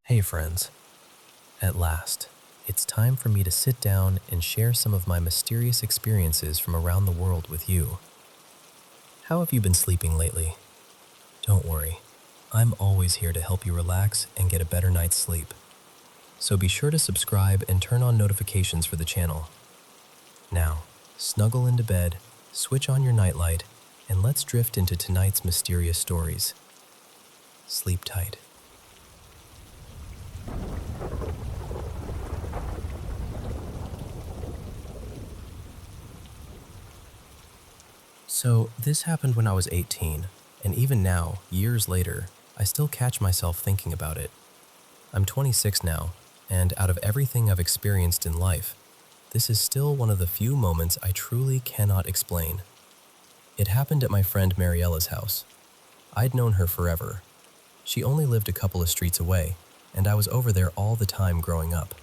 Hey friends, at last, it's time for me to sit down and share some of my mysterious experiences from around the world with you. How have you been sleeping lately? Don't worry, I'm always here to help you relax and get a better night's sleep. So be sure to subscribe and turn on notifications for the channel. Now, snuggle into bed, switch on your nightlight, and let's drift into tonight's mysterious stories. Sleep tight. So, this happened when I was 18, and even now, years later, I still catch myself thinking about it. I'm 26 now, and out of everything I've experienced in life, this is still one of the few moments I truly cannot explain. It happened at my friend Mariella's house. I'd known her forever. She only lived a couple of streets away, and I was over there all the time growing up.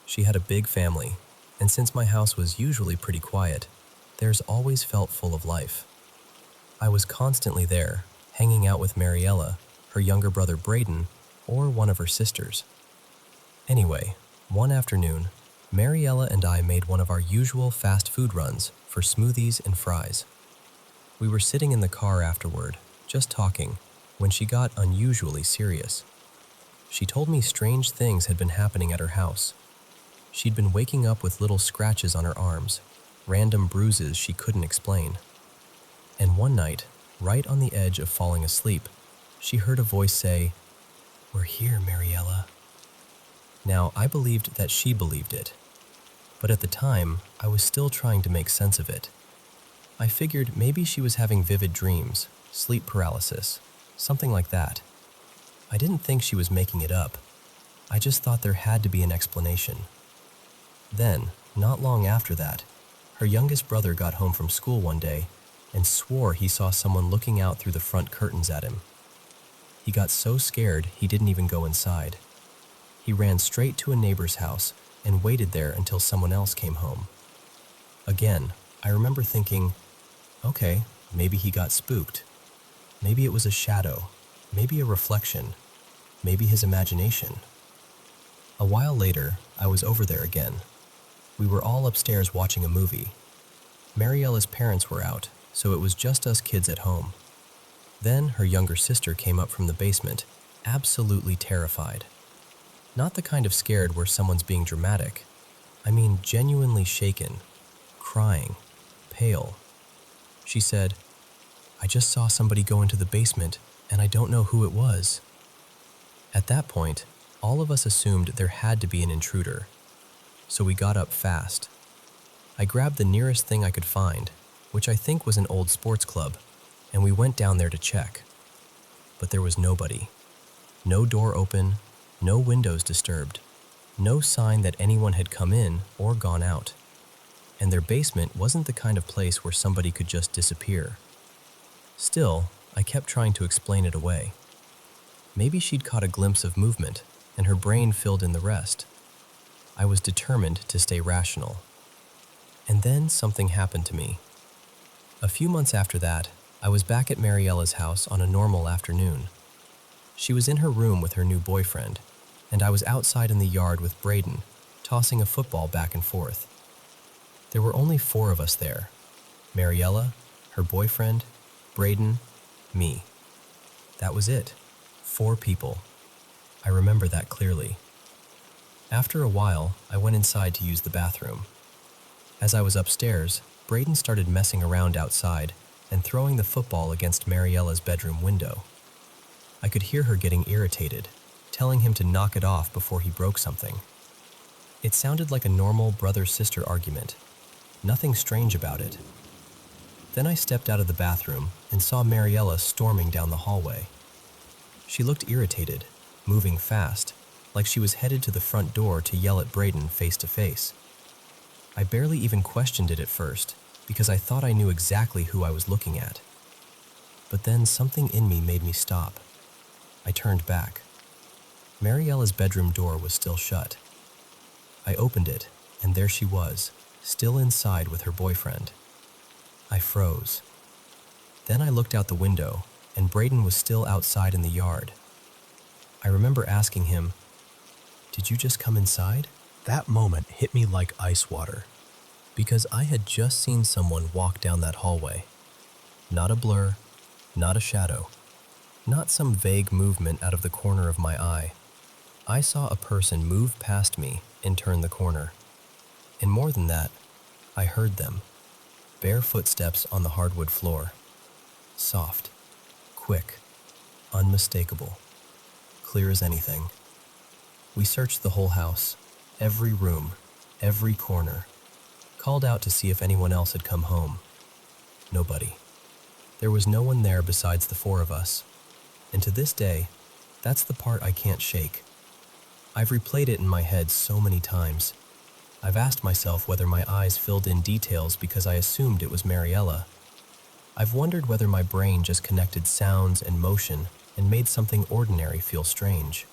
She had a big family, and since my house was usually pretty quiet, theirs always felt full of life. I was constantly there, hanging out with Mariella, her younger brother Braden, or one of her sisters. Anyway, one afternoon, Mariella and I made one of our usual fast food runs for smoothies and fries. We were sitting in the car afterward, just talking, when she got unusually serious. She told me strange things had been happening at her house. She'd been waking up with little scratches on her arms, random bruises she couldn't explain. And one night, right on the edge of falling asleep, she heard a voice say, "We're here, Mariella." Now, I believed that she believed it, but at the time, I was still trying to make sense of it. I figured maybe she was having vivid dreams, sleep paralysis, something like that. I didn't think she was making it up. I just thought there had to be an explanation. Then, not long after that, her youngest brother got home from school one day and swore he saw someone looking out through the front curtains at him. He got so scared he didn't even go inside. He ran straight to a neighbor's house and waited there until someone else came home. Again, I remember thinking, okay, maybe he got spooked. Maybe it was a shadow, maybe a reflection, maybe his imagination. A while later, I was over there again. We were all upstairs watching a movie. Mariella's parents were out, so it was just us kids at home. Then her younger sister came up from the basement, absolutely terrified. Not the kind of scared where someone's being dramatic. I mean genuinely shaken, crying, pale. She said, "I just saw somebody go into the basement, and I don't know who it was." At that point, all of us assumed there had to be an intruder. So we got up fast. I grabbed the nearest thing I could find, which I think was an old sports club, and we went down there to check. But there was nobody. No door open, no windows disturbed, no sign that anyone had come in or gone out. And their basement wasn't the kind of place where somebody could just disappear. Still, I kept trying to explain it away. Maybe she'd caught a glimpse of movement, and her brain filled in the rest. I was determined to stay rational. And then something happened to me. A few months after that, I was back at Mariella's house on a normal afternoon. She was in her room with her new boyfriend, and I was outside in the yard with Braden, tossing a football back and forth. There were only 4 of us there: Mariella, her boyfriend, Braden, me. That was it. 4 people. I remember that clearly. After a while, I went inside to use the bathroom. As I was upstairs, Braden started messing around outside and throwing the football against Mariella's bedroom window. I could hear her getting irritated, telling him to knock it off before he broke something. It sounded like a normal brother-sister argument. Nothing strange about it. Then I stepped out of the bathroom and saw Mariella storming down the hallway. She looked irritated, moving fast, like she was headed to the front door to yell at Braden face to face. I barely even questioned it at first, because I thought I knew exactly who I was looking at. But then something in me made me stop. I turned back. Mariella's bedroom door was still shut. I opened it, and there she was, still inside with her boyfriend. I froze. Then I looked out the window, and Braden was still outside in the yard. I remember asking him, Did you just come inside? That moment hit me like ice water, because I had just seen someone walk down that hallway. Not a blur, not a shadow, not some vague movement out of the corner of my eye. I saw a person move past me and turn the corner. And more than that, I heard them. Bare footsteps on the hardwood floor. Soft, quick, unmistakable, clear as anything. We searched the whole house, every room, every corner, called out to see if anyone else had come home. Nobody. There was no one there besides the four of us. And to this day, that's the part I can't shake. I've replayed it in my head so many times. I've asked myself whether my eyes filled in details because I assumed it was Mariella. I've wondered whether my brain just connected sounds and motion and made something ordinary feel strange.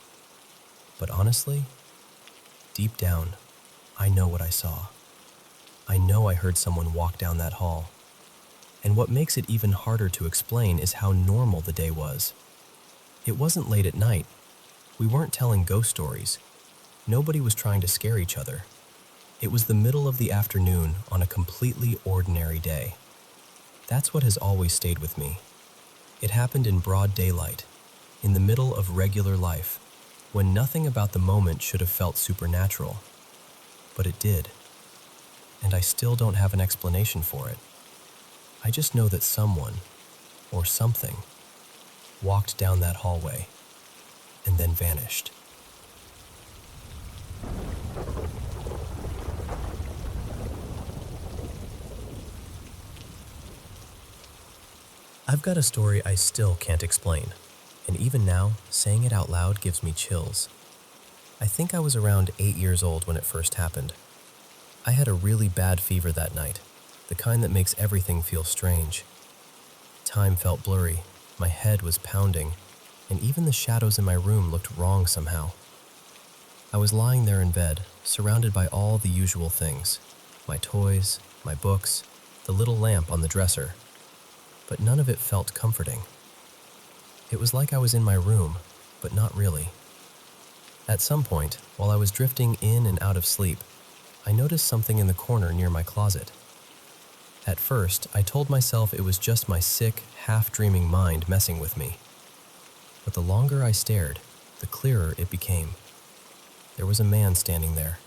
But honestly, deep down, I know what I saw. I know I heard someone walk down that hall. And what makes it even harder to explain is how normal the day was. It wasn't late at night. We weren't telling ghost stories. Nobody was trying to scare each other. It was the middle of the afternoon on a completely ordinary day. That's what has always stayed with me. It happened in broad daylight, in the middle of regular life, when nothing about the moment should have felt supernatural. But it did. And I still don't have an explanation for it. I just know that someone, or something, walked down that hallway and then vanished. I've got a story I still can't explain, and even now, saying it out loud gives me chills. I think I was around 8 years old when it first happened. I had a really bad fever that night, the kind that makes everything feel strange. Time felt blurry, my head was pounding, and even the shadows in my room looked wrong somehow. I was lying there in bed, surrounded by all the usual things, my toys, my books, the little lamp on the dresser. But none of it felt comforting. It was like I was in my room, but not really. At some point, while I was drifting in and out of sleep, I noticed something in the corner near my closet. At first, I told myself it was just my sick, half-dreaming mind messing with me. But the longer I stared, the clearer it became. There was a man standing there.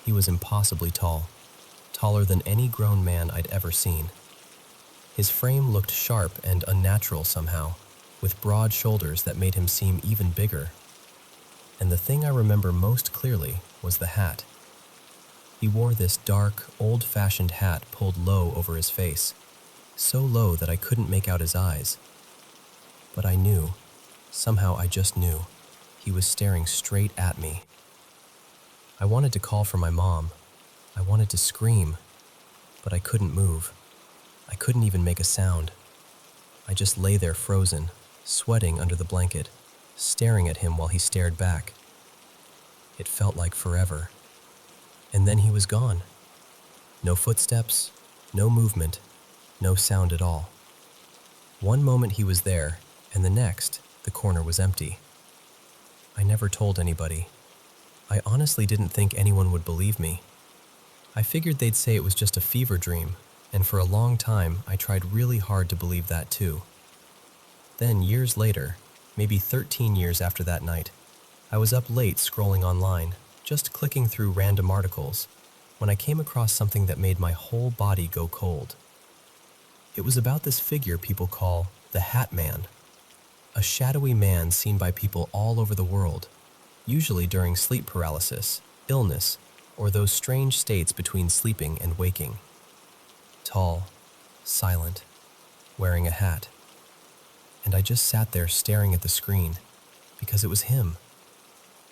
He was impossibly tall, taller than any grown man I'd ever seen. His frame looked sharp and unnatural somehow, with broad shoulders that made him seem even bigger. And the thing I remember most clearly was the hat. He wore this dark, old-fashioned hat pulled low over his face, so low that I couldn't make out his eyes. But I knew, somehow I just knew, he was staring straight at me. I wanted to call for my mom. I wanted to scream, but I couldn't move. I couldn't even make a sound. I just lay there frozen, sweating under the blanket, staring at him while he stared back. It felt like forever. And then he was gone. No footsteps, no movement, no sound at all. One moment he was there, and the next, the corner was empty. I never told anybody. I honestly didn't think anyone would believe me. I figured they'd say it was just a fever dream, and for a long time, I tried really hard to believe that too. Then, years later, maybe 13 years after that night, I was up late scrolling online, just clicking through random articles, when I came across something that made my whole body go cold. It was about this figure people call the Hatman, a shadowy man seen by people all over the world, usually during sleep paralysis, illness, or those strange states between sleeping and waking. Tall, silent, wearing a hat. And I just sat there staring at the screen, because it was him.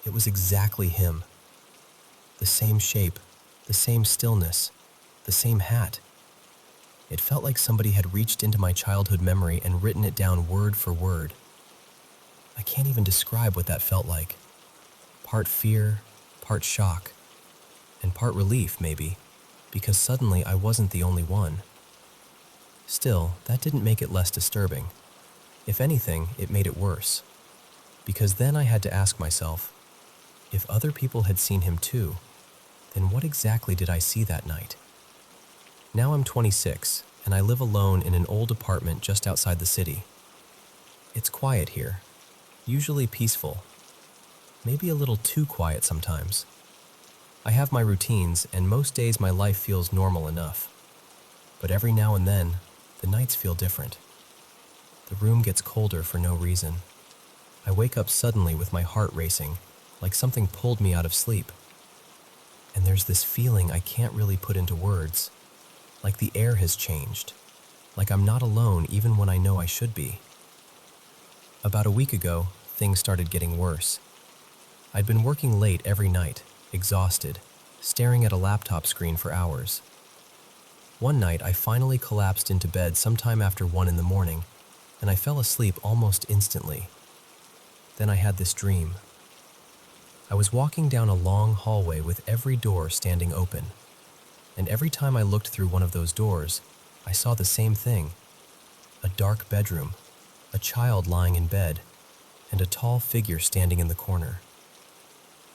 It was exactly him. The same shape, the same stillness, the same hat. It felt like somebody had reached into my childhood memory and written it down word for word. I can't even describe what that felt like. Part fear, part shock, and part relief, maybe, because suddenly I wasn't the only one. Still, that didn't make it less disturbing. If anything, it made it worse. Because then I had to ask myself, If other people had seen him too, then what exactly did I see that night? Now I'm 26, and I live alone in an old apartment just outside the city. It's quiet here, usually peaceful, maybe a little too quiet sometimes. I have my routines, and most days my life feels normal enough. But every now and then, the nights feel different. The room gets colder for no reason. I wake up suddenly with my heart racing, like something pulled me out of sleep. And there's this feeling I can't really put into words, like the air has changed, like I'm not alone even when I know I should be. About a week ago, things started getting worse. I'd been working late every night, exhausted, staring at a laptop screen for hours. One night, I finally collapsed into bed sometime after 1 in the morning, and I fell asleep almost instantly. Then I had this dream. I was walking down a long hallway with every door standing open, and every time I looked through one of those doors, I saw the same thing: a dark bedroom, a child lying in bed, and a tall figure standing in the corner.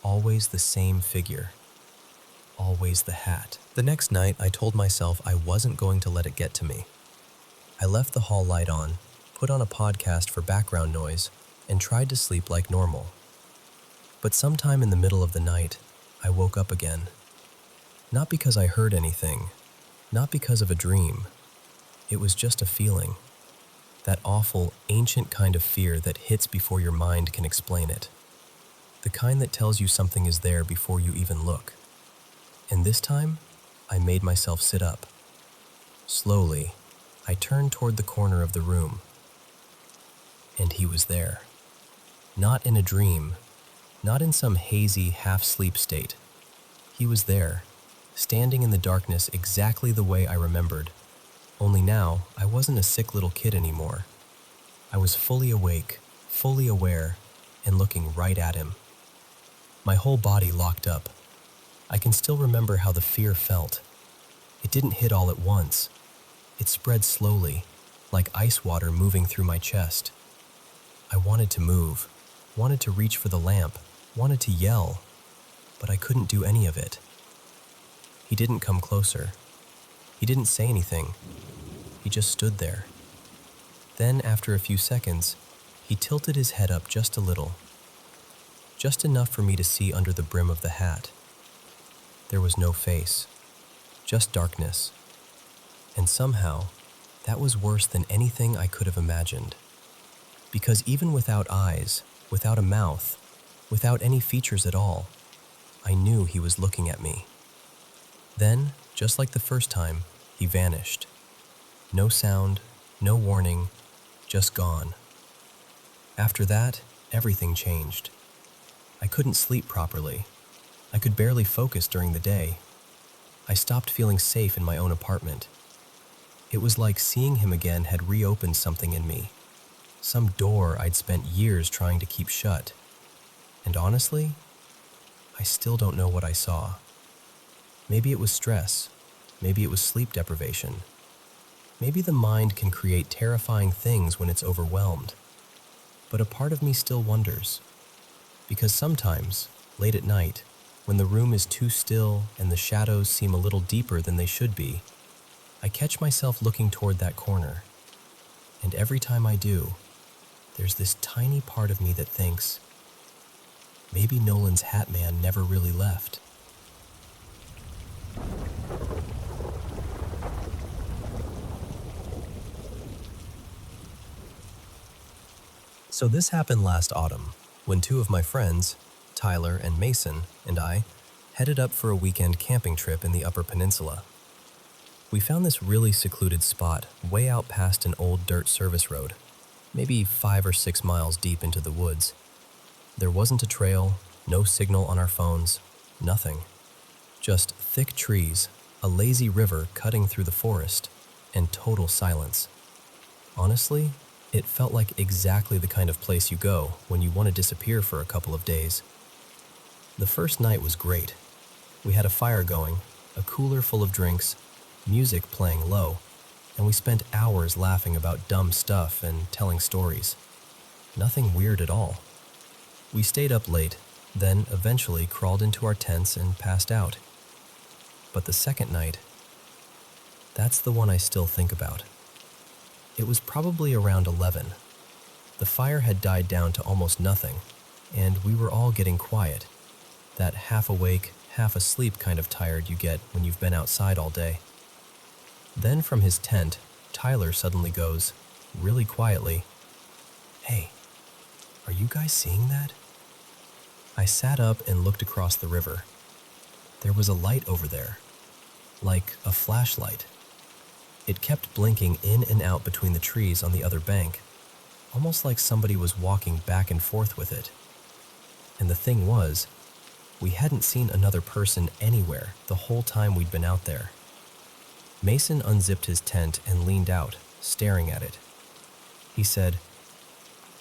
Always the same figure. Always the hat. The next night, I told myself I wasn't going to let it get to me. I left the hall light on, put on a podcast for background noise, and tried to sleep like normal. But sometime in the middle of the night, I woke up again. Not because I heard anything, not because of a dream. It was just a feeling. That awful, ancient kind of fear that hits before your mind can explain it. The kind that tells you something is there before you even look. And this time, I made myself sit up. Slowly, I turned toward the corner of the room. And he was there. Not in a dream, not in some hazy, half-sleep state. He was there, standing in the darkness exactly the way I remembered. Only now, I wasn't a sick little kid anymore. I was fully awake, fully aware, and looking right at him. My whole body locked up. I can still remember how the fear felt. It didn't hit all at once. It spread slowly, like ice water moving through my chest. I wanted to move, wanted to reach for the lamp, wanted to yell, but I couldn't do any of it. He didn't come closer. He didn't say anything. He just stood there. Then, after a few seconds, he tilted his head up just a little, just enough for me to see under the brim of the hat. There was no face, just darkness. And somehow, that was worse than anything I could have imagined. Because even without eyes, without a mouth, without any features at all, I knew he was looking at me. Then, just like the first time, he vanished. No sound, no warning, just gone. After that, everything changed. I couldn't sleep properly. I could barely focus during the day. I stopped feeling safe in my own apartment. It was like seeing him again had reopened something in me. Some door I'd spent years trying to keep shut. And honestly, I still don't know what I saw. Maybe it was stress. Maybe it was sleep deprivation. Maybe the mind can create terrifying things when it's overwhelmed. But a part of me still wonders. Because sometimes, late at night, when the room is too still and the shadows seem a little deeper than they should be, I catch myself looking toward that corner. And every time I do, there's this tiny part of me that thinks, maybe Nolan's Hatman never really left. So this happened last autumn, when two of my friends, Tyler and Mason, and I headed up for a weekend camping trip in the Upper Peninsula. We found this really secluded spot way out past an old dirt service road, maybe 5 or 6 miles deep into the woods. There wasn't a trail, no signal on our phones, nothing. Just thick trees, a lazy river cutting through the forest, and total silence. Honestly, it felt like exactly the kind of place you go when you want to disappear for a couple of days. The first night was great. We had a fire going, a cooler full of drinks, music playing low, and we spent hours laughing about dumb stuff and telling stories. Nothing weird at all. We stayed up late, then eventually crawled into our tents and passed out. But the second night, that's the one I still think about. It was probably around 11. The fire had died down to almost nothing, and we were all getting quiet. That half awake, half asleep kind of tired you get when you've been outside all day. Then from his tent, Tyler suddenly goes, really quietly, "Hey, are you guys seeing that?" I sat up and looked across the river. There was a light over there, like a flashlight. It kept blinking in and out between the trees on the other bank, almost like somebody was walking back and forth with it. And the thing was, we hadn't seen another person anywhere the whole time we'd been out there. Mason unzipped his tent and leaned out, staring at it. He said,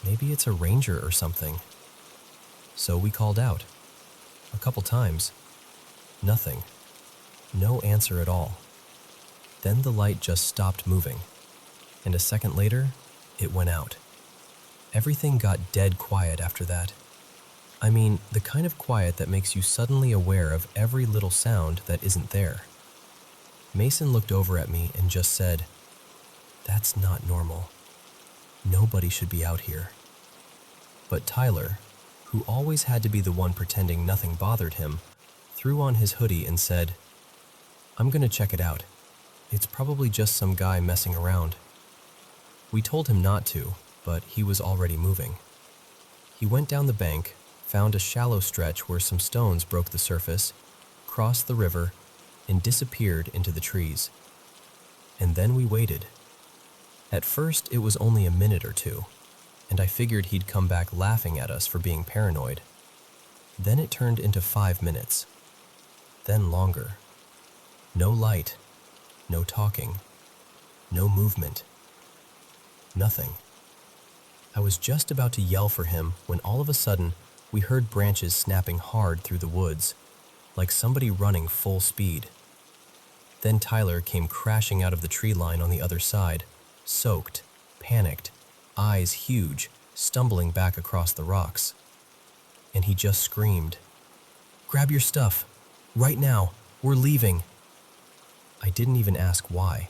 "Maybe it's a ranger or something." So we called out. A couple times. Nothing. No answer at all. Then the light just stopped moving, and a second later, it went out. Everything got dead quiet after that. I mean, the kind of quiet that makes you suddenly aware of every little sound that isn't there. Mason looked over at me and just said, "That's not normal. Nobody should be out here." But Tyler, who always had to be the one pretending nothing bothered him, threw on his hoodie and said, "I'm gonna check it out. It's probably just some guy messing around." We told him not to, but he was already moving. He went down the bank, found a shallow stretch where some stones broke the surface, crossed the river, and disappeared into the trees. And then we waited. At first, it was only a minute or two, and I figured he'd come back laughing at us for being paranoid. Then it turned into 5 minutes. Then longer. No light, no talking, no movement. Nothing. I was just about to yell for him when all of a sudden we heard branches snapping hard through the woods, like somebody running full speed. Then Tyler came crashing out of the tree line on the other side, soaked, panicked, eyes huge, stumbling back across the rocks. And he just screamed, "Grab your stuff! Right now! We're leaving!" I didn't even ask why.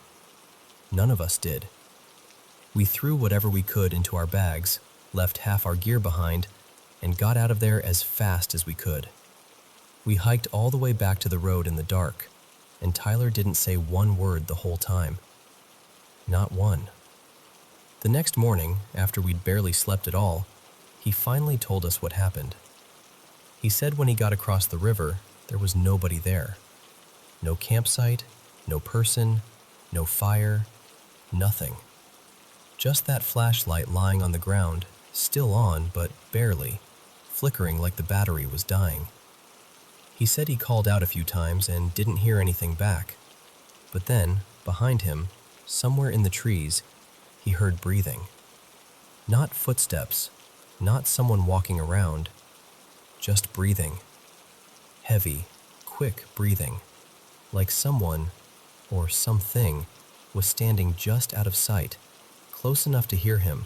None of us did. We threw whatever we could into our bags, left half our gear behind, and got out of there as fast as we could. We hiked all the way back to the road in the dark, and Tyler didn't say one word the whole time. Not one. The next morning, after we'd barely slept at all, he finally told us what happened. He said when he got across the river, there was nobody there. No campsite, no person, no fire, nothing. Just that flashlight lying on the ground, still on but barely, flickering like the battery was dying. He said he called out a few times and didn't hear anything back. But then, behind him, somewhere in the trees, he heard breathing. Not footsteps, not someone walking around, just breathing. Heavy, quick breathing, like someone, or something, was standing just out of sight, close enough to hear him,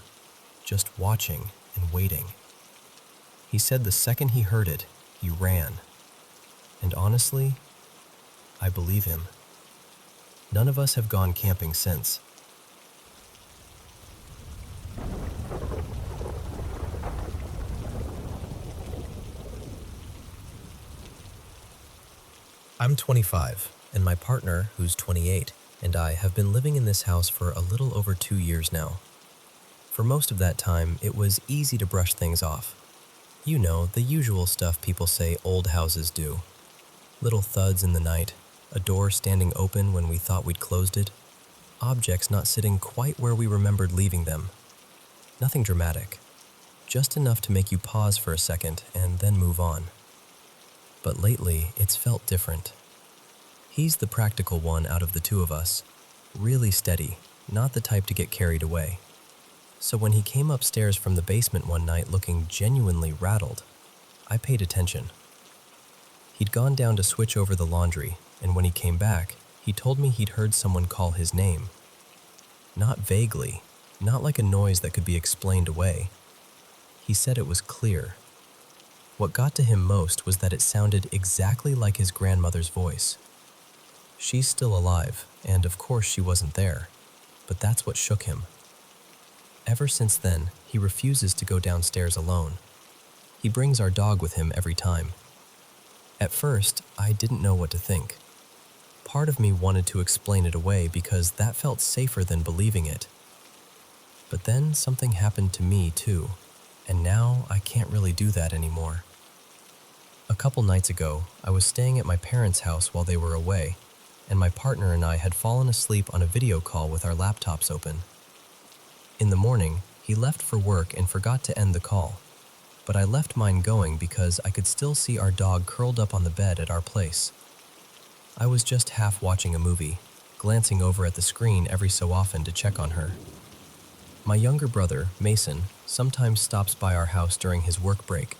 just watching and waiting. He said the second he heard it, he ran. And honestly, I believe him. None of us have gone camping since. I'm 25, and my partner, who's 28, and I have been living in this house for a little over 2 years now. For most of that time, it was easy to brush things off. You know, the usual stuff people say old houses do. Little thuds in the night, a door standing open when we thought we'd closed it, objects not sitting quite where we remembered leaving them. Nothing dramatic, just enough to make you pause for a second and then move on. But lately, it's felt different. He's the practical one out of the two of us, really steady, not the type to get carried away. So when he came upstairs from the basement one night looking genuinely rattled, I paid attention. He'd gone down to switch over the laundry, and when he came back, he told me he'd heard someone call his name. Not vaguely, not like a noise that could be explained away. He said it was clear. What got to him most was that it sounded exactly like his grandmother's voice. She's still alive, and of course she wasn't there, but that's what shook him. Ever since then, he refuses to go downstairs alone. He brings our dog with him every time. At first, I didn't know what to think. Part of me wanted to explain it away because that felt safer than believing it. But then something happened to me too, and now I can't really do that anymore. A couple nights ago, I was staying at my parents' house while they were away, and my partner and I had fallen asleep on a video call with our laptops open. In the morning, he left for work and forgot to end the call, but I left mine going because I could still see our dog curled up on the bed at our place. I was just half watching a movie, glancing over at the screen every so often to check on her. My younger brother, Mason, sometimes stops by our house during his work break,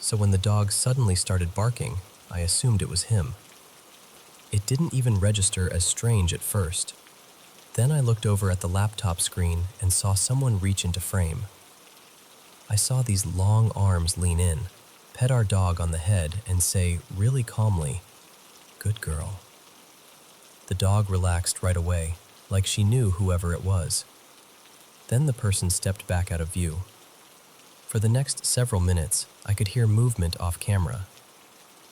so when the dog suddenly started barking, I assumed it was him. It didn't even register as strange at first. Then I looked over at the laptop screen and saw someone reach into frame. I saw these long arms lean in, pet our dog on the head, and say really calmly, "Good girl." The dog relaxed right away, like she knew whoever it was. Then the person stepped back out of view. For the next several minutes, I could hear movement off camera.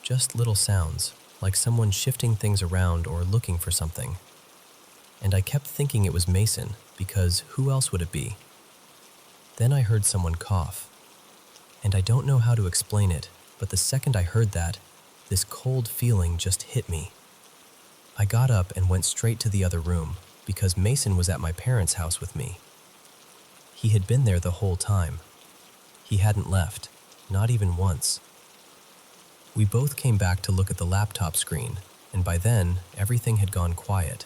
Just little sounds, like someone shifting things around or looking for something. And I kept thinking it was Mason, because who else would it be? Then I heard someone cough. And I don't know how to explain it, but the second I heard that, this cold feeling just hit me. I got up and went straight to the other room, because Mason was at my parents' house with me. He had been there the whole time. He hadn't left, not even once. We both came back to look at the laptop screen, and by then, everything had gone quiet.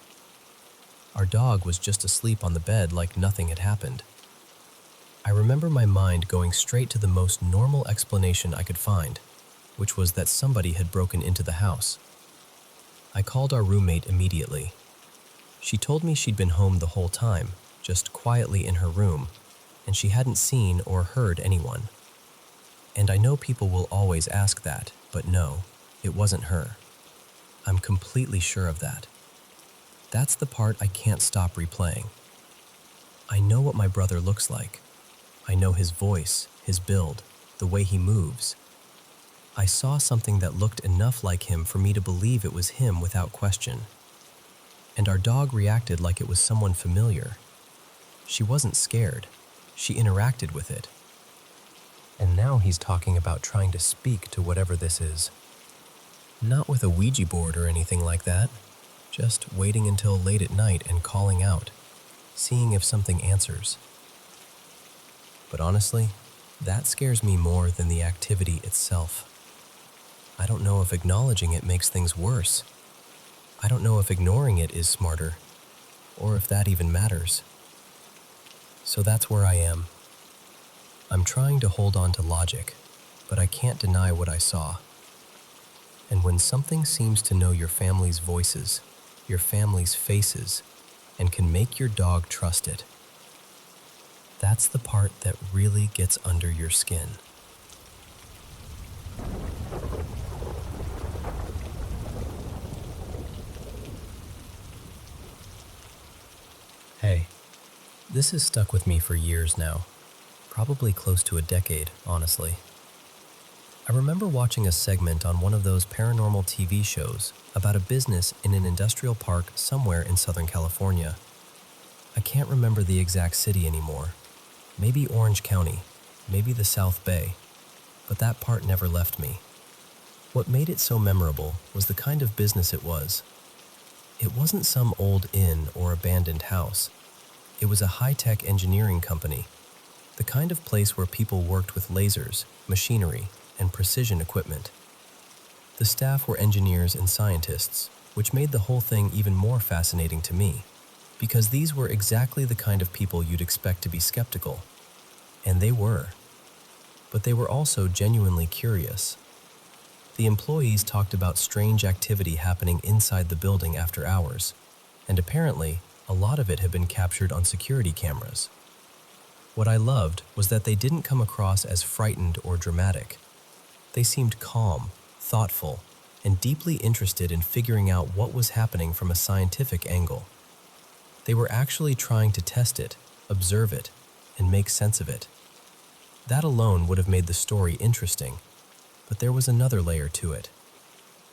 Our dog was just asleep on the bed like nothing had happened. I remember my mind going straight to the most normal explanation I could find, which was that somebody had broken into the house. I called our roommate immediately. She told me she'd been home the whole time, just quietly in her room, and she hadn't seen or heard anyone. And I know people will always ask that, but no, it wasn't her. I'm completely sure of that. That's the part I can't stop replaying. I know what my brother looks like. I know his voice, his build, the way he moves. I saw something that looked enough like him for me to believe it was him without question. And our dog reacted like it was someone familiar. She wasn't scared. She interacted with it. And now he's talking about trying to speak to whatever this is. Not with a Ouija board or anything like that. Just waiting until late at night and calling out, seeing if something answers. But honestly, that scares me more than the activity itself. I don't know if acknowledging it makes things worse. I don't know if ignoring it is smarter, or if that even matters. So that's where I am. I'm trying to hold on to logic, but I can't deny what I saw. And when something seems to know your family's voices, your family's faces, and can make your dog trust it, that's the part that really gets under your skin. Hey, this has stuck with me for years now, probably close to a decade, honestly. I remember watching a segment on one of those paranormal TV shows about a business in an industrial park somewhere in Southern California. I can't remember the exact city anymore. Maybe Orange County, maybe the South Bay, but that part never left me. What made it so memorable was the kind of business it was. It wasn't some old inn or abandoned house. It was a high-tech engineering company, the kind of place where people worked with lasers, machinery, and precision equipment. The staff were engineers and scientists, which made the whole thing even more fascinating to me, because these were exactly the kind of people you'd expect to be skeptical. And they were. But they were also genuinely curious. The employees talked about strange activity happening inside the building after hours, and apparently, a lot of it had been captured on security cameras. What I loved was that they didn't come across as frightened or dramatic. They seemed calm, thoughtful, and deeply interested in figuring out what was happening from a scientific angle. They were actually trying to test it, observe it, and make sense of it. That alone would have made the story interesting, but there was another layer to it.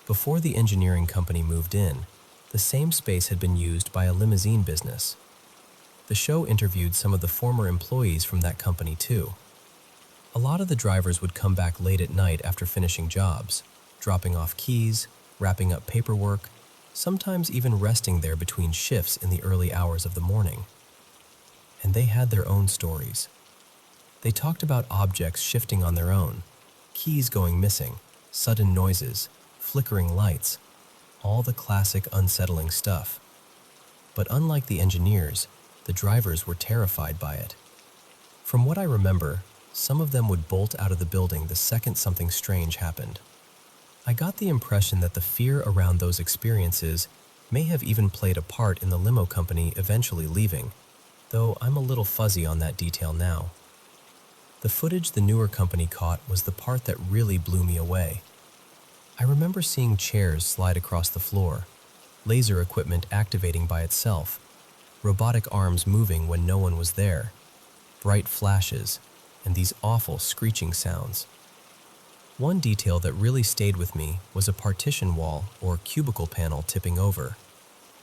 Before the engineering company moved in, the same space had been used by a limousine business. The show interviewed some of the former employees from that company too. A lot of the drivers would come back late at night after finishing jobs, dropping off keys, wrapping up paperwork, sometimes even resting there between shifts in the early hours of the morning. And they had their own stories. They talked about objects shifting on their own, keys going missing, sudden noises, flickering lights, all the classic unsettling stuff. But unlike the engineers, the drivers were terrified by it. From what I remember, some of them would bolt out of the building the second something strange happened. I got the impression that the fear around those experiences may have even played a part in the limo company eventually leaving, though I'm a little fuzzy on that detail now. The footage the newer company caught was the part that really blew me away. I remember seeing chairs slide across the floor, laser equipment activating by itself, robotic arms moving when no one was there, bright flashes, and these awful screeching sounds. One detail that really stayed with me was a partition wall or cubicle panel tipping over,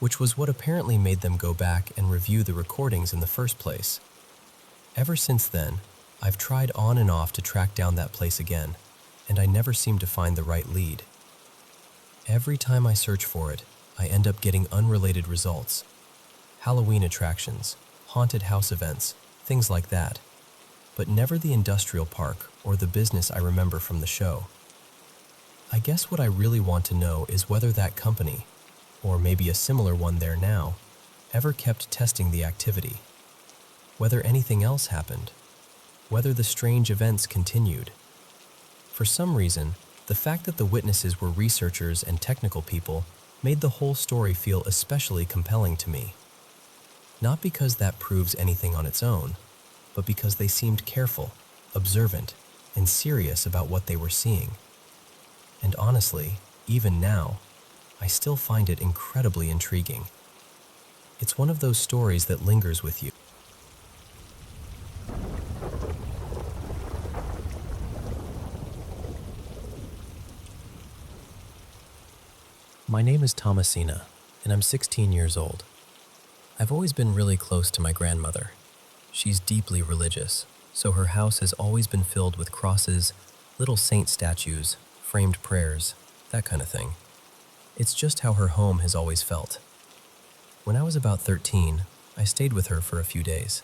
which was what apparently made them go back and review the recordings in the first place. Ever since then, I've tried on and off to track down that place again, and I never seem to find the right lead. Every time I search for it, I end up getting unrelated results. Halloween attractions, haunted house events, things like that, but never the industrial park or the business I remember from the show. I guess what I really want to know is whether that company, or maybe a similar one there now, ever kept testing the activity. Whether anything else happened. Whether the strange events continued. For some reason, the fact that the witnesses were researchers and technical people made the whole story feel especially compelling to me. Not because that proves anything on its own, but because they seemed careful, observant, and serious about what they were seeing. And honestly, even now, I still find it incredibly intriguing. It's one of those stories that lingers with you. My name is Thomasina, and I'm 16 years old. I've always been really close to my grandmother. She's deeply religious, so her house has always been filled with crosses, little saint statues, framed prayers, that kind of thing. It's just how her home has always felt. When I was about 13, I stayed with her for a few days.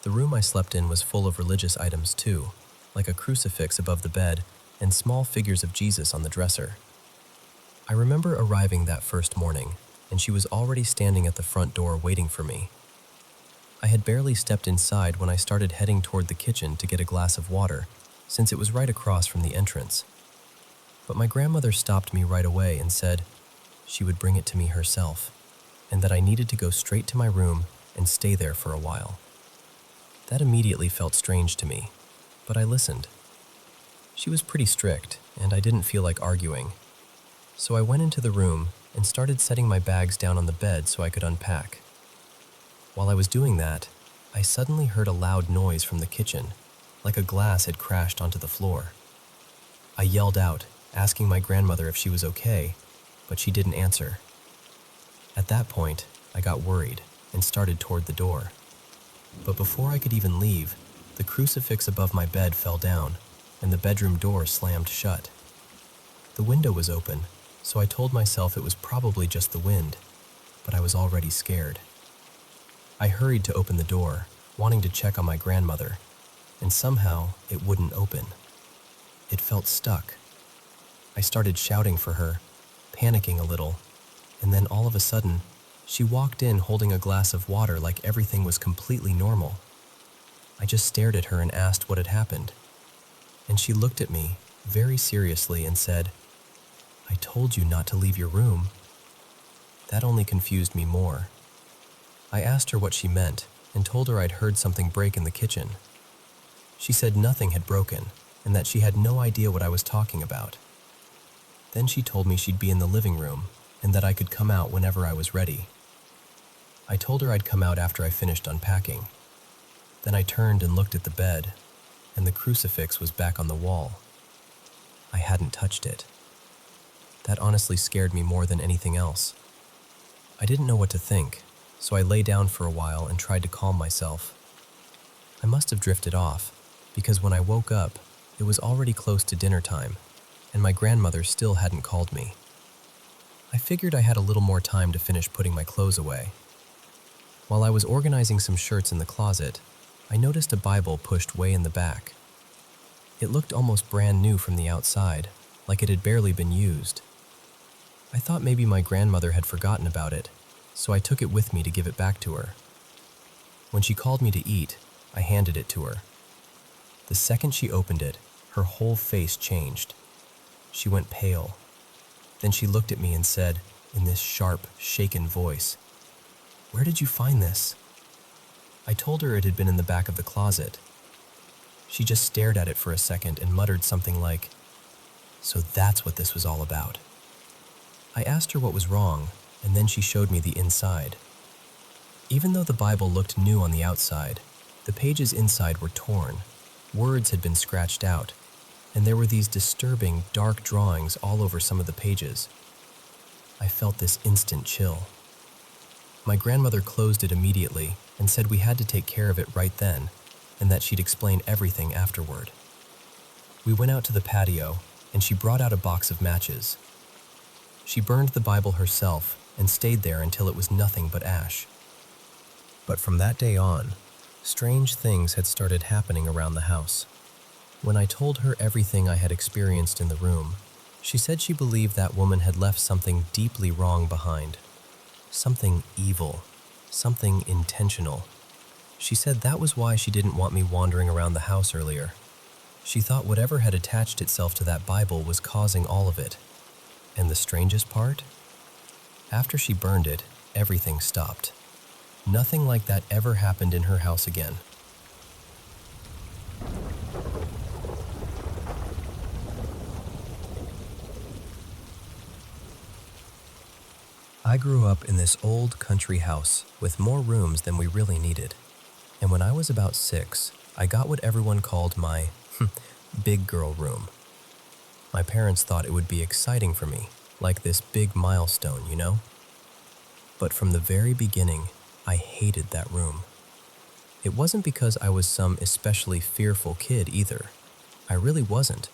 The room I slept in was full of religious items too, like a crucifix above the bed and small figures of Jesus on the dresser. I remember arriving that first morning, and she was already standing at the front door waiting for me. I had barely stepped inside when I started heading toward the kitchen to get a glass of water, since it was right across from the entrance. But my grandmother stopped me right away and said she would bring it to me herself, and that I needed to go straight to my room and stay there for a while. That immediately felt strange to me, but I listened. She was pretty strict, and I didn't feel like arguing. So I went into the room and started setting my bags down on the bed so I could unpack. While I was doing that, I suddenly heard a loud noise from the kitchen, like a glass had crashed onto the floor. I yelled out, asking my grandmother if she was okay, but she didn't answer. At that point, I got worried and started toward the door. But before I could even leave, the crucifix above my bed fell down, and the bedroom door slammed shut. The window was open, so I told myself it was probably just the wind, but I was already scared. I hurried to open the door, wanting to check on my grandmother, and somehow it wouldn't open. It felt stuck. I started shouting for her, panicking a little, and then all of a sudden, she walked in holding a glass of water like everything was completely normal. I just stared at her and asked what had happened, and she looked at me very seriously and said, "I told you not to leave your room." That only confused me more. I asked her what she meant and told her I'd heard something break in the kitchen. She said nothing had broken, and that she had no idea what I was talking about. Then she told me she'd be in the living room and that I could come out whenever I was ready. I told her I'd come out after I finished unpacking. Then I turned and looked at the bed, and the crucifix was back on the wall. I hadn't touched it. That honestly scared me more than anything else. I didn't know what to think, so I lay down for a while and tried to calm myself. I must have drifted off, because when I woke up, it was already close to dinner time, and my grandmother still hadn't called me. I figured I had a little more time to finish putting my clothes away. While I was organizing some shirts in the closet, I noticed a Bible pushed way in the back. It looked almost brand new from the outside, like it had barely been used. I thought maybe my grandmother had forgotten about it, so I took it with me to give it back to her. When she called me to eat, I handed it to her. The second she opened it, her whole face changed. She went pale. Then she looked at me and said, in this sharp, shaken voice, "Where did you find this?" I told her it had been in the back of the closet. She just stared at it for a second and muttered something like, "So that's what this was all about." I asked her what was wrong, and then she showed me the inside. Even though the Bible looked new on the outside, the pages inside were torn, words had been scratched out, and there were these disturbing, dark drawings all over some of the pages. I felt this instant chill. My grandmother closed it immediately and said we had to take care of it right then, and that she'd explain everything afterward. We went out to the patio, and she brought out a box of matches. She burned the Bible herself and stayed there until it was nothing but ash. But from that day on, strange things had started happening around the house. When I told her everything I had experienced in the room, she said she believed that woman had left something deeply wrong behind. Something evil, something intentional. She said that was why she didn't want me wandering around the house earlier. She thought whatever had attached itself to that Bible was causing all of it. And the strangest part? After she burned it, everything stopped. Nothing like that ever happened in her house again. I grew up in this old country house with more rooms than we really needed. And when I was about 6, I got what everyone called my big girl room. My parents thought it would be exciting for me, like this big milestone, you know? But from the very beginning, I hated that room. It wasn't because I was some especially fearful kid either. I really wasn't.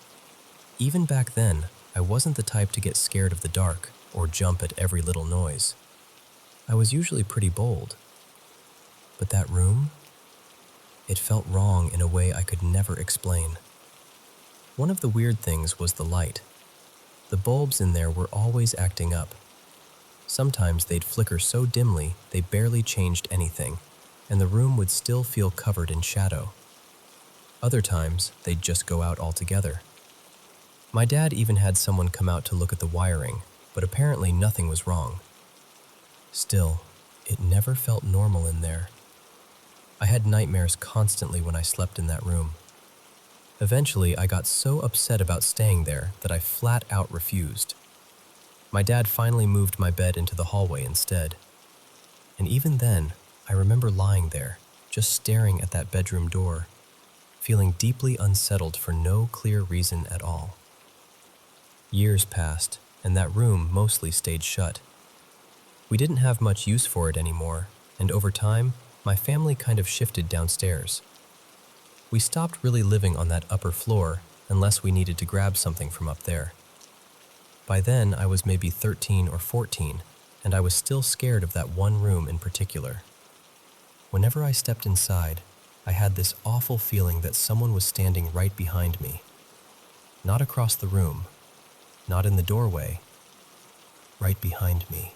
Even back then, I wasn't the type to get scared of the dark or jump at every little noise. I was usually pretty bold. But that room? It felt wrong in a way I could never explain. One of the weird things was the light. The bulbs in there were always acting up. Sometimes they'd flicker so dimly they barely changed anything, and the room would still feel covered in shadow. Other times, they'd just go out altogether. My dad even had someone come out to look at the wiring, but apparently nothing was wrong. Still, it never felt normal in there. I had nightmares constantly when I slept in that room. Eventually, I got so upset about staying there that I flat out refused. My dad finally moved my bed into the hallway instead. And even then, I remember lying there, just staring at that bedroom door, feeling deeply unsettled for no clear reason at all. Years passed, and that room mostly stayed shut. We didn't have much use for it anymore, and over time, my family kind of shifted downstairs. We stopped really living on that upper floor unless we needed to grab something from up there. By then, I was maybe 13 or 14, and I was still scared of that one room in particular. Whenever I stepped inside, I had this awful feeling that someone was standing right behind me. Not across the room, not in the doorway, right behind me.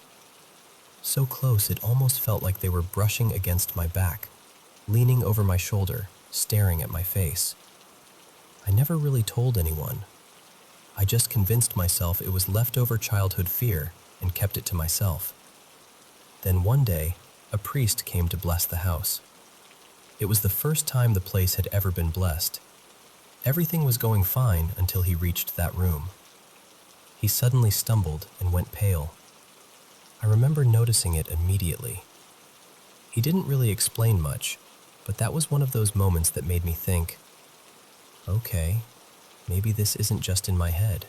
So close it almost felt like they were brushing against my back, leaning over my shoulder, staring at my face. I never really told anyone. I just convinced myself it was leftover childhood fear and kept it to myself. Then one day, a priest came to bless the house. It was the first time the place had ever been blessed. Everything was going fine until he reached that room. He suddenly stumbled and went pale. I remember noticing it immediately. He didn't really explain much, but that was one of those moments that made me think, okay, maybe this isn't just in my head.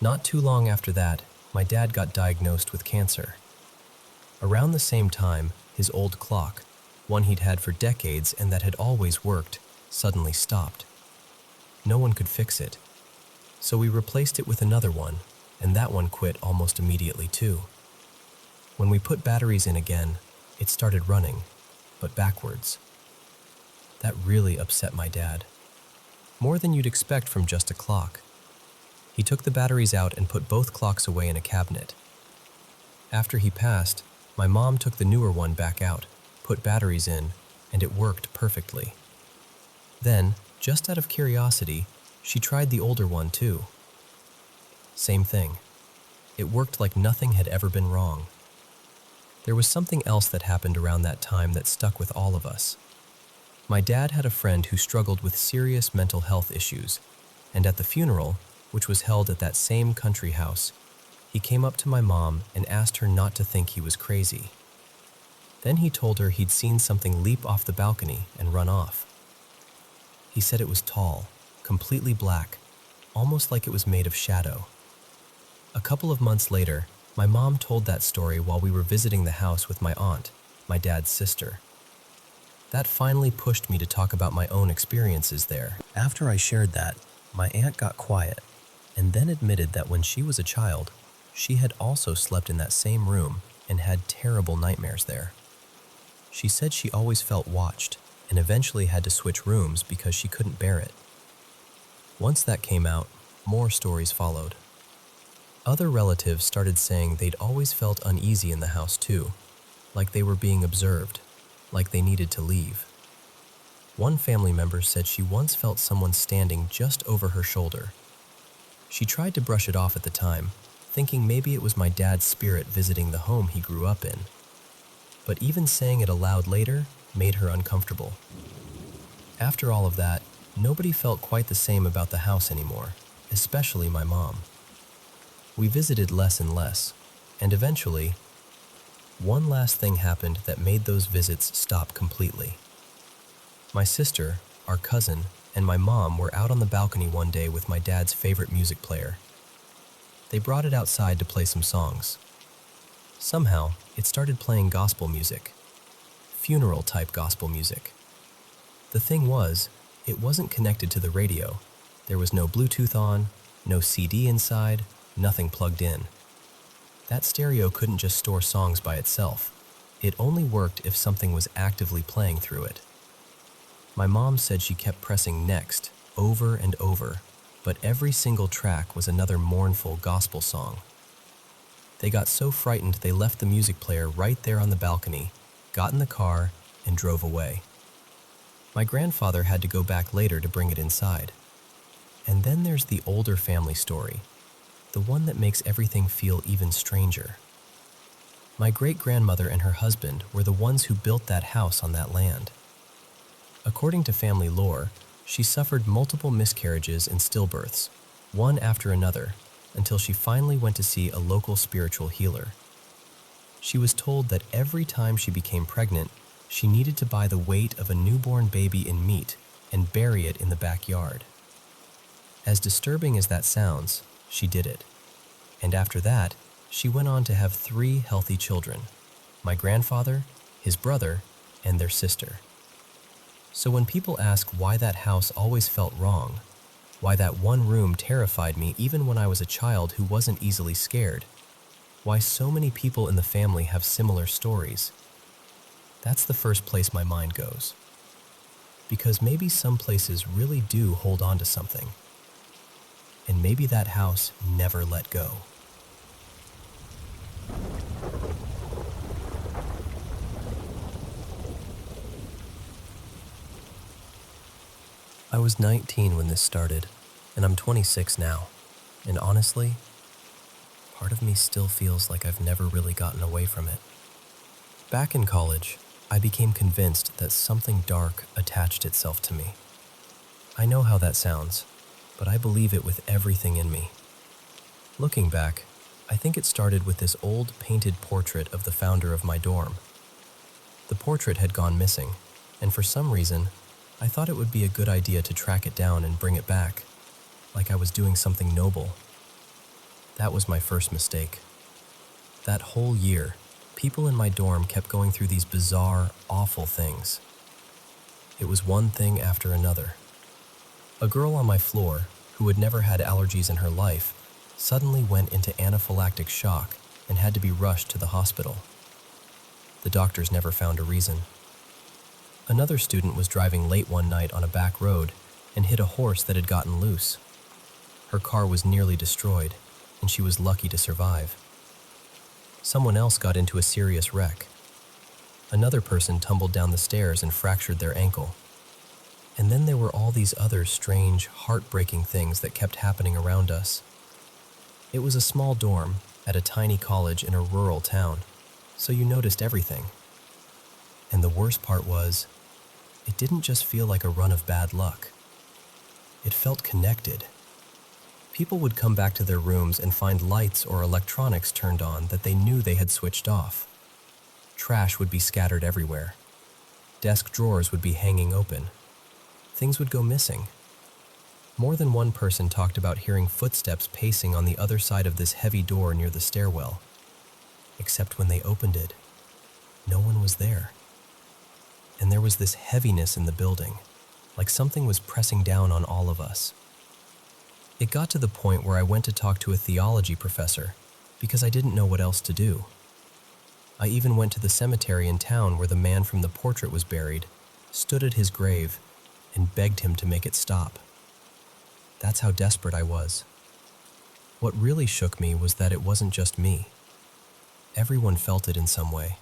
Not too long after that, my dad got diagnosed with cancer. Around the same time, his old clock, one he'd had for decades and that had always worked, suddenly stopped. No one could fix it, so we replaced it with another one, and that one quit almost immediately too. When we put batteries in again, it started running, but backwards. That really upset my dad. More than you'd expect from just a clock. He took the batteries out and put both clocks away in a cabinet. After he passed, my mom took the newer one back out, put batteries in, and it worked perfectly. Then, just out of curiosity, she tried the older one too. Same thing. It worked like nothing had ever been wrong. There was something else that happened around that time that stuck with all of us. My dad had a friend who struggled with serious mental health issues, and at the funeral, which was held at that same country house, he came up to my mom and asked her not to think he was crazy. Then he told her he'd seen something leap off the balcony and run off. He said it was tall, completely black, almost like it was made of shadow. A couple of months later, my mom told that story while we were visiting the house with my aunt, my dad's sister. That finally pushed me to talk about my own experiences there. After I shared that, my aunt got quiet and then admitted that when she was a child, she had also slept in that same room and had terrible nightmares there. She said she always felt watched and eventually had to switch rooms because she couldn't bear it. Once that came out, more stories followed. Other relatives started saying they'd always felt uneasy in the house too, like they were being observed, like they needed to leave. One family member said she once felt someone standing just over her shoulder. She tried to brush it off at the time, thinking maybe it was my dad's spirit visiting the home he grew up in. But even saying it aloud later made her uncomfortable. After all of that, nobody felt quite the same about the house anymore, especially my mom. We visited less and less, and eventually, one last thing happened that made those visits stop completely. My sister, our cousin, and my mom were out on the balcony one day with my dad's favorite music player. They brought it outside to play some songs. Somehow, it started playing gospel music. Funeral-type gospel music. The thing was, it wasn't connected to the radio. There was no Bluetooth on, no CD inside, nothing plugged in. That stereo couldn't just store songs by itself. It only worked if something was actively playing through it. My mom said she kept pressing next, over and over, but every single track was another mournful gospel song. They got so frightened they left the music player right there on the balcony, got in the car, and drove away. My grandfather had to go back later to bring it inside. And then there's the older family story, the one that makes everything feel even stranger. My great-grandmother and her husband were the ones who built that house on that land. According to family lore, she suffered multiple miscarriages and stillbirths, one after another, until she finally went to see a local spiritual healer. She was told that every time she became pregnant, she needed to buy the weight of a newborn baby in meat and bury it in the backyard. As disturbing as that sounds, she did it. And after that, she went on to have 3 healthy children, my grandfather, his brother, and their sister. So when people ask why that house always felt wrong, why that one room terrified me even when I was a child who wasn't easily scared, why so many people in the family have similar stories, that's the first place my mind goes. Because maybe some places really do hold on to something. And maybe that house never let go. I was 19 when this started, and I'm 26 now. And honestly, part of me still feels like I've never really gotten away from it. Back in college, I became convinced that something dark attached itself to me. I know how that sounds, but I believe it with everything in me. Looking back, I think it started with this old painted portrait of the founder of my dorm. The portrait had gone missing, and for some reason, I thought it would be a good idea to track it down and bring it back, like I was doing something noble. That was my first mistake. That whole year, people in my dorm kept going through these bizarre, awful things. It was one thing after another. A girl on my floor, who had never had allergies in her life, suddenly went into anaphylactic shock and had to be rushed to the hospital. The doctors never found a reason. Another student was driving late one night on a back road and hit a horse that had gotten loose. Her car was nearly destroyed, and she was lucky to survive. Someone else got into a serious wreck. Another person tumbled down the stairs and fractured their ankle. And then there were all these other strange, heartbreaking things that kept happening around us. It was a small dorm at a tiny college in a rural town, so you noticed everything. And the worst part was, it didn't just feel like a run of bad luck. It felt connected. People would come back to their rooms and find lights or electronics turned on that they knew they had switched off. Trash would be scattered everywhere. Desk drawers would be hanging open. Things would go missing. More than one person talked about hearing footsteps pacing on the other side of this heavy door near the stairwell. Except when they opened it, no one was there. And there was this heaviness in the building, like something was pressing down on all of us. It got to the point where I went to talk to a theology professor because I didn't know what else to do. I even went to the cemetery in town where the man from the portrait was buried, stood at his grave, and begged him to make it stop. That's how desperate I was. What really shook me was that it wasn't just me. Everyone felt it in some way.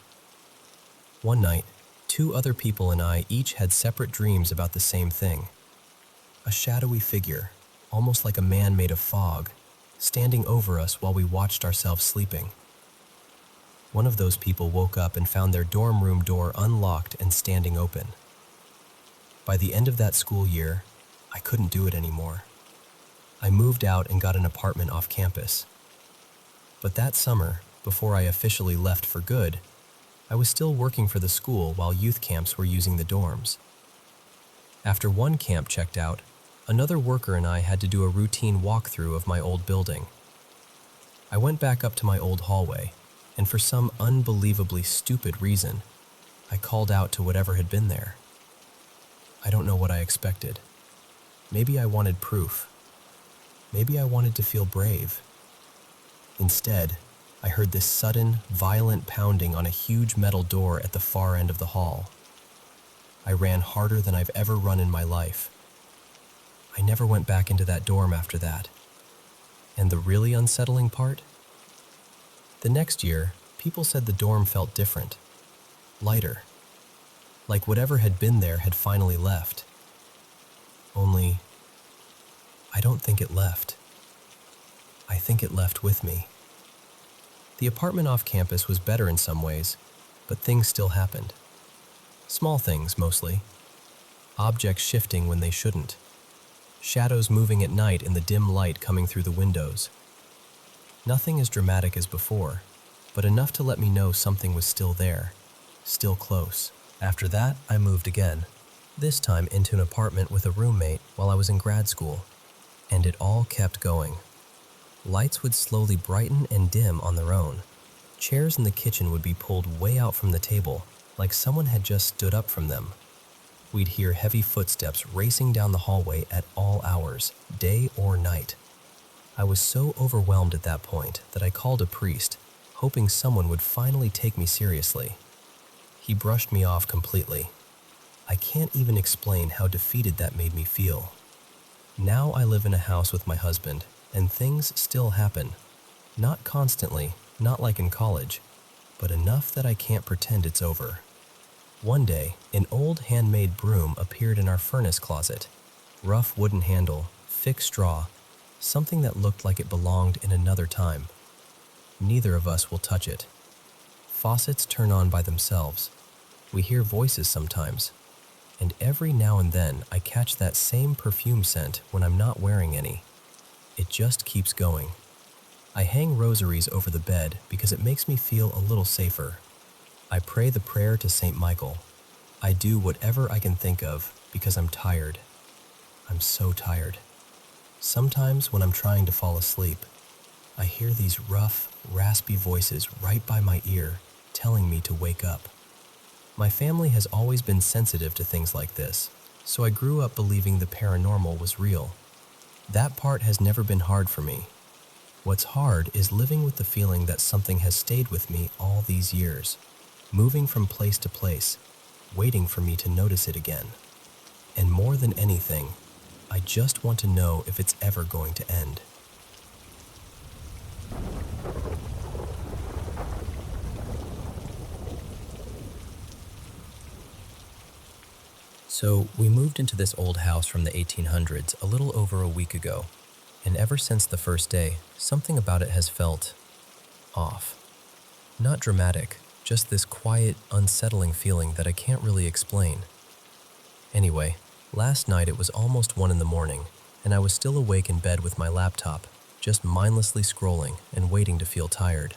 One night, 2 other people and I each had separate dreams about the same thing. A shadowy figure, almost like a man made of fog, standing over us while we watched ourselves sleeping. One of those people woke up and found their dorm room door unlocked and standing open. By the end of that school year, I couldn't do it anymore. I moved out and got an apartment off campus. But that summer, before I officially left for good, I was still working for the school while youth camps were using the dorms. After one camp checked out, another worker and I had to do a routine walkthrough of my old building. I went back up to my old hallway, and for some unbelievably stupid reason, I called out to whatever had been there. I don't know what I expected. Maybe I wanted proof. Maybe I wanted to feel brave. Instead, I heard this sudden, violent pounding on a huge metal door at the far end of the hall. I ran harder than I've ever run in my life. I never went back into that dorm after that. And the really unsettling part? The next year, people said the dorm felt different, lighter, like whatever had been there had finally left. Only, I don't think it left. I think it left with me. The apartment off campus was better in some ways, but things still happened. Small things, mostly. Objects shifting when they shouldn't. Shadows moving at night in the dim light coming through the windows. Nothing as dramatic as before, but enough to let me know something was still there, still close. After that, I moved again, this time into an apartment with a roommate while I was in grad school, and it all kept going. Lights would slowly brighten and dim on their own. Chairs in the kitchen would be pulled way out from the table, like someone had just stood up from them. We'd hear heavy footsteps racing down the hallway at all hours, day or night. I was so overwhelmed at that point that I called a priest, hoping someone would finally take me seriously. He brushed me off completely. I can't even explain how defeated that made me feel. Now I live in a house with my husband, and things still happen. Not constantly, not like in college, but enough that I can't pretend it's over. One day, an old handmade broom appeared in our furnace closet. Rough wooden handle, thick straw, something that looked like it belonged in another time. Neither of us will touch it. Faucets turn on by themselves. We hear voices sometimes. and every now and then I catch that same perfume scent when I'm not wearing any. It just keeps going. I hang rosaries over the bed because it makes me feel a little safer. I pray the prayer to Saint Michael. I do whatever I can think of because I'm tired. I'm so tired. Sometimes when I'm trying to fall asleep, I hear these rough, raspy voices right by my ear telling me to wake up. My family has always been sensitive to things like this, so I grew up believing the paranormal was real. That part has never been hard for me. What's hard is living with the feeling that something has stayed with me all these years, moving from place to place, waiting for me to notice it again. And more than anything, I just want to know if it's ever going to end. So, we moved into this old house from the 1800s a little over a week ago, and ever since the first day, something about it has felt off. Not dramatic, just this quiet, unsettling feeling that I can't really explain. Anyway, last night it was almost 1 in the morning, and I was still awake in bed with my laptop, just mindlessly scrolling and waiting to feel tired.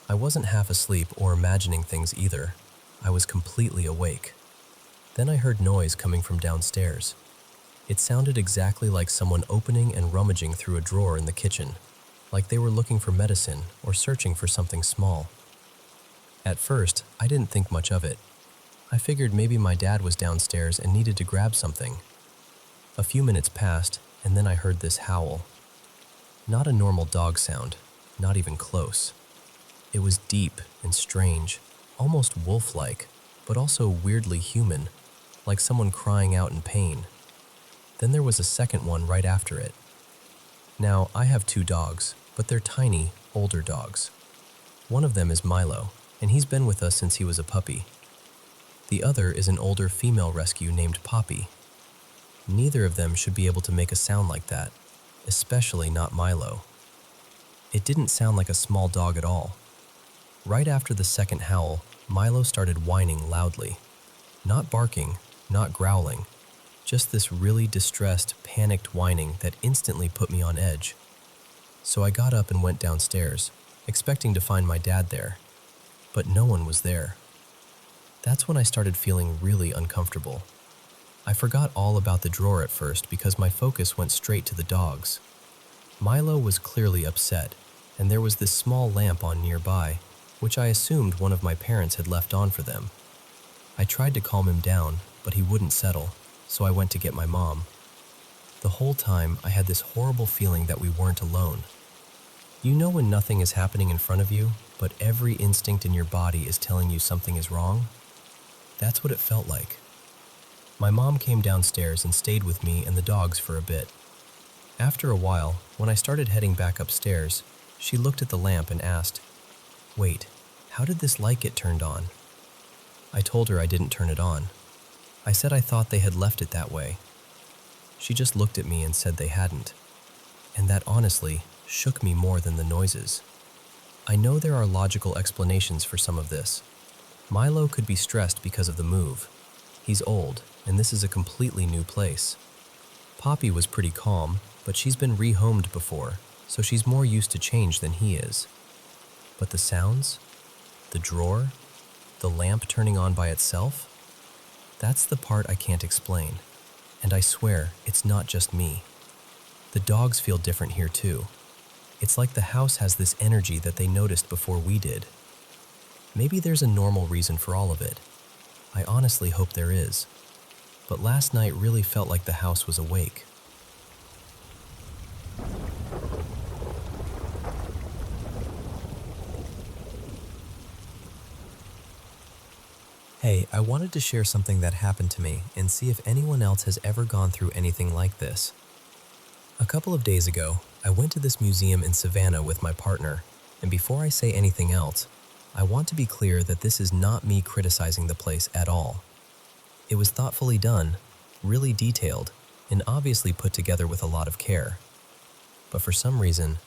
I wasn't half asleep or imagining things either. I was completely awake. Then I heard noise coming from downstairs. It sounded exactly like someone opening and rummaging through a drawer in the kitchen, like they were looking for medicine or searching for something small. At first, I didn't think much of it. I figured maybe my dad was downstairs and needed to grab something. A few minutes passed, and then I heard this howl. Not a normal dog sound, not even close. It was deep and strange, almost wolf-like, but also weirdly human, like someone crying out in pain. Then there was a second one right after it. Now, I have 2 dogs, but they're tiny, older dogs. One of them is Milo, and he's been with us since he was a puppy. The other is an older female rescue named Poppy. Neither of them should be able to make a sound like that, especially not Milo. It didn't sound like a small dog at all. Right after the second howl, Milo started whining loudly. Not barking, not growling, just this really distressed, panicked whining that instantly put me on edge. So I got up and went downstairs, expecting to find my dad there. But no one was there. That's when I started feeling really uncomfortable. I forgot all about the drawer at first because my focus went straight to the dogs. Milo was clearly upset, and there was this small lamp on nearby, which I assumed one of my parents had left on for them. I tried to calm him down, but he wouldn't settle, so I went to get my mom. The whole time, I had this horrible feeling that we weren't alone. You know when nothing is happening in front of you, but every instinct in your body is telling you something is wrong? That's what it felt like. My mom came downstairs and stayed with me and the dogs for a bit. After a while, when I started heading back upstairs, she looked at the lamp and asked, "Wait, how did this light get turned on?" I told her I didn't turn it on. I said I thought they had left it that way. She just looked at me and said they hadn't. And that honestly shook me more than the noises. I know there are logical explanations for some of this. Milo could be stressed because of the move. He's old, and this is a completely new place. Poppy was pretty calm, but she's been rehomed before, so she's more used to change than he is. But the sounds? The drawer? The lamp turning on by itself? That's the part I can't explain. And I swear, it's not just me. The dogs feel different here too. It's like the house has this energy that they noticed before we did. Maybe there's a normal reason for all of it. I honestly hope there is. But last night really felt like the house was awake. Hey, I wanted to share something that happened to me and see if anyone else has ever gone through anything like this. A couple of days ago, I went to this museum in Savannah with my partner, and before I say anything else, I want to be clear that this is not me criticizing the place at all. It was thoughtfully done, really detailed, and obviously put together with a lot of care. But for some reason,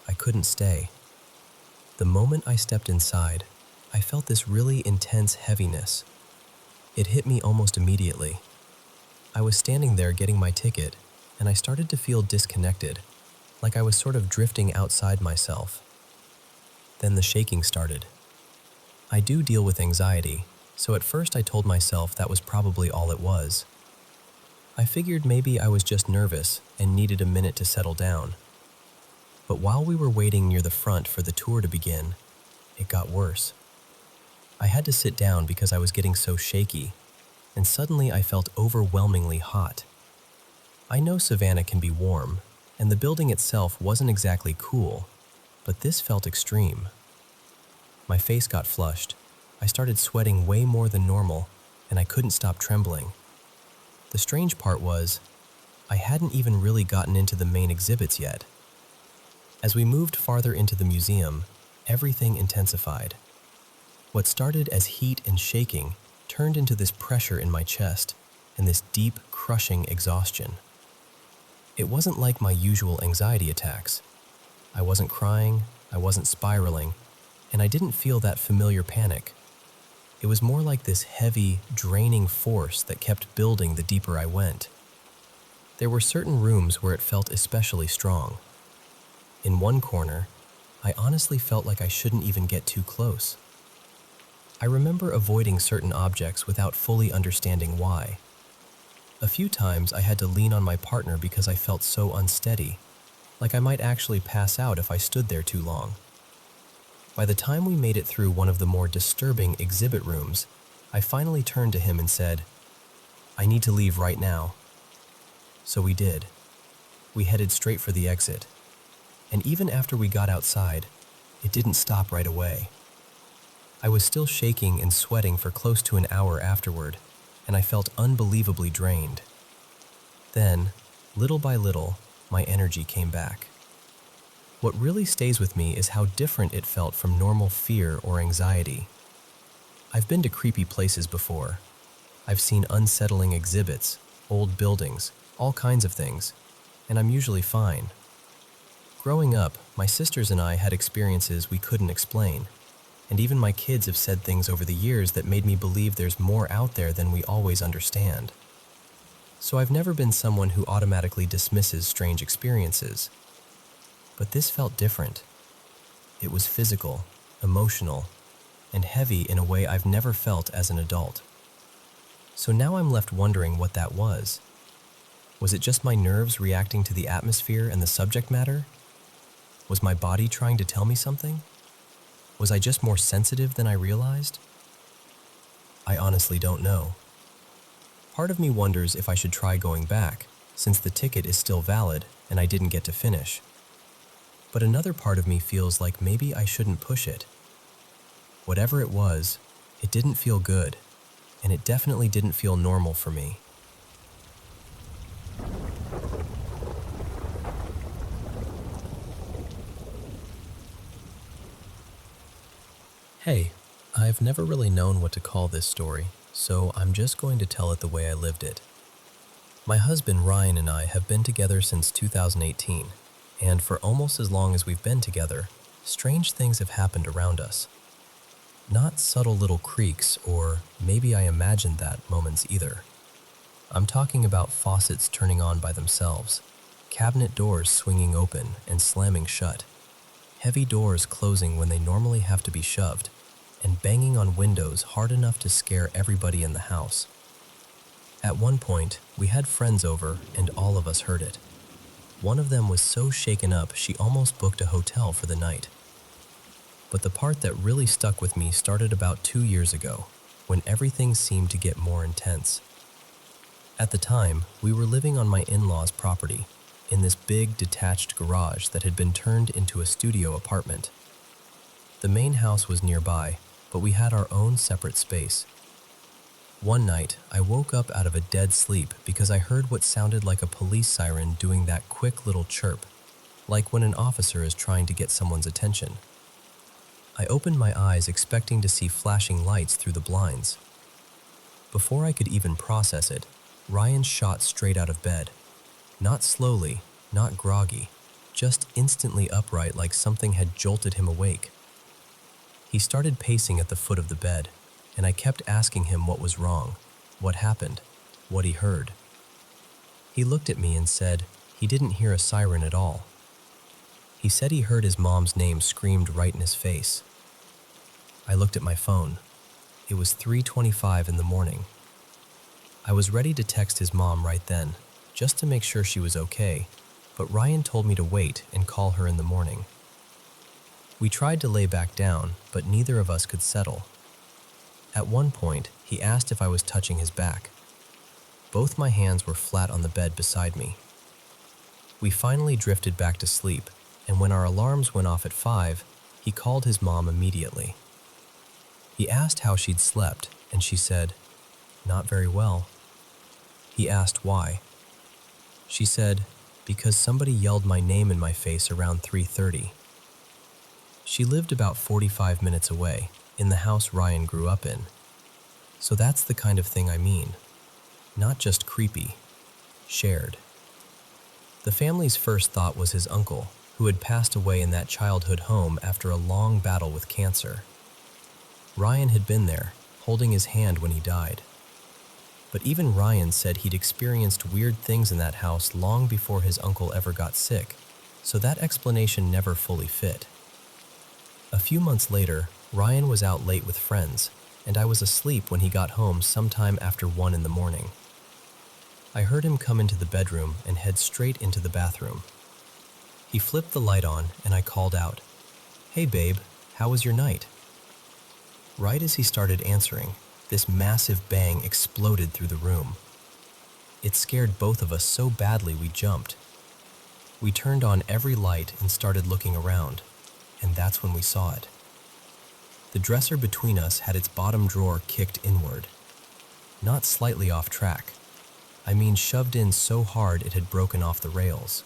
I couldn't stay. The moment I stepped inside, I felt this really intense heaviness. It hit me almost immediately. I was standing there getting my ticket, and I started to feel disconnected, like I was sort of drifting outside myself. Then the shaking started. I do deal with anxiety, so at first I told myself that was probably all it was. I figured maybe I was just nervous and needed a minute to settle down. But while we were waiting near the front for the tour to begin, it got worse. I had to sit down because I was getting so shaky, and suddenly I felt overwhelmingly hot. I know Savannah can be warm, and the building itself wasn't exactly cool, but this felt extreme. My face got flushed. I started sweating way more than normal, and I couldn't stop trembling. The strange part was, I hadn't even really gotten into the main exhibits yet. As we moved farther into the museum, everything intensified. What started as heat and shaking turned into this pressure in my chest and this deep, crushing exhaustion. It wasn't like my usual anxiety attacks. I wasn't crying, I wasn't spiraling, and I didn't feel that familiar panic. It was more like this heavy, draining force that kept building the deeper I went. There were certain rooms where it felt especially strong. In one corner, I honestly felt like I shouldn't even get too close. I remember avoiding certain objects without fully understanding why. A few times I had to lean on my partner because I felt so unsteady, like I might actually pass out if I stood there too long. By the time we made it through one of the more disturbing exhibit rooms, I finally turned to him and said, "I need to leave right now." So we did. We headed straight for the exit. And even after we got outside, it didn't stop right away. I was still shaking and sweating for close to an hour afterward, and I felt unbelievably drained. Then, little by little, my energy came back. What really stays with me is how different it felt from normal fear or anxiety. I've been to creepy places before. I've seen unsettling exhibits, old buildings, all kinds of things, and I'm usually fine. Growing up, my sisters and I had experiences we couldn't explain, and even my kids have said things over the years that made me believe there's more out there than we always understand. So I've never been someone who automatically dismisses strange experiences. But this felt different. It was physical, emotional, and heavy in a way I've never felt as an adult. So now I'm left wondering what that was. Was it just my nerves reacting to the atmosphere and the subject matter? Was my body trying to tell me something? Was I just more sensitive than I realized? I honestly don't know. Part of me wonders if I should try going back, since the ticket is still valid and I didn't get to finish. But another part of me feels like maybe I shouldn't push it. Whatever it was, it didn't feel good, and it definitely didn't feel normal for me. Hey, I've never really known what to call this story, so I'm just going to tell it the way I lived it. My husband Ryan and I have been together since 2018, and for almost as long as we've been together, strange things have happened around us. Not subtle little creaks or maybe I imagined that moments either. I'm talking about faucets turning on by themselves, cabinet doors swinging open and slamming shut, heavy doors closing when they normally have to be shoved, and banging on windows hard enough to scare everybody in the house. At one point, we had friends over and all of us heard it. One of them was so shaken up she almost booked a hotel for the night. But the part that really stuck with me started about 2 years ago, when everything seemed to get more intense. At the time, we were living on my in-laws' property, in this big detached garage that had been turned into a studio apartment. The main house was nearby, but we had our own separate space. One night, I woke up out of a dead sleep because I heard what sounded like a police siren doing that quick little chirp, like when an officer is trying to get someone's attention. I opened my eyes expecting to see flashing lights through the blinds. Before I could even process it, Ryan shot straight out of bed. Not slowly, not groggy, just instantly upright like something had jolted him awake. He started pacing at the foot of the bed, and I kept asking him what was wrong. what happened, what he heard. He looked at me and said he didn't hear a siren at all. He said he heard his mom's name screamed right in his face. I looked at my phone. It was 3:25 in the morning. I was ready to text his mom right then, just to make sure she was okay, but Ryan told me to wait and call her in the morning. We tried to lay back down, but neither of us could settle. At one point, he asked if I was touching his back. Both my hands were flat on the bed beside me. We finally drifted back to sleep, and when our alarms went off at 5, he called his mom immediately. He asked how she'd slept, and she said, "Not very well." He asked why. She said, "Because somebody yelled my name in my face around 3:30. She lived about 45 minutes away, in the house Ryan grew up in. So that's the kind of thing I mean. Not just creepy, shared. The family's first thought was his uncle, who had passed away in that childhood home after a long battle with cancer. Ryan had been there, holding his hand when he died. But even Ryan said he'd experienced weird things in that house long before his uncle ever got sick, so that explanation never fully fit. A few months later, Ryan was out late with friends, and I was asleep when he got home sometime after 1 in the morning. I heard him come into the bedroom and head straight into the bathroom. He flipped the light on, and I called out, "Hey babe, how was your night?" Right as he started answering, this massive bang exploded through the room. It scared both of us so badly we jumped. We turned on every light and started looking around, and that's when we saw it. The dresser between us had its bottom drawer kicked inward. Not slightly off track. I mean shoved in so hard it had broken off the rails.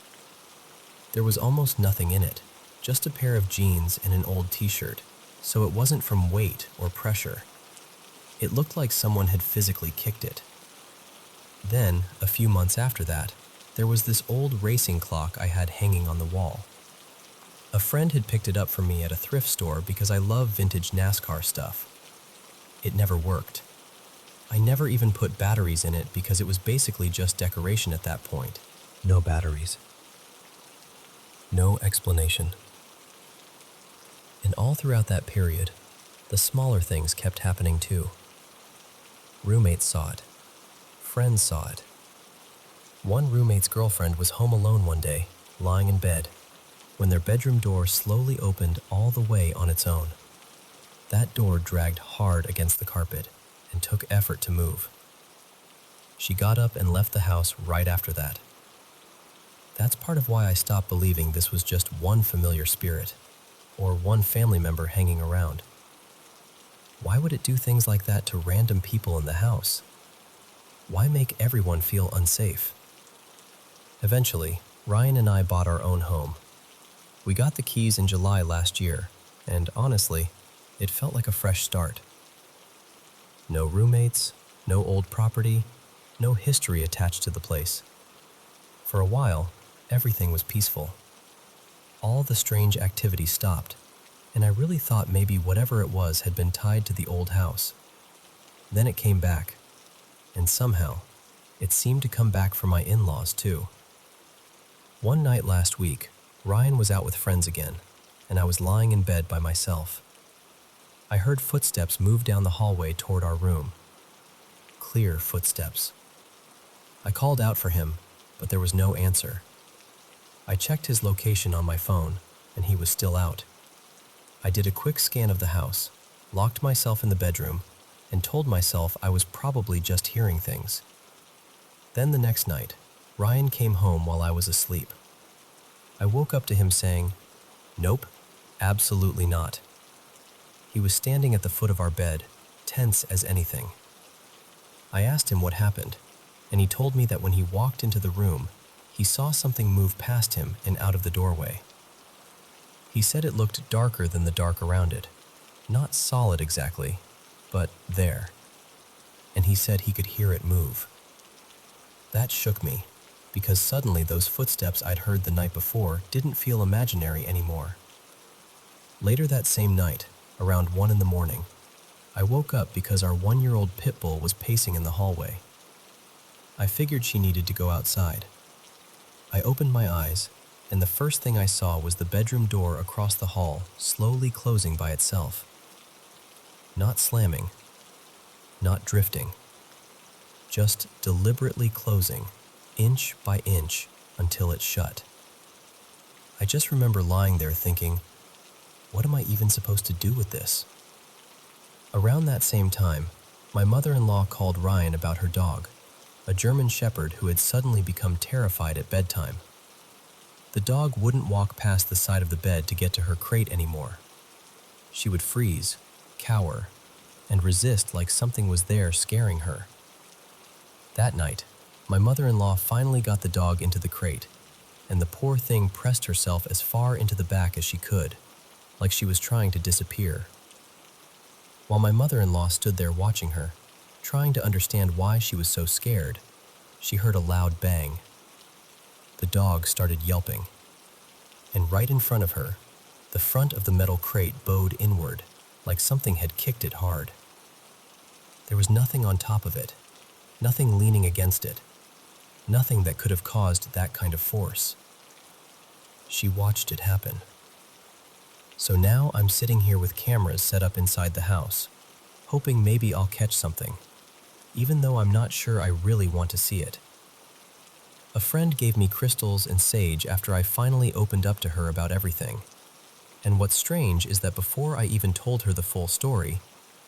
There was almost nothing in it, just a pair of jeans and an old t-shirt, so it wasn't from weight or pressure. It looked like someone had physically kicked it. Then, a few months after that, there was this old racing clock I had hanging on the wall. A friend had picked it up for me at a thrift store because I love vintage NASCAR stuff. It never worked. I never even put batteries in it because it was basically just decoration at that point. No batteries. No explanation. And all throughout that period, the smaller things kept happening too. Roommates saw it. Friends saw it. One roommate's girlfriend was home alone one day, lying in bed, when their bedroom door slowly opened all the way on its own. That door dragged hard against the carpet and took effort to move. She got up and left the house right after that. That's part of why I stopped believing this was just one familiar spirit, or one family member hanging around. Why would it do things like that to random people in the house? Why make everyone feel unsafe? Eventually, Ryan and I bought our own home. We got the keys in July last year, and honestly, it felt like a fresh start. No roommates, no old property, no history attached to the place. For a while, everything was peaceful. All the strange activity stopped, and I really thought maybe whatever it was had been tied to the old house. Then it came back, and somehow, it seemed to come back for my in-laws too. One night last week, Ryan was out with friends again, and I was lying in bed by myself. I heard footsteps move down the hallway toward our room. Clear footsteps. I called out for him, but there was no answer. I checked his location on my phone, and he was still out. I did a quick scan of the house, locked myself in the bedroom, and told myself I was probably just hearing things. Then the next night, Ryan came home while I was asleep. I woke up to him saying, "Nope, absolutely not." He was standing at the foot of our bed, tense as anything. I asked him what happened, and he told me that when he walked into the room, he saw something move past him and out of the doorway. He said it looked darker than the dark around it. Not solid exactly, but there. And he said he could hear it move. That shook me, because suddenly those footsteps I'd heard the night before didn't feel imaginary anymore. Later that same night, around 1 in the morning, I woke up because our 1-year-old pit bull was pacing in the hallway. I figured she needed to go outside. I opened my eyes, and the first thing I saw was the bedroom door across the hall slowly closing by itself. Not slamming, not drifting, just deliberately closing, inch by inch, until it shut. I just remember lying there thinking, what am I even supposed to do with this? Around that same time, my mother-in-law called Ryan about her dog, a German shepherd who had suddenly become terrified at bedtime. The dog wouldn't walk past the side of the bed to get to her crate anymore. She would freeze, cower, and resist like something was there scaring her. That night, my mother-in-law finally got the dog into the crate, and the poor thing pressed herself as far into the back as she could, like she was trying to disappear. While my mother-in-law stood there watching her, trying to understand why she was so scared, she heard a loud bang. The dog started yelping, and right in front of her, the front of the metal crate bowed inward, like something had kicked it hard. There was nothing on top of it, nothing leaning against it, nothing that could have caused that kind of force. She watched it happen. So now I'm sitting here with cameras set up inside the house, hoping maybe I'll catch something, even though I'm not sure I really want to see it. A friend gave me crystals and sage after I finally opened up to her about everything. And what's strange is that before I even told her the full story,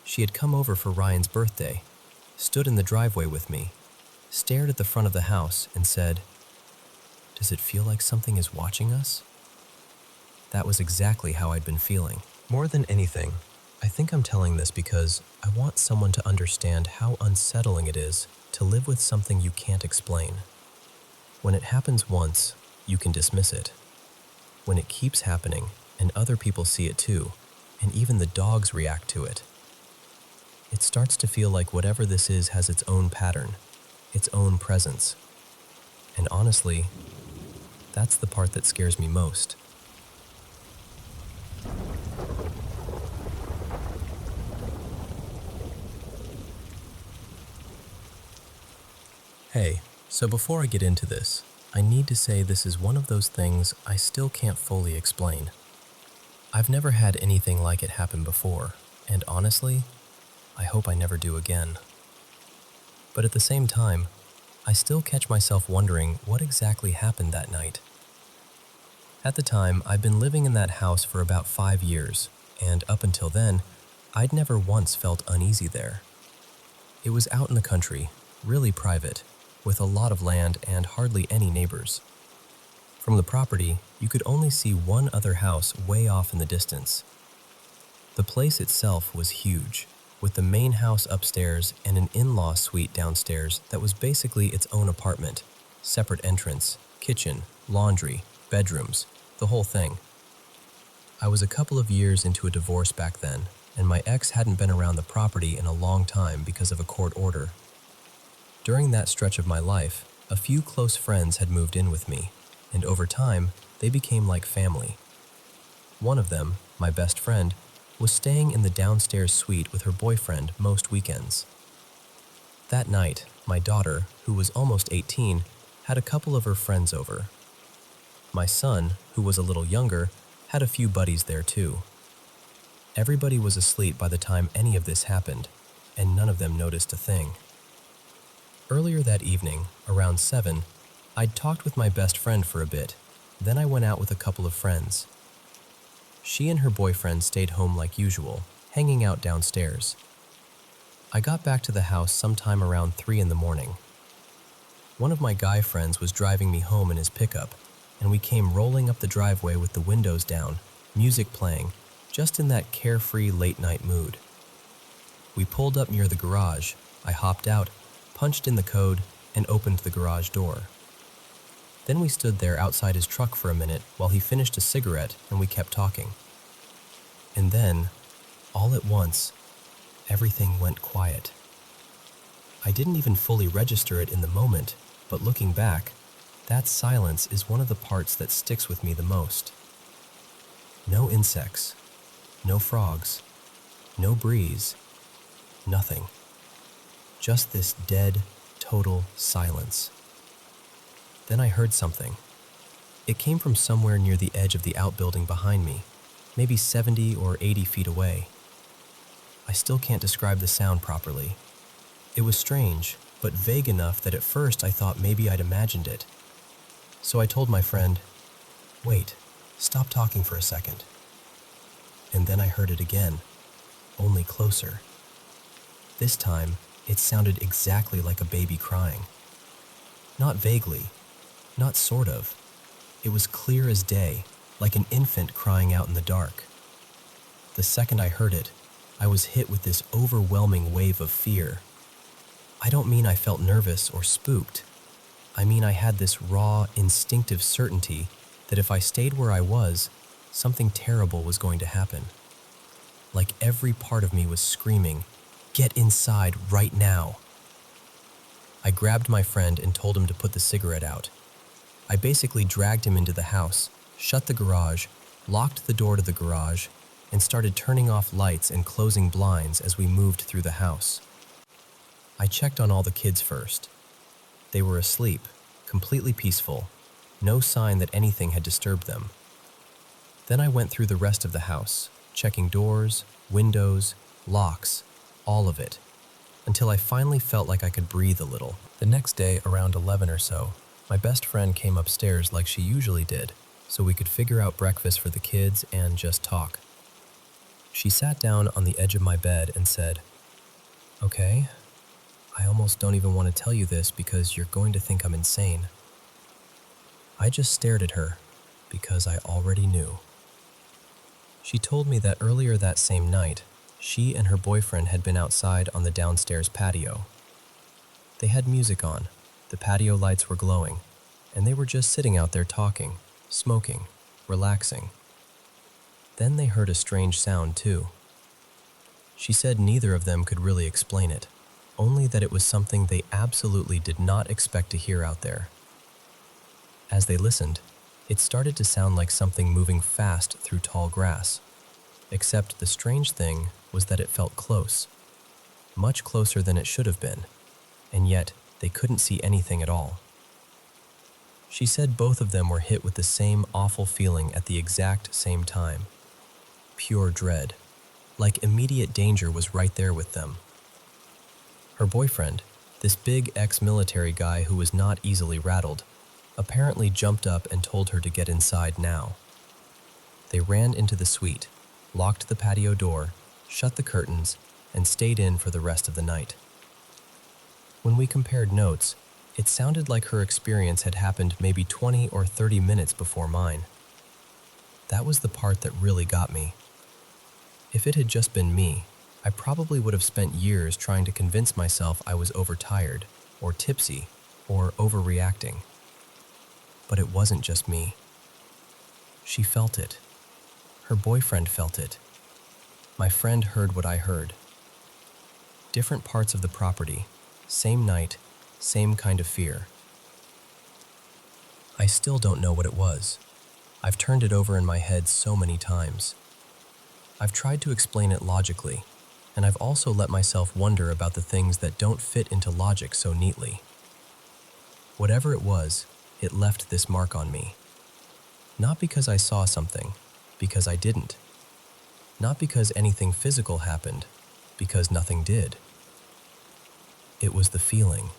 she had come over for Ryan's birthday, stood in the driveway with me, stared at the front of the house, and said, "Does it feel like something is watching us?" That was exactly how I'd been feeling. More than anything, I think I'm telling this because I want someone to understand how unsettling it is to live with something you can't explain. When it happens once, you can dismiss it. When it keeps happening, and other people see it too, and even the dogs react to it, it starts to feel like whatever this is has its own pattern, its own presence. And honestly, that's the part that scares me most. Hey, so before I get into this, I need to say this is one of those things I still can't fully explain. I've never had anything like it happen before, and honestly, I hope I never do again. But at the same time, I still catch myself wondering what exactly happened that night. At the time, I'd been living in that house for about 5 years, and up until then, I'd never once felt uneasy there. It was out in the country, really private, with a lot of land and hardly any neighbors. From the property, you could only see one other house way off in the distance. The place itself was huge, with the main house upstairs and an in-law suite downstairs that was basically its own apartment, separate entrance, kitchen, laundry, bedrooms, the whole thing. I was a couple of years into a divorce back then, and my ex hadn't been around the property in a long time because of a court order. During that stretch of my life, a few close friends had moved in with me, and over time, they became like family. One of them, my best friend, was staying in the downstairs suite with her boyfriend most weekends. That night, my daughter, who was almost 18, had a couple of her friends over. My son, who was a little younger, had a few buddies there too. Everybody was asleep by the time any of this happened, and none of them noticed a thing. Earlier that evening, around 7, I'd talked with my best friend for a bit, then I went out with a couple of friends. She and her boyfriend stayed home like usual, hanging out downstairs. I got back to the house sometime around 3 in the morning. One of my guy friends was driving me home in his pickup, and we came rolling up the driveway with the windows down, music playing, just in that carefree late-night mood. We pulled up near the garage, I hopped out, punched in the code, and opened the garage door. Then we stood there outside his truck for a minute while he finished a cigarette and we kept talking. And then, all at once, everything went quiet. I didn't even fully register it in the moment, but looking back, that silence is one of the parts that sticks with me the most. No insects, no frogs, no breeze, Nothing. Just this dead, total silence. Then I heard something. It came from somewhere near the edge of the outbuilding behind me, maybe 70 or 80 feet away. I still can't describe the sound properly. It was strange, but vague enough that at first I thought maybe I'd imagined it. So I told my friend, "Wait, stop talking for a second." And then I heard it again, only closer. This time, it sounded exactly like a baby crying. Not vaguely, not sort of. It was clear as day, like an infant crying out in the dark. The second I heard it, I was hit with this overwhelming wave of fear. I don't mean I felt nervous or spooked. I mean I had this raw, instinctive certainty that if I stayed where I was, something terrible was going to happen. Like every part of me was screaming, "Get inside right now." I grabbed my friend and told him to put the cigarette out. I basically dragged him into the house, shut the garage, locked the door to the garage, and started turning off lights and closing blinds as we moved through the house. I checked on all the kids first. They were asleep, completely peaceful, no sign that anything had disturbed them. Then I went through the rest of the house, checking doors, windows, locks, all of it, until I finally felt like I could breathe a little. The next day, around 11 or so, my best friend came upstairs like she usually did, so we could figure out breakfast for the kids and just talk. She sat down on the edge of my bed and said, "Okay, I almost don't even want to tell you this because you're going to think I'm insane." I just stared at her because I already knew. She told me that earlier that same night, she and her boyfriend had been outside on the downstairs patio. They had music on, the patio lights were glowing, and they were just sitting out there talking, smoking, relaxing. Then they heard a strange sound too. She said neither of them could really explain it, only that it was something they absolutely did not expect to hear out there. As they listened, it started to sound like something moving fast through tall grass, except the strange thing was that it felt close, much closer than it should have been, and yet they couldn't see anything at all. She said both of them were hit with the same awful feeling at the exact same time. Pure dread, like immediate danger was right there with them. Her boyfriend, this big ex-military guy who was not easily rattled, apparently jumped up and told her to get inside now. They ran into the suite, locked the patio door, shut the curtains, and stayed in for the rest of the night. When we compared notes, it sounded like her experience had happened maybe 20 or 30 minutes before mine. That was the part that really got me. If it had just been me, I probably would have spent years trying to convince myself I was overtired, or tipsy, or overreacting. But it wasn't just me. She felt it. Her boyfriend felt it. My friend heard what I heard. Different parts of the property, same night, same kind of fear. I still don't know what it was. I've turned it over in my head so many times. I've tried to explain it logically, and I've also let myself wonder about the things that don't fit into logic so neatly. Whatever it was, it left this mark on me. Not because I saw something, because I didn't. Not because anything physical happened, because nothing did. It was the feeling.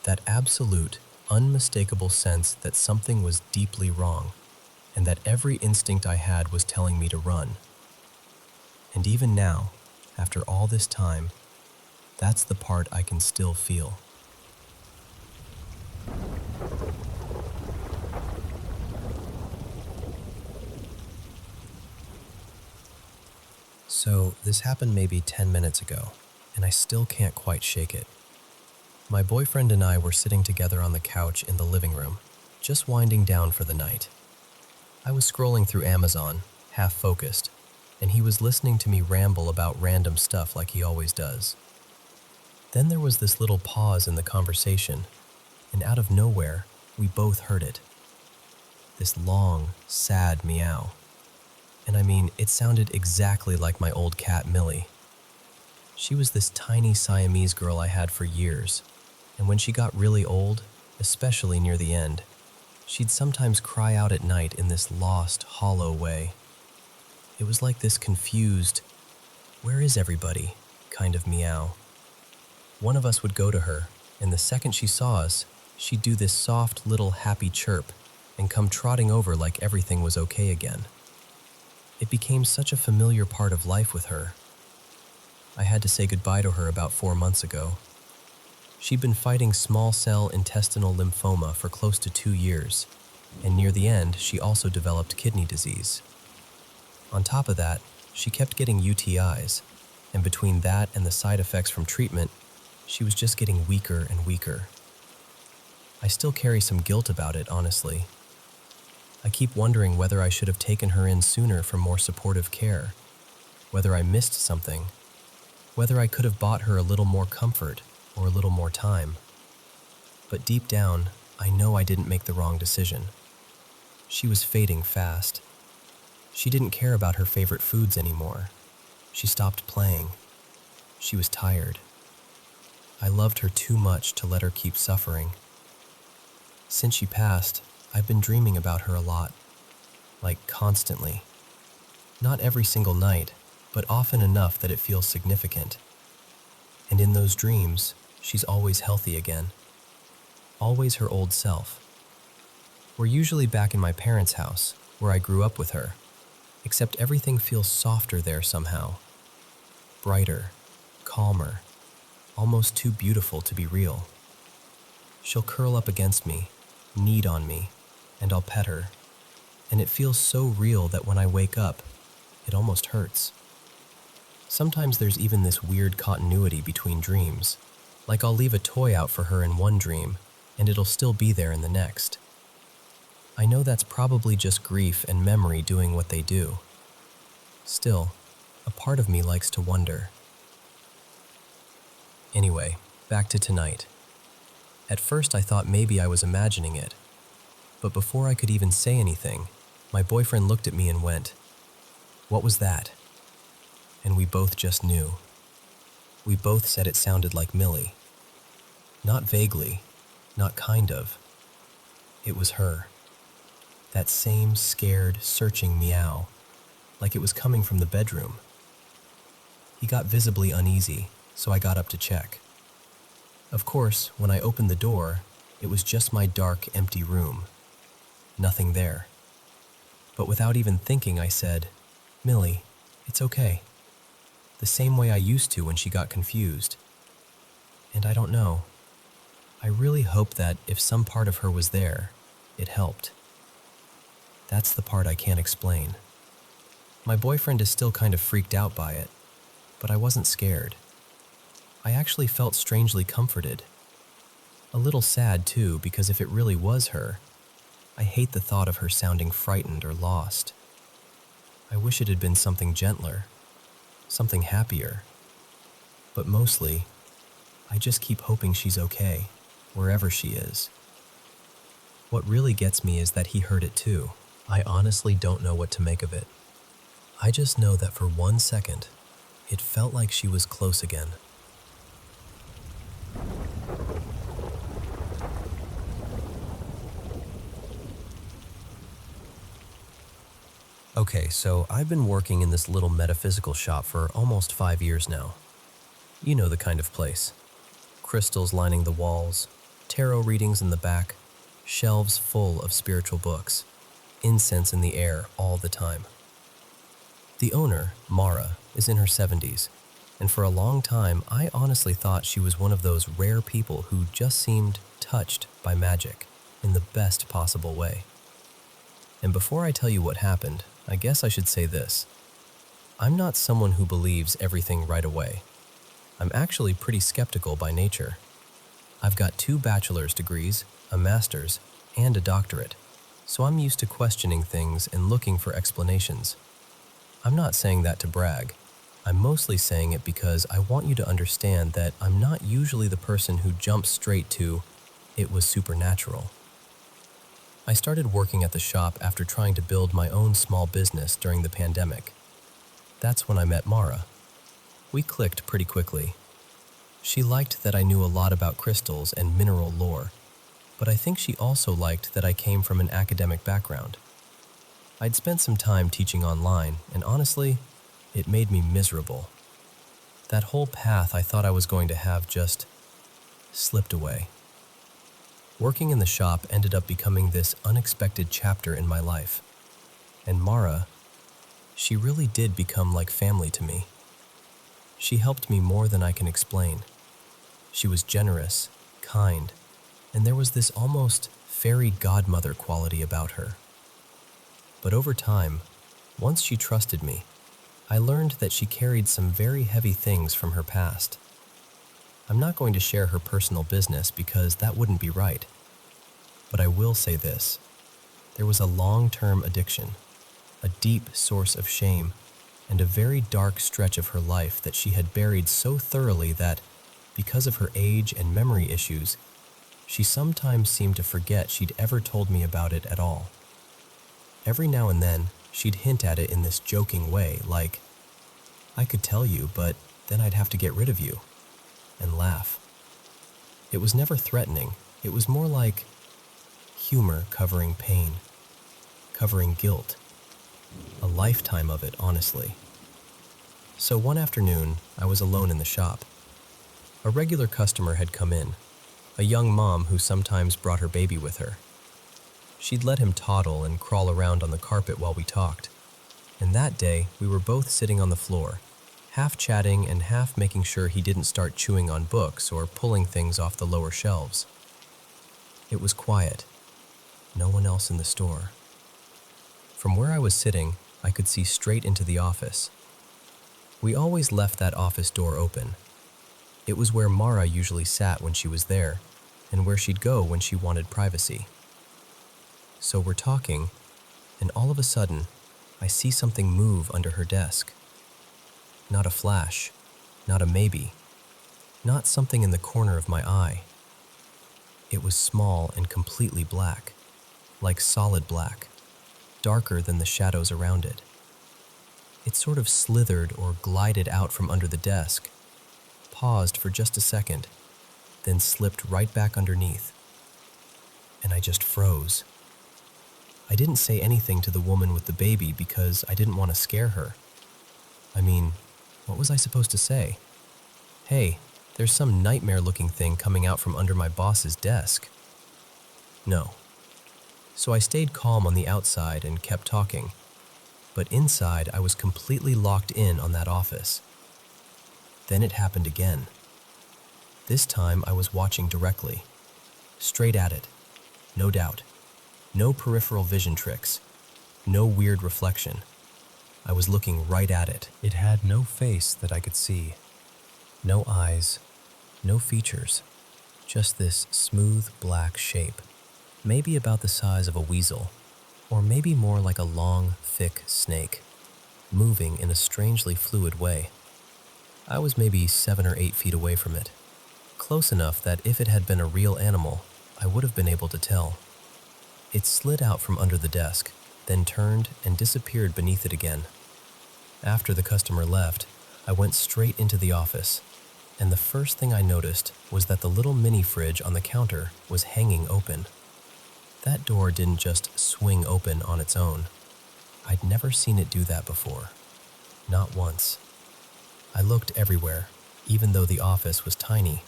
That absolute, unmistakable sense that something was deeply wrong, and that every instinct I had was telling me to run. And even now, after all this time, that's the part I can still feel. So, this happened maybe 10 minutes ago, and I still can't quite shake it. My boyfriend and I were sitting together on the couch in the living room, just winding down for the night. I was scrolling through Amazon, half focused, and he was listening to me ramble about random stuff like he always does. Then there was this little pause in the conversation, and out of nowhere, we both heard it. This long, sad meow. And I mean, it sounded exactly like my old cat Millie. She was this tiny Siamese girl I had for years, and when she got really old, especially near the end, she'd sometimes cry out at night in this lost, hollow way. It was like this confused, "Where is everybody?" kind of meow. One of us would go to her, and the second she saw us, she'd do this soft little happy chirp and come trotting over like everything was okay again. It became such a familiar part of life with her. I had to say goodbye to her about 4 months ago. She'd been fighting small cell intestinal lymphoma for close to 2 years, and near the end, she also developed kidney disease. On top of that, she kept getting UTIs, and between that and the side effects from treatment, she was just getting weaker and weaker. I still carry some guilt about it, honestly. I keep wondering whether I should have taken her in sooner for more supportive care, whether I missed something, whether I could have bought her a little more comfort or a little more time. But deep down, I know I didn't make the wrong decision. She was fading fast. She didn't care about her favorite foods anymore. She stopped playing. She was tired. I loved her too much to let her keep suffering. Since she passed, I've been dreaming about her a lot, like constantly. Not every single night, but often enough that it feels significant. And in those dreams, she's always healthy again. Always her old self. We're usually back in my parents' house, where I grew up with her, except everything feels softer there somehow. Brighter, calmer, almost too beautiful to be real. She'll curl up against me, knead on me, and I'll pet her, and it feels so real that when I wake up, it almost hurts. Sometimes there's even this weird continuity between dreams, like I'll leave a toy out for her in one dream, and it'll still be there in the next. I know that's probably just grief and memory doing what they do. Still, a part of me likes to wonder. Anyway, back to tonight. At first I thought maybe I was imagining it, but before I could even say anything, my boyfriend looked at me and went, "What was that?" And we both just knew. We both said it sounded like Millie. Not vaguely, not kind of. It was her. That same scared, searching meow, like it was coming from the bedroom. He got visibly uneasy, so I got up to check. Of course, when I opened the door, it was just my dark, empty room. Nothing there. But without even thinking, I said, "Millie, it's okay." The same way I used to when she got confused. And I don't know. I really hope that if some part of her was there, it helped. That's the part I can't explain. My boyfriend is still kind of freaked out by it, but I wasn't scared. I actually felt strangely comforted. A little sad too, because if it really was her, I hate the thought of her sounding frightened or lost. I wish it had been something gentler, something happier. But mostly, I just keep hoping she's okay, wherever she is. What really gets me is that he heard it too. I honestly don't know what to make of it. I just know that for 1 second, it felt like she was close again. Okay, so I've been working in this little metaphysical shop for almost 5 years now. You know the kind of place. Crystals lining the walls, tarot readings in the back, shelves full of spiritual books, incense in the air all the time. The owner, Mara, is in her 70s, and for a long time I honestly thought she was one of those rare people who just seemed touched by magic in the best possible way. And before I tell you what happened, I guess I should say this. I'm not someone who believes everything right away. I'm actually pretty skeptical by nature. I've got 2 bachelor's degrees, a master's, and a doctorate, so I'm used to questioning things and looking for explanations. I'm not saying that to brag. I'm mostly saying it because I want you to understand that I'm not usually the person who jumps straight to, "It was supernatural." I started working at the shop after trying to build my own small business during the pandemic. That's when I met Mara. We clicked pretty quickly. She liked that I knew a lot about crystals and mineral lore, but I think she also liked that I came from an academic background. I'd spent some time teaching online, and honestly, it made me miserable. That whole path I thought I was going to have just slipped away. Working in the shop ended up becoming this unexpected chapter in my life. And Mara, she really did become like family to me. She helped me more than I can explain. She was generous, kind, and there was this almost fairy godmother quality about her. But over time, once she trusted me, I learned that she carried some very heavy things from her past. I'm not going to share her personal business because that wouldn't be right. But I will say this. There was a long-term addiction, a deep source of shame, and a very dark stretch of her life that she had buried so thoroughly that, because of her age and memory issues, she sometimes seemed to forget she'd ever told me about it at all. Every now and then, she'd hint at it in this joking way, like, "I could tell you, but then I'd have to get rid of you," and laugh. It was never threatening. It was more like humor covering pain, covering guilt. A lifetime of it, honestly. So one afternoon, I was alone in the shop. A regular customer had come in, a young mom who sometimes brought her baby with her. She'd let him toddle and crawl around on the carpet while we talked. And that day, we were both sitting on the floor, half chatting and half making sure he didn't start chewing on books or pulling things off the lower shelves. It was quiet. No one else in the store. From where I was sitting, I could see straight into the office. We always left that office door open. It was where Mara usually sat when she was there, and where she'd go when she wanted privacy. So we're talking, and all of a sudden, I see something move under her desk. Not a flash, not a maybe, not something in the corner of my eye. It was small and completely black, like solid black, darker than the shadows around it. It sort of slithered or glided out from under the desk, paused for just a second, then slipped right back underneath. And I just froze. I didn't say anything to the woman with the baby because I didn't want to scare her. I mean, what was I supposed to say? Hey, there's some nightmare-looking thing coming out from under my boss's desk. No. So I stayed calm on the outside and kept talking, but inside I was completely locked in on that office. Then it happened again. This time I was watching directly, straight at it, no doubt. No peripheral vision tricks, no weird reflection. I was looking right at it. It had no face that I could see, no eyes, no features, just this smooth black shape, maybe about the size of a weasel, or maybe more like a long, thick snake, moving in a strangely fluid way. I was maybe 7 or 8 feet away from it, close enough that if it had been a real animal, I would have been able to tell. It slid out from under the desk, then turned and disappeared beneath it again. After the customer left, I went straight into the office, and the first thing I noticed was that the little mini fridge on the counter was hanging open. That door didn't just swing open on its own. I'd never seen it do that before. Not once. I looked everywhere, even though the office was tiny.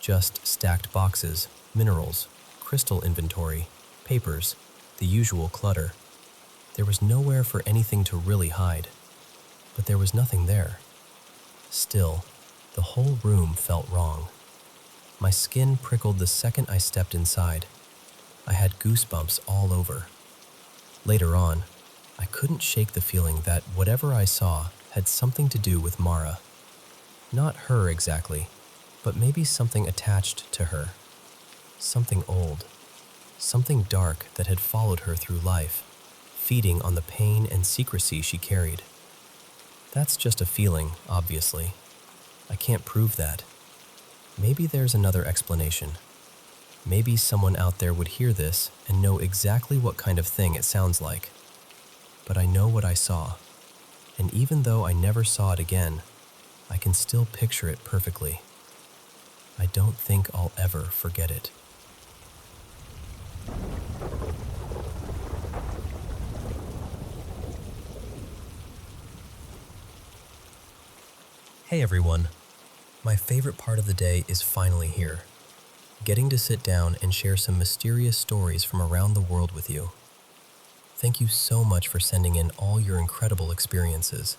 Just stacked boxes, minerals, crystal inventory, papers, the usual clutter. There was nowhere for anything to really hide, but there was nothing there. Still, the whole room felt wrong. My skin prickled the second I stepped inside. I had goosebumps all over. Later on, I couldn't shake the feeling that whatever I saw had something to do with Mara. Not her exactly, but maybe something attached to her. Something old. Something dark that had followed her through life, feeding on the pain and secrecy she carried. That's just a feeling, obviously. I can't prove that. Maybe there's another explanation. Maybe someone out there would hear this and know exactly what kind of thing it sounds like. But I know what I saw, and even though I never saw it again, I can still picture it perfectly. I don't think I'll ever forget it. Hey everyone! My favorite part of the day is finally here. Getting to sit down and share some mysterious stories from around the world with you. Thank you so much for sending in all your incredible experiences.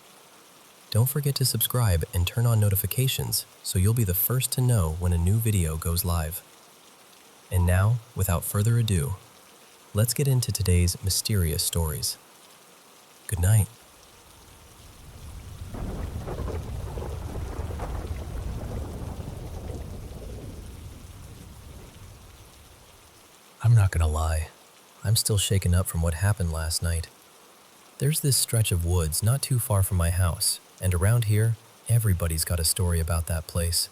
Don't forget to subscribe and turn on notifications so you'll be the first to know when a new video goes live. And now, without further ado, let's get into today's mysterious stories. Good night. I'm not gonna lie, I'm still shaken up from what happened last night. There's this stretch of woods not too far from my house, and around here, everybody's got a story about that place.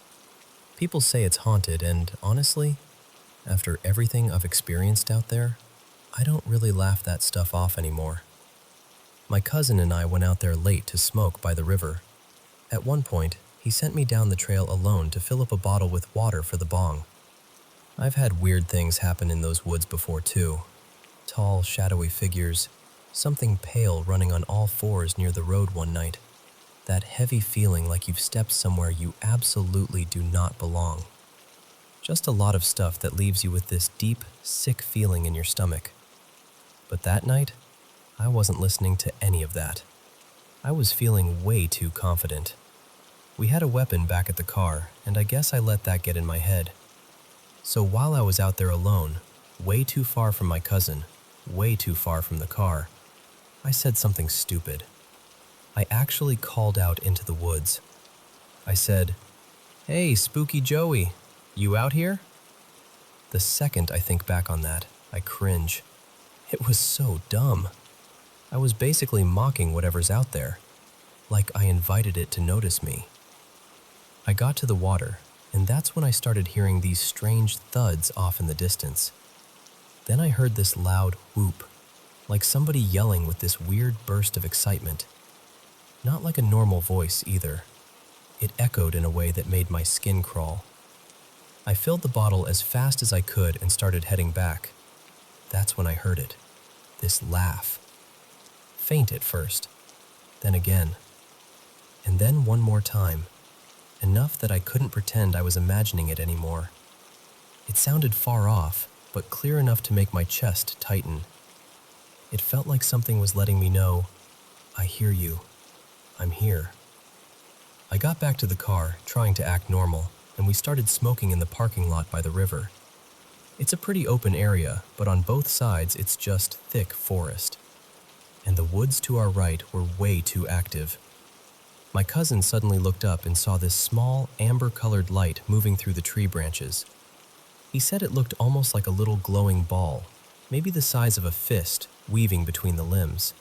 People say it's haunted, and honestly, after everything I've experienced out there, I don't really laugh that stuff off anymore. My cousin and I went out there late to smoke by the river. At one point, he sent me down the trail alone to fill up a bottle with water for the bong. I've had weird things happen in those woods before too. Tall, shadowy figures, something pale running on all fours near the road one night. That heavy feeling like you've stepped somewhere you absolutely do not belong. Just a lot of stuff that leaves you with this deep, sick feeling in your stomach. But that night, I wasn't listening to any of that. I was feeling way too confident. We had a weapon back at the car, and I guess I let that get in my head. So while I was out there alone, way too far from my cousin, way too far from the car, I said something stupid. I actually called out into the woods. I said, "Hey, Spooky Joey, you out here?" The second I think back on that, I cringe. It was so dumb. I was basically mocking whatever's out there, like I invited it to notice me. I got to the water, and that's when I started hearing these strange thuds off in the distance. Then I heard this loud whoop, like somebody yelling with this weird burst of excitement. Not like a normal voice either. It echoed in a way that made my skin crawl. I filled the bottle as fast as I could and started heading back. That's when I heard it, this laugh. Faint at first, then again, and then one more time. Enough that I couldn't pretend I was imagining it anymore. It sounded far off, but clear enough to make my chest tighten. It felt like something was letting me know, "I hear you. I'm here." I got back to the car, trying to act normal, and we started smoking in the parking lot by the river. It's a pretty open area, but on both sides it's just thick forest. And the woods to our right were way too active. My cousin suddenly looked up and saw this small, amber-colored light moving through the tree branches. He said it looked almost like a little glowing ball, maybe the size of a fist, weaving between the limbs.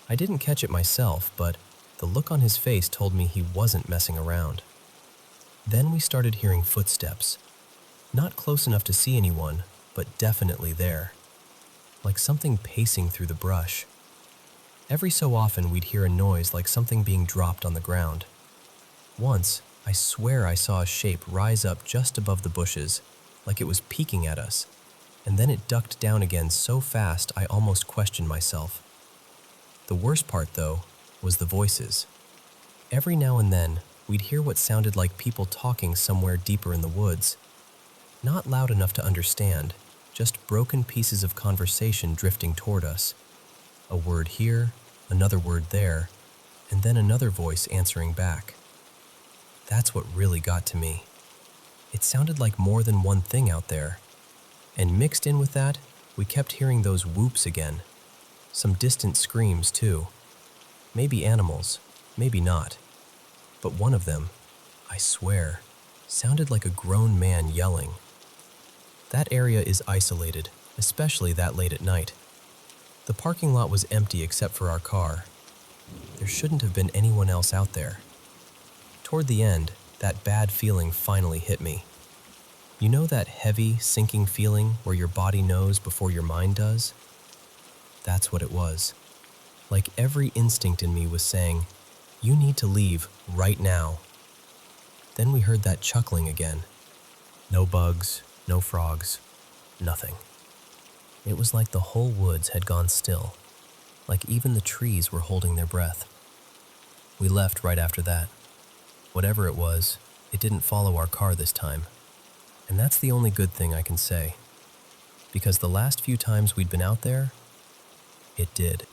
I didn't catch it myself, but the look on his face told me he wasn't messing around. Then we started hearing footsteps. Not close enough to see anyone, but definitely there. Like something pacing through the brush. Every so often we'd hear a noise like something being dropped on the ground. Once, I swear I saw a shape rise up just above the bushes, like it was peeking at us, and then it ducked down again so fast I almost questioned myself. The worst part, though, was the voices. Every now and then, we'd hear what sounded like people talking somewhere deeper in the woods. Not loud enough to understand, just broken pieces of conversation drifting toward us. A word here, another word there, and then another voice answering back. That's what really got to me. It sounded like more than one thing out there. And mixed in with that, we kept hearing those whoops again. Some distant screams, too. Maybe animals, maybe not. But one of them, I swear, sounded like a grown man yelling. That area is isolated, especially that late at night. The parking lot was empty except for our car. There shouldn't have been anyone else out there. Toward the end, that bad feeling finally hit me. You know that heavy, sinking feeling where your body knows before your mind does? That's what it was. Like every instinct in me was saying, "You need to leave right now." Then we heard that chuckling again. No bugs, no frogs, nothing. It was like the whole woods had gone still, like even the trees were holding their breath. We left right after that. Whatever it was, it didn't follow our car this time. And that's the only good thing I can say, because the last few times we'd been out there, it did.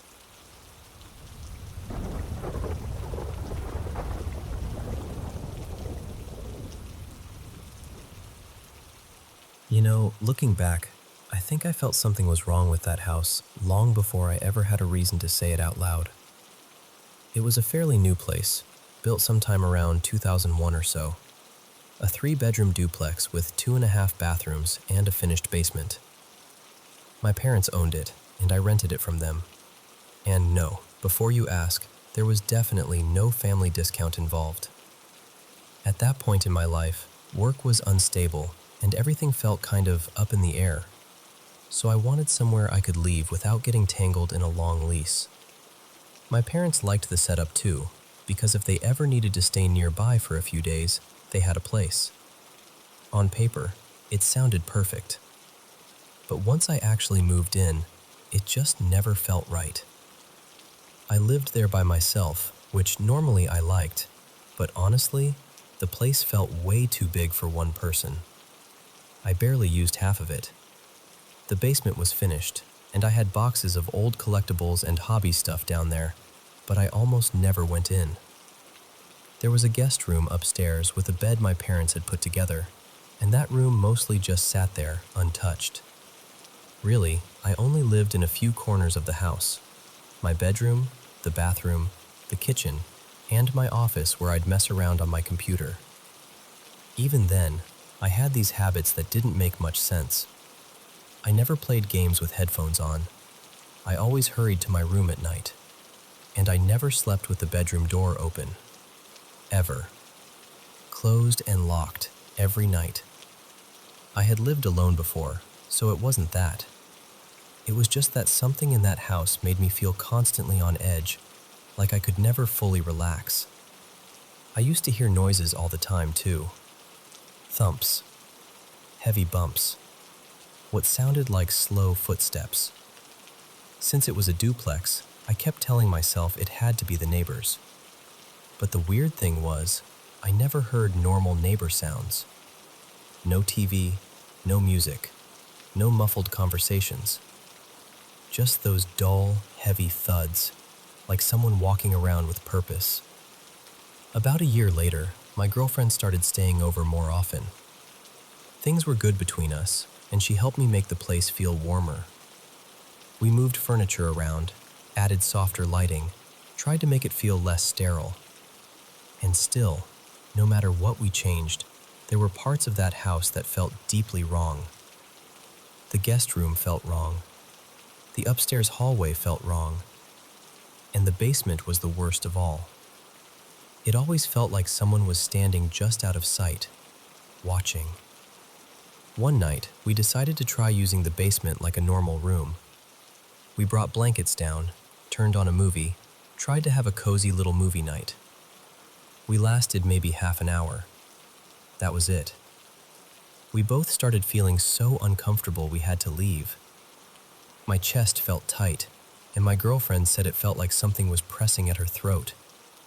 You know, looking back, I think I felt something was wrong with that house long before I ever had a reason to say it out loud. It was a fairly new place, built sometime around 2001 or so. A 3-bedroom duplex with 2.5 bathrooms and a finished basement. My parents owned it, and I rented it from them. And no, before you ask, there was definitely no family discount involved. At that point in my life, work was unstable, and everything felt kind of up in the air. So I wanted somewhere I could leave without getting tangled in a long lease. My parents liked the setup too, because if they ever needed to stay nearby for a few days, they had a place. On paper, it sounded perfect. But once I actually moved in, it just never felt right. I lived there by myself, which normally I liked, but honestly, the place felt way too big for one person. I barely used half of it. The basement was finished, and I had boxes of old collectibles and hobby stuff down there, but I almost never went in. There was a guest room upstairs with a bed my parents had put together, and that room mostly just sat there, untouched. Really, I only lived in a few corners of the house. My bedroom, the bathroom, the kitchen, and my office where I'd mess around on my computer. Even then, I had these habits that didn't make much sense. I never played games with headphones on. I always hurried to my room at night. And I never slept with the bedroom door open. Ever. Closed and locked every night. I had lived alone before, so it wasn't that. It was just that something in that house made me feel constantly on edge, like I could never fully relax. I used to hear noises all the time too. Thumps. Heavy bumps. What sounded like slow footsteps. Since it was a duplex, I kept telling myself it had to be the neighbors. But the weird thing was, I never heard normal neighbor sounds. No TV, no music, no muffled conversations. Just those dull, heavy thuds, like someone walking around with purpose. About a year later, my girlfriend started staying over more often. Things were good between us, and she helped me make the place feel warmer. We moved furniture around, added softer lighting, tried to make it feel less sterile. And still, no matter what we changed, there were parts of that house that felt deeply wrong. The guest room felt wrong. The upstairs hallway felt wrong. And the basement was the worst of all. It always felt like someone was standing just out of sight, watching. One night, we decided to try using the basement like a normal room. We brought blankets down, turned on a movie, tried to have a cozy little movie night. We lasted maybe half an hour. That was it. We both started feeling so uncomfortable we had to leave. My chest felt tight, and my girlfriend said it felt like something was pressing at her throat,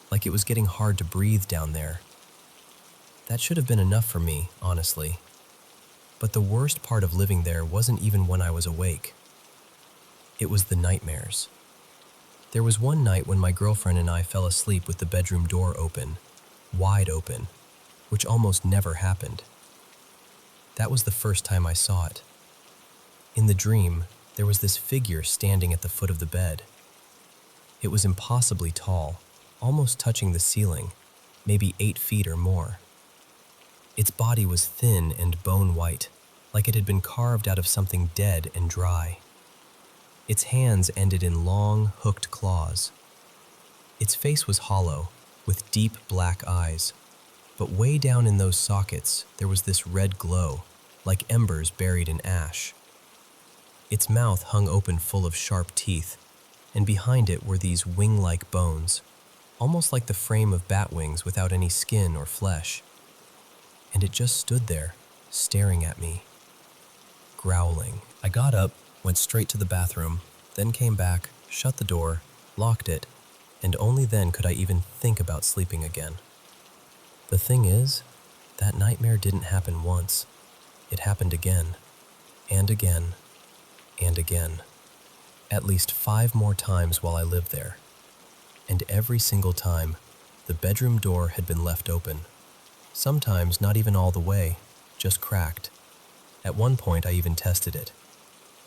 like it was getting hard to breathe down there. That should have been enough for me, honestly. But the worst part of living there wasn't even when I was awake. It was the nightmares. There was one night when my girlfriend and I fell asleep with the bedroom door open, wide open, which almost never happened. That was the first time I saw it. In the dream, there was this figure standing at the foot of the bed. It was impossibly tall, almost touching the ceiling, maybe 8 feet or more. Its body was thin and bone-white, like it had been carved out of something dead and dry. Its hands ended in long, hooked claws. Its face was hollow, with deep black eyes, but way down in those sockets there was this red glow, like embers buried in ash. Its mouth hung open full of sharp teeth, and behind it were these wing-like bones, almost like the frame of bat wings without any skin or flesh. And it just stood there, staring at me, growling. I got up, went straight to the bathroom, then came back, shut the door, locked it, and only then could I even think about sleeping again. The thing is, that nightmare didn't happen once. It happened again, and again, and again. At least 5 more times while I lived there. And every single time, the bedroom door had been left open. Sometimes not even all the way, just cracked. At one point, I even tested it.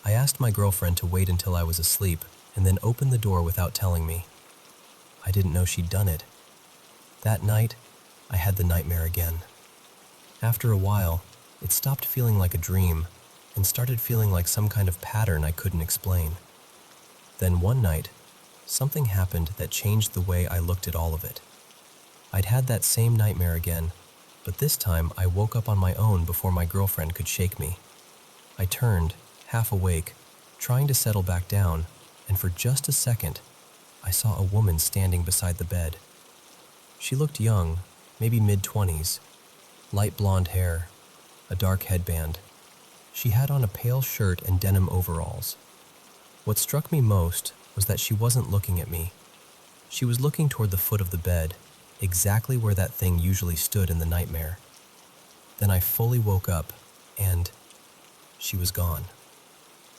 I asked my girlfriend to wait until I was asleep and then open the door without telling me. I didn't know she'd done it. That night, I had the nightmare again. After a while, it stopped feeling like a dream and started feeling like some kind of pattern I couldn't explain. Then one night, something happened that changed the way I looked at all of it. I'd had that same nightmare again, but this time I woke up on my own before my girlfriend could shake me. I turned, half awake, trying to settle back down, and for just a second, I saw a woman standing beside the bed. She looked young, maybe mid-20s, light blonde hair, a dark headband. She had on a pale shirt and denim overalls. What struck me most was that she wasn't looking at me. She was looking toward the foot of the bed, exactly where that thing usually stood in the nightmare. Then I fully woke up, and she was gone.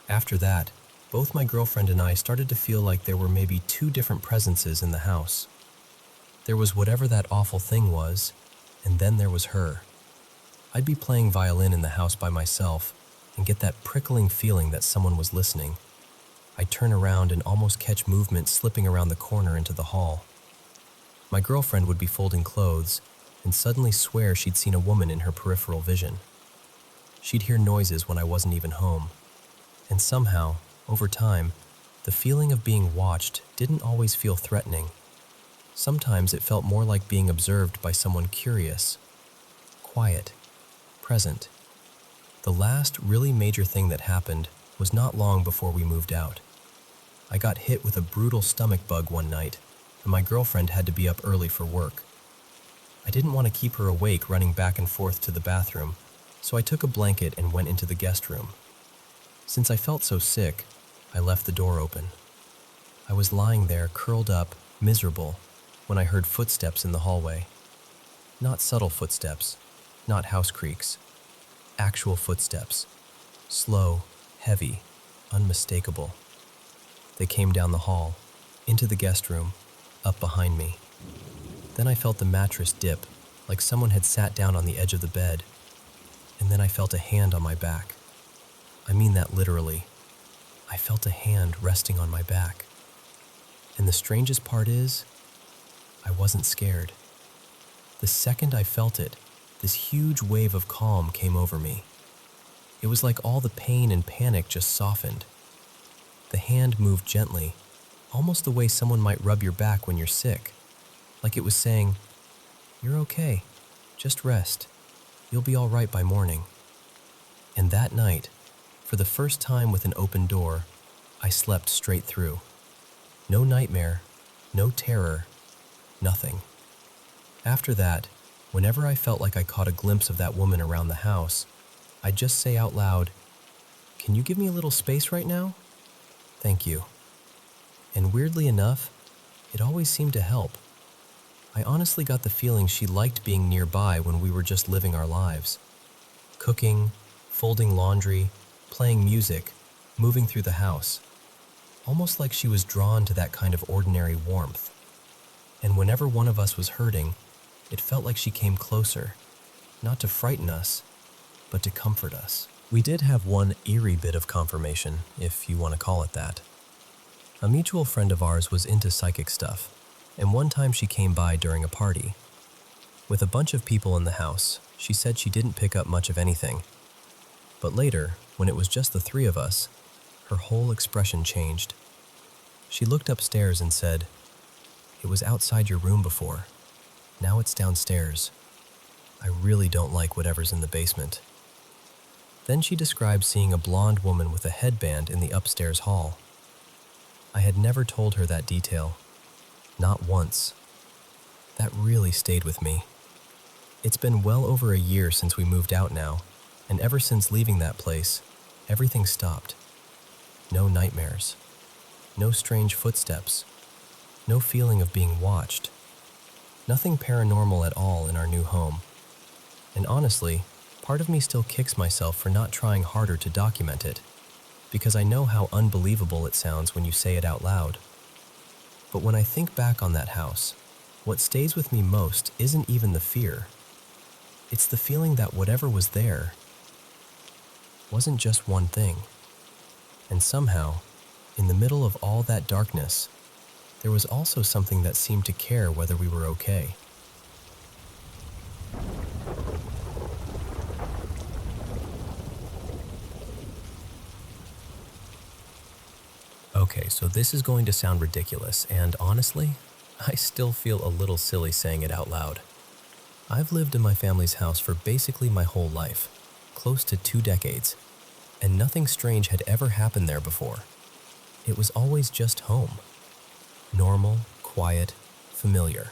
After that, both my girlfriend and I started to feel like there were maybe 2 different presences in the house. There was whatever that awful thing was, and then there was her. I'd be playing violin in the house by myself and get that prickling feeling that someone was listening. I'd turn around and almost catch movement slipping around the corner into the hall. My girlfriend would be folding clothes and suddenly swear she'd seen a woman in her peripheral vision. She'd hear noises when I wasn't even home. And somehow, over time, the feeling of being watched didn't always feel threatening. Sometimes it felt more like being observed by someone curious, quiet, present. The last really major thing that happened was not long before we moved out. I got hit with a brutal stomach bug one night, and my girlfriend had to be up early for work. I didn't want to keep her awake running back and forth to the bathroom, so I took a blanket and went into the guest room. Since I felt so sick, I left the door open. I was lying there, curled up, miserable, when I heard footsteps in the hallway. Not subtle footsteps, not house creaks. Actual footsteps. Slow, heavy, unmistakable. They came down the hall, into the guest room, up behind me. Then I felt the mattress dip, like someone had sat down on the edge of the bed. And then I felt a hand on my back. I mean that literally. I felt a hand resting on my back. And the strangest part is, I wasn't scared. The second I felt it, this huge wave of calm came over me. It was like all the pain and panic just softened. The hand moved gently, almost the way someone might rub your back when you're sick. Like it was saying, "You're okay, just rest. You'll be all right by morning." And that night, for the first time with an open door, I slept straight through. No nightmare, no terror, nothing. After that, whenever I felt like I caught a glimpse of that woman around the house, I'd just say out loud, "Can you give me a little space right now? Thank you." And weirdly enough, it always seemed to help. I honestly got the feeling she liked being nearby when we were just living our lives. Cooking, folding laundry, playing music, moving through the house. Almost like she was drawn to that kind of ordinary warmth. And whenever one of us was hurting, it felt like she came closer, not to frighten us, but to comfort us. We did have one eerie bit of confirmation, if you want to call it that. A mutual friend of ours was into psychic stuff, and one time she came by during a party. With a bunch of people in the house, she said she didn't pick up much of anything. But later, when it was just the 3 of us, her whole expression changed. She looked upstairs and said, "It was outside your room before. Now it's downstairs. I really don't like whatever's in the basement." Then she described seeing a blonde woman with a headband in the upstairs hall. I had never told her that detail. Not once. That really stayed with me. It's been well over a year since we moved out now, and ever since leaving that place, everything stopped. No nightmares. No strange footsteps. No feeling of being watched. Nothing paranormal at all in our new home. And honestly, part of me still kicks myself for not trying harder to document it, because I know how unbelievable it sounds when you say it out loud. But when I think back on that house, what stays with me most isn't even the fear. It's the feeling that whatever was there wasn't just one thing. And somehow, in the middle of all that darkness, there was also something that seemed to care whether we were okay. Okay, so this is going to sound ridiculous, and honestly, I still feel a little silly saying it out loud. I've lived in my family's house for basically my whole life, close to 2 decades, and nothing strange had ever happened there before. It was always just home. Normal, quiet, familiar.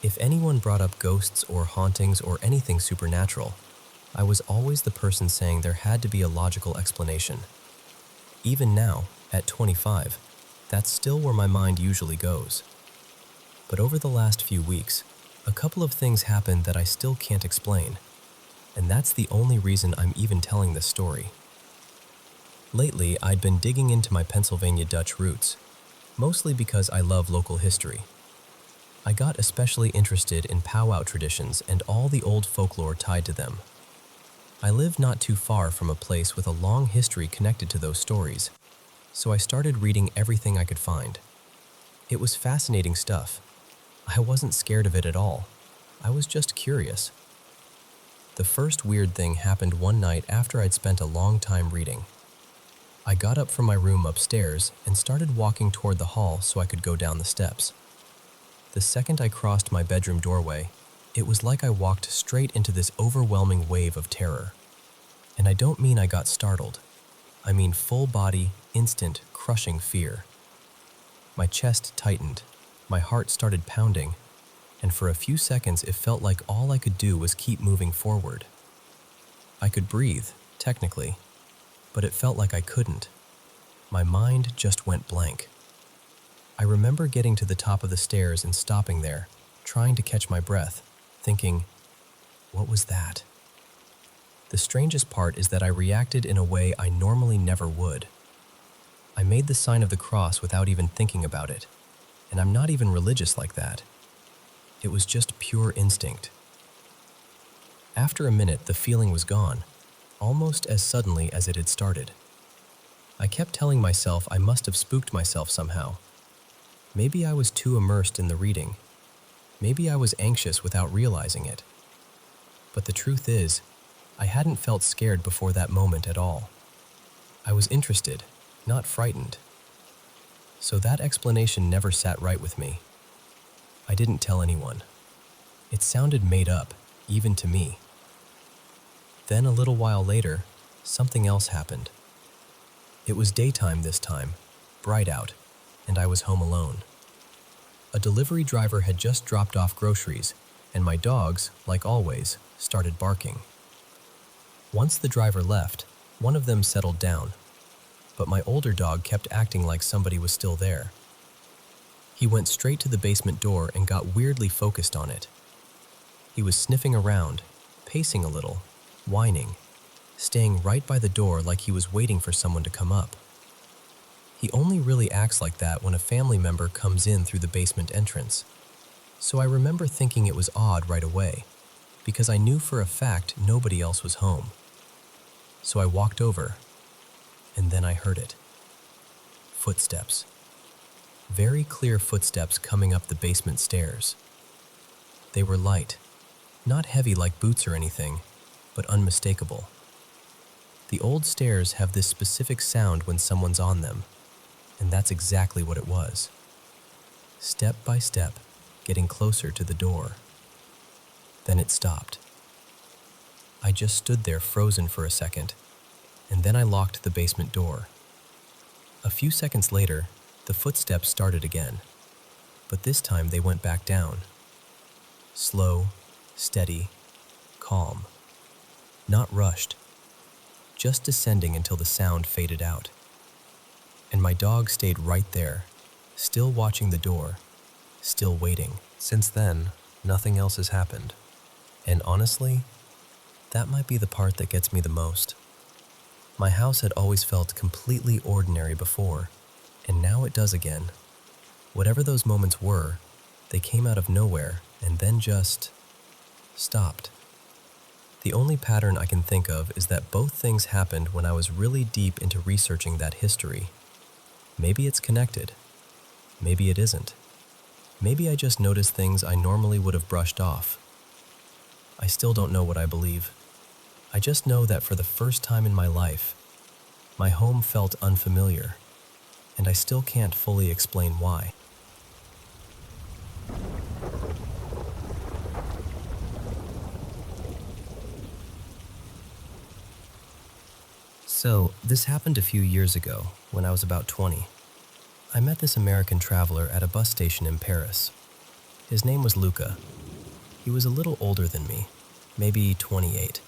If anyone brought up ghosts or hauntings or anything supernatural, I was always the person saying there had to be a logical explanation. Even now, at 25, that's still where my mind usually goes. But over the last few weeks, a couple of things happened that I still can't explain, and that's the only reason I'm even telling this story. Lately, I'd been digging into my Pennsylvania Dutch roots, mostly because I love local history. I got especially interested in powwow traditions and all the old folklore tied to them. I live not too far from a place with a long history connected to those stories, so I started reading everything I could find. It was fascinating stuff. I wasn't scared of it at all. I was just curious. The first weird thing happened one night after I'd spent a long time reading. I got up from my room upstairs and started walking toward the hall so I could go down the steps. The second I crossed my bedroom doorway, it was like I walked straight into this overwhelming wave of terror. And I don't mean I got startled. I mean full body, instant, crushing fear. My chest tightened, my heart started pounding, and for a few seconds it felt like all I could do was keep moving forward. I could breathe, technically, but it felt like I couldn't. My mind just went blank. I remember getting to the top of the stairs and stopping there, trying to catch my breath, thinking, what was that? The strangest part is that I reacted in a way I normally never would. I made the sign of the cross without even thinking about it, and I'm not even religious like that. It was just pure instinct. After a minute, the feeling was gone, almost as suddenly as it had started. I kept telling myself I must have spooked myself somehow. Maybe I was too immersed in the reading. Maybe I was anxious without realizing it. But the truth is, I hadn't felt scared before that moment at all. I was interested, not frightened. So that explanation never sat right with me. I didn't tell anyone. It sounded made up, even to me. Then a little while later, something else happened. It was daytime this time, bright out, and I was home alone. A delivery driver had just dropped off groceries, and my dogs, like always, started barking. Once the driver left, one of them settled down, but my older dog kept acting like somebody was still there. He went straight to the basement door and got weirdly focused on it. He was sniffing around, pacing a little, whining, staying right by the door like he was waiting for someone to come up. He only really acts like that when a family member comes in through the basement entrance. So I remember thinking it was odd right away, because I knew for a fact nobody else was home. So I walked over, and then I heard it. Footsteps. Very clear footsteps coming up the basement stairs. They were light, not heavy like boots or anything, but unmistakable. The old stairs have this specific sound when someone's on them, and that's exactly what it was. Step by step, getting closer to the door. Then it stopped. I just stood there frozen for a second, and then I locked the basement door. A few seconds later, the footsteps started again, but this time they went back down, Slow, steady, calm. Not rushed, just descending until the sound faded out. And my dog stayed right there, still watching the door, still waiting. Since then, nothing else has happened. And honestly, that might be the part that gets me the most. My house had always felt completely ordinary before, and now it does again. Whatever those moments were, they came out of nowhere and then just stopped. The only pattern I can think of is that both things happened when I was really deep into researching that history. Maybe it's connected. Maybe it isn't. Maybe I just noticed things I normally would have brushed off. I still don't know what I believe. I just know that for the first time in my life, my home felt unfamiliar, and I still can't fully explain why. So, this happened a few years ago, when I was about 20. I met this American traveler at a bus station in Paris. His name was Luca. He was a little older than me, maybe 28,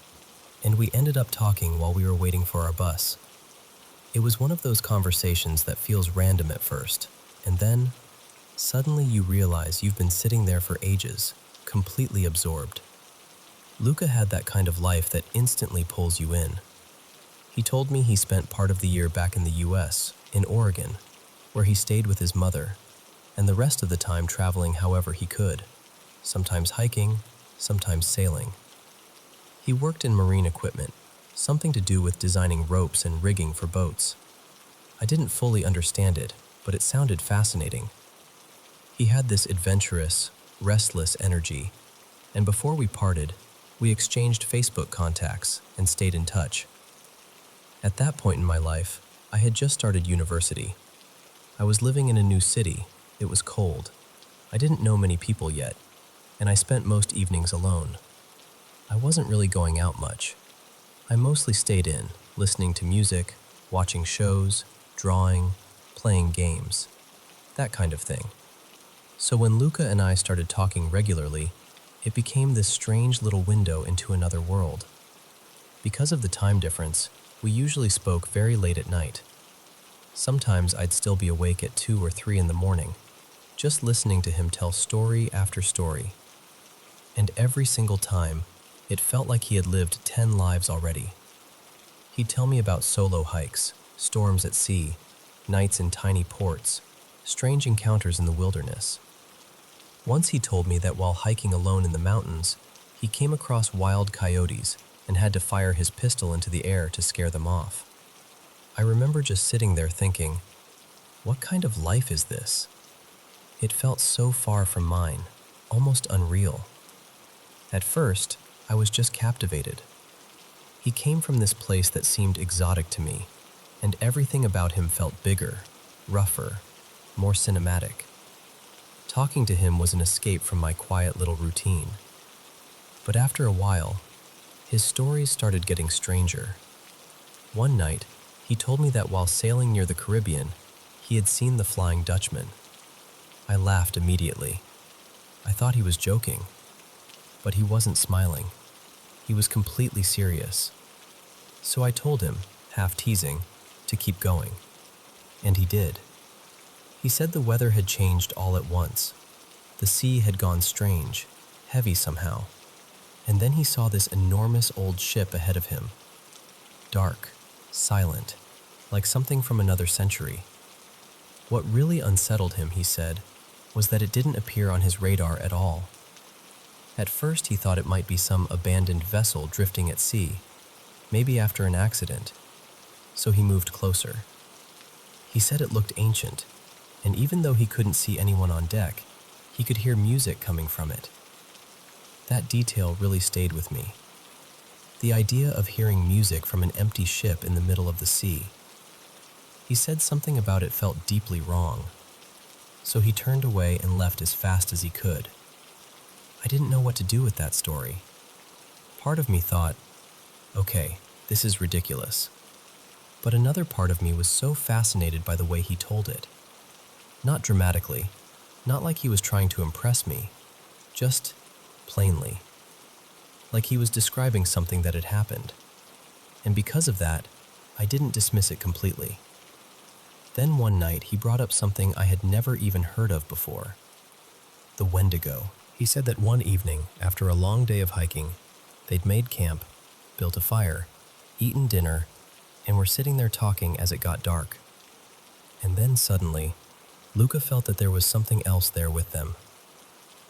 and we ended up talking while we were waiting for our bus. It was one of those conversations that feels random at first, and then, suddenly you realize you've been sitting there for ages, completely absorbed. Luca had that kind of life that instantly pulls you in. He told me he spent part of the year back in the US, in Oregon, where he stayed with his mother, and the rest of the time traveling however he could, sometimes hiking, sometimes sailing. He worked in marine equipment, something to do with designing ropes and rigging for boats. I didn't fully understand it, but it sounded fascinating. He had this adventurous, restless energy, and before we parted, we exchanged Facebook contacts and stayed in touch. At that point in my life, I had just started university. I was living in a new city. It was cold. I didn't know many people yet, and I spent most evenings alone. I wasn't really going out much. I mostly stayed in, listening to music, watching shows, drawing, playing games, that kind of thing. So when Luca and I started talking regularly, it became this strange little window into another world. Because of the time difference, we usually spoke very late at night. Sometimes I'd still be awake at 2 or 3 in the morning, just listening to him tell story after story. And every single time, it felt like he had lived 10 lives already. He'd tell me about solo hikes, storms at sea, nights in tiny ports, strange encounters in the wilderness. Once he told me that while hiking alone in the mountains, he came across wild coyotes and had to fire his pistol into the air to scare them off. I remember just sitting there thinking, what kind of life is this? It felt so far from mine, almost unreal. At first, I was just captivated. He came from this place that seemed exotic to me, and everything about him felt bigger, rougher, more cinematic. Talking to him was an escape from my quiet little routine. But after a while, his stories started getting stranger. One night, he told me that while sailing near the Caribbean, he had seen the Flying Dutchman. I laughed immediately. I thought he was joking, but he wasn't smiling. He was completely serious. So I told him, half teasing, to keep going. And he did. He said the weather had changed all at once. The sea had gone strange, heavy somehow. And then he saw this enormous old ship ahead of him. Dark, silent, like something from another century. What really unsettled him, he said, was that it didn't appear on his radar at all. At first he thought it might be some abandoned vessel drifting at sea, maybe after an accident. So he moved closer. He said it looked ancient, and even though he couldn't see anyone on deck, he could hear music coming from it. That detail really stayed with me. The idea of hearing music from an empty ship in the middle of the sea. He said something about it felt deeply wrong. So he turned away and left as fast as he could. I didn't know what to do with that story. Part of me thought, okay, this is ridiculous. But another part of me was so fascinated by the way he told it. Not dramatically, not like he was trying to impress me, just plainly, like he was describing something that had happened. And because of that, I didn't dismiss it completely. Then one night, he brought up something I had never even heard of before: the Wendigo. He said that one evening, after a long day of hiking, they'd made camp, built a fire, eaten dinner, and were sitting there talking as it got dark. And then suddenly, Luca felt that there was something else there with them.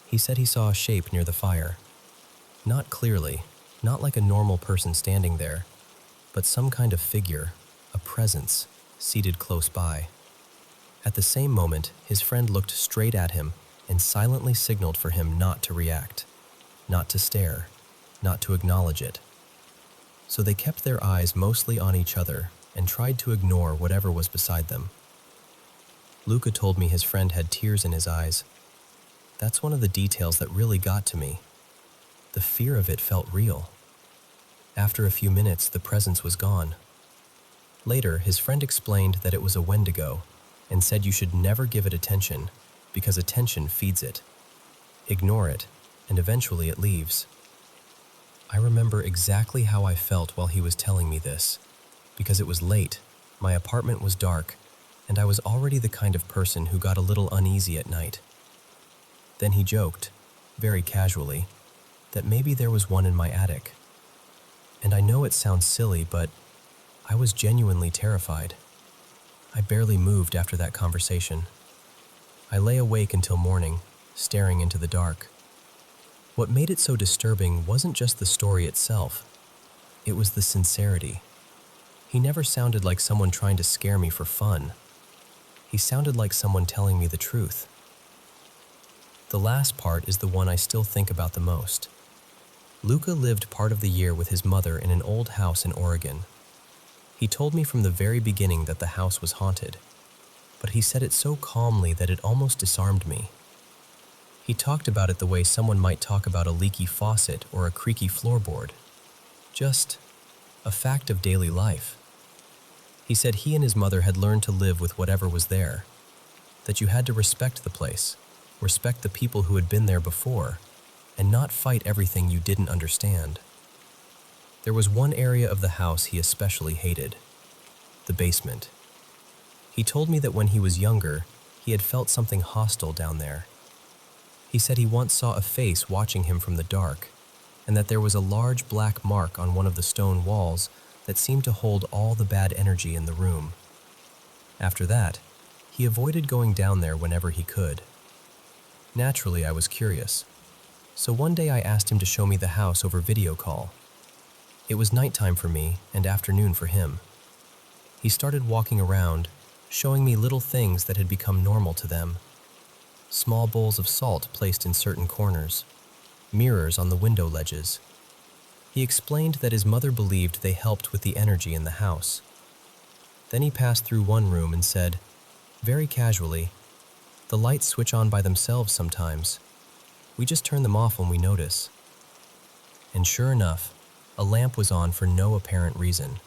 He said he saw a shape near the fire. Not clearly, not like a normal person standing there, but some kind of figure, a presence, seated close by. At the same moment, his friend looked straight at him and silently signaled for him not to react, not to stare, not to acknowledge it. So they kept their eyes mostly on each other and tried to ignore whatever was beside them. Luca told me his friend had tears in his eyes. That's one of the details that really got to me. The fear of it felt real. After a few minutes, the presence was gone. Later, his friend explained that it was a Wendigo and said you should never give it attention because attention feeds it. Ignore it, and eventually it leaves. I remember exactly how I felt while he was telling me this, because it was late, my apartment was dark, and I was already the kind of person who got a little uneasy at night. Then he joked, very casually, that maybe there was one in my attic. And I know it sounds silly, but I was genuinely terrified. I barely moved after that conversation. I lay awake until morning, staring into the dark. What made it so disturbing wasn't just the story itself. It was the sincerity. He never sounded like someone trying to scare me for fun. He sounded like someone telling me the truth. The last part is the one I still think about the most. Luca lived part of the year with his mother in an old house in Oregon. He told me from the very beginning that the house was haunted, but he said it so calmly that it almost disarmed me. He talked about it the way someone might talk about a leaky faucet or a creaky floorboard. Just a fact of daily life. He said he and his mother had learned to live with whatever was there, that you had to respect the place, respect the people who had been there before, and not fight everything you didn't understand. There was one area of the house he especially hated: the basement. He told me that when he was younger, he had felt something hostile down there. He said he once saw a face watching him from the dark, and that there was a large black mark on one of the stone walls that seemed to hold all the bad energy in the room. After that, he avoided going down there whenever he could. Naturally, I was curious, so one day I asked him to show me the house over video call. It was nighttime for me and afternoon for him. He started walking around, showing me little things that had become normal to them. Small bowls of salt placed in certain corners, mirrors on the window ledges. He explained that his mother believed they helped with the energy in the house. Then he passed through one room and said, very casually, "The lights switch on by themselves sometimes. We just turn them off when we notice." And sure enough, a lamp was on for no apparent reason.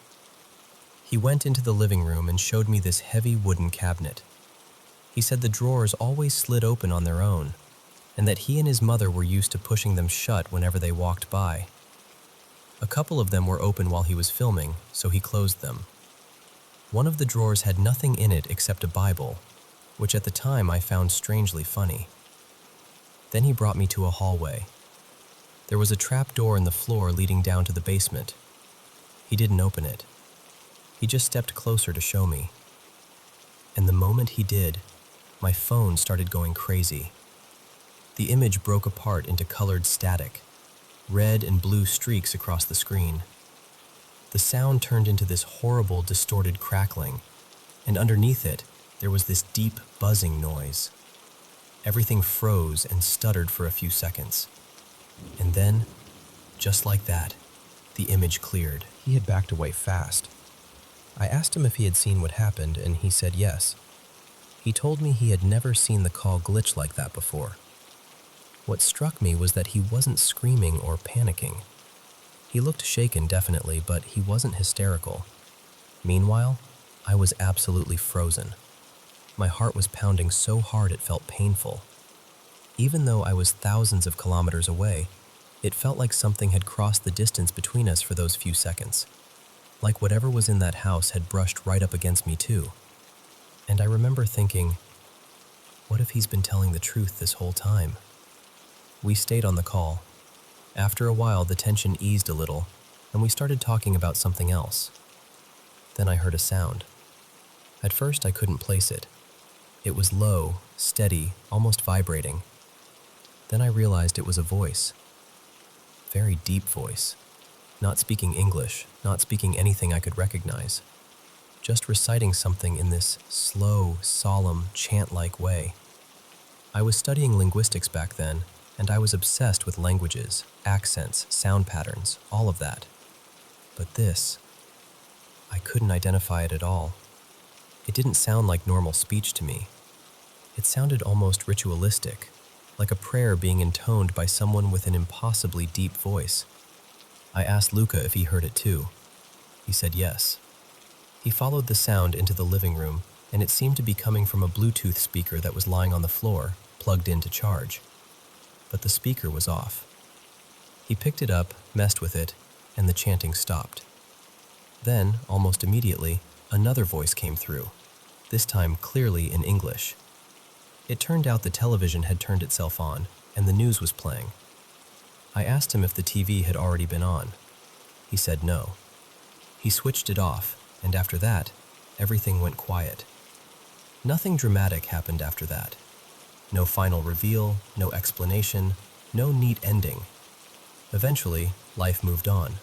He went into the living room and showed me this heavy wooden cabinet. He said the drawers always slid open on their own, and that he and his mother were used to pushing them shut whenever they walked by. A couple of them were open while he was filming, so he closed them. One of the drawers had nothing in it except a Bible, which at the time I found strangely funny. Then he brought me to a hallway. There was a trap door in the floor leading down to the basement. He didn't open it. He just stepped closer to show me. And the moment he did, my phone started going crazy. The image broke apart into colored static, red and blue streaks across the screen. The sound turned into this horrible, distorted crackling, and underneath it, there was this deep buzzing noise. Everything froze and stuttered for a few seconds. And then, just like that, the image cleared. He had backed away fast. I asked him if he had seen what happened, and he said yes. He told me he had never seen the call glitch like that before. What struck me was that he wasn't screaming or panicking. He looked shaken, definitely, but he wasn't hysterical. Meanwhile, I was absolutely frozen. My heart was pounding so hard it felt painful. Even though I was thousands of kilometers away, it felt like something had crossed the distance between us for those few seconds. Like whatever was in that house had brushed right up against me too. And I remember thinking, what if he's been telling the truth this whole time? We stayed on the call. After a while, the tension eased a little, and we started talking about something else. Then I heard a sound. At first, I couldn't place it. It was low, steady, almost vibrating. Then I realized it was a voice. Very deep voice. Not speaking English, not speaking anything I could recognize. Just reciting something in this slow, solemn, chant-like way. I was studying linguistics back then, and I was obsessed with languages, accents, sound patterns, all of that. But this, I couldn't identify it at all. It didn't sound like normal speech to me. It sounded almost ritualistic, like a prayer being intoned by someone with an impossibly deep voice. I asked Luca if he heard it too. He said yes. He followed the sound into the living room, and it seemed to be coming from a Bluetooth speaker that was lying on the floor, plugged in to charge. But the speaker was off. He picked it up, messed with it, and the chanting stopped. Then, almost immediately, another voice came through, this time clearly in English. It turned out the television had turned itself on, and the news was playing. I asked him if the TV had already been on. He said no. He switched it off, and after that, everything went quiet. Nothing dramatic happened after that. No final reveal, no explanation, no neat ending. Eventually, life moved on.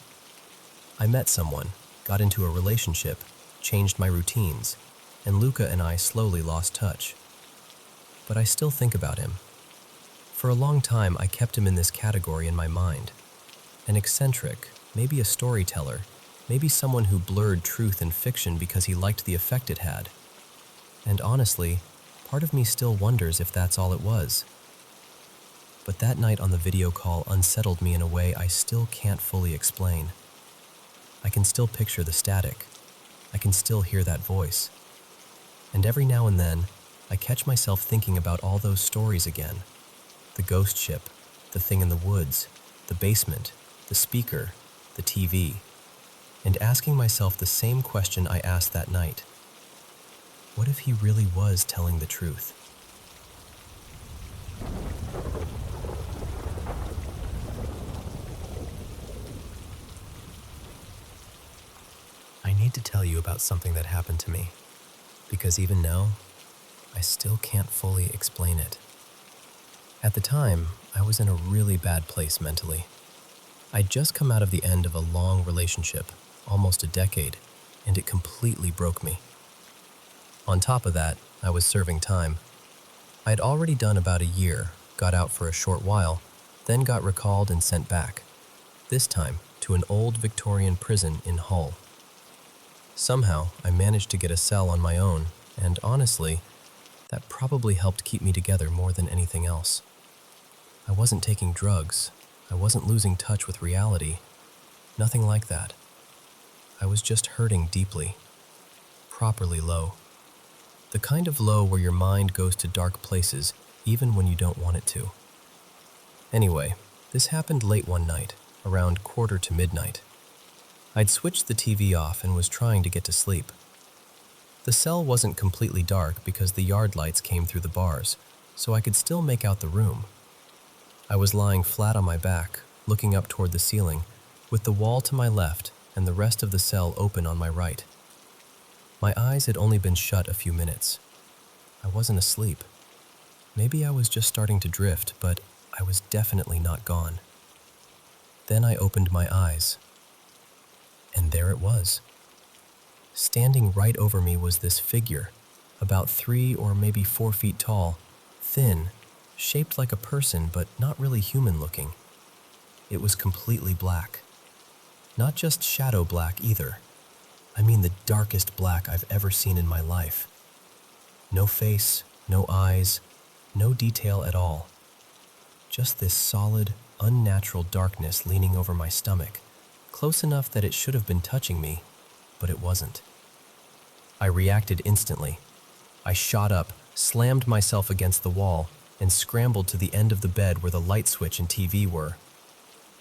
I met someone, got into a relationship, changed my routines, and Luca and I slowly lost touch. But I still think about him. For a long time, I kept him in this category in my mind. An eccentric, maybe a storyteller, maybe someone who blurred truth and fiction because he liked the effect it had. And honestly, part of me still wonders if that's all it was. But that night on the video call unsettled me in a way I still can't fully explain. I can still picture the static. I can still hear that voice. And every now and then, I catch myself thinking about all those stories again. The ghost ship, the thing in the woods, the basement, the speaker, the TV, and asking myself the same question I asked that night. What if he really was telling the truth? I need to tell you about something that happened to me, because even now, I still can't fully explain it. At the time, I was in a really bad place mentally. I'd just come out of the end of a long relationship, almost a decade, and it completely broke me. On top of that, I was serving time. I'd already done about a year, got out for a short while, then got recalled and sent back, this time to an old Victorian prison in Hull. Somehow, I managed to get a cell on my own, and honestly, that probably helped keep me together more than anything else. I wasn't taking drugs. I wasn't losing touch with reality. Nothing like that. I was just hurting deeply. Properly low. The kind of low where your mind goes to dark places even when you don't want it to. Anyway, this happened late one night, around 1:45 to midnight. I'd switched the TV off and was trying to get to sleep. The cell wasn't completely dark because the yard lights came through the bars, so I could still make out the room. I was lying flat on my back, looking up toward the ceiling, with the wall to my left and the rest of the cell open on my right. My eyes had only been shut a few minutes. I wasn't asleep. Maybe I was just starting to drift, but I was definitely not gone. Then I opened my eyes. And there it was. Standing right over me was this figure, about 3 or maybe 4 feet tall, thin, shaped like a person but not really human looking. It was completely black. Not just shadow black either. I mean the darkest black I've ever seen in my life. No face, no eyes, no detail at all. Just this solid, unnatural darkness leaning over my stomach, close enough that it should have been touching me, but it wasn't. I reacted instantly. I shot up, slammed myself against the wall, and scrambled to the end of the bed where the light switch and TV were.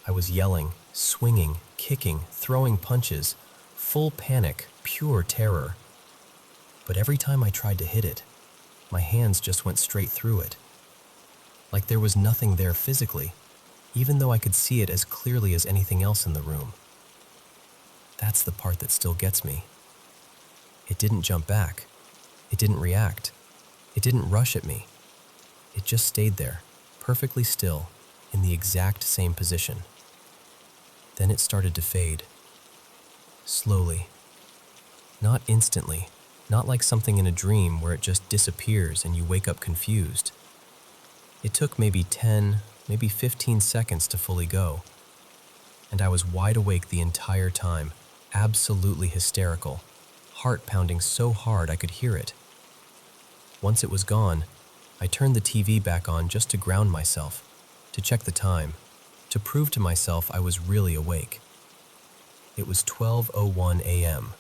I was yelling, swinging, kicking, throwing punches, full panic, pure terror. But every time I tried to hit it, my hands just went straight through it. Like there was nothing there physically, even though I could see it as clearly as anything else in the room. That's the part that still gets me. It didn't jump back. It didn't react. It didn't rush at me. It just stayed there, perfectly still, in the exact same position. Then it started to fade. Slowly. Not instantly. Not like something in a dream where it just disappears and you wake up confused. It took maybe 10, maybe 15 seconds to fully go. And I was wide awake the entire time, absolutely hysterical, heart pounding so hard I could hear it. Once it was gone, I turned the TV back on just to ground myself, to check the time, to prove to myself I was really awake. It was 12:01 a.m.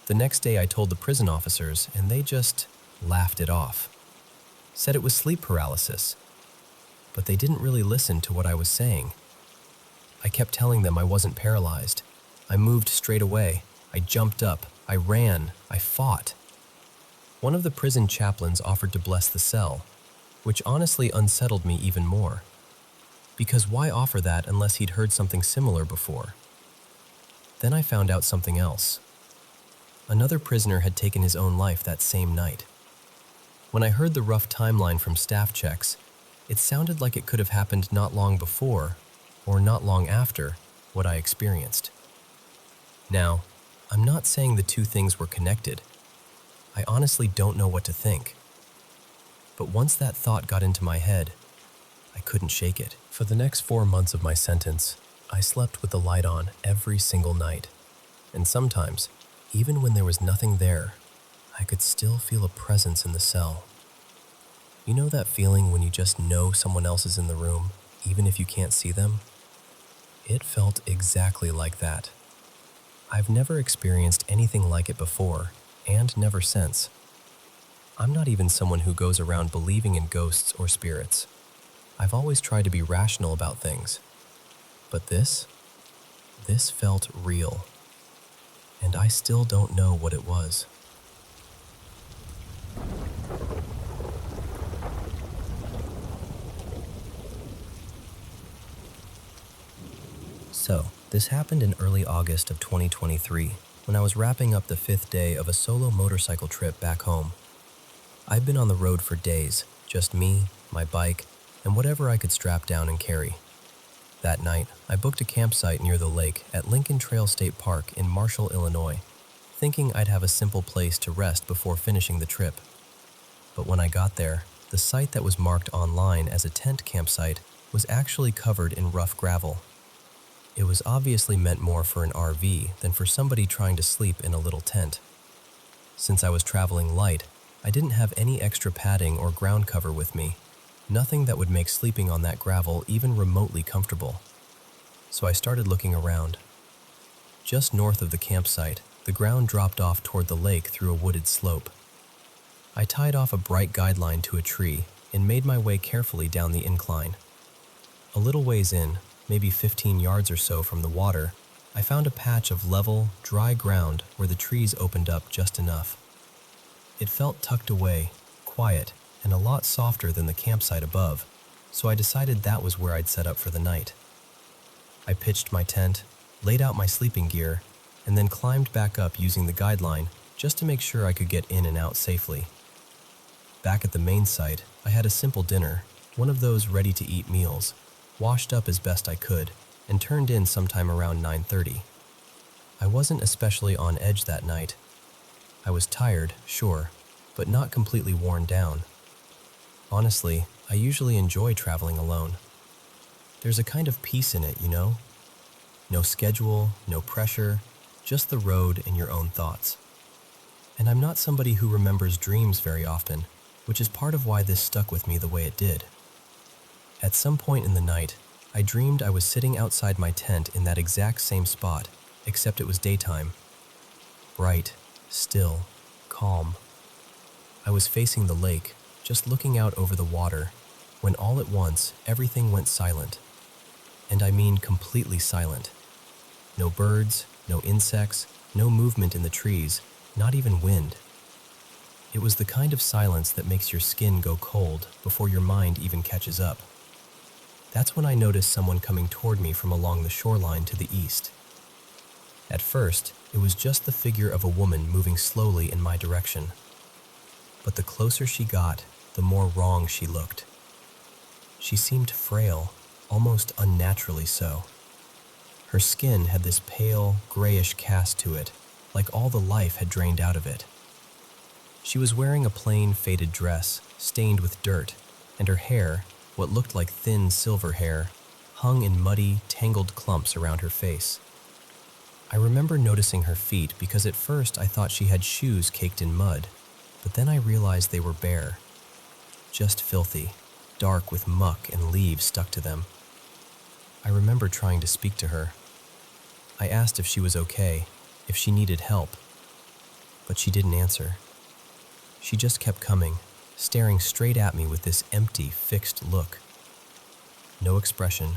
The next day I told the prison officers and they just laughed it off. Said it was sleep paralysis. But they didn't really listen to what I was saying. I kept telling them I wasn't paralyzed. I moved straight away. I jumped up. I ran. I fought. One of the prison chaplains offered to bless the cell, which honestly unsettled me even more. Because why offer that unless he'd heard something similar before? Then I found out something else. Another prisoner had taken his own life that same night. When I heard the rough timeline from staff checks, it sounded like it could have happened not long before, or not long after, what I experienced. Now, I'm not saying the two things were connected. I honestly don't know what to think. But once that thought got into my head, I couldn't shake it. For the next 4 months of my sentence, I slept with the light on every single night. And sometimes, even when there was nothing there, I could still feel a presence in the cell. You know that feeling when you just know someone else is in the room, even if you can't see them? It felt exactly like that. I've never experienced anything like it before, and never since. I'm not even someone who goes around believing in ghosts or spirits. I've always tried to be rational about things. But this felt real. And I still don't know what it was. So, this happened in early August of 2023, when I was wrapping up the 5th day of a solo motorcycle trip back home. I've been on the road for days, just me, my bike, and whatever I could strap down and carry. That night, I booked a campsite near the lake at Lincoln Trail State Park in Marshall, Illinois, thinking I'd have a simple place to rest before finishing the trip. But when I got there, the site that was marked online as a tent campsite was actually covered in rough gravel. It was obviously meant more for an RV than for somebody trying to sleep in a little tent. Since I was traveling light, I didn't have any extra padding or ground cover with me, nothing that would make sleeping on that gravel even remotely comfortable. So I started looking around. Just north of the campsite, the ground dropped off toward the lake through a wooded slope. I tied off a bright guideline to a tree and made my way carefully down the incline. A little ways in, maybe 15 yards or so from the water, I found a patch of level, dry ground where the trees opened up just enough. It felt tucked away, quiet, and a lot softer than the campsite above, so I decided that was where I'd set up for the night. I pitched my tent, laid out my sleeping gear, and then climbed back up using the guideline just to make sure I could get in and out safely. Back at the main site, I had a simple dinner, one of those ready-to-eat meals, washed up as best I could, and turned in sometime around 9:30. I wasn't especially on edge that night. I was tired, sure, but not completely worn down. Honestly, I usually enjoy traveling alone. There's a kind of peace in it, you know? No schedule, no pressure, just the road and your own thoughts. And I'm not somebody who remembers dreams very often, which is part of why this stuck with me the way it did. At some point in the night, I dreamed I was sitting outside my tent in that exact same spot, except it was daytime. Bright, still, calm. I was facing the lake, just looking out over the water, when all at once everything went silent. And I mean completely silent. No birds, no insects, no movement in the trees, not even wind. It was the kind of silence that makes your skin go cold before your mind even catches up. That's when I noticed someone coming toward me from along the shoreline to the east. At first, it was just the figure of a woman moving slowly in my direction. But the closer she got, the more wrong she looked. She seemed frail, almost unnaturally so. Her skin had this pale, grayish cast to it, like all the life had drained out of it. She was wearing a plain, faded dress, stained with dirt, and her hair, what looked like thin silver hair, hung in muddy, tangled clumps around her face. I remember noticing her feet because at first I thought she had shoes caked in mud, but then I realized they were bare. Just filthy, dark with muck and leaves stuck to them. I remember trying to speak to her. I asked if she was okay, if she needed help, but she didn't answer. She just kept coming, staring straight at me with this empty, fixed look. No expression,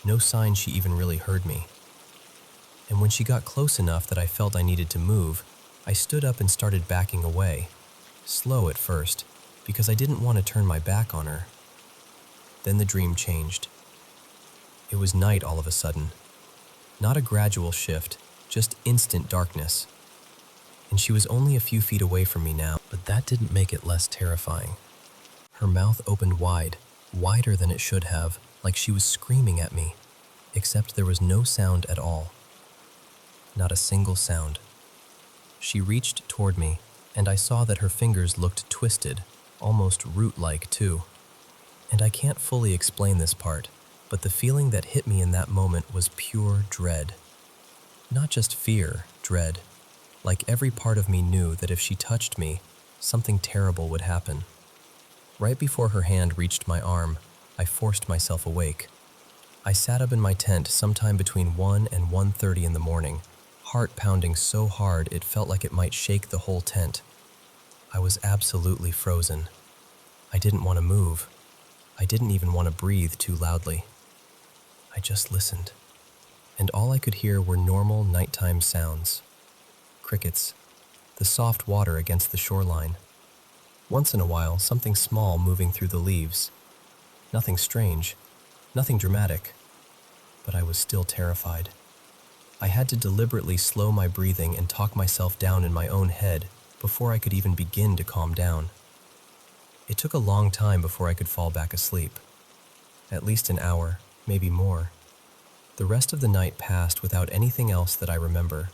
no sign she even really heard me. And when she got close enough that I felt I needed to move, I stood up and started backing away, slow at first, because I didn't want to turn my back on her. Then the dream changed. It was night all of a sudden. Not a gradual shift, just instant darkness. And she was only a few feet away from me now, but that didn't make it less terrifying. Her mouth opened wide, wider than it should have, like she was screaming at me, except there was no sound at all. Not a single sound. She reached toward me, and I saw that her fingers looked twisted, almost root-like too. And I can't fully explain this part, but the feeling that hit me in that moment was pure dread. Not just fear, dread. Like every part of me knew that if she touched me, something terrible would happen. Right before her hand reached my arm, I forced myself awake. I sat up in my tent sometime between 1 and 1:30 in the morning, heart pounding so hard it felt like it might shake the whole tent. I was absolutely frozen. I didn't want to move. I didn't even want to breathe too loudly. I just listened, and all I could hear were normal nighttime sounds. Crickets, the soft water against the shoreline. Once in a while, something small moving through the leaves. Nothing strange, nothing dramatic, but I was still terrified. I had to deliberately slow my breathing and talk myself down in my own head before I could even begin to calm down. It took a long time before I could fall back asleep. At least an hour, maybe more. The rest of the night passed without anything else that I remember.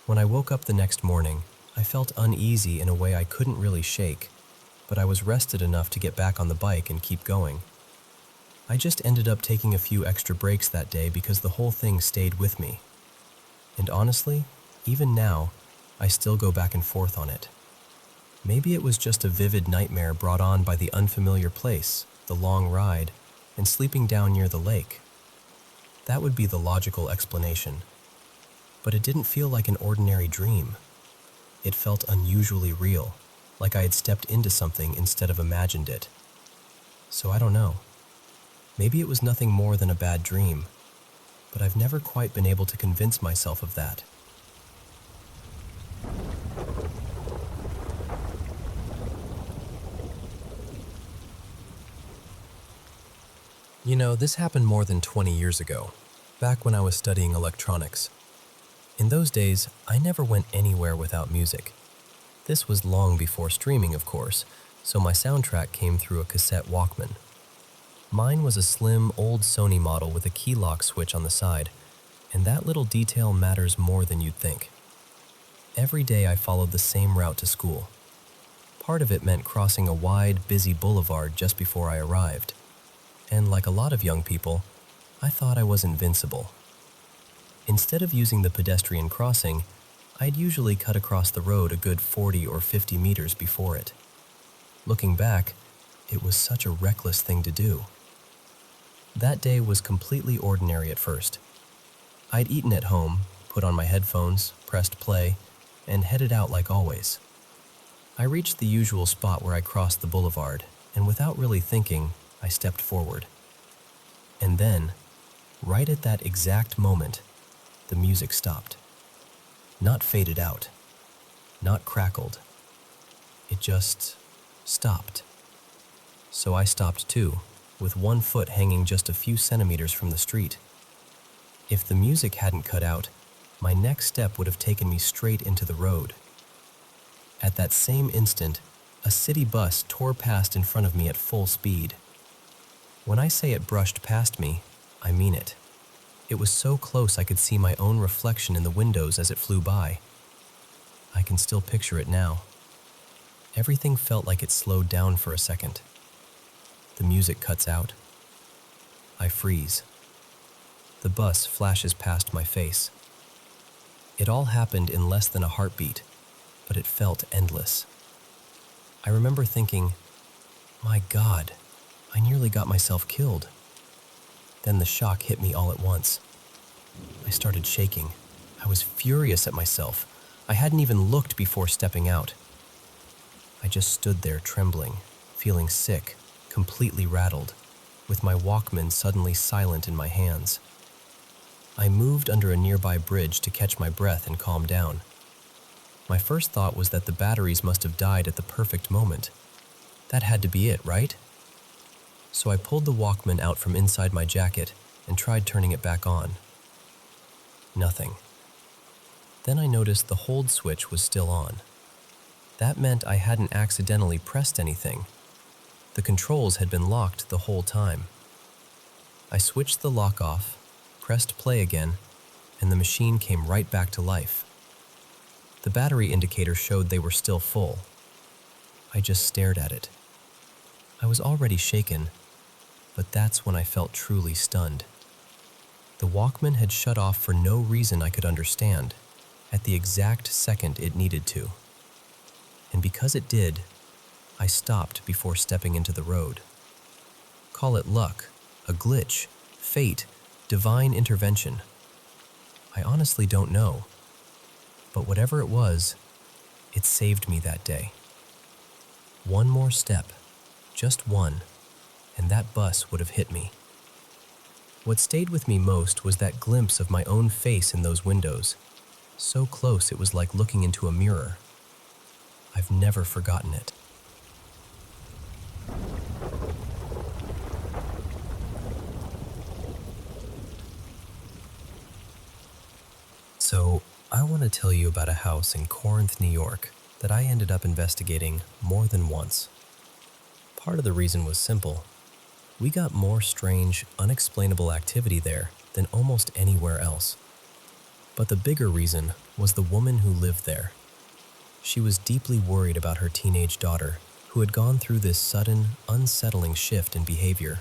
When I woke up the next morning, I felt uneasy in a way I couldn't really shake, but I was rested enough to get back on the bike and keep going. I just ended up taking a few extra breaks that day because the whole thing stayed with me. And honestly, even now, I still go back and forth on it. Maybe it was just a vivid nightmare brought on by the unfamiliar place, the long ride, and sleeping down near the lake. That would be the logical explanation. But it didn't feel like an ordinary dream. It felt unusually real, like I had stepped into something instead of imagined it. So I don't know. Maybe it was nothing more than a bad dream, but I've never quite been able to convince myself of that. You know, this happened more than 20 years ago, back when I was studying electronics. In those days, I never went anywhere without music. This was long before streaming, of course, so my soundtrack came through a cassette Walkman. Mine was a slim, old Sony model with a key lock switch on the side, and that little detail matters more than you'd think. Every day I followed the same route to school. Part of it meant crossing a wide, busy boulevard just before I arrived. And like a lot of young people, I thought I was invincible. Instead of using the pedestrian crossing, I'd usually cut across the road a good 40 or 50 meters before it. Looking back, it was such a reckless thing to do. That day was completely ordinary at first. I'd eaten at home, put on my headphones, pressed play, and headed out like always. I reached the usual spot where I crossed the boulevard, and without really thinking, I stepped forward. And then, right at that exact moment, the music stopped. Not faded out, not crackled. It just stopped. So I stopped too, with one foot hanging just a few centimeters from the street. If the music hadn't cut out, my next step would have taken me straight into the road. At that same instant, a city bus tore past in front of me at full speed. When I say it brushed past me, I mean it. It was so close I could see my own reflection in the windows as it flew by. I can still picture it now. Everything felt like it slowed down for a second. The music cuts out. I freeze. The bus flashes past my face. It all happened in less than a heartbeat, but it felt endless. I remember thinking, my God, I nearly got myself killed. Then the shock hit me all at once. I started shaking. I was furious at myself. I hadn't even looked before stepping out. I just stood there trembling, feeling sick, completely rattled, with my Walkman suddenly silent in my hands. I moved under a nearby bridge to catch my breath and calm down. My first thought was that the batteries must have died at the perfect moment. That had to be it, right? So I pulled the Walkman out from inside my jacket and tried turning it back on. Nothing. Then I noticed the hold switch was still on. That meant I hadn't accidentally pressed anything. The controls had been locked the whole time. I switched the lock off, pressed play again, and the machine came right back to life. The battery indicator showed they were still full. I just stared at it. I was already shaken, but that's when I felt truly stunned. The Walkman had shut off for no reason I could understand, at the exact second it needed to. And because it did, I stopped before stepping into the road. Call it luck, a glitch, fate, divine intervention. I honestly don't know. But whatever it was, it saved me that day. One more step, just one, and that bus would have hit me. What stayed with me most was that glimpse of my own face in those windows. So close it was like looking into a mirror. I've never forgotten it. So, I want to tell you about a house in Corinth, New York, that I ended up investigating more than once. Part of the reason was simple. We got more strange, unexplainable activity there than almost anywhere else. But the bigger reason was the woman who lived there. She was deeply worried about her teenage daughter, who had gone through this sudden, unsettling shift in behavior.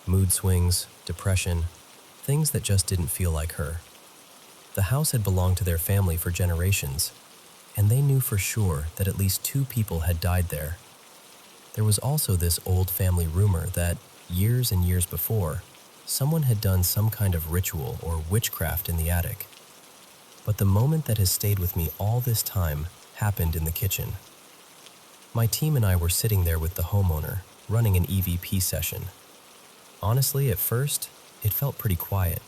Mood swings, depression, things that just didn't feel like her. The house had belonged to their family for generations, and they knew for sure that at least 2 people had died there. There was also this old family rumor that, years and years before, someone had done some kind of ritual or witchcraft in the attic. But the moment that has stayed with me all this time happened in the kitchen. My team and I were sitting there with the homeowner, running an EVP session. Honestly, at first, it felt pretty quiet.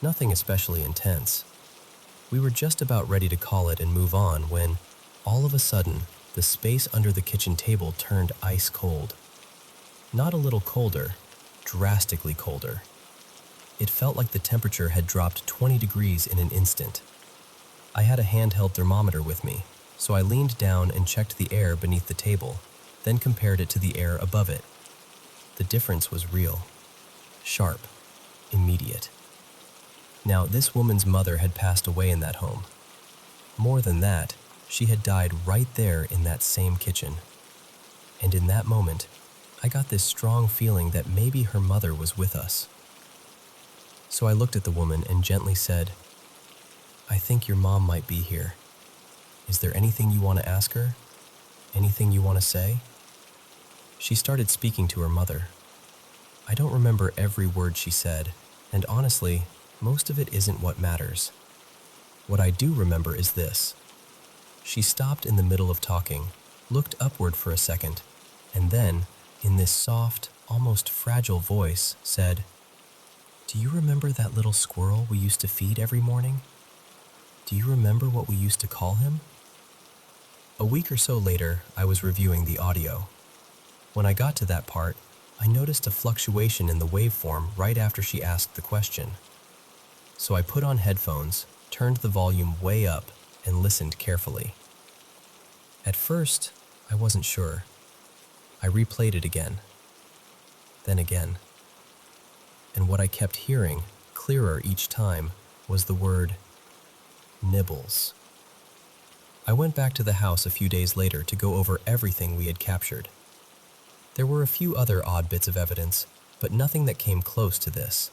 Nothing especially intense. We were just about ready to call it and move on when, all of a sudden, the space under the kitchen table turned ice cold. Not a little colder, drastically colder. It felt like the temperature had dropped 20 degrees in an instant. I had a handheld thermometer with me, so I leaned down and checked the air beneath the table, then compared it to the air above it. The difference was real. Sharp. Immediate. Now, this woman's mother had passed away in that home. More than that, she had died right there in that same kitchen. And in that moment, I got this strong feeling that maybe her mother was with us. So I looked at the woman and gently said, "I think your mom might be here. Is there anything you want to ask her? Anything you want to say?" She started speaking to her mother. I don't remember every word she said, and honestly, most of it isn't what matters. What I do remember is this. She stopped in the middle of talking, looked upward for a second, and then, in this soft, almost fragile voice, said, "Do you remember that little squirrel we used to feed every morning? Do you remember what we used to call him?" A week or so later, I was reviewing the audio. When I got to that part, I noticed a fluctuation in the waveform right after she asked the question. So I put on headphones, turned the volume way up, and listened carefully. At first, I wasn't sure. I replayed it again, then again. And what I kept hearing, clearer each time, was the word nibbles. I went back to the house a few days later to go over everything we had captured. There were a few other odd bits of evidence, but nothing that came close to this.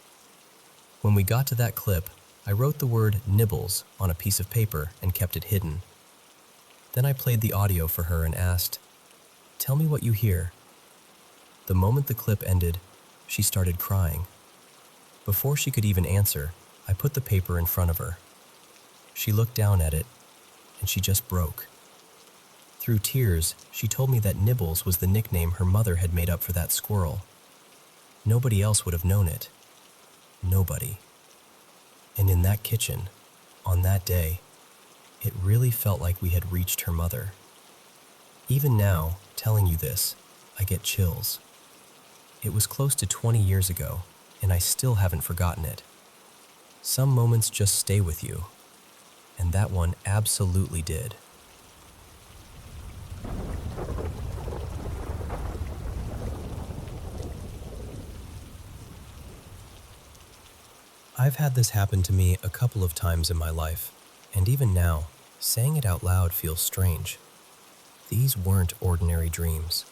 When we got to that clip, I wrote the word nibbles on a piece of paper and kept it hidden. Then I played the audio for her and asked, "Tell me what you hear." The moment the clip ended, she started crying. Before she could even answer, I put the paper in front of her. She looked down at it, and she just broke. Through tears, she told me that Nibbles was the nickname her mother had made up for that squirrel. Nobody else would have known it. Nobody. And in that kitchen, on that day, it really felt like we had reached her mother. Even now, telling you this, I get chills. It was close to 20 years ago, and I still haven't forgotten it. Some moments just stay with you, and that one absolutely did. I've had this happen to me a couple of times in my life, and even now, saying it out loud feels strange. These weren't ordinary dreams.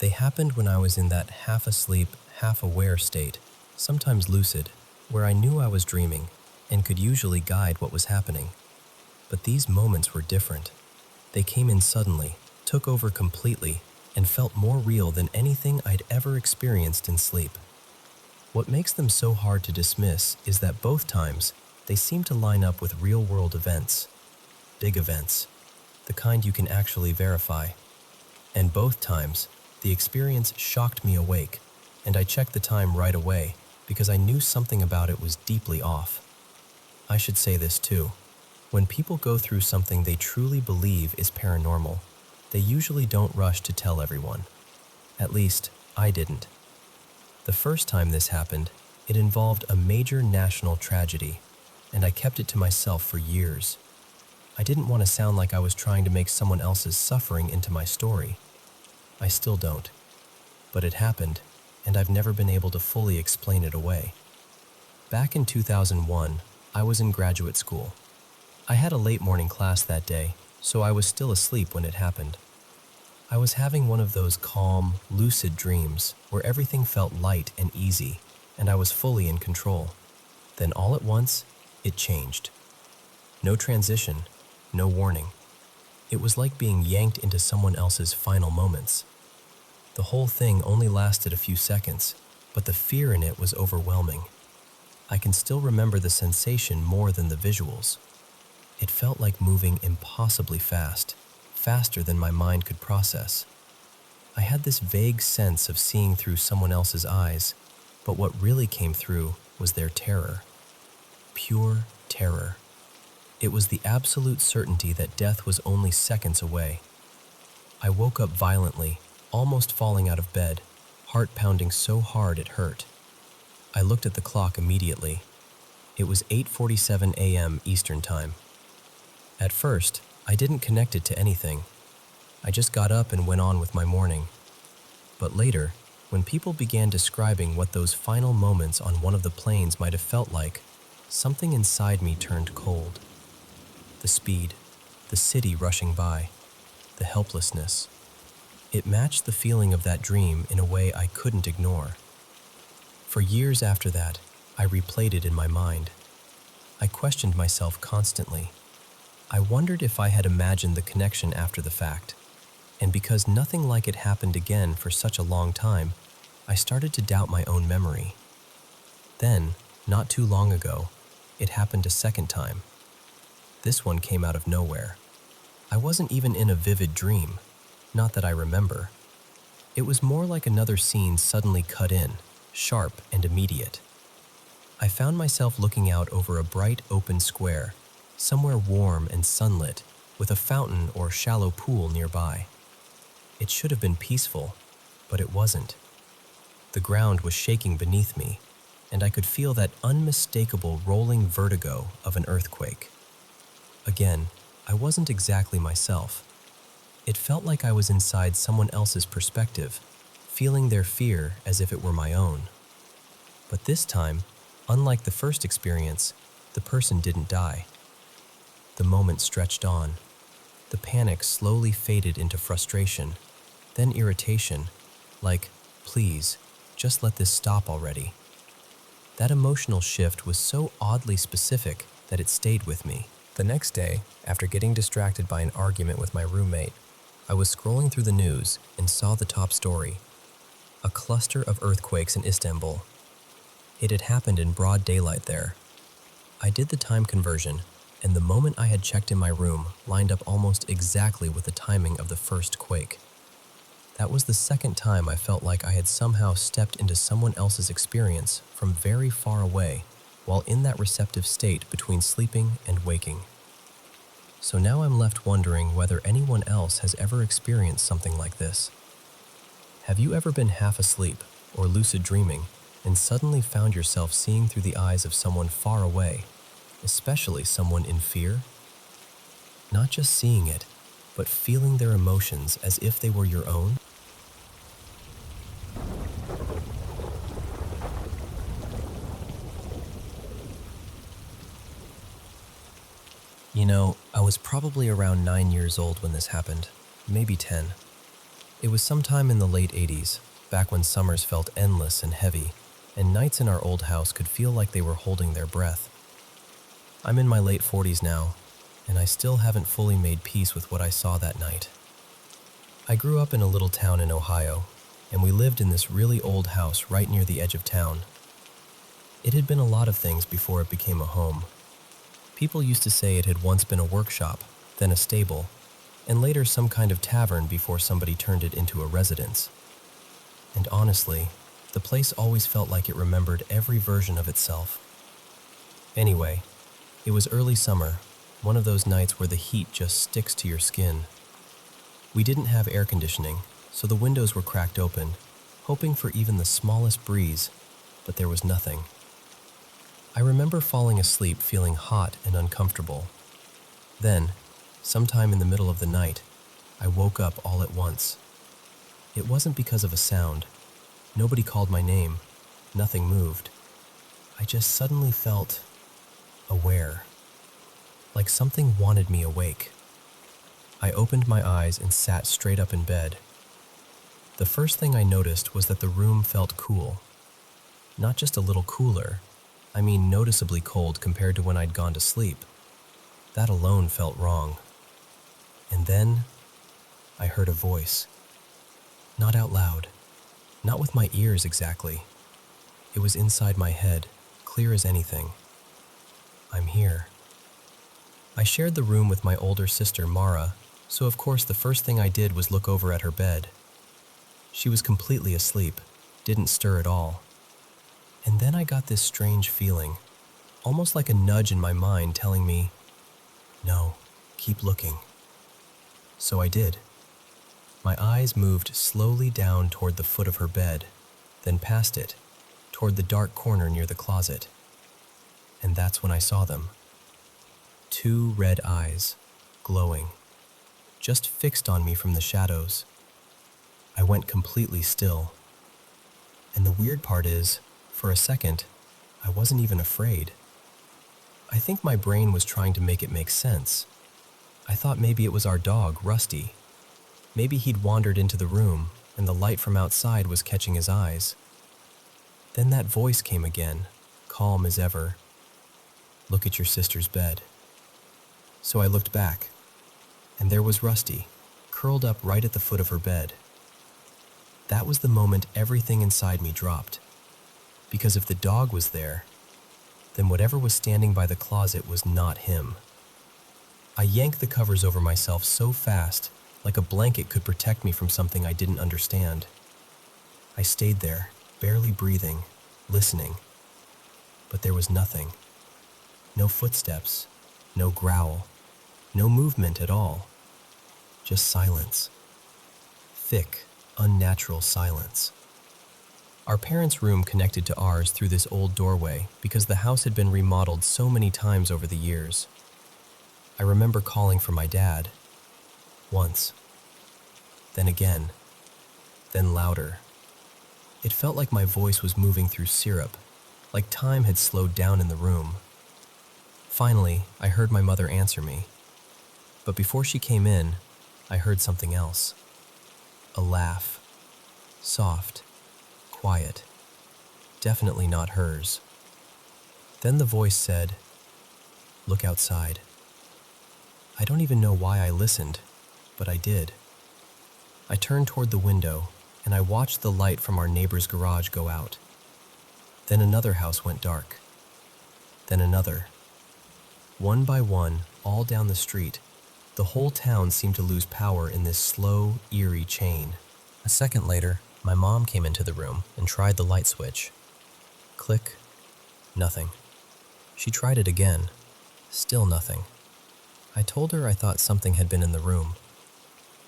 They happened when I was in that half-asleep, half-aware state, sometimes lucid, where I knew I was dreaming and could usually guide what was happening. But these moments were different. They came in suddenly, took over completely, and felt more real than anything I'd ever experienced in sleep. What makes them so hard to dismiss is that both times, they seem to line up with real-world events. Big events. The kind you can actually verify. And both times, the experience shocked me awake, and I checked the time right away because I knew something about it was deeply off. I should say this too. When people go through something they truly believe is paranormal, they usually don't rush to tell everyone. At least, I didn't. The first time this happened, it involved a major national tragedy, and I kept it to myself for years. I didn't want to sound like I was trying to make someone else's suffering into my story. I still don't. But it happened, and I've never been able to fully explain it away. Back in 2001, I was in graduate school. I had a late morning class that day, so I was still asleep when it happened. I was having one of those calm, lucid dreams where everything felt light and easy, and I was fully in control. Then all at once, it changed. No transition, no warning. It was like being yanked into someone else's final moments. The whole thing only lasted a few seconds, but the fear in it was overwhelming. I can still remember the sensation more than the visuals. It felt like moving impossibly fast, faster than my mind could process. I had this vague sense of seeing through someone else's eyes, but what really came through was their terror. Pure terror. It was the absolute certainty that death was only seconds away. I woke up violently, almost falling out of bed, heart pounding so hard it hurt. I looked at the clock immediately. It was 8:47 a.m. Eastern Time. At first, I didn't connect it to anything. I just got up and went on with my morning. But later, when people began describing what those final moments on one of the planes might have felt like, something inside me turned cold. The speed, the city rushing by, the helplessness. It matched the feeling of that dream in a way I couldn't ignore. For years after that, I replayed it in my mind. I questioned myself constantly. I wondered if I had imagined the connection after the fact, and because nothing like it happened again for such a long time, I started to doubt my own memory. Then, not too long ago, it happened a second time. This one came out of nowhere. I wasn't even in a vivid dream. Not that I remember. It was more like another scene suddenly cut in, sharp and immediate. I found myself looking out over a bright open square, somewhere warm and sunlit, with a fountain or shallow pool nearby. It should have been peaceful, but it wasn't. The ground was shaking beneath me, and I could feel that unmistakable rolling vertigo of an earthquake. Again, I wasn't exactly myself. It felt like I was inside someone else's perspective, feeling their fear as if it were my own. But this time, unlike the first experience, the person didn't die. The moment stretched on. The panic slowly faded into frustration, then irritation, like, please, just let this stop already. That emotional shift was so oddly specific that it stayed with me. The next day, after getting distracted by an argument with my roommate, I was scrolling through the news and saw the top story: a cluster of earthquakes in Istanbul. It had happened in broad daylight there. I did the time conversion, and the moment I had checked in my room lined up almost exactly with the timing of the first quake. That was the second time I felt like I had somehow stepped into someone else's experience from very far away, while in that receptive state between sleeping and waking. So now I'm left wondering whether anyone else has ever experienced something like this. Have you ever been half asleep or lucid dreaming and suddenly found yourself seeing through the eyes of someone far away, especially someone in fear? Not just seeing it, but feeling their emotions as if they were your own? You know, I was probably around 9 years old when this happened, maybe 10. It was sometime in the late 80s, back when summers felt endless and heavy, and nights in our old house could feel like they were holding their breath. I'm in my late 40s now, and I still haven't fully made peace with what I saw that night. I grew up in a little town in Ohio, and we lived in this really old house right near the edge of town. It had been a lot of things before it became a home. People used to say it had once been a workshop, then a stable, and later some kind of tavern before somebody turned it into a residence. And honestly, the place always felt like it remembered every version of itself. Anyway, it was early summer, one of those nights where the heat just sticks to your skin. We didn't have air conditioning, so the windows were cracked open, hoping for even the smallest breeze, but there was nothing. I remember falling asleep feeling hot and uncomfortable. Then, sometime in the middle of the night, I woke up all at once. It wasn't because of a sound. Nobody called my name. Nothing moved. I just suddenly felt aware, like something wanted me awake. I opened my eyes and sat straight up in bed. The first thing I noticed was that the room felt cool. Not just a little cooler, I mean noticeably cold compared to when I'd gone to sleep. That alone felt wrong. And then, I heard a voice. Not out loud, not with my ears exactly. It was inside my head, clear as anything. I'm here. I shared the room with my older sister, Mara, so of course the first thing I did was look over at her bed. She was completely asleep, didn't stir at all. And then I got this strange feeling, almost like a nudge in my mind telling me, no, keep looking. So I did. My eyes moved slowly down toward the foot of her bed, then past it, toward the dark corner near the closet. And that's when I saw them. 2 red eyes, glowing, just fixed on me from the shadows. I went completely still. And the weird part is, for a second, I wasn't even afraid. I think my brain was trying to make it make sense. I thought maybe it was our dog, Rusty. Maybe he'd wandered into the room, and the light from outside was catching his eyes. Then that voice came again, calm as ever. Look at your sister's bed. So I looked back, and there was Rusty, curled up right at the foot of her bed. That was the moment everything inside me dropped. Because if the dog was there, then whatever was standing by the closet was not him. I yanked the covers over myself so fast, like a blanket could protect me from something I didn't understand. I stayed there, barely breathing, listening. But there was nothing. No footsteps, no growl, no movement at all. Just silence. Thick, unnatural silence. Our parents' room connected to ours through this old doorway because the house had been remodeled so many times over the years. I remember calling for my dad. Once. Then again. Then louder. It felt like my voice was moving through syrup, like time had slowed down in the room. Finally, I heard my mother answer me. But before she came in, I heard something else. A laugh. Soft. Quiet. Definitely not hers. Then the voice said, "Look outside." I don't even know why I listened, but I did. I turned toward the window, and I watched the light from our neighbor's garage go out. Then another house went dark. Then another. One by one, all down the street, the whole town seemed to lose power in this slow, eerie chain. A second later, my mom came into the room and tried the light switch. Click. Nothing. She tried it again. Still nothing. I told her I thought something had been in the room.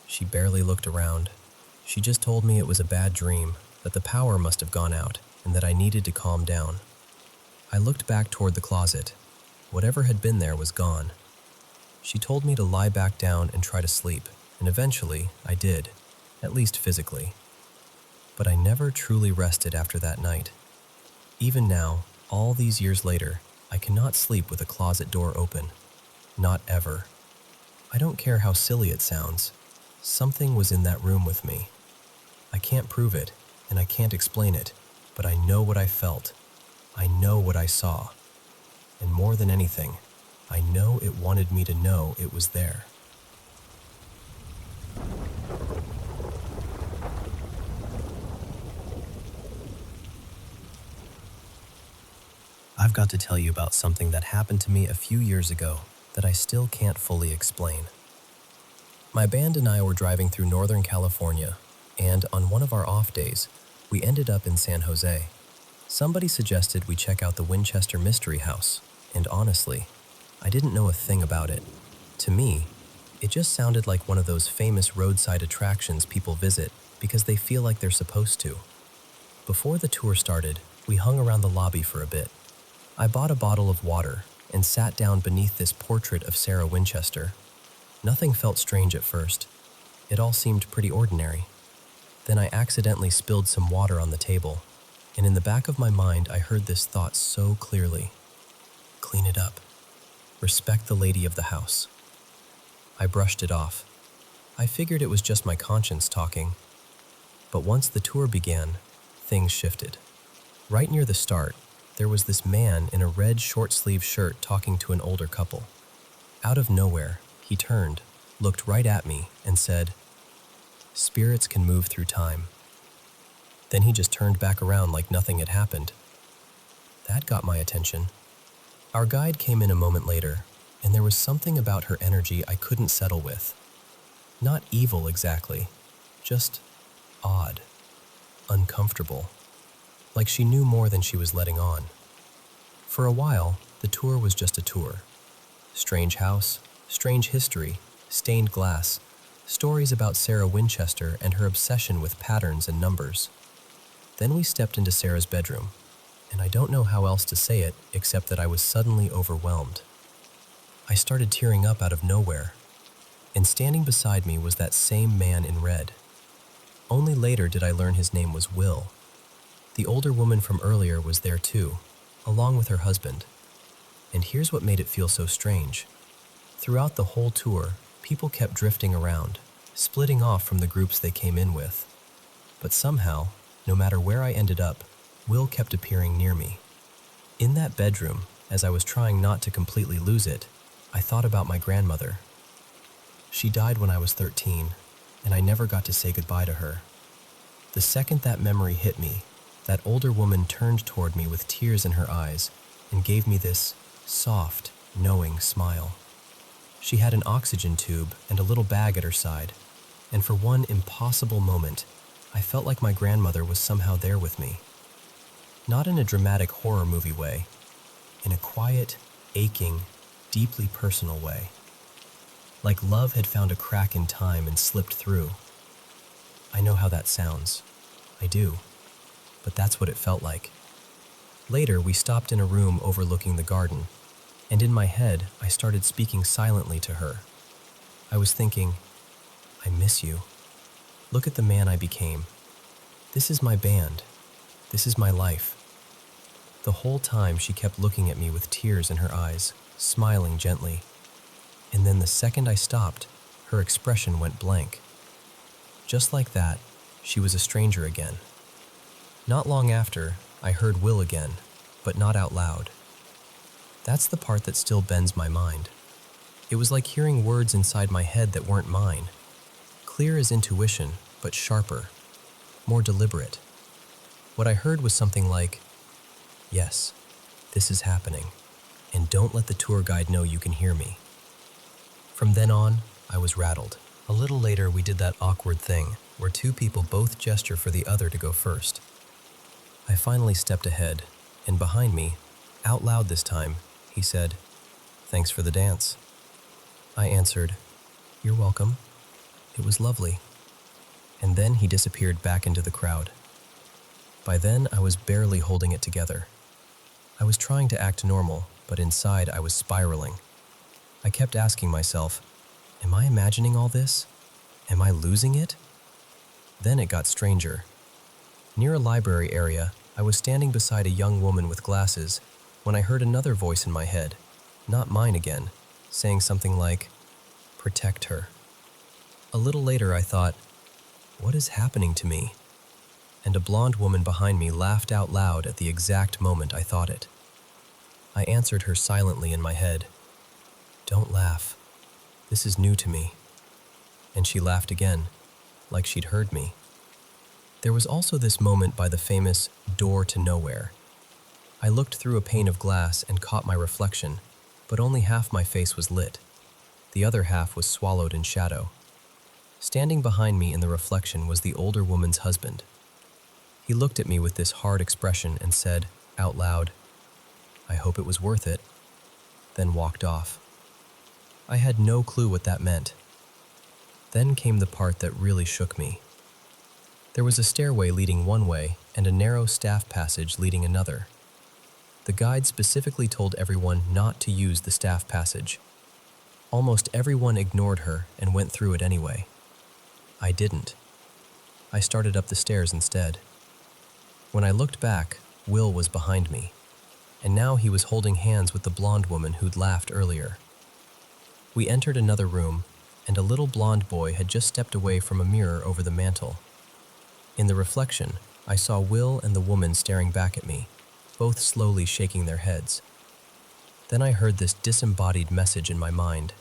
She barely looked around. She just told me it was a bad dream, that the power must have gone out, and that I needed to calm down. I looked back toward the closet. Whatever had been there was gone. She told me to lie back down and try to sleep, and eventually I did, at least physically. But I never truly rested after that night. Even now, all these years later, I cannot sleep with a closet door open. Not ever. I don't care how silly it sounds. Something was in that room with me. I can't prove it, and I can't explain it, but I know what I felt. I know what I saw. And more than anything, I know it wanted me to know it was there. I've got to tell you about something that happened to me a few years ago that I still can't fully explain. My band and I were driving through Northern California, and on one of our off days, we ended up in San Jose. Somebody suggested we check out the Winchester Mystery House, and honestly, I didn't know a thing about it. To me, it just sounded like one of those famous roadside attractions people visit because they feel like they're supposed to. Before the tour started, we hung around the lobby for a bit. I bought a bottle of water and sat down beneath this portrait of Sarah Winchester. Nothing felt strange at first. It all seemed pretty ordinary. Then I accidentally spilled some water on the table, and in the back of my mind I heard this thought so clearly. Clean it up. Respect the lady of the house. I brushed it off. I figured it was just my conscience talking. But once the tour began, things shifted. Right near the start, there was this man in a red short-sleeved shirt talking to an older couple. Out of nowhere, he turned, looked right at me, and said, "Spirits can move through time." Then he just turned back around like nothing had happened. That got my attention. Our guide came in a moment later, and there was something about her energy I couldn't settle with. Not evil exactly, just odd, uncomfortable. Like she knew more than she was letting on. For a while, the tour was just a tour. Strange house, strange history, stained glass, stories about Sarah Winchester and her obsession with patterns and numbers. Then we stepped into Sarah's bedroom, and I don't know how else to say it except that I was suddenly overwhelmed. I started tearing up out of nowhere, and standing beside me was that same man in red. Only later did I learn his name was Will. The older woman from earlier was there too, along with her husband. And here's what made it feel so strange. Throughout the whole tour, people kept drifting around, splitting off from the groups they came in with. But somehow, no matter where I ended up, Will kept appearing near me. In that bedroom, as I was trying not to completely lose it, I thought about my grandmother. She died when I was 13, and I never got to say goodbye to her. The second that memory hit me, that older woman turned toward me with tears in her eyes and gave me this soft, knowing smile. She had an oxygen tube and a little bag at her side, and for one impossible moment, I felt like my grandmother was somehow there with me. Not in a dramatic horror movie way, in a quiet, aching, deeply personal way. Like love had found a crack in time and slipped through. I know how that sounds. I do. But that's what it felt like. Later, we stopped in a room overlooking the garden, and in my head, I started speaking silently to her. I was thinking, I miss you. Look at the man I became. This is my band. This is my life. The whole time she kept looking at me with tears in her eyes, smiling gently. And then the second I stopped, her expression went blank. Just like that, she was a stranger again. Not long after, I heard Will again, but not out loud. That's the part that still bends my mind. It was like hearing words inside my head that weren't mine. Clear as intuition, but sharper, more deliberate. What I heard was something like, "Yes, this is happening, and don't let the tour guide know you can hear me." From then on, I was rattled. A little later, we did that awkward thing where two people both gesture for the other to go first. I finally stepped ahead, and behind me, out loud this time, he said, "Thanks for the dance." I answered, "You're welcome. It was lovely." And then he disappeared back into the crowd. By then, I was barely holding it together. I was trying to act normal, but inside I was spiraling. I kept asking myself, am I imagining all this? Am I losing it? Then it got stranger. Near a library area, I was standing beside a young woman with glasses when I heard another voice in my head, not mine again, saying something like, "Protect her." A little later I thought, what is happening to me? And a blonde woman behind me laughed out loud at the exact moment I thought it. I answered her silently in my head, "Don't laugh. This is new to me." And she laughed again, like she'd heard me. There was also this moment by the famous door to nowhere. I looked through a pane of glass and caught my reflection, but only half my face was lit. The other half was swallowed in shadow. Standing behind me in the reflection was the older woman's husband. He looked at me with this hard expression and said, out loud, "I hope it was worth it," then walked off. I had no clue what that meant. Then came the part that really shook me. There was a stairway leading one way and a narrow staff passage leading another. The guide specifically told everyone not to use the staff passage. Almost everyone ignored her and went through it anyway. I didn't. I started up the stairs instead. When I looked back, Will was behind me, and now he was holding hands with the blonde woman who'd laughed earlier. We entered another room, and a little blonde boy had just stepped away from a mirror over the mantel. In the reflection, I saw Will and the woman staring back at me, both slowly shaking their heads. Then I heard this disembodied message in my mind.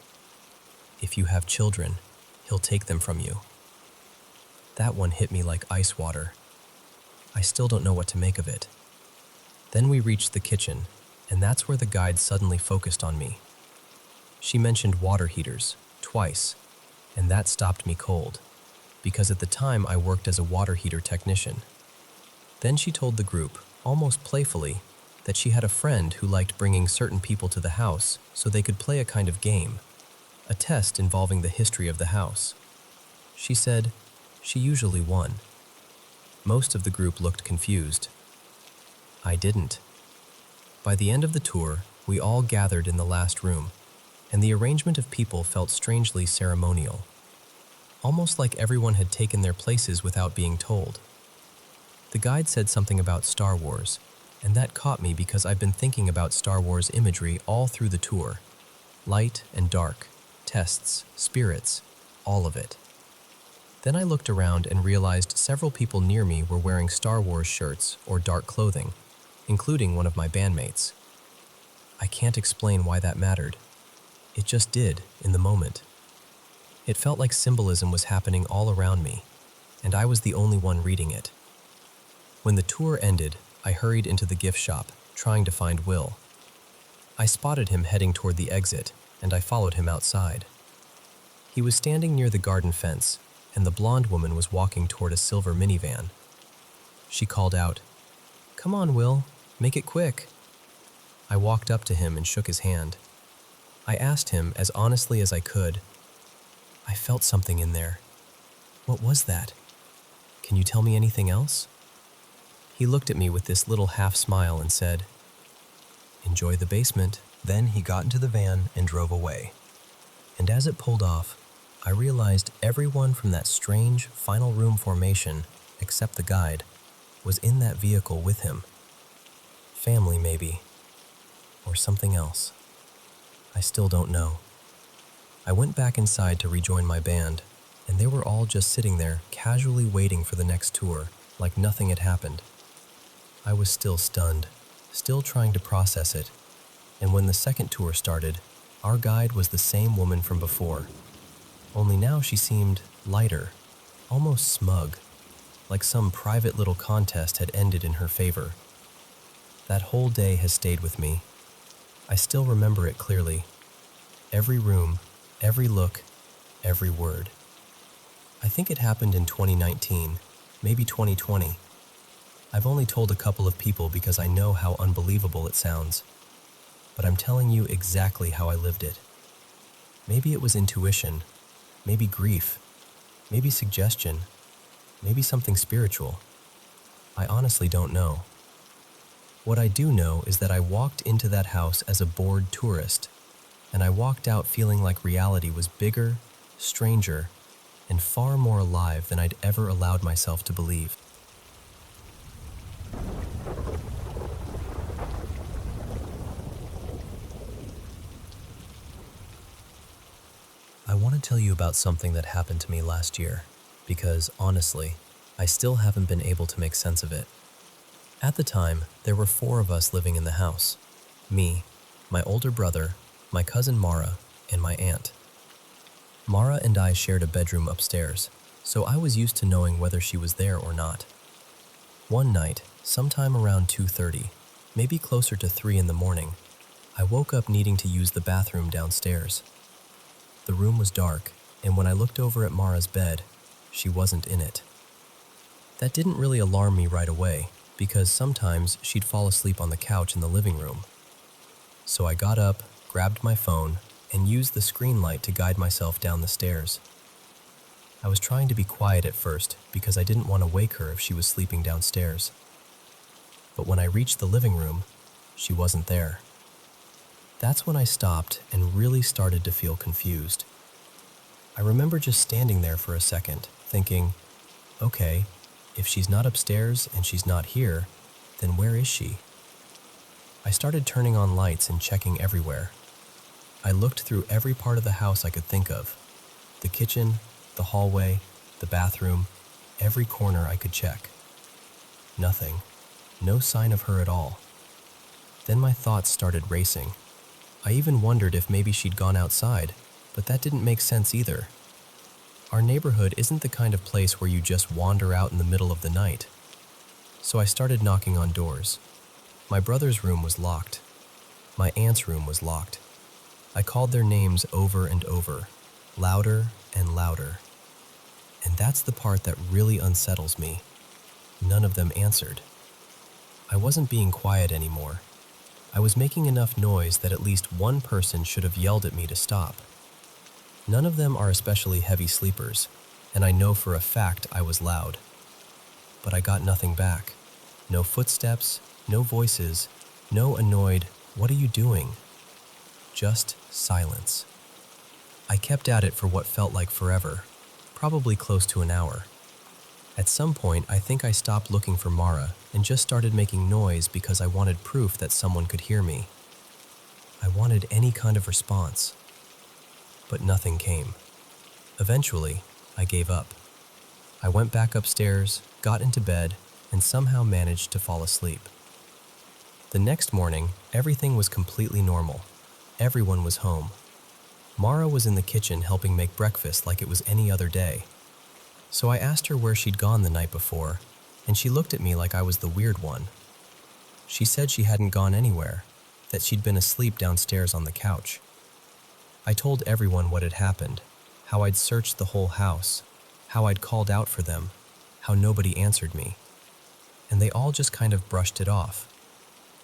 "If you have children, he'll take them from you." That one hit me like ice water. I still don't know what to make of it. Then we reached the kitchen, and that's where the guide suddenly focused on me. She mentioned water heaters, twice, and that stopped me cold, because at the time I worked as a water heater technician. Then she told the group, almost playfully, that she had a friend who liked bringing certain people to the house so they could play a kind of game, a test involving the history of the house. She said she usually won. Most of the group looked confused. I didn't. By the end of the tour, we all gathered in the last room, and the arrangement of people felt strangely ceremonial, almost like everyone had taken their places without being told. The guide said something about Star Wars, and that caught me because I've been thinking about Star Wars imagery all through the tour. Light and dark, tests, spirits, all of it. Then I looked around and realized several people near me were wearing Star Wars shirts or dark clothing, including one of my bandmates. I can't explain why that mattered. It just did, in the moment. It felt like symbolism was happening all around me, and I was the only one reading it. When the tour ended, I hurried into the gift shop, trying to find Will. I spotted him heading toward the exit, and I followed him outside. He was standing near the garden fence, and the blonde woman was walking toward a silver minivan. She called out, "Come on, Will, make it quick." I walked up to him and shook his hand. I asked him as honestly as I could, "I felt something in there. What was that? Can you tell me anything else?" He looked at me with this little half smile and said, "Enjoy the basement." Then he got into the van and drove away. And as it pulled off, I realized everyone from that strange final room formation, except the guide, was in that vehicle with him. Family, maybe. Or something else. I still don't know. I went back inside to rejoin my band, and they were all just sitting there, casually waiting for the next tour, like nothing had happened. I was still stunned, still trying to process it, and when the second tour started, our guide was the same woman from before. Only now she seemed lighter, almost smug, like some private little contest had ended in her favor. That whole day has stayed with me. I still remember it clearly. Every room, every look, every word. I think it happened in 2019, maybe 2020. I've only told a couple of people because I know how unbelievable it sounds. But I'm telling you exactly how I lived it. Maybe it was intuition, maybe grief, maybe suggestion, maybe something spiritual. I honestly don't know. What I do know is that I walked into that house as a bored tourist, and I walked out feeling like reality was bigger, stranger, and far more alive than I'd ever allowed myself to believe. I want to tell you about something that happened to me last year, because honestly, I still haven't been able to make sense of it. At the time, there were 4 of us living in the house. Me, my older brother, my cousin Mara, and my aunt. Mara and I shared a bedroom upstairs, so I was used to knowing whether she was there or not. One night, sometime around 2:30, maybe closer to 3 in the morning, I woke up needing to use the bathroom downstairs. The room was dark, and when I looked over at Mara's bed, she wasn't in it. That didn't really alarm me right away, because sometimes she'd fall asleep on the couch in the living room. So I got up, grabbed my phone, and used the screen light to guide myself down the stairs. I was trying to be quiet at first because I didn't want to wake her if she was sleeping downstairs. But when I reached the living room, she wasn't there. That's when I stopped and really started to feel confused. I remember just standing there for a second, thinking, okay, if she's not upstairs and she's not here, then where is she? I started turning on lights and checking everywhere. I looked through every part of the house I could think of. The kitchen, the hallway, the bathroom, every corner I could check. Nothing. No sign of her at all. Then my thoughts started racing. I even wondered if maybe she'd gone outside, but that didn't make sense either. Our neighborhood isn't the kind of place where you just wander out in the middle of the night. So I started knocking on doors. My brother's room was locked. My aunt's room was locked. I called their names over and over, louder and louder. And that's the part that really unsettles me. None of them answered. I wasn't being quiet anymore. I was making enough noise that at least one person should have yelled at me to stop. None of them are especially heavy sleepers, and I know for a fact I was loud. But I got nothing back. No footsteps, no voices, no annoyed, "What are you doing?" Just silence. I kept at it for what felt like forever, probably close to an hour. At some point, I think I stopped looking for Mara and just started making noise because I wanted proof that someone could hear me. I wanted any kind of response. But nothing came. Eventually, I gave up. I went back upstairs, got into bed, and somehow managed to fall asleep. The next morning, everything was completely normal. Everyone was home. Mara was in the kitchen helping make breakfast like it was any other day. So I asked her where she'd gone the night before, and she looked at me like I was the weird one. She said she hadn't gone anywhere, that she'd been asleep downstairs on the couch. I told everyone what had happened, how I'd searched the whole house, how I'd called out for them, how nobody answered me. And they all just kind of brushed it off.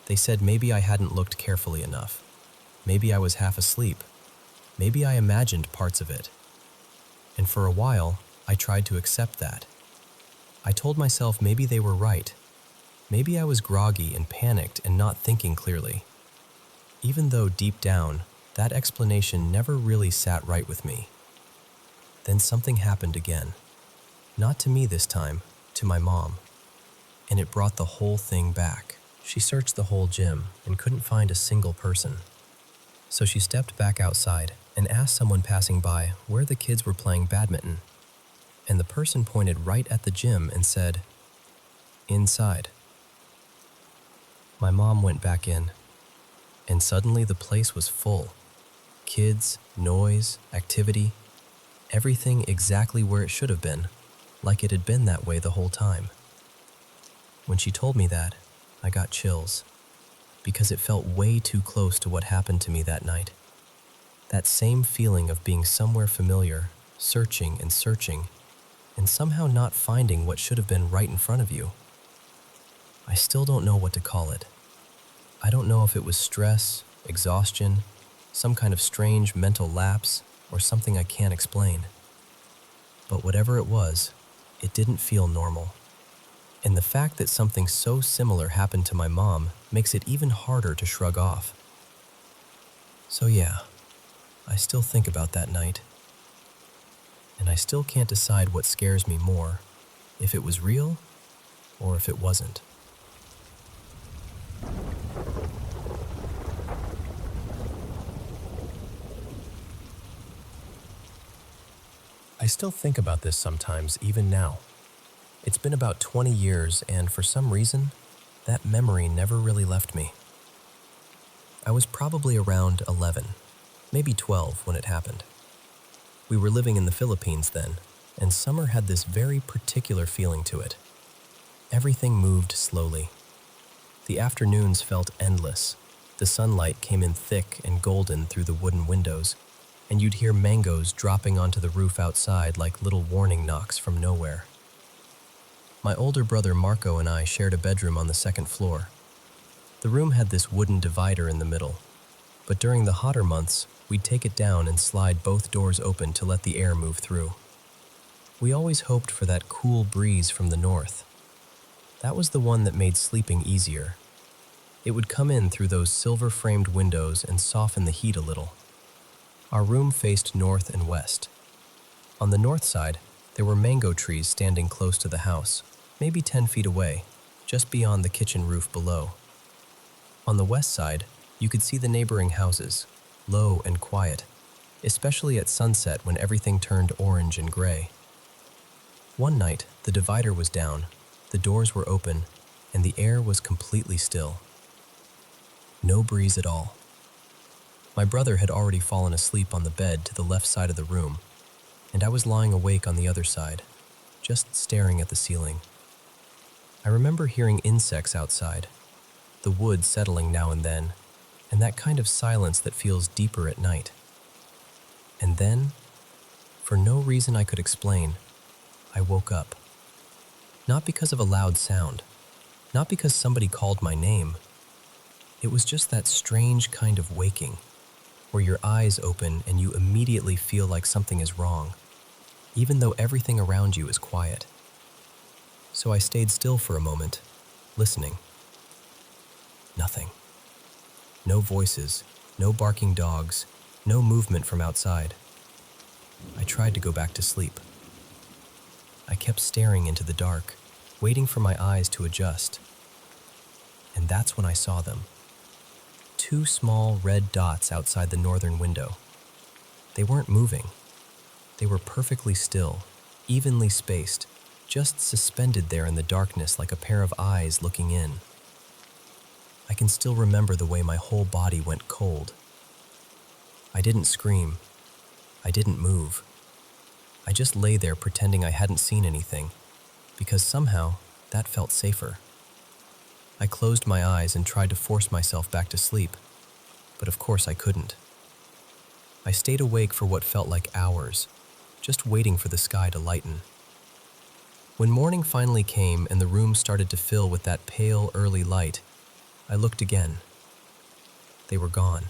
They said maybe I hadn't looked carefully enough. Maybe I was half asleep. Maybe I imagined parts of it. And for a while, I tried to accept that. I told myself maybe they were right. Maybe I was groggy and panicked and not thinking clearly. Even though deep down, that explanation never really sat right with me. Then something happened again. Not to me this time, to my mom. And it brought the whole thing back. She searched the whole gym and couldn't find a single person. So she stepped back outside and asked someone passing by where the kids were playing badminton. And the person pointed right at the gym and said, "Inside." My mom went back in, and suddenly the place was full. Kids, noise, activity, everything exactly where it should have been, like it had been that way the whole time. When she told me that, I got chills, because it felt way too close to what happened to me that night. That same feeling of being somewhere familiar, searching, and somehow not finding what should have been right in front of you. I still don't know what to call it. I don't know if it was stress, exhaustion, some kind of strange mental lapse, or something I can't explain. But whatever it was, it didn't feel normal. And the fact that something so similar happened to my mom makes it even harder to shrug off. So yeah, I still think about that night. And I still can't decide what scares me more, if it was real or if it wasn't. I still think about this sometimes, even now. It's been about 20 years, and for some reason, that memory never really left me. I was probably around 11, maybe 12 when it happened. We were living in the Philippines then, and summer had this very particular feeling to it. Everything moved slowly. The afternoons felt endless. The sunlight came in thick and golden through the wooden windows, and you'd hear mangoes dropping onto the roof outside like little warning knocks from nowhere. My older brother Marco and I shared a bedroom on the second floor. The room had this wooden divider in the middle, but during the hotter months, we'd take it down and slide both doors open to let the air move through. We always hoped for that cool breeze from the north. That was the one that made sleeping easier. It would come in through those silver-framed windows and soften the heat a little. Our room faced north and west. On the north side, there were mango trees standing close to the house, maybe 10 feet away, just beyond the kitchen roof below. On the west side, you could see the neighboring houses, low and quiet, especially at sunset when everything turned orange and gray. One night, the divider was down, the doors were open, and the air was completely still. No breeze at all. My brother had already fallen asleep on the bed to the left side of the room, and I was lying awake on the other side, just staring at the ceiling. I remember hearing insects outside, the wood settling now and then, and that kind of silence that feels deeper at night. And then, for no reason I could explain, I woke up. Not because of a loud sound, not because somebody called my name. It was just that strange kind of waking, where your eyes open and you immediately feel like something is wrong, even though everything around you is quiet. So I stayed still for a moment, listening. Nothing. No voices, no barking dogs, no movement from outside. I tried to go back to sleep. I kept staring into the dark, waiting for my eyes to adjust. And that's when I saw them. 2 small red dots outside the northern window. They weren't moving. They were perfectly still, evenly spaced, just suspended there in the darkness like a pair of eyes looking in. I can still remember the way my whole body went cold. I didn't scream. I didn't move. I just lay there pretending I hadn't seen anything, because somehow that felt safer. I closed my eyes and tried to force myself back to sleep, but of course I couldn't. I stayed awake for what felt like hours, just waiting for the sky to lighten. When morning finally came and the room started to fill with that pale, early light, I looked again. They were gone.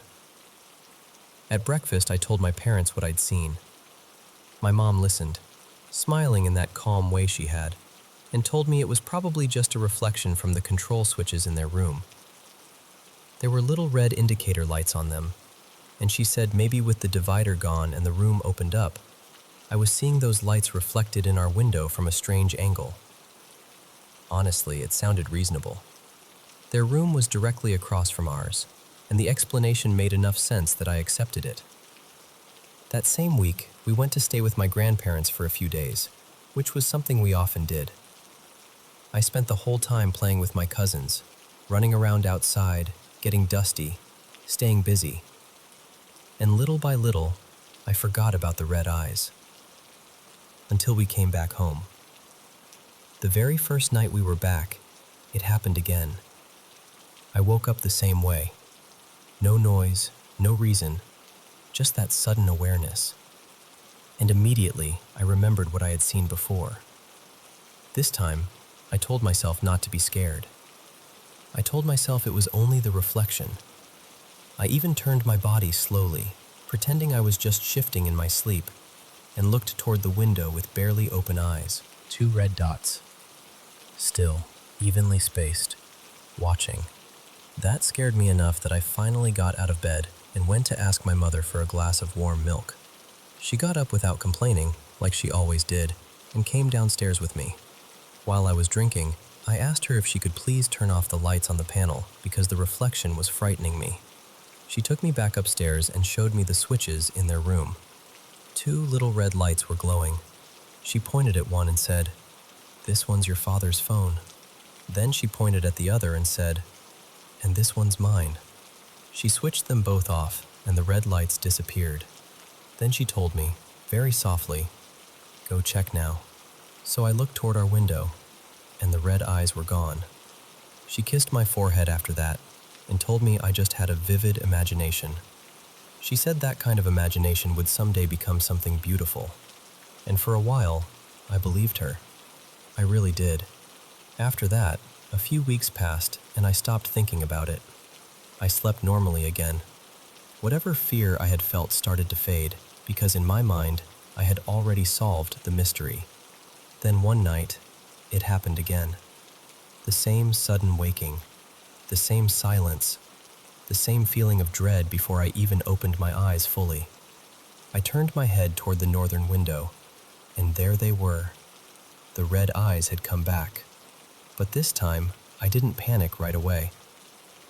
At breakfast, I told my parents what I'd seen. My mom listened, smiling in that calm way she had, and told me it was probably just a reflection from the control switches in their room. There were little red indicator lights on them, and she said maybe with the divider gone and the room opened up, I was seeing those lights reflected in our window from a strange angle. Honestly, it sounded reasonable. Their room was directly across from ours, and the explanation made enough sense that I accepted it. That same week, we went to stay with my grandparents for a few days, which was something we often did. I spent the whole time playing with my cousins, running around outside, getting dusty, staying busy. And little by little, I forgot about the red eyes. Until we came back home. The very first night we were back, it happened again. I woke up the same way. No noise, no reason, just that sudden awareness. And immediately, I remembered what I had seen before. This time, I told myself not to be scared. I told myself it was only the reflection. I even turned my body slowly, pretending I was just shifting in my sleep, and looked toward the window with barely open eyes. 2 red dots. Still, evenly spaced, watching. That scared me enough that I finally got out of bed and went to ask my mother for a glass of warm milk. She got up without complaining, like she always did, and came downstairs with me. While I was drinking, I asked her if she could please turn off the lights on the panel because the reflection was frightening me. She took me back upstairs and showed me the switches in their room. 2 little red lights were glowing. She pointed at one and said, "This one's your father's phone." Then she pointed at the other and said, "And this one's mine." She switched them both off, and the red lights disappeared. Then she told me, very softly, "Go check now." So I looked toward our window, and the red eyes were gone. She kissed my forehead after that, and told me I just had a vivid imagination. She said that kind of imagination would someday become something beautiful. And for a while, I believed her. I really did. After that, a few weeks passed, and I stopped thinking about it. I slept normally again. Whatever fear I had felt started to fade, because in my mind, I had already solved the mystery. Then one night, it happened again. The same sudden waking, the same silence, the same feeling of dread before I even opened my eyes fully. I turned my head toward the northern window, and there they were. The red eyes had come back. But this time, I didn't panic right away.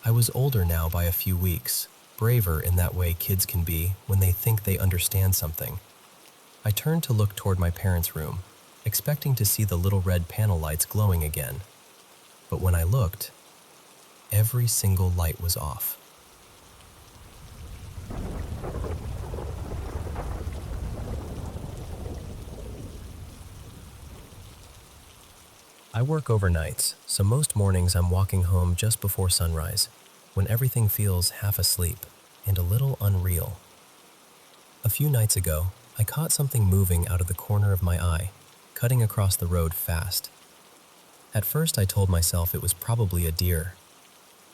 I was older now by a few weeks, braver in that way kids can be when they think they understand something. I turned to look toward my parents' room, expecting to see the little red panel lights glowing again. But when I looked, every single light was off. I work overnights, so most mornings I'm walking home just before sunrise, when everything feels half asleep and a little unreal. A few nights ago, I caught something moving out of the corner of my eye, cutting across the road fast. At first I told myself it was probably a deer.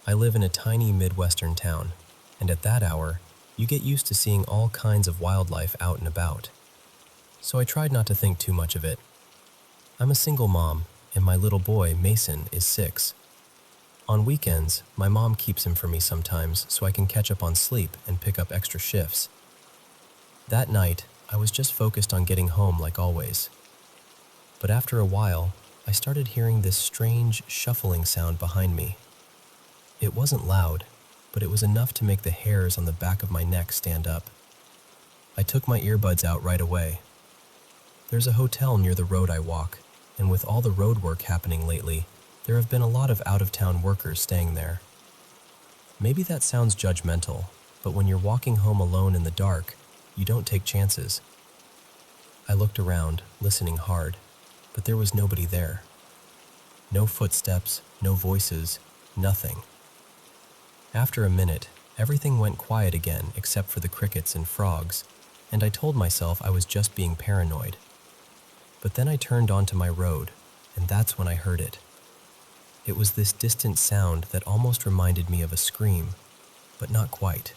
I live in a tiny Midwestern town, and at that hour, you get used to seeing all kinds of wildlife out and about. So I tried not to think too much of it. I'm a single mom, and my little boy, Mason, is 6. On weekends, my mom keeps him for me sometimes so I can catch up on sleep and pick up extra shifts. That night, I was just focused on getting home like always. But after a while, I started hearing this strange shuffling sound behind me. It wasn't loud, but it was enough to make the hairs on the back of my neck stand up. I took my earbuds out right away. There's a hotel near the road I walk, and with all the road work happening lately, there have been a lot of out-of-town workers staying there. Maybe that sounds judgmental, but when you're walking home alone in the dark, you don't take chances. I looked around, listening hard, but there was nobody there. No footsteps, no voices, nothing. After a minute, everything went quiet again except for the crickets and frogs, and I told myself I was just being paranoid. But then I turned onto my road, and that's when I heard it. It was this distant sound that almost reminded me of a scream, but not quite.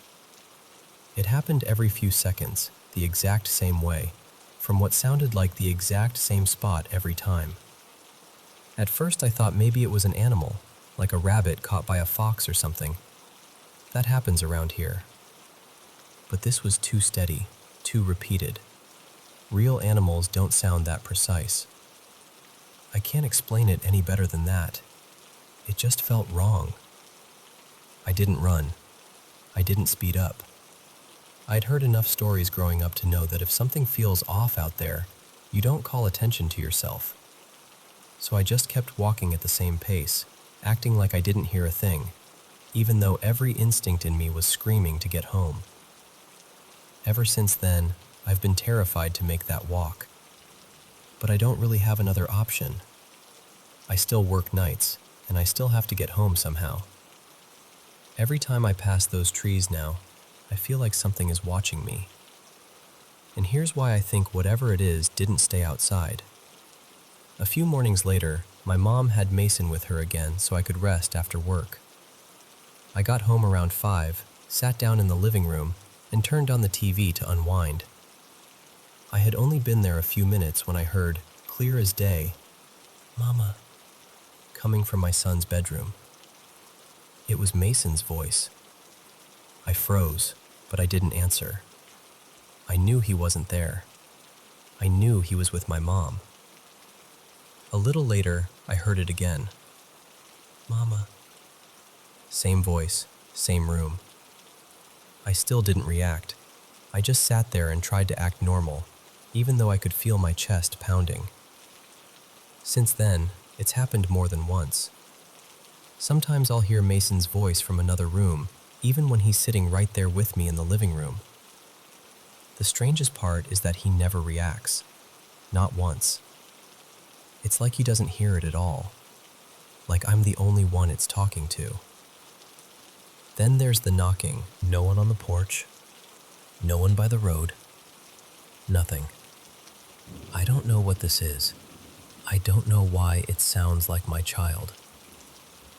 It happened every few seconds, the exact same way, from what sounded like the exact same spot every time. At first I thought maybe it was an animal, like a rabbit caught by a fox or something. That happens around here. But this was too steady, too repeated. Real animals don't sound that precise. I can't explain it any better than that. It just felt wrong. I didn't run. I didn't speed up. I'd heard enough stories growing up to know that if something feels off out there, you don't call attention to yourself. So I just kept walking at the same pace, acting like I didn't hear a thing, even though every instinct in me was screaming to get home. Ever since then, I've been terrified to make that walk. But I don't really have another option. I still work nights, and I still have to get home somehow. Every time I pass those trees now, I feel like something is watching me. And here's why I think whatever it is didn't stay outside. A few mornings later, my mom had Mason with her again so I could rest after work. I got home around 5, sat down in the living room, and turned on the TV to unwind. I had only been there a few minutes when I heard, clear as day, "Mama," coming from my son's bedroom. It was Mason's voice. I froze, but I didn't answer. I knew he wasn't there. I knew he was with my mom. A little later, I heard it again. "Mama." Same voice, same room. I still didn't react. I just sat there and tried to act normal, even though I could feel my chest pounding. Since then, it's happened more than once. Sometimes I'll hear Mason's voice from another room, even when he's sitting right there with me in the living room. The strangest part is that he never reacts. Not once. It's like he doesn't hear it at all. Like I'm the only one it's talking to. Then there's the knocking. No one on the porch. No one by the road. Nothing. I don't know what this is. I don't know why it sounds like my child.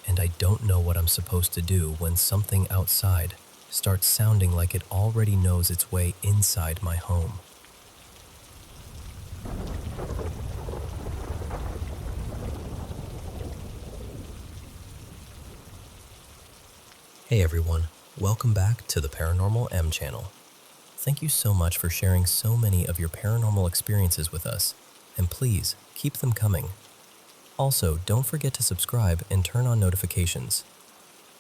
And I don't know what I'm supposed to do when something outside starts sounding like it already knows its way inside my home. Hey everyone, welcome back to the Paranormal M channel. Thank you so much for sharing so many of your paranormal experiences with us, and please keep them coming. Also, don't forget to subscribe and turn on notifications.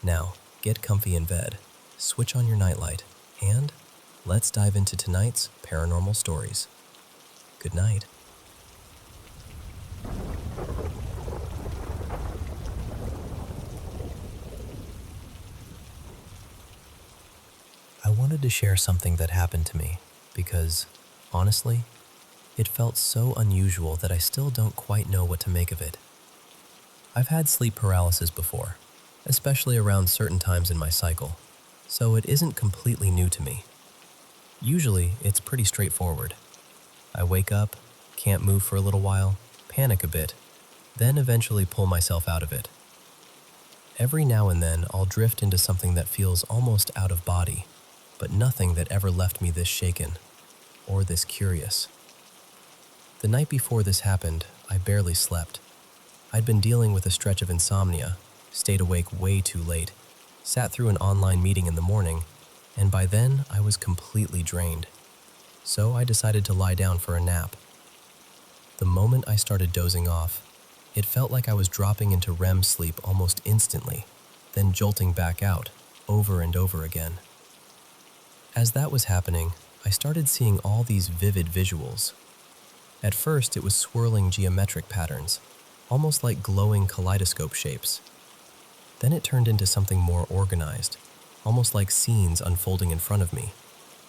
Now, get comfy in bed, switch on your nightlight, and let's dive into tonight's paranormal stories. Good night. I wanted to share something that happened to me because, honestly, it felt so unusual that I still don't quite know what to make of it. I've had sleep paralysis before, especially around certain times in my cycle, so it isn't completely new to me. Usually, it's pretty straightforward. I wake up, can't move for a little while, panic a bit, then eventually pull myself out of it. Every now and then, I'll drift into something that feels almost out of body, but nothing that ever left me this shaken or this curious. The night before this happened, I barely slept. I'd been dealing with a stretch of insomnia, stayed awake way too late, sat through an online meeting in the morning, and by then I was completely drained. So I decided to lie down for a nap. The moment I started dozing off, it felt like I was dropping into REM sleep almost instantly, then jolting back out, over and over again. As that was happening, I started seeing all these vivid visuals. At first, it was swirling geometric patterns, almost like glowing kaleidoscope shapes. Then it turned into something more organized, almost like scenes unfolding in front of me,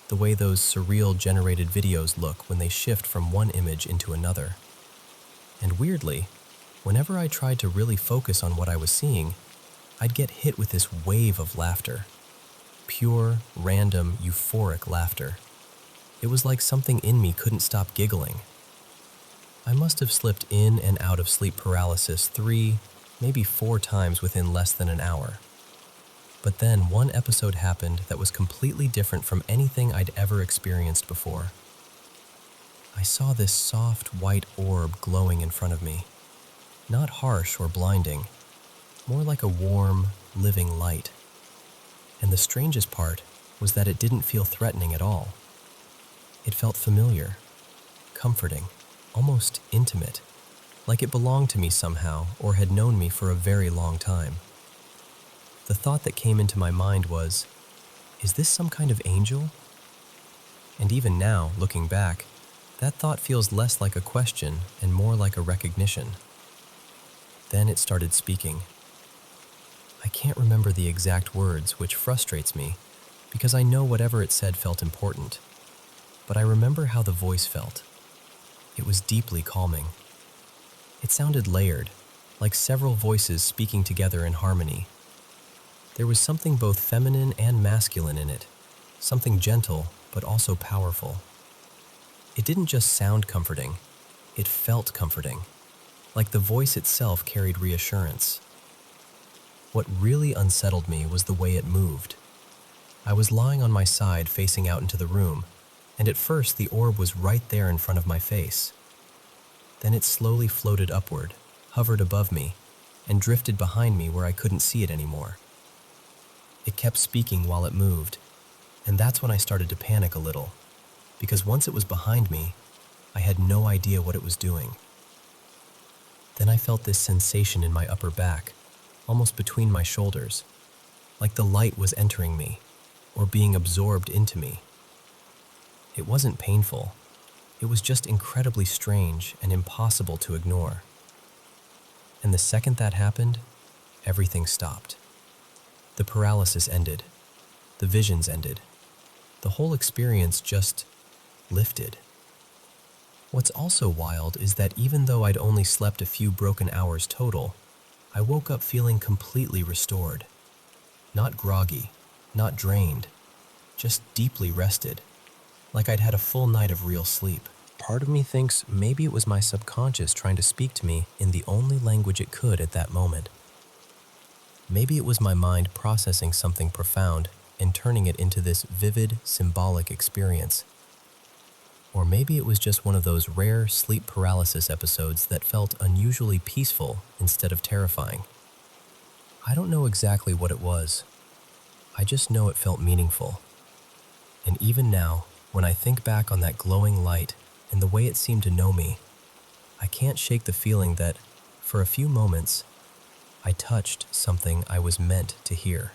the way those surreal generated videos look when they shift from one image into another. And weirdly, whenever I tried to really focus on what I was seeing, I'd get hit with this wave of laughter. Pure, random, euphoric laughter. It was like something in me couldn't stop giggling. I must have slipped in and out of sleep paralysis 3, maybe 4 times within less than an hour. But then one episode happened that was completely different from anything I'd ever experienced before. I saw this soft white orb glowing in front of me. Not harsh or blinding, more like a warm, living light. And the strangest part was that it didn't feel threatening at all. It felt familiar, comforting, almost intimate, like it belonged to me somehow or had known me for a very long time. The thought that came into my mind was, is this some kind of angel? And even now, looking back, that thought feels less like a question and more like a recognition. Then it started speaking. I can't remember the exact words, which frustrates me, because I know whatever it said felt important. But I remember how the voice felt. It was deeply calming. It sounded layered, like several voices speaking together in harmony. There was something both feminine and masculine in it, something gentle but also powerful. It didn't just sound comforting, it felt comforting, like the voice itself carried reassurance. What really unsettled me was the way it moved. I was lying on my side facing out into the room, and at first the orb was right there in front of my face. Then it slowly floated upward, hovered above me, and drifted behind me where I couldn't see it anymore. It kept speaking while it moved, and that's when I started to panic a little, because once it was behind me, I had no idea what it was doing. Then I felt this sensation in my upper back, almost between my shoulders, like the light was entering me, or being absorbed into me. It wasn't painful. It was just incredibly strange and impossible to ignore. And the second that happened, everything stopped. The paralysis ended. The visions ended. The whole experience just lifted. What's also wild is that even though I'd only slept a few broken hours total, I woke up feeling completely restored. Not groggy, not drained, just deeply rested, like I'd had a full night of real sleep. Part of me thinks maybe it was my subconscious trying to speak to me in the only language it could at that moment. Maybe it was my mind processing something profound and turning it into this vivid, symbolic experience. Or maybe it was just one of those rare sleep paralysis episodes that felt unusually peaceful instead of terrifying. I don't know exactly what it was. I just know it felt meaningful. And even now, when I think back on that glowing light and the way it seemed to know me, I can't shake the feeling that, for a few moments, I touched something I was meant to hear.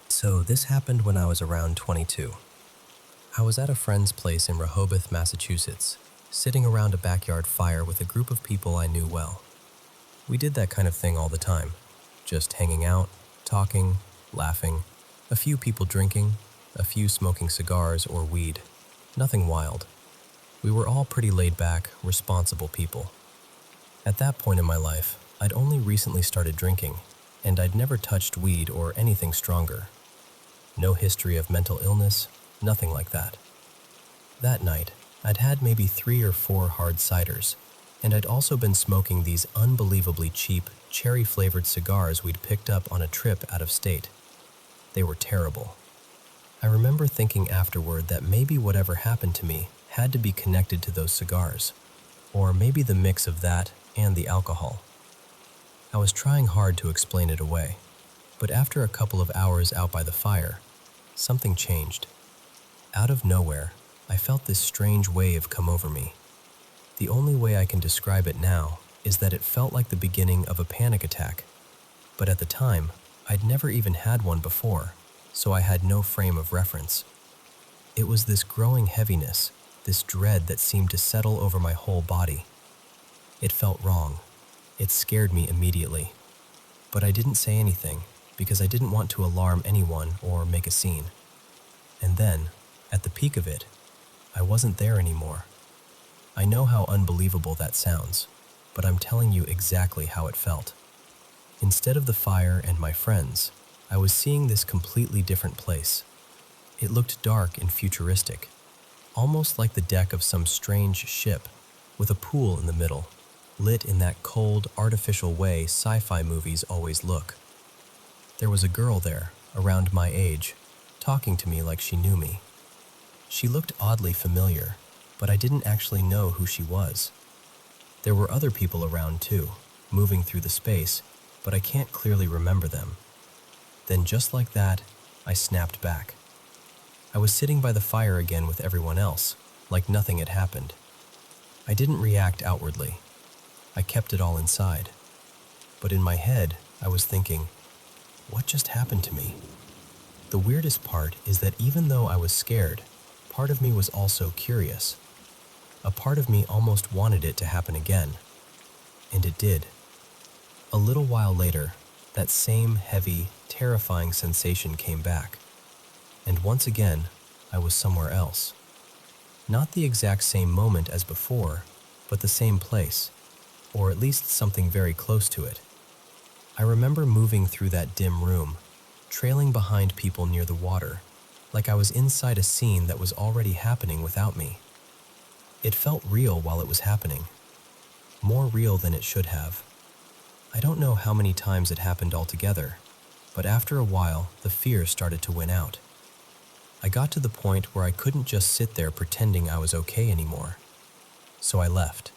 So this happened when I was around 22. I was at a friend's place in Rehoboth, Massachusetts, sitting around a backyard fire with a group of people I knew well. We did that kind of thing all the time, just hanging out, talking, laughing, a few people drinking, a few smoking cigars or weed. Nothing wild. We were all pretty laid back, responsible people. At that point in my life, I'd only recently started drinking, and I'd never touched weed or anything stronger. No history of mental illness, nothing like that. That night, I'd had maybe 3 or 4 hard ciders, and I'd also been smoking these unbelievably cheap, cherry-flavored cigars we'd picked up on a trip out of state. They were terrible. I remember thinking afterward that maybe whatever happened to me had to be connected to those cigars, or maybe the mix of that and the alcohol. I was trying hard to explain it away, but after a couple of hours out by the fire, something changed. Out of nowhere, I felt this strange wave come over me. The only way I can describe it now is that it felt like the beginning of a panic attack, but at the time, I'd never even had one before, so I had no frame of reference. It was this growing heaviness, this dread that seemed to settle over my whole body. It felt wrong. It scared me immediately. But I didn't say anything because I didn't want to alarm anyone or make a scene. And then, at the peak of it, I wasn't there anymore. I know how unbelievable that sounds, but I'm telling you exactly how it felt. Instead of the fire and my friends, I was seeing this completely different place. It looked dark and futuristic, almost like the deck of some strange ship, with a pool in the middle, lit in that cold, artificial way sci-fi movies always look. There was a girl there, around my age, talking to me like she knew me. She looked oddly familiar, but I didn't actually know who she was. There were other people around too, moving through the space, but I can't clearly remember them. Then just like that, I snapped back. I was sitting by the fire again with everyone else, like nothing had happened. I didn't react outwardly. I kept it all inside. But in my head, I was thinking, what just happened to me? The weirdest part is that even though I was scared, part of me was also curious. A part of me almost wanted it to happen again. And it did. A little while later, that same heavy, terrifying sensation came back. And once again, I was somewhere else. Not the exact same moment as before, but the same place, or at least something very close to it. I remember moving through that dim room, trailing behind people near the water, like I was inside a scene that was already happening without me. It felt real while it was happening, more real than it should have. I don't know how many times it happened altogether, but after a while, the fear started to win out. I got to the point where I couldn't just sit there pretending I was okay anymore. So I left.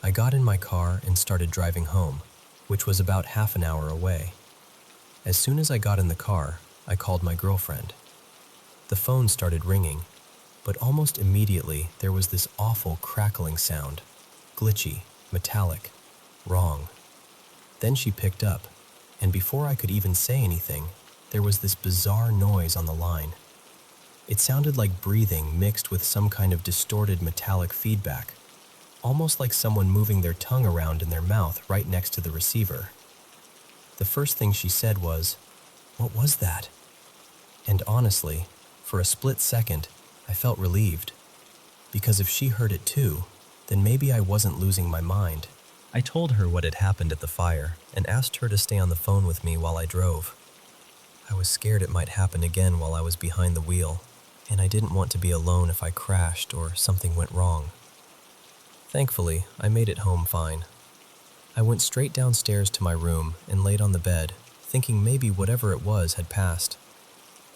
I got in my car and started driving home, which was about half an hour away. As soon as I got in the car, I called my girlfriend. The phone started ringing, but almost immediately there was this awful crackling sound, glitchy, metallic, wrong. Then she picked up, and before I could even say anything, there was this bizarre noise on the line. It sounded like breathing mixed with some kind of distorted metallic feedback, almost like someone moving their tongue around in their mouth right next to the receiver. The first thing she said was, "What was that?" And honestly, for a split second, I felt relieved, because if she heard it too, then maybe I wasn't losing my mind. I told her what had happened at the fire and asked her to stay on the phone with me while I drove. I was scared it might happen again while I was behind the wheel, and I didn't want to be alone if I crashed or something went wrong. Thankfully, I made it home fine. I went straight downstairs to my room and laid on the bed, thinking maybe whatever it was had passed.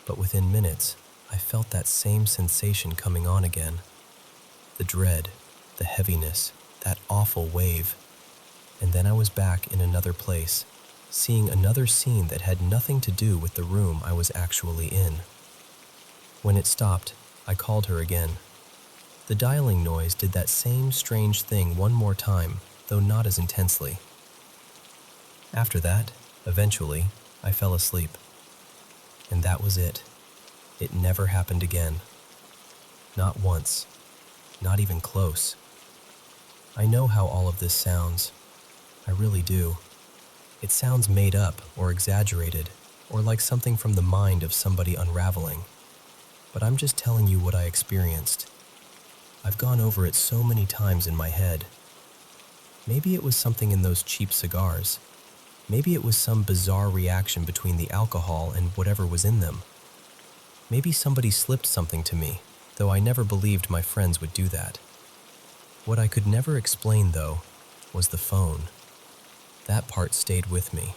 But within minutes, I felt that same sensation coming on again. The dread, the heaviness, that awful wave. And then I was back in another place, seeing another scene that had nothing to do with the room I was actually in. When it stopped, I called her again. The dialing noise did that same strange thing one more time, though not as intensely. After that, eventually, I fell asleep. And that was it. It never happened again. Not once. Not even close. I know how all of this sounds. I really do. It sounds made up or exaggerated, or like something from the mind of somebody unraveling. But I'm just telling you what I experienced. I've gone over it so many times in my head. Maybe it was something in those cheap cigars. Maybe it was some bizarre reaction between the alcohol and whatever was in them. Maybe somebody slipped something to me, though I never believed my friends would do that. What I could never explain, though, was the phone. That part stayed with me.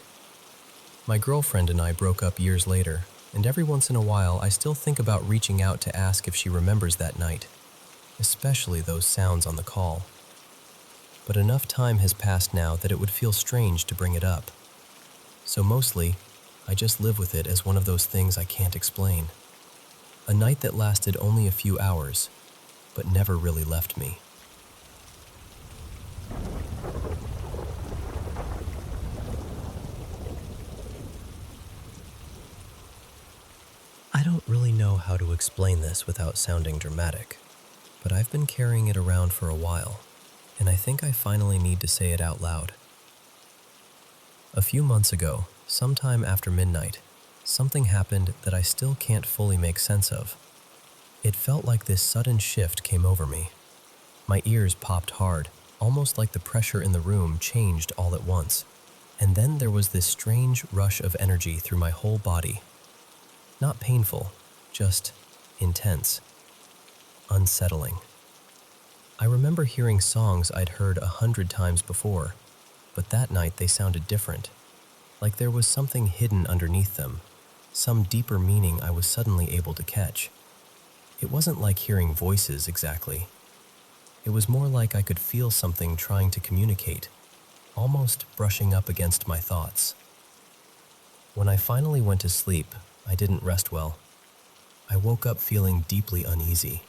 My girlfriend and I broke up years later, and every once in a while I still think about reaching out to ask if she remembers that night, especially those sounds on the call. But enough time has passed now that it would feel strange to bring it up. So mostly, I just live with it as one of those things I can't explain. A night that lasted only a few hours, but never really left me. I don't really know how to explain this without sounding dramatic, but I've been carrying it around for a while, and I think I finally need to say it out loud. A few months ago, sometime after midnight, something happened that I still can't fully make sense of. It felt like this sudden shift came over me. My ears popped hard, almost like the pressure in the room changed all at once. And then there was this strange rush of energy through my whole body. Not painful, just intense, unsettling. I remember hearing songs I'd heard 100 times before, but that night they sounded different, like there was something hidden underneath them, some deeper meaning I was suddenly able to catch. It wasn't like hearing voices exactly. It was more like I could feel something trying to communicate, almost brushing up against my thoughts. When I finally went to sleep, I didn't rest well. I woke up feeling deeply uneasy,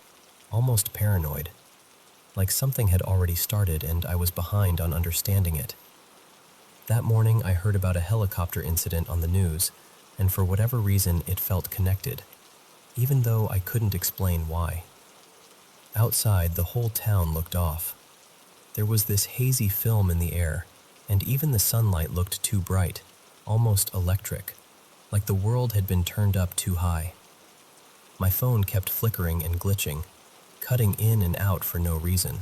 almost paranoid, like something had already started and I was behind on understanding it. That morning, I heard about a helicopter incident on the news, and for whatever reason, it felt connected, even though I couldn't explain why. Outside, the whole town looked off. There was this hazy film in the air, and even the sunlight looked too bright, almost electric, like the world had been turned up too high. My phone kept flickering and glitching, cutting in and out for no reason.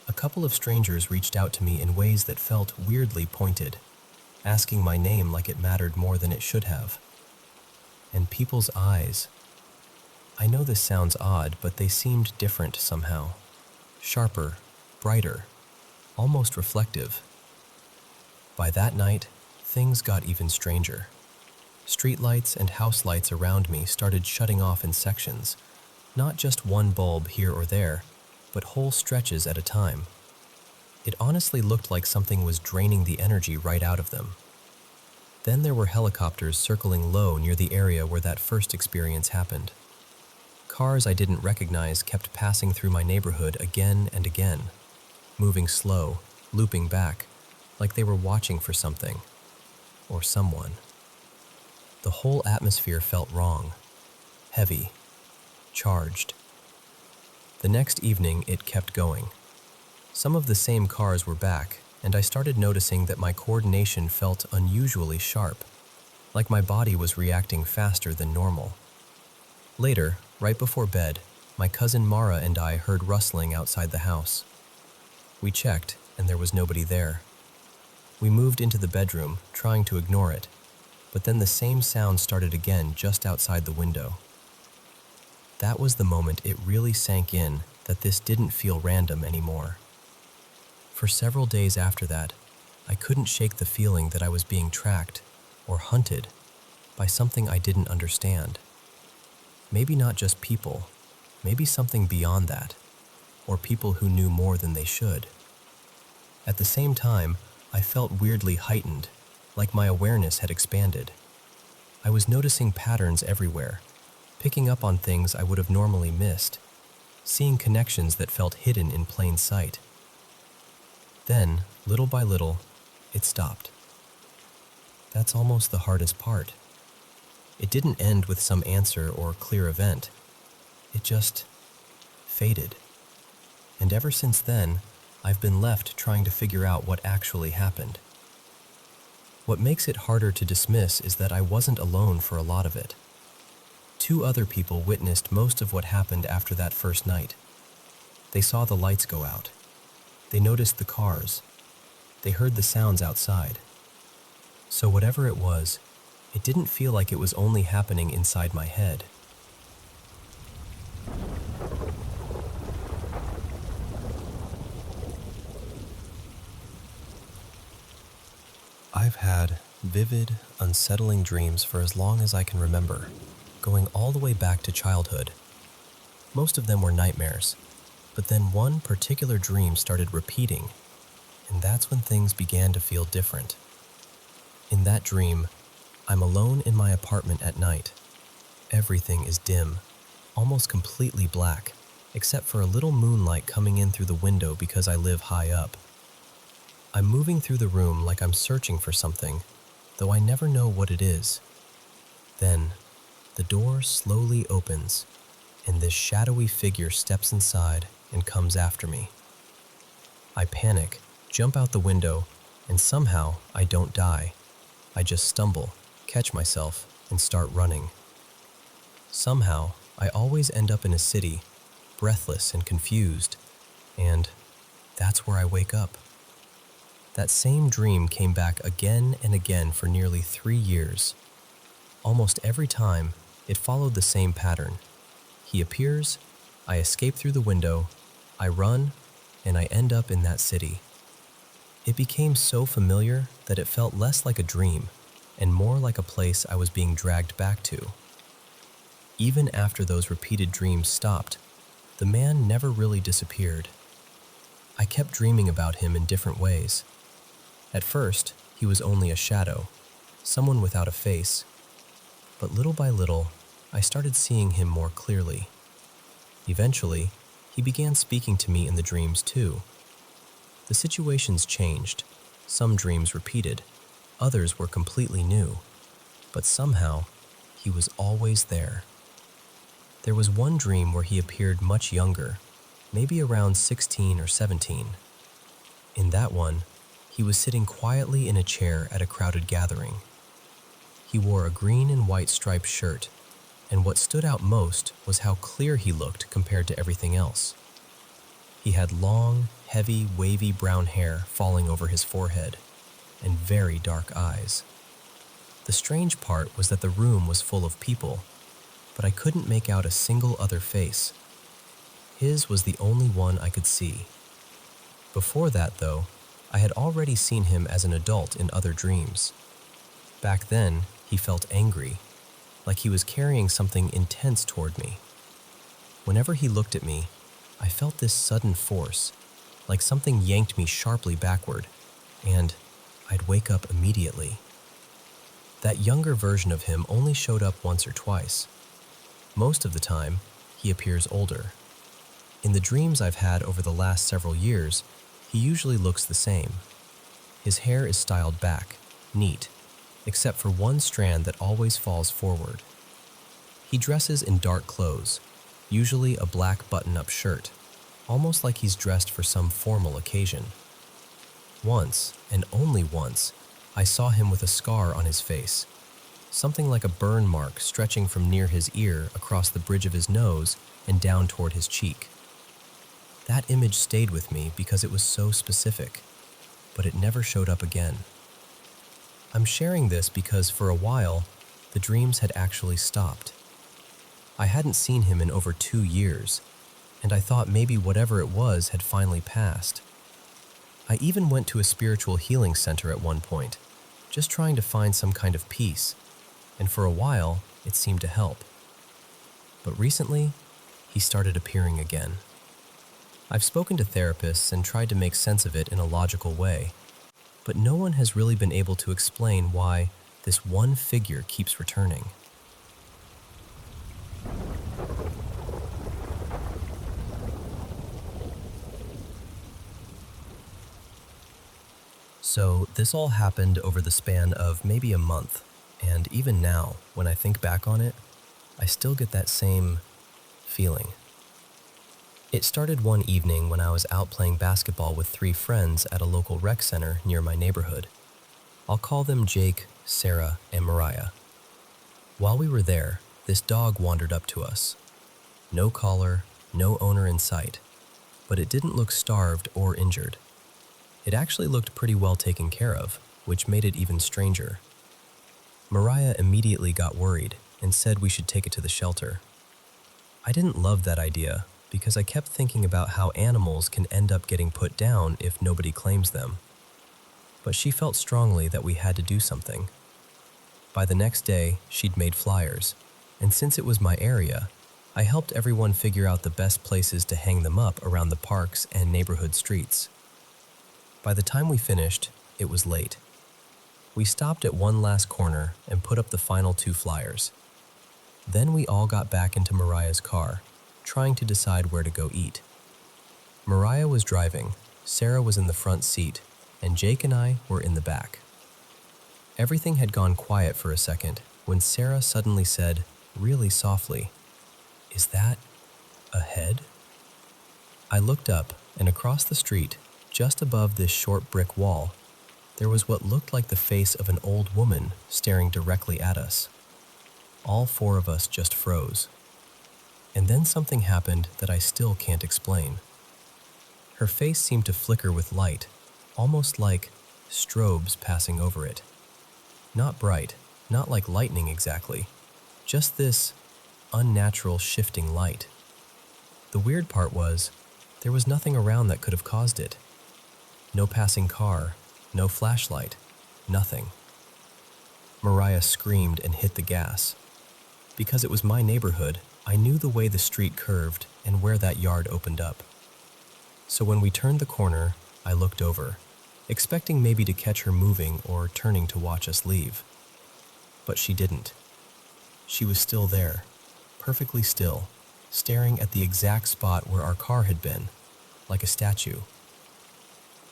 A couple of strangers reached out to me in ways that felt weirdly pointed, asking my name like it mattered more than it should have. And people's eyes. I know this sounds odd, but they seemed different somehow. Sharper, brighter, almost reflective. By that night, things got even stranger. Streetlights and house lights around me started shutting off in sections, not just one bulb here or there, but whole stretches at a time. It honestly looked like something was draining the energy right out of them. Then there were helicopters circling low near the area where that first experience happened. Cars I didn't recognize kept passing through my neighborhood again and again, moving slow, looping back, like they were watching for something, or someone. The whole atmosphere felt wrong, heavy, charged. The next evening, it kept going. Some of the same cars were back, and I started noticing that my coordination felt unusually sharp, like my body was reacting faster than normal. Later, right before bed, my cousin Mara and I heard rustling outside the house. We checked, and there was nobody there. We moved into the bedroom, trying to ignore it, but then the same sound started again just outside the window. That was the moment it really sank in that this didn't feel random anymore. For several days after that, I couldn't shake the feeling that I was being tracked or hunted by something I didn't understand. Maybe not just people, maybe something beyond that, or people who knew more than they should. At the same time, I felt weirdly heightened, like my awareness had expanded. I was noticing patterns everywhere, picking up on things I would have normally missed, seeing connections that felt hidden in plain sight. Then, little by little, it stopped. That's almost the hardest part. It didn't end with some answer or clear event. It just faded. And ever since then, I've been left trying to figure out what actually happened. What makes it harder to dismiss is that I wasn't alone for a lot of it. 2 other people witnessed most of what happened after that first night. They saw the lights go out. They noticed the cars. They heard the sounds outside. So whatever it was, it didn't feel like it was only happening inside my head. I've had vivid, unsettling dreams for as long as I can remember, going all the way back to childhood. Most of them were nightmares, but then one particular dream started repeating, and that's when things began to feel different. In that dream, I'm alone in my apartment at night. Everything is dim, almost completely black, except for a little moonlight coming in through the window because I live high up. I'm moving through the room like I'm searching for something, though I never know what it is. Then, the door slowly opens, and this shadowy figure steps inside and comes after me. I panic, jump out the window, and somehow I don't die. I just stumble, catch myself, and start running. Somehow, I always end up in a city, breathless and confused, and that's where I wake up. That same dream came back again and again for nearly 3 years. Almost every time, it followed the same pattern. He appears, I escape through the window, I run, and I end up in that city. It became so familiar that it felt less like a dream and more like a place I was being dragged back to. Even after those repeated dreams stopped, the man never really disappeared. I kept dreaming about him in different ways. At first, he was only a shadow, someone without a face. But little by little, I started seeing him more clearly. Eventually, he began speaking to me in the dreams too. The situations changed. Some dreams repeated, others were completely new. But somehow, he was always there. There was one dream where he appeared much younger, maybe around 16 or 17. In that one, he was sitting quietly in a chair at a crowded gathering. He wore a green and white striped shirt, and what stood out most was how clear he looked compared to everything else. He had long, heavy, wavy brown hair falling over his forehead, and very dark eyes. The strange part was that the room was full of people, but I couldn't make out a single other face. His was the only one I could see. Before that, though, I had already seen him as an adult in other dreams. Back then, he felt angry, like he was carrying something intense toward me. Whenever he looked at me, I felt this sudden force, like something yanked me sharply backward, and I'd wake up immediately. That younger version of him only showed up once or twice. Most of the time, he appears older. In the dreams I've had over the last several years, he usually looks the same. His hair is styled back, neat, except for one strand that always falls forward. He dresses in dark clothes, usually a black button-up shirt, almost like he's dressed for some formal occasion. Once, and only once, I saw him with a scar on his face, something like a burn mark stretching from near his ear across the bridge of his nose and down toward his cheek. That image stayed with me because it was so specific, but it never showed up again. I'm sharing this because for a while, the dreams had actually stopped. I hadn't seen him in over 2 years, and I thought maybe whatever it was had finally passed. I even went to a spiritual healing center at one point, just trying to find some kind of peace, and for a while, it seemed to help. But recently, he started appearing again. I've spoken to therapists and tried to make sense of it in a logical way, but no one has really been able to explain why this one figure keeps returning. So this all happened over the span of maybe a month, and even now, when I think back on it, I still get that same feeling. It started one evening when I was out playing basketball with 3 friends at a local rec center near my neighborhood. I'll call them Jake, Sarah, and Mariah. While we were there, this dog wandered up to us. No collar, no owner in sight, but it didn't look starved or injured. It actually looked pretty well taken care of, which made it even stranger. Mariah immediately got worried and said we should take it to the shelter. I didn't love that idea because I kept thinking about how animals can end up getting put down if nobody claims them. But she felt strongly that we had to do something. By the next day, she'd made flyers, and since it was my area, I helped everyone figure out the best places to hang them up around the parks and neighborhood streets. By the time we finished, it was late. We stopped at one last corner and put up the final 2 flyers. Then we all got back into Mariah's car, trying to decide where to go eat. Mariah was driving, Sarah was in the front seat, and Jake and I were in the back. Everything had gone quiet for a second when Sarah suddenly said, really softly, "Is that a head?" I looked up, and across the street, just above this short brick wall, there was what looked like the face of an old woman staring directly at us. All 4 of us just froze. And then something happened that I still can't explain. Her face seemed to flicker with light, almost like strobes passing over it. Not bright, not like lightning exactly, just this unnatural shifting light. The weird part was, there was nothing around that could have caused it. No passing car, no flashlight, nothing. Mariah screamed and hit the gas. Because it was my neighborhood, I knew the way the street curved and where that yard opened up. So when we turned the corner, I looked over, expecting maybe to catch her moving or turning to watch us leave. But she didn't. She was still there, perfectly still, staring at the exact spot where our car had been, like a statue.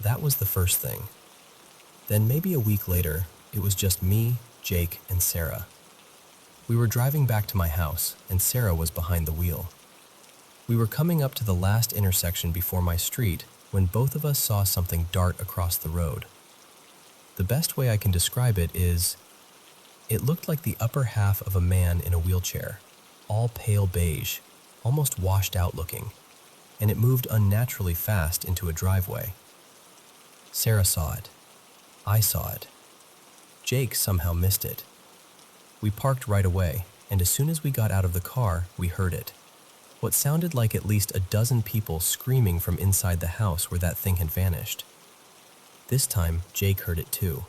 That was the first thing. Then maybe a week later, it was just me, Jake, and Sarah. We were driving back to my house, and Sarah was behind the wheel. We were coming up to the last intersection before my street when both of us saw something dart across the road. The best way I can describe it is, it looked like the upper half of a man in a wheelchair, all pale beige, almost washed out looking, and it moved unnaturally fast into a driveway. Sarah saw it. I saw it. Jake somehow missed it. We parked right away, and as soon as we got out of the car, we heard it. What sounded like at least a dozen people screaming from inside the house where that thing had vanished. This time, Jake heard it too.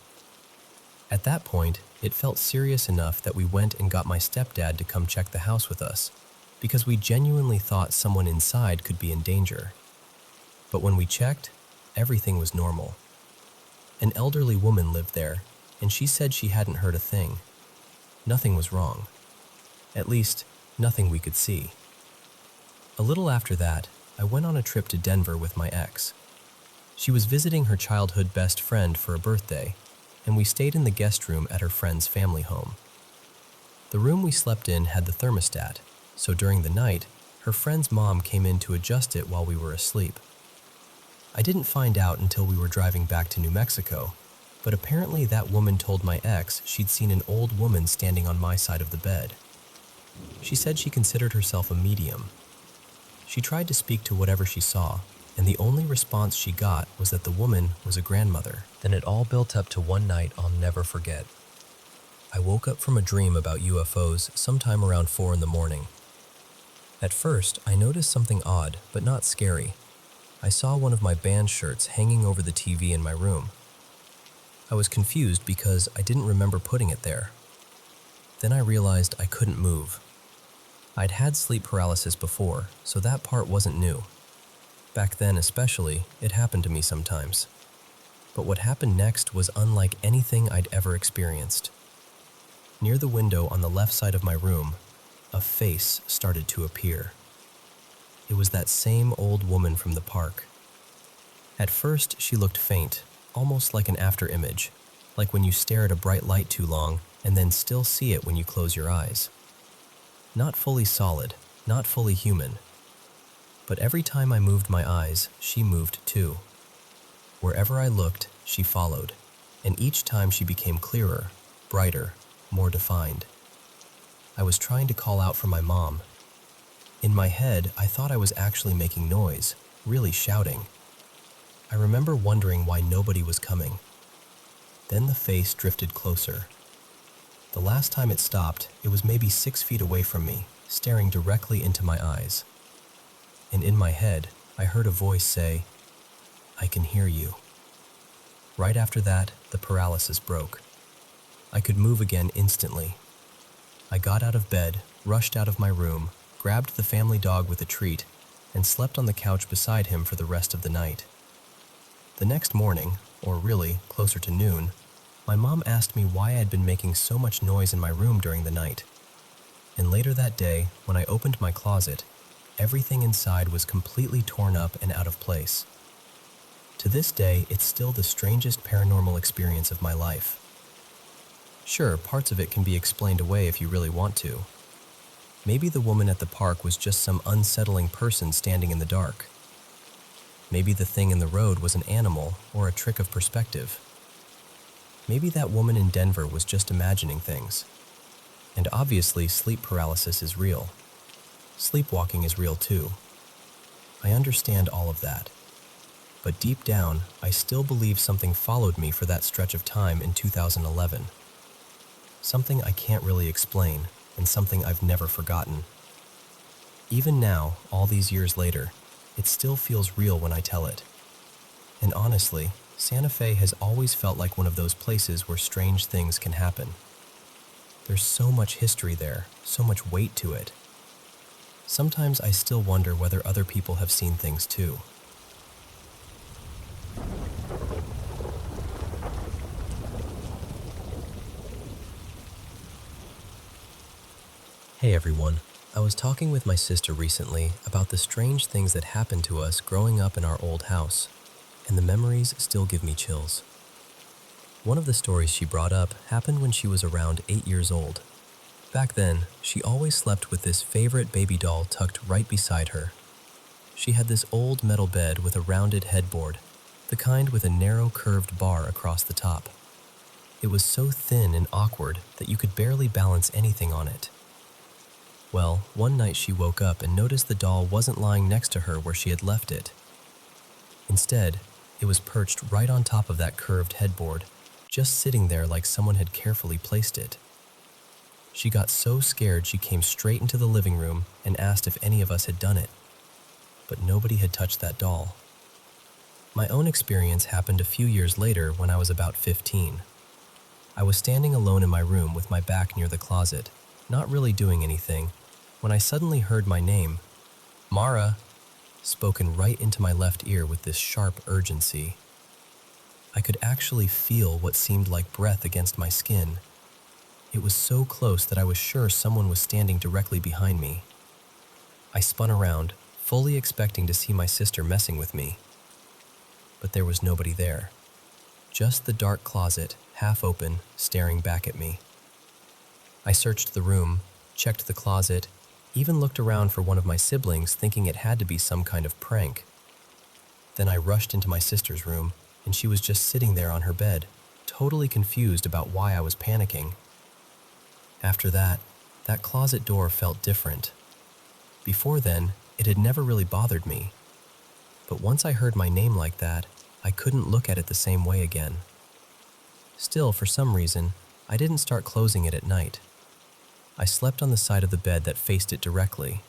At that point, it felt serious enough that we went and got my stepdad to come check the house with us, because we genuinely thought someone inside could be in danger. But when we checked, everything was normal. An elderly woman lived there, and she said she hadn't heard a thing. Nothing was wrong. At least, nothing we could see. A little after that, I went on a trip to Denver with my ex. She was visiting her childhood best friend for a birthday, and we stayed in the guest room at her friend's family home. The room we slept in had the thermostat, so during the night, her friend's mom came in to adjust it while we were asleep. I didn't find out until we were driving back to New Mexico, but apparently that woman told my ex she'd seen an old woman standing on my side of the bed. She said she considered herself a medium. She tried to speak to whatever she saw, and the only response she got was that the woman was a grandmother. Then it all built up to one night I'll never forget. I woke up from a dream about UFOs sometime around 4 in the morning. At first, I noticed something odd, but not scary. I saw one of my band shirts hanging over the TV in my room. I was confused because I didn't remember putting it there. Then I realized I couldn't move. I'd had sleep paralysis before, so that part wasn't new. Back then especially, it happened to me sometimes. But what happened next was unlike anything I'd ever experienced. Near the window on the left side of my room, a face started to appear. It was that same old woman from the park. At first, she looked faint, almost like an afterimage, like when you stare at a bright light too long and then still see it when you close your eyes. Not fully solid, not fully human. But every time I moved my eyes, she moved too. Wherever I looked, she followed, and each time she became clearer, brighter, more defined. I was trying to call out for my mom. In my head, I thought I was actually making noise, really shouting. I remember wondering why nobody was coming. Then the face drifted closer. The last time it stopped, it was maybe 6 feet away from me, staring directly into my eyes. And in my head, I heard a voice say, "I can hear you." Right after that, the paralysis broke. I could move again instantly. I got out of bed, rushed out of my room, grabbed the family dog with a treat, and slept on the couch beside him for the rest of the night. The next morning, or really, closer to noon, my mom asked me why I had been making so much noise in my room during the night. And later that day, when I opened my closet, everything inside was completely torn up and out of place. To this day, it's still the strangest paranormal experience of my life. Sure, parts of it can be explained away if you really want to. Maybe the woman at the park was just some unsettling person standing in the dark. Maybe the thing in the road was an animal or a trick of perspective. Maybe that woman in Denver was just imagining things. And obviously, sleep paralysis is real. Sleepwalking is real too. I understand all of that. but deep down, I still believe something followed me for that stretch of time in 2011. Something I can't really explain, and something I've never forgotten. Even now, all these years later, it still feels real when I tell it. And honestly, Santa Fe has always felt like one of those places where strange things can happen. There's so much history there, so much weight to it. Sometimes I still wonder whether other people have seen things too. Hey everyone, I was talking with my sister recently about the strange things that happened to us growing up in our old house, and the memories still give me chills. One of the stories she brought up happened when she was around 8 years old. Back then, she always slept with this favorite baby doll tucked right beside her. She had this old metal bed with a rounded headboard, the kind with a narrow curved bar across the top. It was so thin and awkward that you could barely balance anything on it. Well, one night she woke up and noticed the doll wasn't lying next to her where she had left it. Instead, it was perched right on top of that curved headboard, just sitting there like someone had carefully placed it. She got so scared she came straight into the living room and asked if any of us had done it. But nobody had touched that doll. My own experience happened a few years later when I was about 15. I was standing alone in my room with my back near the closet, not really doing anything, when I suddenly heard my name, Mara, spoken right into my left ear with this sharp urgency. I could actually feel what seemed like breath against my skin. It was so close that I was sure someone was standing directly behind me. I spun around, fully expecting to see my sister messing with me. But there was nobody there. Just the dark closet, half open, staring back at me. I searched the room, checked the closet, even looked around for one of my siblings thinking it had to be some kind of prank. Then I rushed into my sister's room, and she was just sitting there on her bed, totally confused about why I was panicking. After that closet door felt different. Before then, it had never really bothered me. But once I heard my name like that, I couldn't look at it the same way again. Still, for some reason, I didn't start closing it at night. I slept on the side of the bed that faced it directly.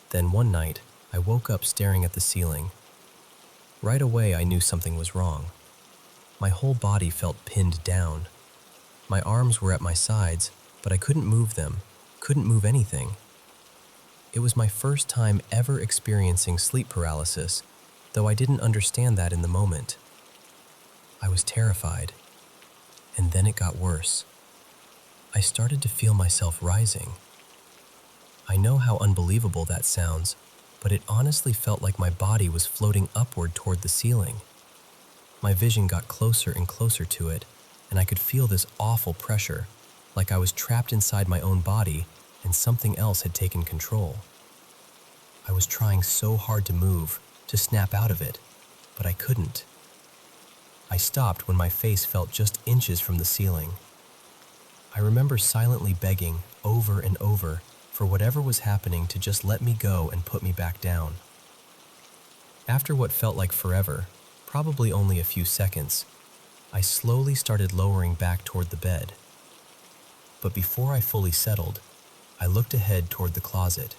Then one night, I woke up staring at the ceiling. Right away, I knew something was wrong. My whole body felt pinned down. My arms were at my sides, but I couldn't move them, couldn't move anything. It was my first time ever experiencing sleep paralysis, though I didn't understand that in the moment. I was terrified, and then it got worse. I started to feel myself rising. I know how unbelievable that sounds, but it honestly felt like my body was floating upward toward the ceiling. My vision got closer and closer to it, and I could feel this awful pressure, like I was trapped inside my own body and something else had taken control. I was trying so hard to move, to snap out of it, but I couldn't. I stopped when my face felt just inches from the ceiling. I remember silently begging, over and over, for whatever was happening to just let me go and put me back down. After what felt like forever, probably only a few seconds, I slowly started lowering back toward the bed. But before I fully settled, I looked ahead toward the closet.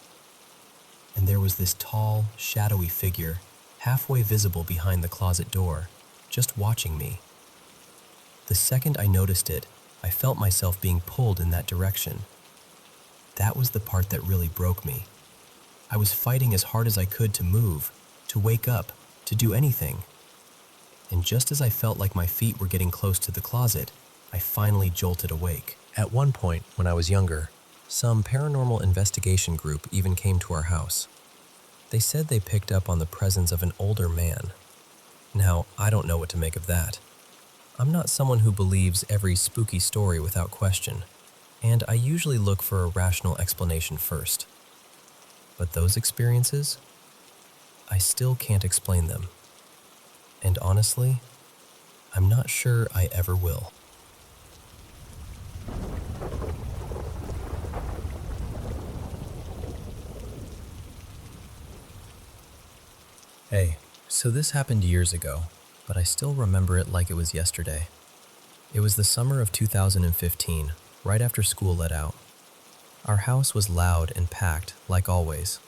And there was this tall, shadowy figure, halfway visible behind the closet door, just watching me. The second I noticed it, I felt myself being pulled in that direction. That was the part that really broke me. I was fighting as hard as I could to move, to wake up, to do anything. And just as I felt like my feet were getting close to the closet, I finally jolted awake. At one point, when I was younger, some paranormal investigation group even came to our house. They said they picked up on the presence of an older man. Now, I don't know what to make of that. I'm not someone who believes every spooky story without question, and I usually look for a rational explanation first. But those experiences, I still can't explain them. And honestly, I'm not sure I ever will. Hey, So this happened years ago, but I still remember it like it was yesterday. It was the summer of 2015, right after school let out. Our house was loud and packed, like always.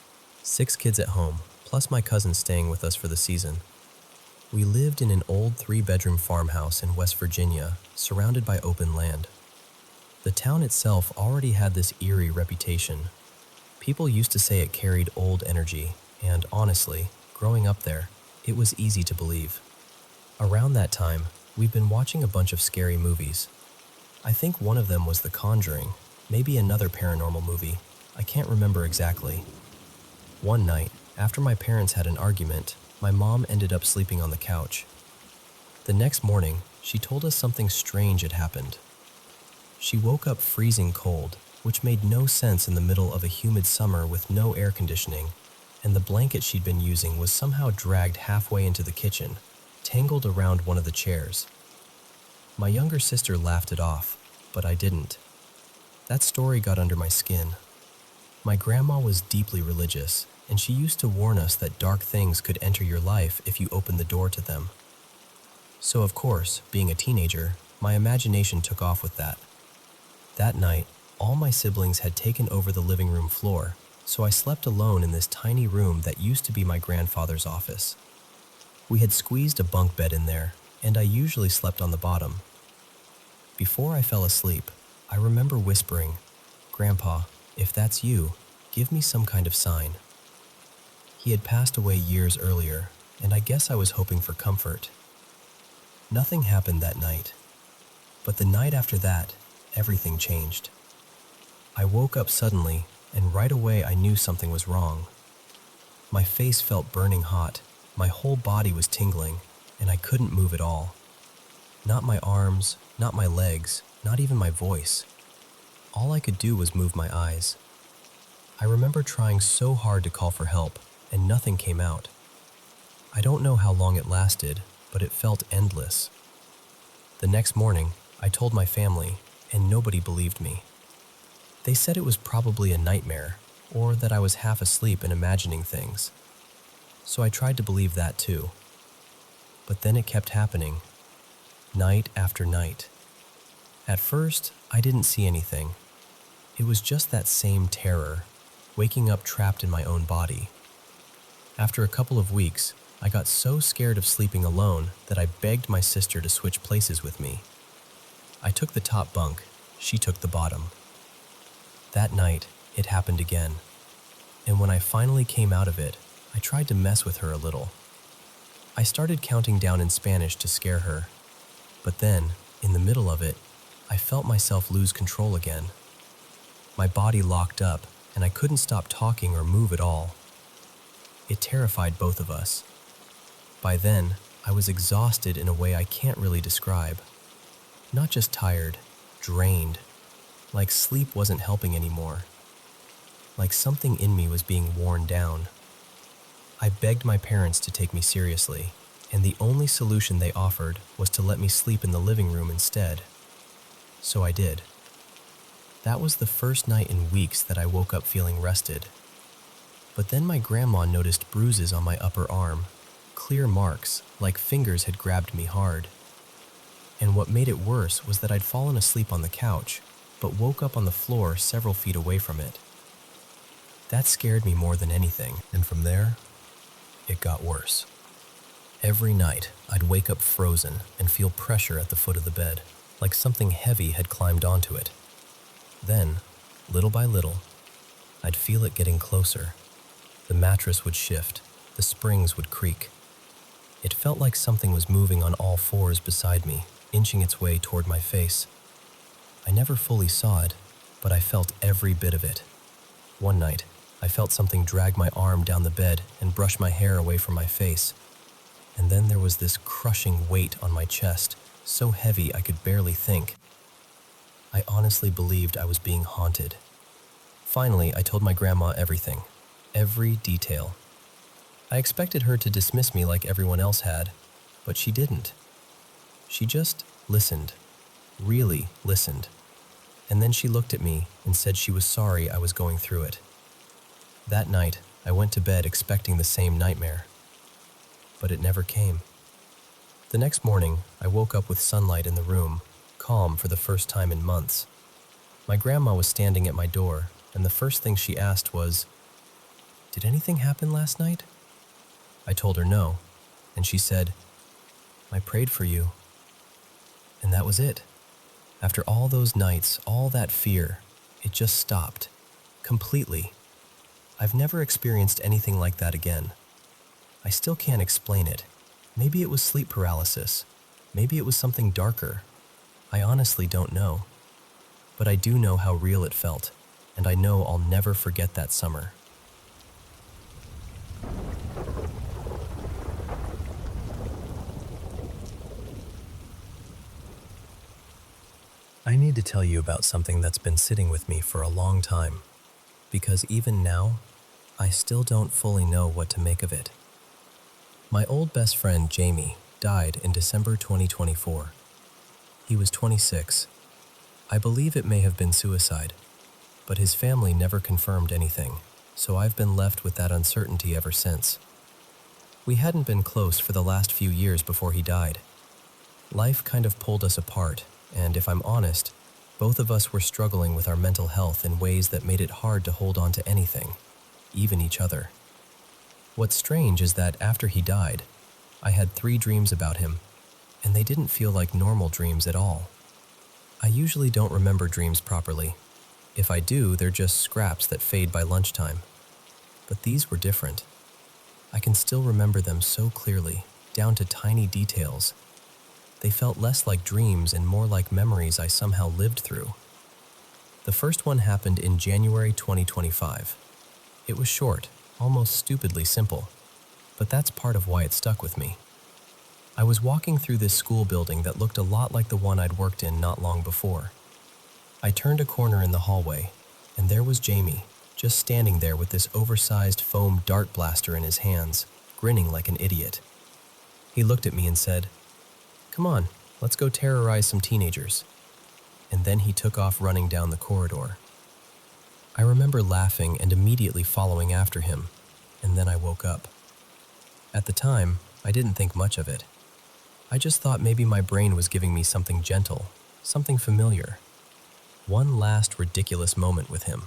6 kids at home, plus my cousin staying with us for the season. We lived in an old 3-bedroom farmhouse in West Virginia, surrounded by open land. The town itself already had this eerie reputation. People used to say it carried old energy, and honestly, growing up there, it was easy to believe. Around that time, we'd been watching a bunch of scary movies. I think one of them was The Conjuring, maybe another paranormal movie. I can't remember exactly. One night, after my parents had an argument, my mom ended up sleeping on the couch. The next morning, she told us something strange had happened. She woke up freezing cold, which made no sense in the middle of a humid summer with no air conditioning, and the blanket she'd been using was somehow dragged halfway into the kitchen, tangled around one of the chairs. My younger sister laughed it off, but I didn't. That story got under my skin. My grandma was deeply religious, and she used to warn us that dark things could enter your life if you opened the door to them. So of course, being a teenager, my imagination took off with that. That night, all my siblings had taken over the living room floor, so I slept alone in this tiny room that used to be my grandfather's office. We had squeezed a bunk bed in there, and I usually slept on the bottom. Before I fell asleep, I remember whispering, "Grandpa, if that's you, give me some kind of sign." He had passed away years earlier, and I guess I was hoping for comfort. Nothing happened that night, but the night after that, everything changed. I woke up suddenly, and right away I knew something was wrong. My face felt burning hot, my whole body was tingling, and I couldn't move at all. Not my arms, not my legs, not even my voice. All I could do was move my eyes. I remember trying so hard to call for help, and nothing came out. I don't know how long it lasted, but it felt endless. The next morning, I told my family, and nobody believed me. They said it was probably a nightmare, or that I was half asleep and imagining things. So I tried to believe that too. But then it kept happening, night after night. At first, I didn't see anything. It was just that same terror, waking up trapped in my own body. After a couple of weeks, I got so scared of sleeping alone that I begged my sister to switch places with me. I took the top bunk, she took the bottom. That night, it happened again. And when I finally came out of it, I tried to mess with her a little. I started counting down in Spanish to scare her. But then, in the middle of it, I felt myself lose control again. My body locked up, and I couldn't stop talking or move at all. It terrified both of us. By then, I was exhausted in a way I can't really describe. Not just tired, drained. Like sleep wasn't helping anymore. Like something in me was being worn down. I begged my parents to take me seriously, and the only solution they offered was to let me sleep in the living room instead. So I did. That was the first night in weeks that I woke up feeling rested. But then my grandma noticed bruises on my upper arm, clear marks, like fingers had grabbed me hard. And what made it worse was that I'd fallen asleep on the couch, but woke up on the floor several feet away from it. That scared me more than anything, and from there, it got worse. Every night, I'd wake up frozen and feel pressure at the foot of the bed, like something heavy had climbed onto it. Then, little by little, I'd feel it getting closer. The mattress would shift, the springs would creak. It felt like something was moving on all fours beside me, inching its way toward my face. I never fully saw it, but I felt every bit of it. One night, I felt something drag my arm down the bed and brush my hair away from my face. And then there was this crushing weight on my chest, so heavy I could barely think. I honestly believed I was being haunted. Finally, I told my grandma everything, every detail. I expected her to dismiss me like everyone else had, but she didn't. She just listened, really listened. And then she looked at me and said she was sorry I was going through it. That night, I went to bed expecting the same nightmare. but it never came. The next morning, I woke up with sunlight in the room, calm for the first time in months. My grandma was standing at my door, and the first thing she asked was, "Did anything happen last night?" I told her no, and she said, "I prayed for you." And that was it. After all those nights, all that fear, it just stopped. Completely. I've never experienced anything like that again. I still can't explain it. Maybe it was sleep paralysis. Maybe it was something darker. I honestly don't know. But I do know how real it felt, and I know I'll never forget that summer. I need to tell you about something that's been sitting with me for a long time, because even now, I still don't fully know what to make of it. My old best friend Jame died in December 2024. He was 26. I believe it may have been suicide, but his family never confirmed anything, so I've been left with that uncertainty ever since. We hadn't been close for the last few years before he died. Life kind of pulled us apart, and if I'm honest, both of us were struggling with our mental health in ways that made it hard to hold on to anything, even each other. What's strange is that after he died, I had 3 dreams about him, and they didn't feel like normal dreams at all. I usually don't remember dreams properly. If I do, they're just scraps that fade by lunchtime. But these were different. I can still remember them so clearly, down to tiny details. They felt less like dreams and more like memories I somehow lived through. The first one happened in January 2025. It was short, almost stupidly simple, but that's part of why it stuck with me. I was walking through this school building that looked a lot like the one I'd worked in not long before. I turned a corner in the hallway, and there was Jame, just standing there with this oversized foam dart blaster in his hands, grinning like an idiot. He looked at me and said, "Come on, let's go terrorize some teenagers." And then he took off running down the corridor. I remember laughing and immediately following after him, and then I woke up. At the time, I didn't think much of it. I just thought maybe my brain was giving me something gentle, something familiar. One last ridiculous moment with him.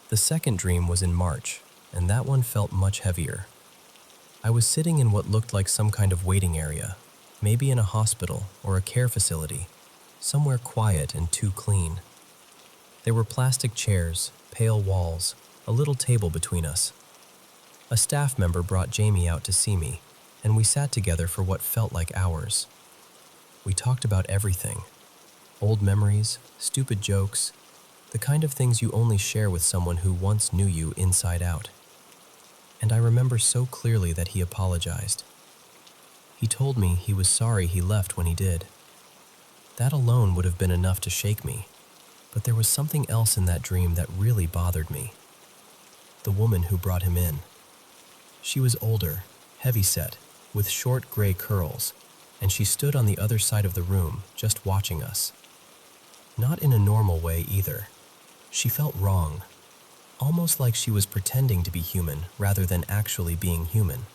The second dream was in March, and that one felt much heavier. I was sitting in what looked like some kind of waiting area, maybe in a hospital or a care facility, somewhere quiet and too clean. There were plastic chairs, pale walls, a little table between us. A staff member brought Jame out to see me, and we sat together for what felt like hours. We talked about everything. Old memories, stupid jokes, the kind of things you only share with someone who once knew you inside out. And I remember so clearly that he apologized. He told me he was sorry he left when he did. That alone would have been enough to shake me, but there was something else in that dream that really bothered me. The woman who brought him in. She was older, heavy-set, with short gray curls, and she stood on the other side of the room, just watching us. Not in a normal way either. She felt wrong, almost like she was pretending to be human rather than actually being human.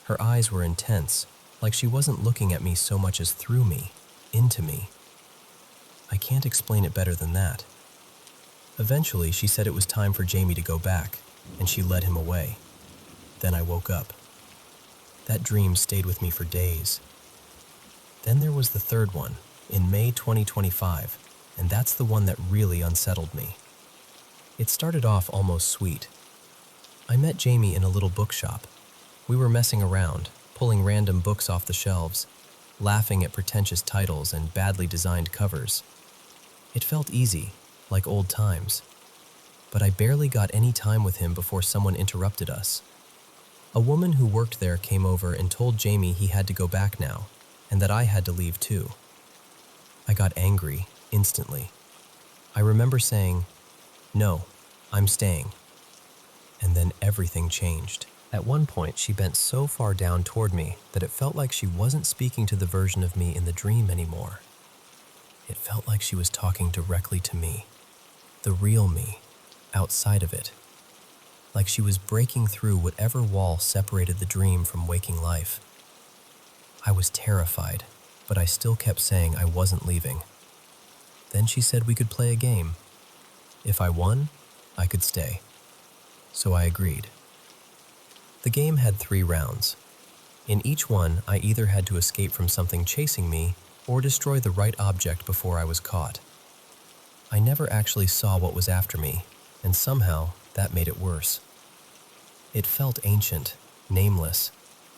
Her eyes were intense, like she wasn't looking at me so much as through me, into me. I can't explain it better than that. Eventually, she said it was time for Jame to go back, and she led him away. Then I woke up. That dream stayed with me for days. Then there was the third one, in May 2025, and that's the one that really unsettled me. It started off almost sweet. I met Jame in a little bookshop. We were messing around, pulling random books off the shelves, laughing at pretentious titles and badly designed covers. It felt easy, like old times. But I barely got any time with him before someone interrupted us. A woman who worked there came over and told Jame he had to go back now, and that I had to leave too. I got angry, instantly. I remember saying, "No, I'm staying." And then everything changed. At one point, she bent so far down toward me that it felt like she wasn't speaking to the version of me in the dream anymore. It felt like she was talking directly to me, the real me, outside of it. like she was breaking through whatever wall separated the dream from waking life. I was terrified, but I still kept saying I wasn't leaving. Then she said we could play a game. If I won, I could stay. So I agreed. The game had 3 rounds. In each one, I either had to escape from something chasing me or destroy the right object before I was caught. I never actually saw what was after me, and somehow that made it worse. It felt ancient, nameless,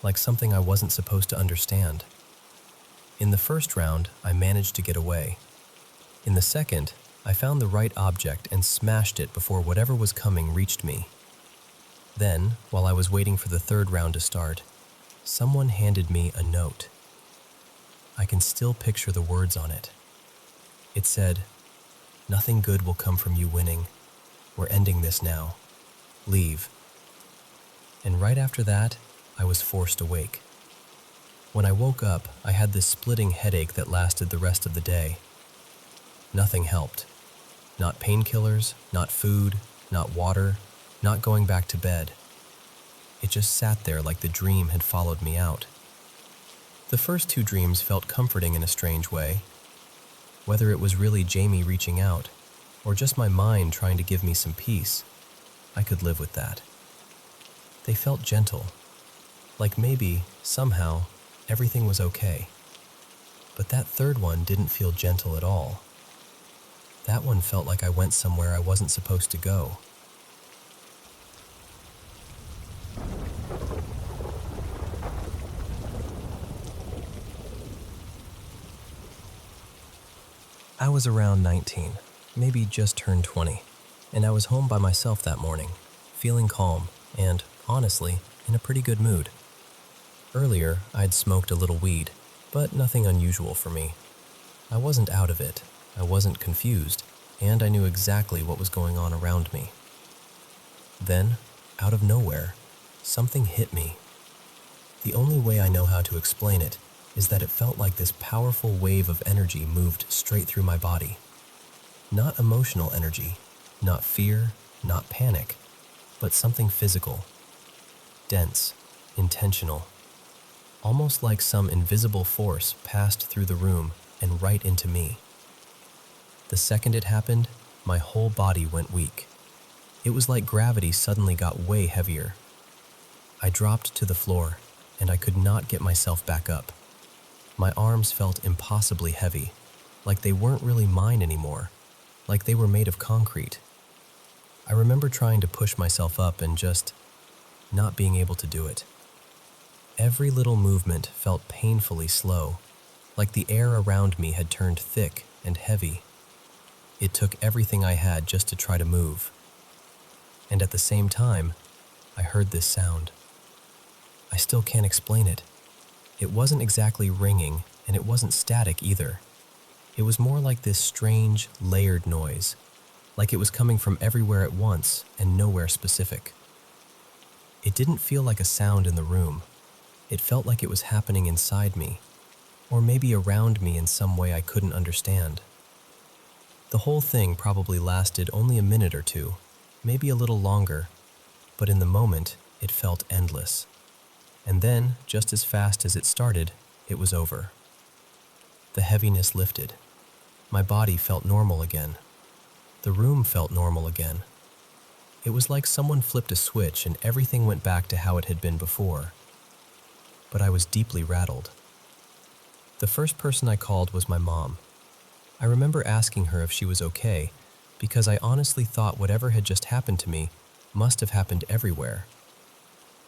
like something I wasn't supposed to understand. In the first round, I managed to get away. In the second, I found the right object and smashed it before whatever was coming reached me. Then, while I was waiting for the third round to start, someone handed me a note. I can still picture the words on it. It said, "Nothing good will come from you winning. We're ending this now. Leave." And right after that, I was forced awake. When I woke up, I had this splitting headache that lasted the rest of the day. Nothing helped. Not painkillers, not food, not water, not going back to bed. It just sat there like the dream had followed me out. The first 2 dreams felt comforting in a strange way. Whether it was really Jame reaching out, or just my mind trying to give me some peace, I could live with that. They felt gentle, like maybe, somehow, everything was okay. But that third one didn't feel gentle at all. That one felt like I went somewhere I wasn't supposed to go. I was around 19, maybe just turned 20, and I was home by myself that morning, feeling calm and, honestly, in a pretty good mood. Earlier, I'd smoked a little weed, but nothing unusual for me. I wasn't out of it, I wasn't confused, and I knew exactly what was going on around me. Then, out of nowhere, something hit me. The only way I know how to explain it is that it felt like this powerful wave of energy moved straight through my body. Not emotional energy, not fear, not panic, but something physical. Dense, intentional. Almost like some invisible force passed through the room and right into me. The second it happened, my whole body went weak. It was like gravity suddenly got way heavier. I dropped to the floor, and I could not get myself back up. My arms felt impossibly heavy, like they weren't really mine anymore, like they were made of concrete. I remember trying to push myself up and just not being able to do it. Every little movement felt painfully slow, like the air around me had turned thick and heavy. It took everything I had just to try to move. And at the same time, I heard this sound. I still can't explain it. It wasn't exactly ringing, and it wasn't static either. It was more like this strange, layered noise, like it was coming from everywhere at once and nowhere specific. It didn't feel like a sound in the room. It felt like it was happening inside me, or maybe around me in some way I couldn't understand. The whole thing probably lasted only a minute or 2, maybe a little longer, but in the moment, it felt endless. And then, just as fast as it started, it was over. The heaviness lifted. My body felt normal again. The room felt normal again. It was like someone flipped a switch and everything went back to how it had been before. But I was deeply rattled. The first person I called was my mom. I remember asking her if she was okay, because I honestly thought whatever had just happened to me must have happened everywhere.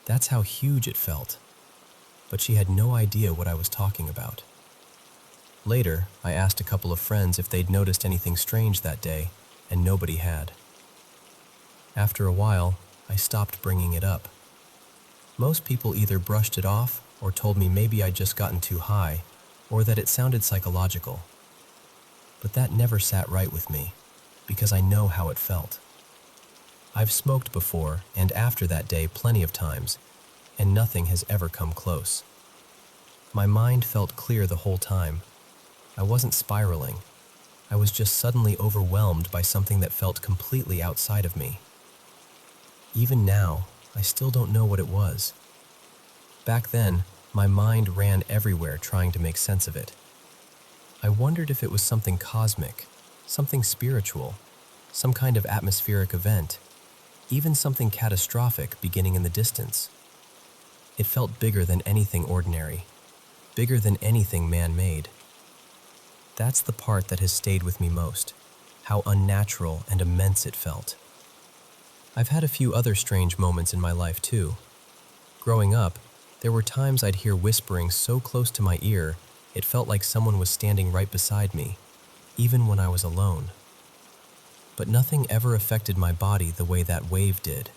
That's how huge it felt. But she had no idea what I was talking about. Later, I asked a couple of friends if they'd noticed anything strange that day, and nobody had. After a while, I stopped bringing it up. Most people either brushed it off or told me maybe I'd just gotten too high, or that it sounded psychological. But that never sat right with me, because I know how it felt. I've smoked before and after that day plenty of times, and nothing has ever come close. My mind felt clear the whole time. I wasn't spiraling. I was just suddenly overwhelmed by something that felt completely outside of me. Even now, I still don't know what it was. Back then, my mind ran everywhere trying to make sense of it. I wondered if it was something cosmic, something spiritual, some kind of atmospheric event, even something catastrophic beginning in the distance. It felt bigger than anything ordinary, bigger than anything man-made. That's the part that has stayed with me most, how unnatural and immense it felt. I've had a few other strange moments in my life too. Growing up, there were times I'd hear whispering so close to my ear, it felt like someone was standing right beside me, even when I was alone. But nothing ever affected my body the way that wave did.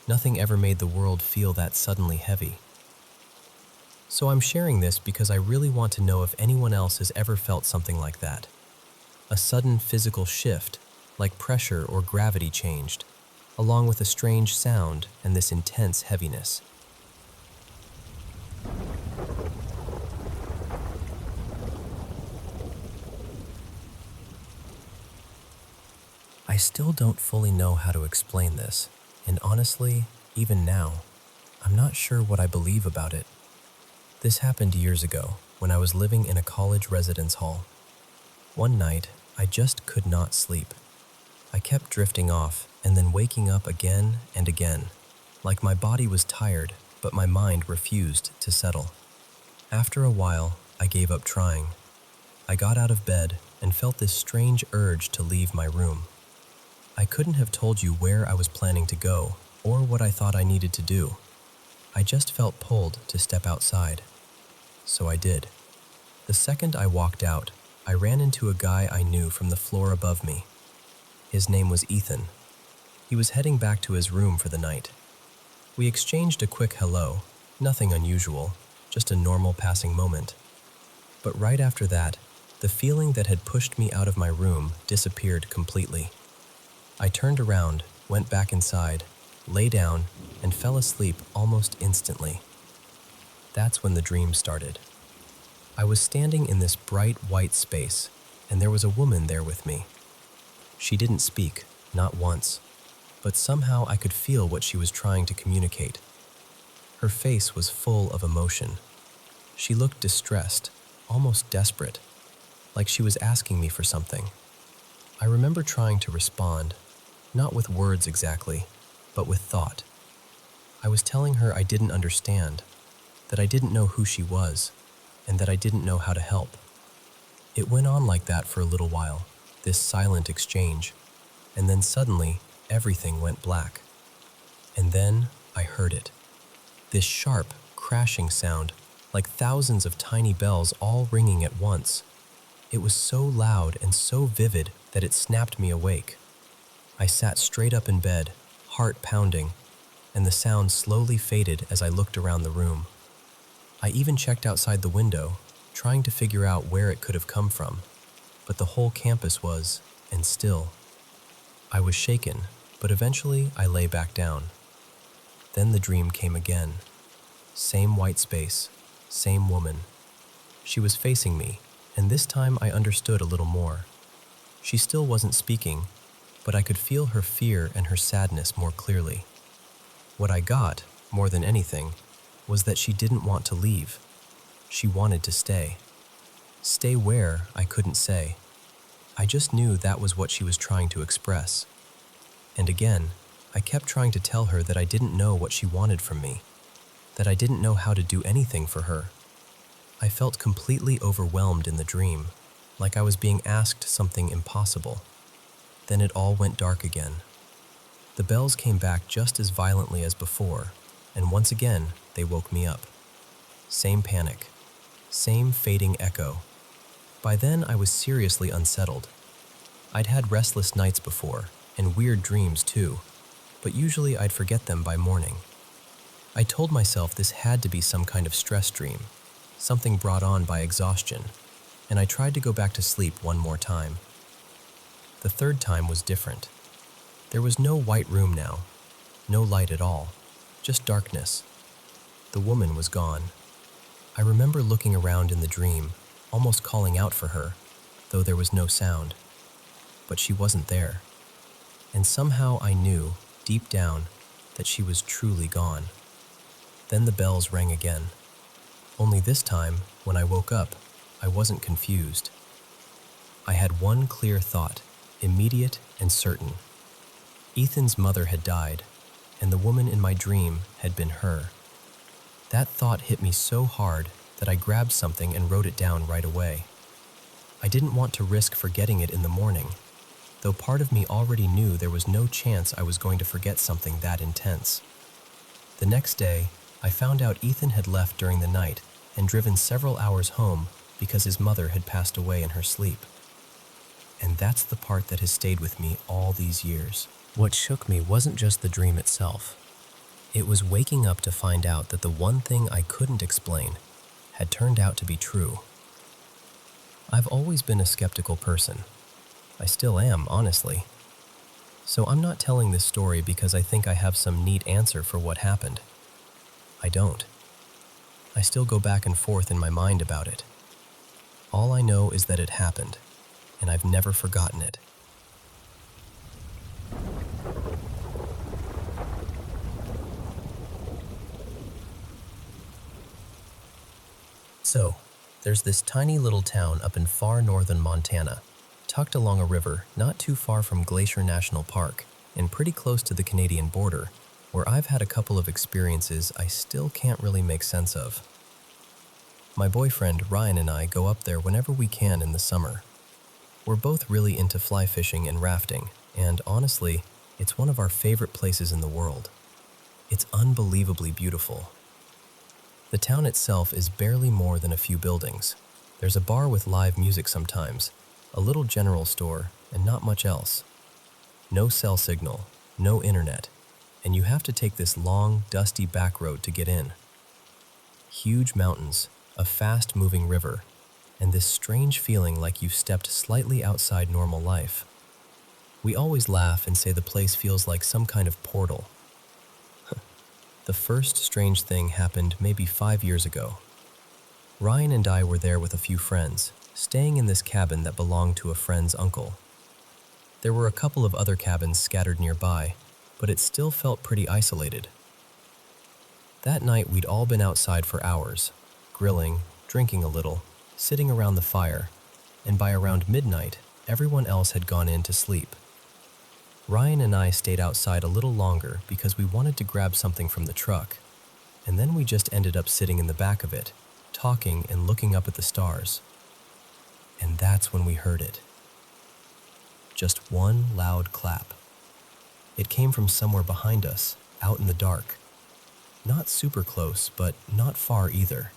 Nothing ever made the world feel that suddenly heavy. So I'm sharing this because I really want to know if anyone else has ever felt something like that. A sudden physical shift, like pressure or gravity changed, along with a strange sound and this intense heaviness. I still don't fully know how to explain this, and honestly, even now, I'm not sure what I believe about it. This happened years ago when I was living in a college residence hall. One night, I just could not sleep. I kept drifting off and then waking up again and again, like my body was tired, but my mind refused to settle. After a while, I gave up trying. I got out of bed and felt this strange urge to leave my room. I couldn't have told you where I was planning to go or what I thought I needed to do. I just felt pulled to step outside. So I did. The second I walked out, I ran into a guy I knew from the floor above me. His name was Ethan. He was heading back to his room for the night. We exchanged a quick hello, nothing unusual, just a normal passing moment. But right after that, the feeling that had pushed me out of my room disappeared completely. I turned around, went back inside, lay down, and fell asleep almost instantly. That's when the dream started. I was standing in this bright white space, and there was a woman there with me. She didn't speak, not once, but somehow I could feel what she was trying to communicate. Her face was full of emotion. She looked distressed, almost desperate, like she was asking me for something. I remember trying to respond, not with words exactly, but with thought. I was telling her I didn't understand, that I didn't know who she was, and that I didn't know how to help. It went on like that for a little while, this silent exchange, and then suddenly everything went black. And then I heard it. This sharp, crashing sound, like thousands of tiny bells all ringing at once. It was so loud and so vivid that it snapped me awake. I sat straight up in bed, heart pounding, and the sound slowly faded as I looked around the room. I even checked outside the window, trying to figure out where it could have come from, but the whole campus was, and still. I was shaken, but eventually I lay back down. Then the dream came again. Same white space, same woman. She was facing me, and this time I understood a little more. She still wasn't speaking, but I could feel her fear and her sadness more clearly. What I got, more than anything, was that she didn't want to leave. She wanted to stay. Stay where, I couldn't say. I just knew that was what she was trying to express. And again, I kept trying to tell her that I didn't know what she wanted from me, that I didn't know how to do anything for her. I felt completely overwhelmed in the dream, like I was being asked something impossible. Then it all went dark again. The bells came back just as violently as before, and once again, they woke me up. Same panic, same fading echo. By then, I was seriously unsettled. I'd had restless nights before, and weird dreams too, but usually I'd forget them by morning. I told myself this had to be some kind of stress dream, something brought on by exhaustion, and I tried to go back to sleep one more time. The third time was different. There was no white room now, no light at all, just darkness. The woman was gone. I remember looking around in the dream, almost calling out for her, though there was no sound. But she wasn't there. And somehow I knew deep down, that she was truly gone. Then the bells rang again. Only this time, when I woke up, I wasn't confused. I had one clear thought, immediate and certain. Ethan's mother had died, and the woman in my dream had been her. That thought hit me so hard that I grabbed something and wrote it down right away. I didn't want to risk forgetting it in the morning, though part of me already knew there was no chance I was going to forget something that intense. The next day, I found out Ethan had left during the night and driven several hours home because his mother had passed away in her sleep. And that's the part that has stayed with me all these years. What shook me wasn't just the dream itself. It was waking up to find out that the one thing I couldn't explain had turned out to be true. I've always been a skeptical person. I still am, honestly. So I'm not telling this story because I think I have some neat answer for what happened. I don't. I still go back and forth in my mind about it. All I know is that it happened, and I've never forgotten it. So, there's this tiny little town up in far northern Montana, tucked along a river not too far from Glacier National Park and pretty close to the Canadian border, where I've had a couple of experiences I still can't really make sense of. My boyfriend Ryan and I go up there whenever we can in the summer. We're both really into fly fishing and rafting, and honestly, it's one of our favorite places in the world. It's unbelievably beautiful. The town itself is barely more than a few buildings. There's a bar with live music sometimes, a little general store, and not much else. No cell signal, no internet, and you have to take this long, dusty back road to get in. Huge mountains, a fast-moving river, and this strange feeling like you've stepped slightly outside normal life. We always laugh and say the place feels like some kind of portal. The first strange thing happened maybe 5 years ago. Ryan and I were there with a few friends, staying in this cabin that belonged to a friend's uncle. There were a couple of other cabins scattered nearby, but it still felt pretty isolated. That night we'd all been outside for hours, grilling, drinking a little, sitting around the fire, and by around midnight, everyone else had gone in to sleep. Ryan and I stayed outside a little longer because we wanted to grab something from the truck, and then we just ended up sitting in the back of it, talking and looking up at the stars. And that's when we heard it. Just one loud clap. It came from somewhere behind us, out in the dark. Not super close, but not far either.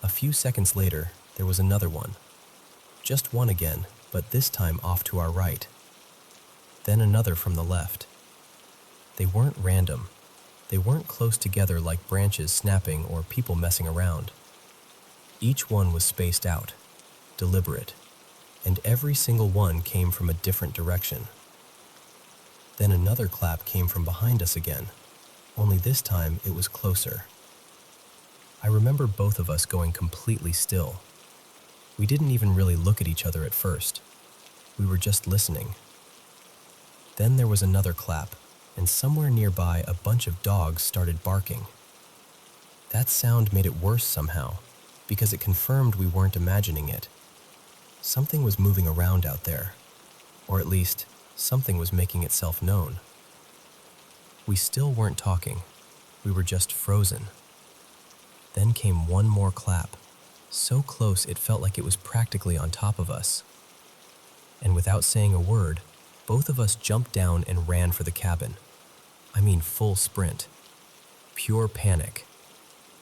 A few seconds later, there was another one. Just one again, but this time off to our right. Then another from the left. They weren't random. They weren't close together like branches snapping or people messing around. Each one was spaced out, deliberate, and every single one came from a different direction. Then another clap came from behind us again, only this time it was closer. I remember both of us going completely still. We didn't even really look at each other at first. We were just listening. Then there was another clap, and somewhere nearby a bunch of dogs started barking. That sound made it worse somehow, because it confirmed we weren't imagining it. Something was moving around out there, or at least, something was making itself known. We still weren't talking. We were just frozen. Then came one more clap, so close it felt like it was practically on top of us. And without saying a word, both of us jumped down and ran for the cabin. I mean full sprint. Pure panic.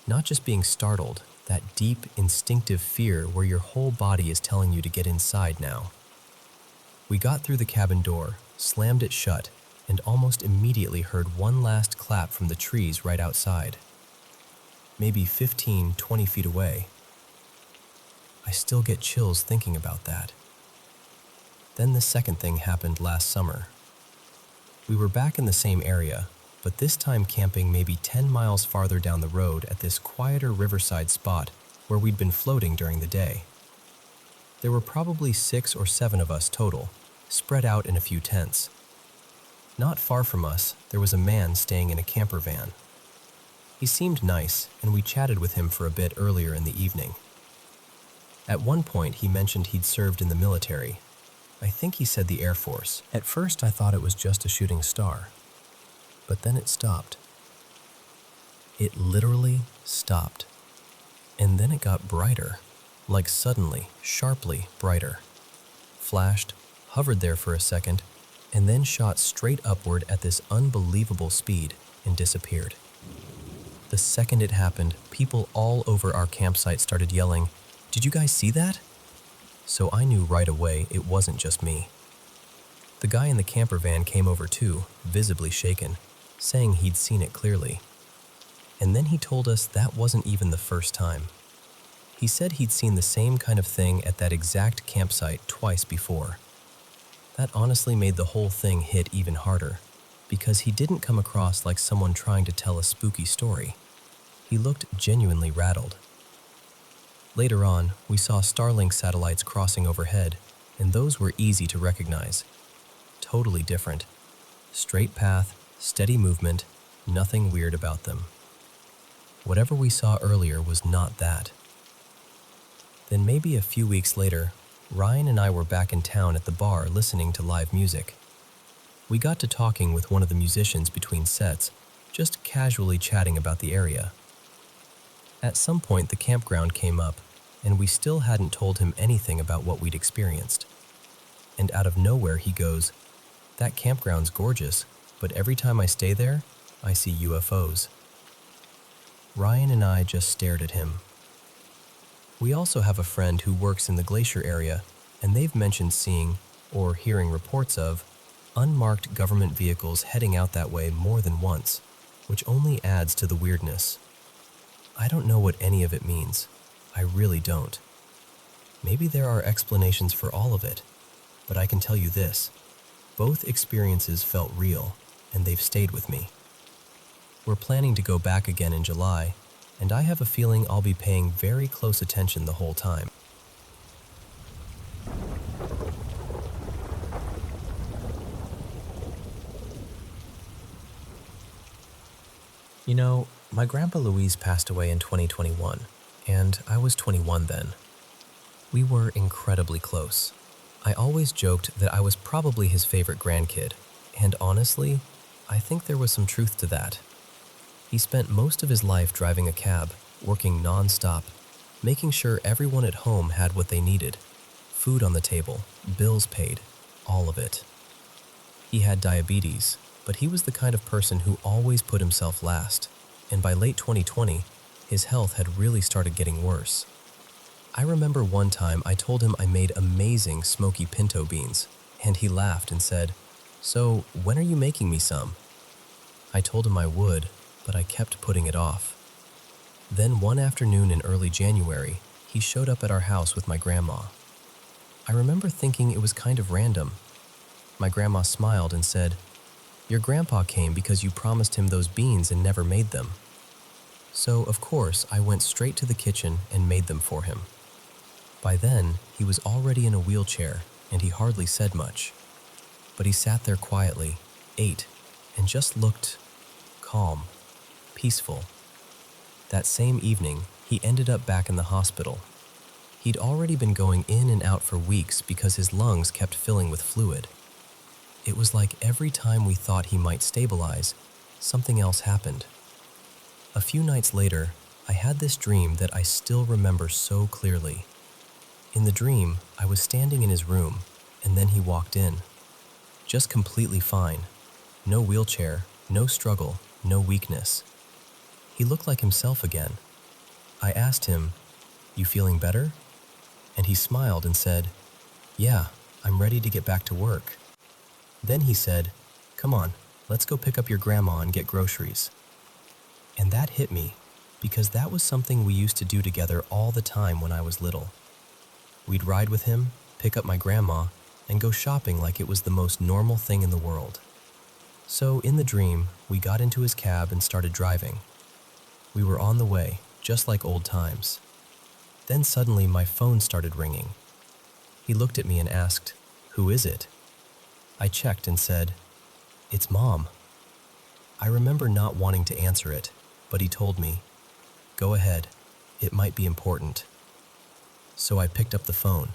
Not just being startled, that deep, instinctive fear where your whole body is telling you to get inside now. We got through the cabin door, slammed it shut, and almost immediately heard one last clap from the trees right outside. Maybe 15, 20 feet away. I still get chills thinking about that. Then the second thing happened last summer. We were back in the same area, but this time camping maybe 10 miles farther down the road at this quieter riverside spot where we'd been floating during the day. There were probably 6 or 7 of us total, spread out in a few tents. Not far from us, there was a man staying in a camper van. He seemed nice, and we chatted with him for a bit earlier in the evening. At one point, he mentioned he'd served in the military. I think he said the Air Force. At first, I thought it was just a shooting star. But then it stopped. It literally stopped. And then it got brighter, like suddenly, sharply brighter. Flashed, hovered there for a second, and then shot straight upward at this unbelievable speed and disappeared. The second it happened, people all over our campsite started yelling, "Did you guys see that?" So I knew right away it wasn't just me. The guy in the camper van came over too, visibly shaken, saying he'd seen it clearly. And then he told us that wasn't even the first time. He said he'd seen the same kind of thing at that exact campsite twice before. That honestly made the whole thing hit even harder, because he didn't come across like someone trying to tell a spooky story. He looked genuinely rattled. Later on, we saw Starlink satellites crossing overhead, and those were easy to recognize. Totally different. Straight path, steady movement, nothing weird about them. Whatever we saw earlier was not that. Then maybe a few weeks later, Ryan and I were back in town at the bar listening to live music. We got to talking with one of the musicians between sets, just casually chatting about the area. At some point, the campground came up, and we still hadn't told him anything about what we'd experienced. And out of nowhere, he goes, "That campground's gorgeous, but every time I stay there, I see UFOs." Ryan and I just stared at him. We also have a friend who works in the glacier area, and they've mentioned seeing, or hearing reports of, unmarked government vehicles heading out that way more than once, which only adds to the weirdness. I don't know what any of it means. I really don't. Maybe there are explanations for all of it, but I can tell you this. Both experiences felt real, and they've stayed with me. We're planning to go back again in July, and I have a feeling I'll be paying very close attention the whole time. You know, my grandpa Louise passed away in 2021, and I was 21 then. We were incredibly close. I always joked that I was probably his favorite grandkid, and honestly, I think there was some truth to that. He spent most of his life driving a cab, working non-stop, making sure everyone at home had what they needed. Food on the table, bills paid, all of it. He had diabetes, but he was the kind of person who always put himself last, and by late 2020, his health had really started getting worse. I remember one time I told him I made amazing smoky pinto beans, and he laughed and said, "So, when are you making me some?" I told him I would, but I kept putting it off. Then one afternoon in early January, he showed up at our house with my grandma. I remember thinking it was kind of random. My grandma smiled and said, "Your grandpa came because you promised him those beans and never made them." So, of course, I went straight to the kitchen and made them for him. By then, he was already in a wheelchair, and he hardly said much. But he sat there quietly, ate, and just looked calm, peaceful. That same evening, he ended up back in the hospital. He'd already been going in and out for weeks because his lungs kept filling with fluid. It was like every time we thought he might stabilize, something else happened. A few nights later, I had this dream that I still remember so clearly. In the dream, I was standing in his room, and then he walked in. Just completely fine. No wheelchair, no struggle, no weakness. He looked like himself again. I asked him, "You feeling better?" And he smiled and said, "Yeah, I'm ready to get back to work." Then he said, "Come on, let's go pick up your grandma and get groceries." And that hit me, because that was something we used to do together all the time when I was little. We'd ride with him, pick up my grandma, and go shopping like it was the most normal thing in the world. So in the dream, we got into his cab and started driving. We were on the way, just like old times. Then suddenly my phone started ringing. He looked at me and asked, "Who is it?" I checked and said, "It's Mom." I remember not wanting to answer it, but he told me, "Go ahead, it might be important." So I picked up the phone,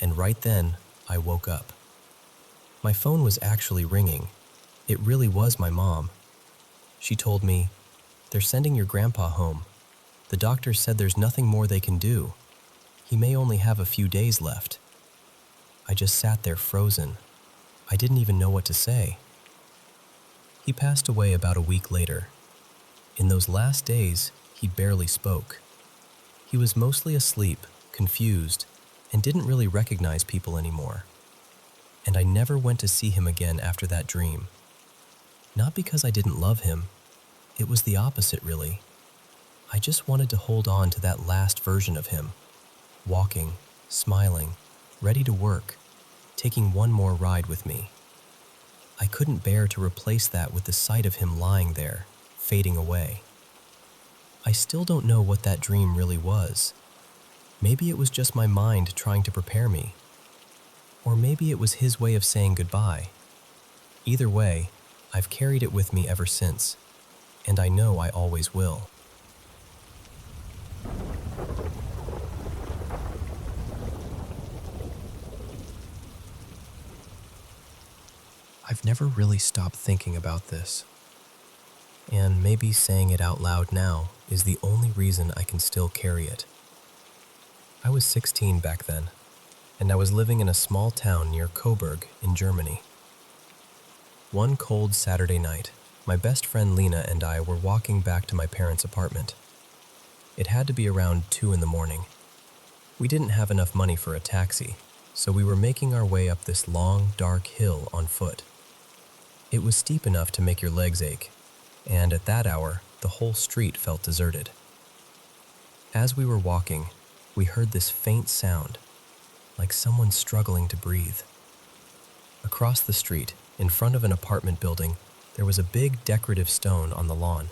and right then, I woke up. My phone was actually ringing. It really was my mom. She told me, "They're sending your grandpa home. The doctor said there's nothing more they can do. He may only have a few days left." I just sat there frozen. I didn't even know what to say. He passed away about a week later. In those last days, he barely spoke. He was mostly asleep, confused, and didn't really recognize people anymore. And I never went to see him again after that dream. Not because I didn't love him. It was the opposite, really. I just wanted to hold on to that last version of him, walking, smiling, ready to work, taking one more ride with me. I couldn't bear to replace that with the sight of him lying there, fading away. I still don't know what that dream really was. Maybe it was just my mind trying to prepare me. Or maybe it was his way of saying goodbye. Either way, I've carried it with me ever since, and I know I always will. I've never really stopped thinking about this, and maybe saying it out loud now is the only reason I can still carry it. I was 16 back then, and I was living in a small town near Coburg in Germany. One cold Saturday night, my best friend Lena and I were walking back to my parents' apartment. It had to be around 2 in the morning. We didn't have enough money for a taxi, so we were making our way up this long, dark hill on foot. It was steep enough to make your legs ache, and at that hour, the whole street felt deserted. As we were walking, we heard this faint sound, like someone struggling to breathe. Across the street, in front of an apartment building, there was a big decorative stone on the lawn.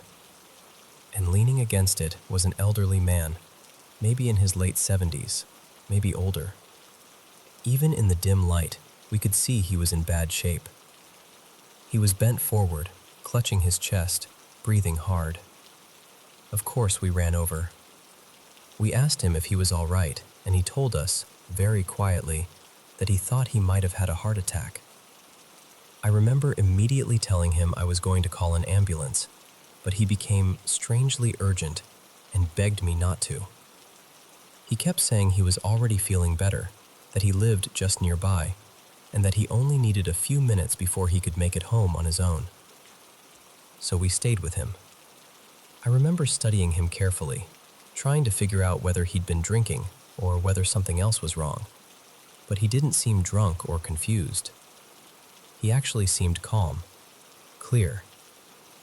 And leaning against it was an elderly man, maybe in his late 70s, maybe older. Even in the dim light, we could see he was in bad shape. He was bent forward, clutching his chest, breathing hard. Of course, we ran over. We asked him if he was all right, and he told us, very quietly, that he thought he might have had a heart attack. I remember immediately telling him I was going to call an ambulance, but he became strangely urgent and begged me not to. He kept saying he was already feeling better, that he lived just nearby, and that he only needed a few minutes before he could make it home on his own. So we stayed with him. I remember studying him carefully, trying to figure out whether he'd been drinking or whether something else was wrong. But he didn't seem drunk or confused. He actually seemed calm, clear,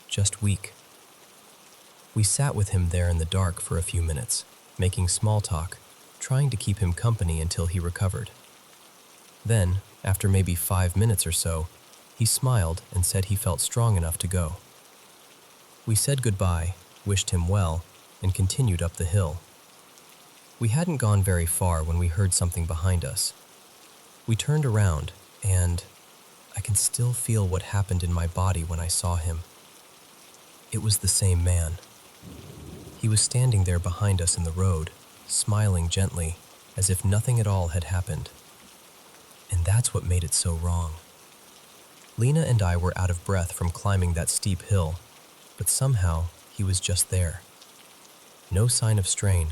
just weak. We sat with him there in the dark for a few minutes, making small talk, trying to keep him company until he recovered. Then, after maybe 5 minutes or so, he smiled and said he felt strong enough to go. We said goodbye, wished him well, and continued up the hill. We hadn't gone very far when we heard something behind us. We turned around, and I can still feel what happened in my body when I saw him. It was the same man. He was standing there behind us in the road, smiling gently, as if nothing at all had happened. And that's what made it so wrong. Lena and I were out of breath from climbing that steep hill, but somehow he was just there. No sign of strain,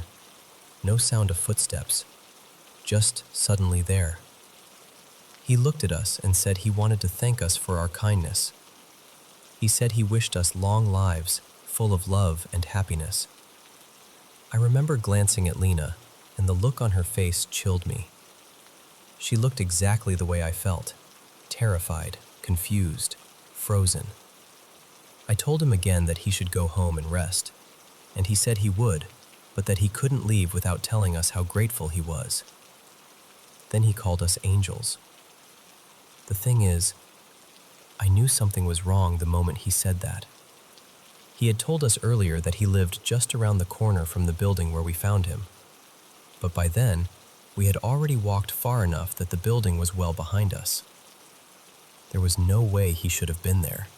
no sound of footsteps, just suddenly there. He looked at us and said he wanted to thank us for our kindness. He said he wished us long lives, full of love and happiness. I remember glancing at Lena, and the look on her face chilled me. She looked exactly the way I felt, terrified, confused, frozen. I told him again that he should go home and rest, and he said he would, but that he couldn't leave without telling us how grateful he was. Then he called us angels. The thing is, I knew something was wrong the moment he said that. He had told us earlier that he lived just around the corner from the building where we found him. But by then, we had already walked far enough that the building was well behind us. There was no way he should have been there.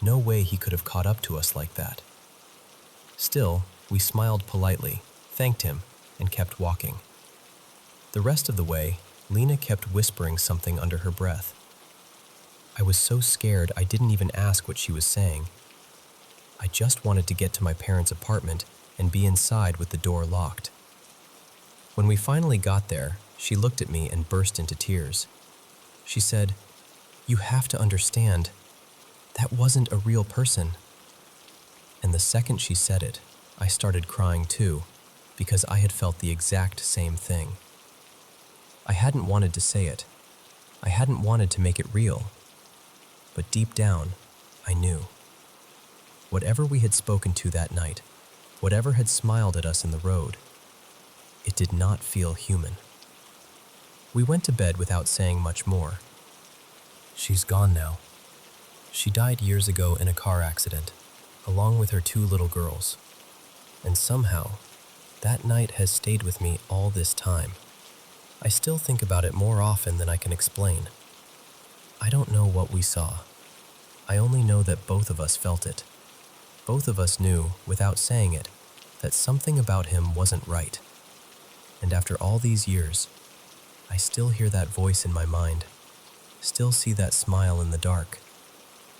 No way he could have caught up to us like that. Still, we smiled politely, thanked him, and kept walking. The rest of the way, Lena kept whispering something under her breath. I was so scared I didn't even ask what she was saying. I just wanted to get to my parents' apartment and be inside with the door locked. When we finally got there, she looked at me and burst into tears. She said, "You have to understand, that wasn't a real person." And the second she said it, I started crying too, because I had felt the exact same thing. I hadn't wanted to say it. I hadn't wanted to make it real. But deep down, I knew. Whatever we had spoken to that night, whatever had smiled at us in the road, it did not feel human. We went to bed without saying much more. She's gone now. She died years ago in a car accident, along with her 2 little girls. And somehow, that night has stayed with me all this time. I still think about it more often than I can explain. I don't know what we saw. I only know that both of us felt it. Both of us knew, without saying it, that something about him wasn't right. And after all these years, I still hear that voice in my mind, still see that smile in the dark,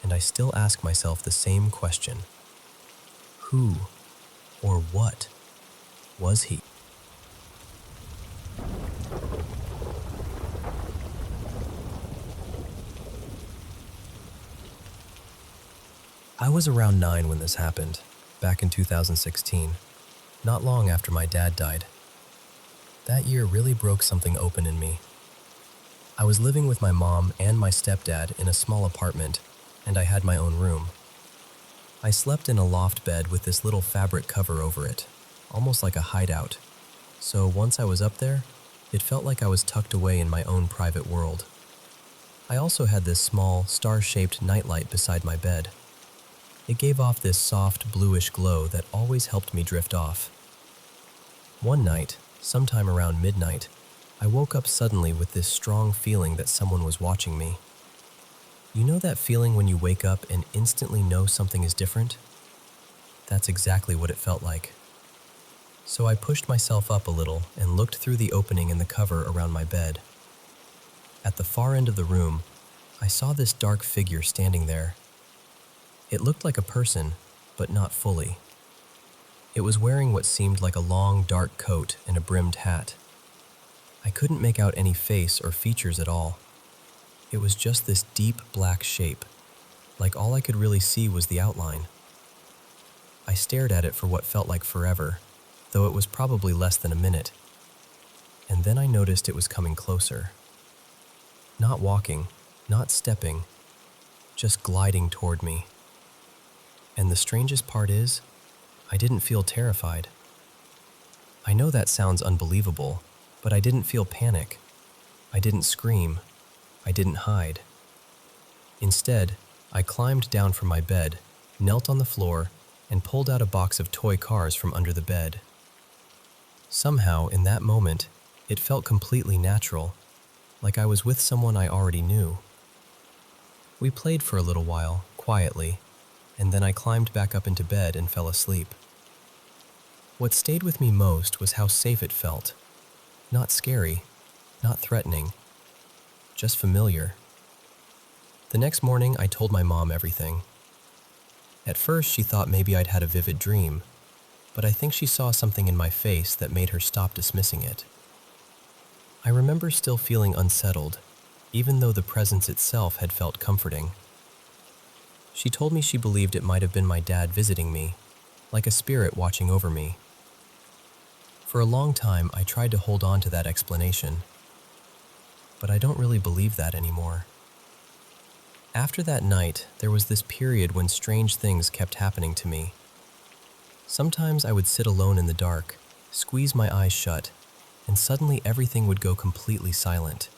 and I still ask myself the same question. Who or what was he? I was around 9 when this happened, back in 2016, not long after my dad died. That year really broke something open in me. I was living with my mom and my stepdad in a small apartment, and I had my own room. I slept in a loft bed with this little fabric cover over it, almost like a hideout. So once I was up there, it felt like I was tucked away in my own private world. I also had this small, star-shaped nightlight beside my bed. It gave off this soft, bluish glow that always helped me drift off. One night, sometime around midnight, I woke up suddenly with this strong feeling that someone was watching me. You know that feeling when you wake up and instantly know something is different? That's exactly what it felt like. So I pushed myself up a little and looked through the opening in the cover around my bed. At the far end of the room, I saw this dark figure standing there. It looked like a person, but not fully. It was wearing what seemed like a long, dark coat and a brimmed hat. I couldn't make out any face or features at all. It was just this deep black shape, like all I could really see was the outline. I stared at it for what felt like forever, though it was probably less than a minute. And then I noticed it was coming closer. Not walking, not stepping, just gliding toward me. And the strangest part is, I didn't feel terrified. I know that sounds unbelievable, but I didn't feel panic. I didn't scream. I didn't hide. Instead, I climbed down from my bed, knelt on the floor, and pulled out a box of toy cars from under the bed. Somehow, in that moment, it felt completely natural, like I was with someone I already knew. We played for a little while, quietly, and then I climbed back up into bed and fell asleep. What stayed with me most was how safe it felt. Not scary, not threatening, just familiar. The next morning, I told my mom everything. At first, she thought maybe I'd had a vivid dream, but I think she saw something in my face that made her stop dismissing it. I remember still feeling unsettled, even though the presence itself had felt comforting. She told me she believed it might have been my dad visiting me, like a spirit watching over me. For a long time, I tried to hold on to that explanation, but I don't really believe that anymore. After that night, there was this period when strange things kept happening to me. Sometimes I would sit alone in the dark, squeeze my eyes shut, and suddenly everything would go completely silent.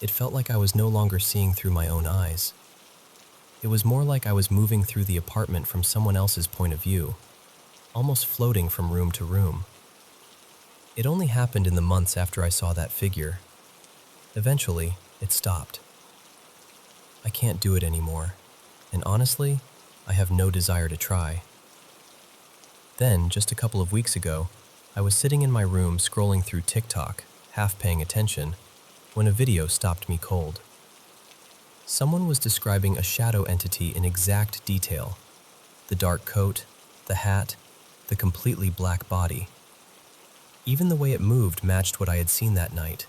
It felt like I was no longer seeing through my own eyes. It was more like I was moving through the apartment from someone else's point of view, almost floating from room to room. It only happened in the months after I saw that figure. Eventually, it stopped. I can't do it anymore, and honestly, I have no desire to try. Then, just a couple of weeks ago, I was sitting in my room scrolling through TikTok, half paying attention, when a video stopped me cold. Someone was describing a shadow entity in exact detail: the dark coat, the hat, the completely black body. Even the way it moved matched what I had seen that night.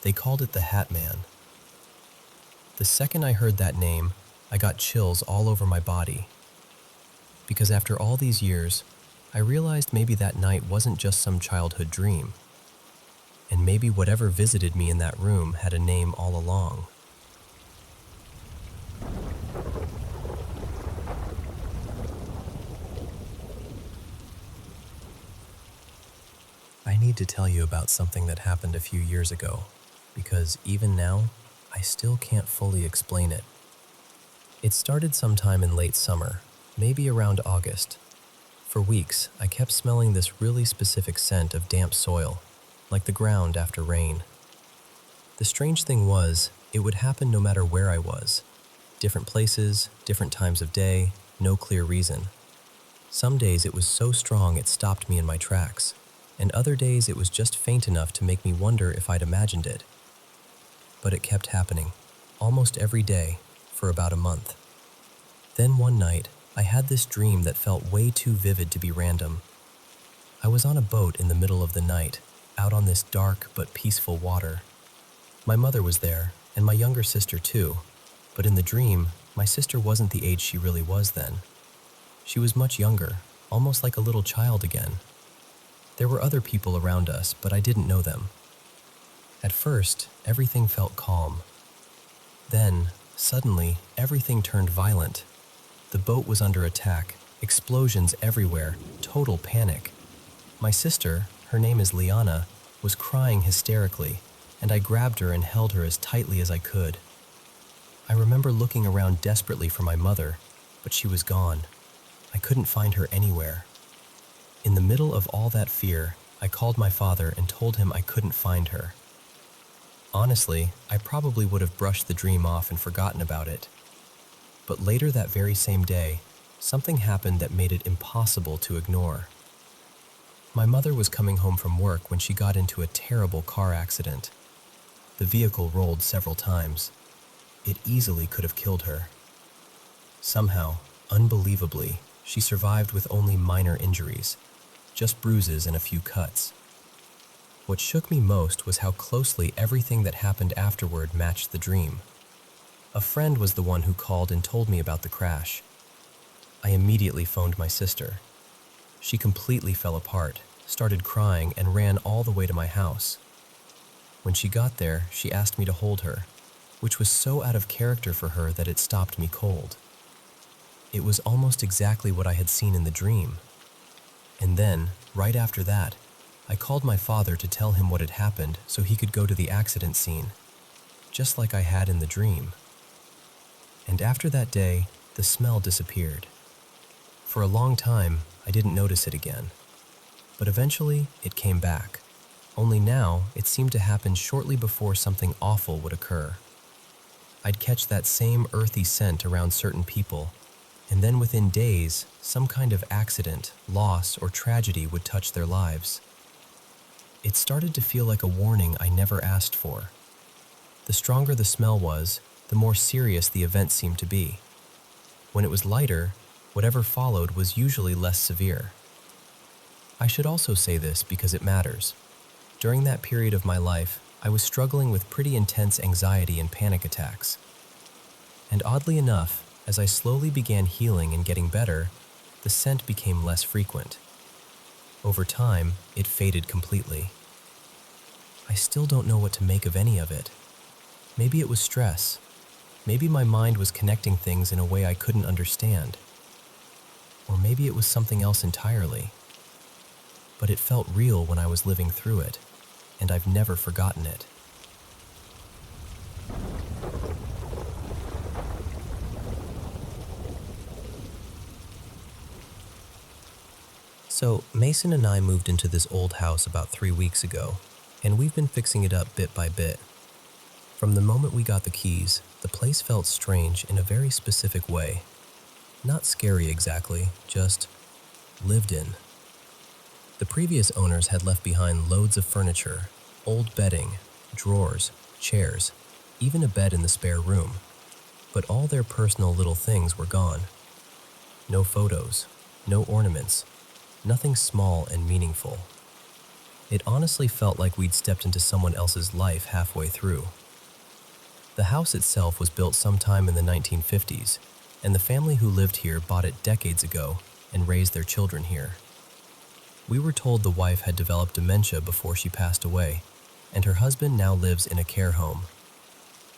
They called it the Hatman. The second I heard that name, I got chills all over my body. Because after all these years, I realized maybe that night wasn't just some childhood dream. And maybe whatever visited me in that room had a name all along. I need to tell you about something that happened a few years ago, because even now, I still can't fully explain it. It started sometime in late summer, maybe around August. For weeks, I kept smelling this really specific scent of damp soil, like the ground after rain. The strange thing was, it would happen no matter where I was. Different places, different times of day, no clear reason. Some days it was so strong it stopped me in my tracks, and other days it was just faint enough to make me wonder if I'd imagined it. But it kept happening, almost every day, for about a month. Then one night, I had this dream that felt way too vivid to be random. I was on a boat in the middle of the night, out on this dark but peaceful water. My mother was there, and my younger sister too, but in the dream, my sister wasn't the age she really was then. She was much younger, almost like a little child again. There were other people around us, but I didn't know them. At first, everything felt calm. Then, suddenly, everything turned violent. The boat was under attack, explosions everywhere, total panic. My sister, her name is Liana, was crying hysterically, and I grabbed her and held her as tightly as I could. I remember looking around desperately for my mother, but she was gone. I couldn't find her anywhere. In the middle of all that fear, I called my father and told him I couldn't find her. Honestly, I probably would have brushed the dream off and forgotten about it. But later that very same day, something happened that made it impossible to ignore. My mother was coming home from work when she got into a terrible car accident. The vehicle rolled several times. It easily could have killed her. Somehow, unbelievably, she survived with only minor injuries, just bruises and a few cuts. What shook me most was how closely everything that happened afterward matched the dream. A friend was the one who called and told me about the crash. I immediately phoned my sister. She completely fell apart, started crying, and ran all the way to my house. When she got there, she asked me to hold her, which was so out of character for her that it stopped me cold. It was almost exactly what I had seen in the dream. And then, right after that, I called my father to tell him what had happened so he could go to the accident scene, just like I had in the dream. And after that day, the smell disappeared. For a long time, I didn't notice it again. But eventually, it came back. Only now, it seemed to happen shortly before something awful would occur. I'd catch that same earthy scent around certain people, and then within days, some kind of accident, loss, or tragedy would touch their lives. It started to feel like a warning I never asked for. The stronger the smell was, the more serious the event seemed to be. When it was lighter, whatever followed was usually less severe. I should also say this because it matters. During that period of my life, I was struggling with pretty intense anxiety and panic attacks. And oddly enough, as I slowly began healing and getting better, the scent became less frequent. Over time, it faded completely. I still don't know what to make of any of it. Maybe it was stress. Maybe my mind was connecting things in a way I couldn't understand. Or maybe it was something else entirely. But it felt real when I was living through it, and I've never forgotten it. So, Mason and I moved into this old house about 3 weeks ago, and we've been fixing it up bit by bit. From the moment we got the keys, The place felt strange in a very specific way. Not scary exactly, just lived in. The previous owners had left behind loads of furniture, old bedding, drawers, chairs, even a bed in the spare room. But all their personal little things were gone. No photos, no ornaments, nothing small and meaningful. It honestly felt like we'd stepped into someone else's life halfway through. The house itself was built sometime in the 1950s, and the family who lived here bought it decades ago and raised their children here. We were told the wife had developed dementia before she passed away, and her husband now lives in a care home.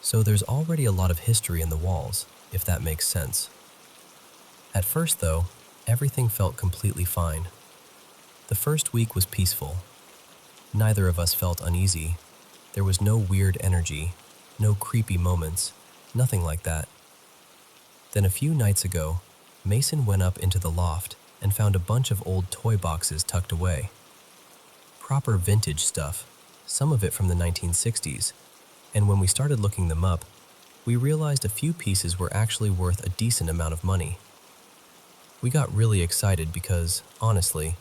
So there's already a lot of history in the walls, if that makes sense. At first, though, everything felt completely fine. The first week was peaceful. Neither of us felt uneasy. There was no weird energy, no creepy moments, nothing like that. Then a few nights ago, Mason went up into the loft and found a bunch of old toy boxes tucked away. Proper vintage stuff, some of it from the 1960s, and when we started looking them up, we realized a few pieces were actually worth a decent amount of money. We got really excited because, honestly,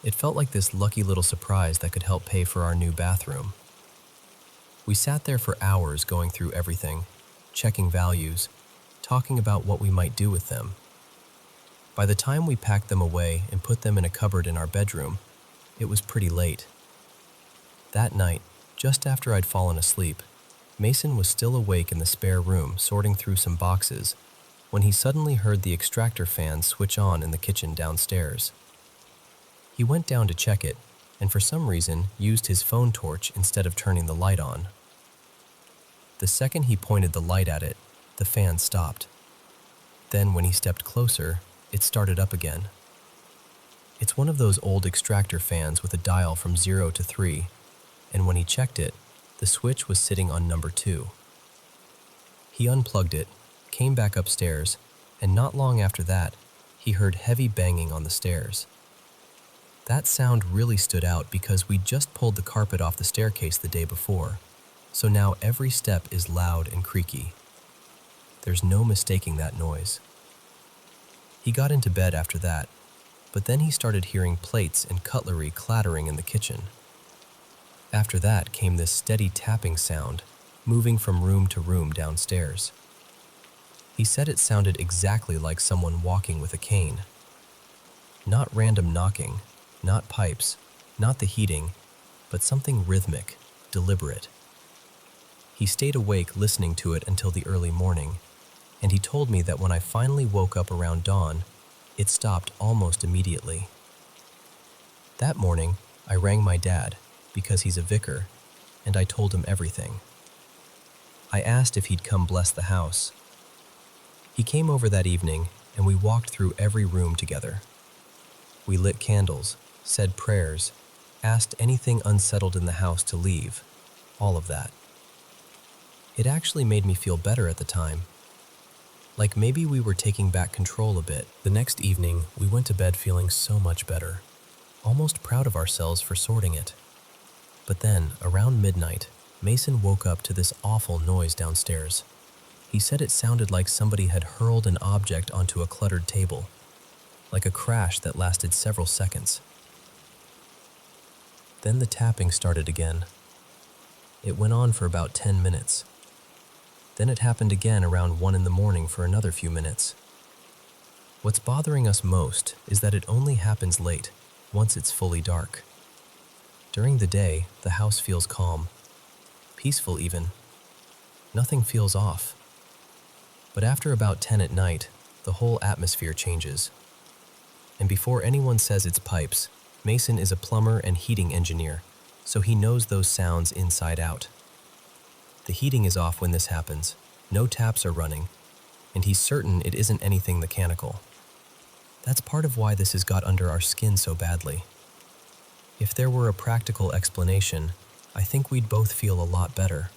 it felt like this lucky little surprise that could help pay for our new bathroom. We sat there for hours going through everything, checking values, talking about what we might do with them. By the time we packed them away and put them in a cupboard in our bedroom, it was pretty late. That night, just after I'd fallen asleep, Mason was still awake in the spare room sorting through some boxes when he suddenly heard the extractor fan switch on in the kitchen downstairs. He went down to check it, and for some reason used his phone torch instead of turning the light on. The second he pointed the light at it, the fan stopped. Then when he stepped closer, it started up again. It's one of those old extractor fans with a dial from 0 to 3, and when he checked it, the switch was sitting on number 2. He unplugged it, came back upstairs, and not long after that, he heard heavy banging on the stairs. That sound really stood out because we'd just pulled the carpet off the staircase the day before, so now every step is loud and creaky. There's no mistaking that noise. He got into bed after that, but then he started hearing plates and cutlery clattering in the kitchen. After that came this steady tapping sound, moving from room to room downstairs. He said it sounded exactly like someone walking with a cane. Not random knocking, not pipes, not the heating, but something rhythmic, deliberate. He stayed awake listening to it until the early morning, and he told me that when I finally woke up around dawn, it stopped almost immediately. That morning, I rang my dad, because he's a vicar, and I told him everything. I asked if he'd come bless the house. He came over that evening, and we walked through every room together. We lit candles, said prayers, asked anything unsettled in the house to leave, all of that. It actually made me feel better at the time. Like maybe we were taking back control a bit. The next evening, we went to bed feeling so much better, almost proud of ourselves for sorting it. But then, around midnight, Mason woke up to this awful noise downstairs. He said it sounded like somebody had hurled an object onto a cluttered table, like a crash that lasted several seconds. Then the tapping started again. It went on for about 10 minutes. Then it happened again around 1 in the morning for another few minutes. What's bothering us most is that it only happens late, once it's fully dark. During the day, the house feels calm, peaceful even. Nothing feels off. But after about 10 at night, the whole atmosphere changes. And before anyone says it's pipes, Mason is a plumber and heating engineer, so he knows those sounds inside out. The heating is off when this happens, no taps are running, and he's certain it isn't anything mechanical. That's part of why this has got under our skin so badly. If there were a practical explanation, I think we'd both feel a lot better.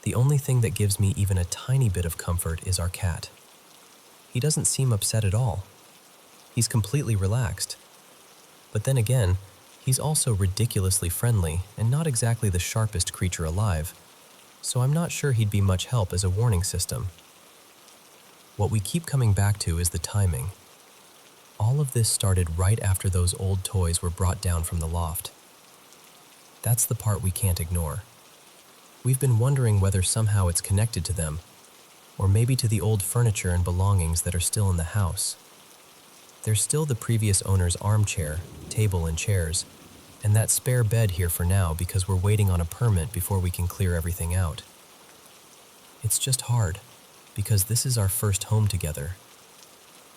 The only thing that gives me even a tiny bit of comfort is our cat. He doesn't seem upset at all. He's completely relaxed. But then again, he's also ridiculously friendly and not exactly the sharpest creature alive. so I'm not sure he'd be much help as a warning system. What we keep coming back to is the timing. All of this started right after those old toys were brought down from the loft. That's the part we can't ignore. We've been wondering whether somehow it's connected to them, or maybe to the old furniture and belongings that are still in the house. There's still the previous owner's armchair, table and chairs, and that spare bed here for now because we're waiting on a permit before we can clear everything out. It's just hard, because this is our first home together.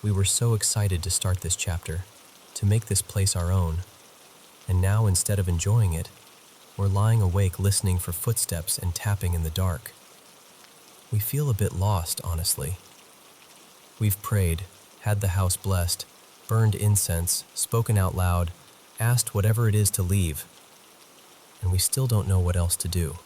We were so excited to start this chapter, to make this place our own, and now instead of enjoying it, we're lying awake listening for footsteps and tapping in the dark. We feel a bit lost, honestly. We've prayed, had the house blessed, burned incense, spoken out loud, asked whatever it is to leave, and we still don't know what else to do.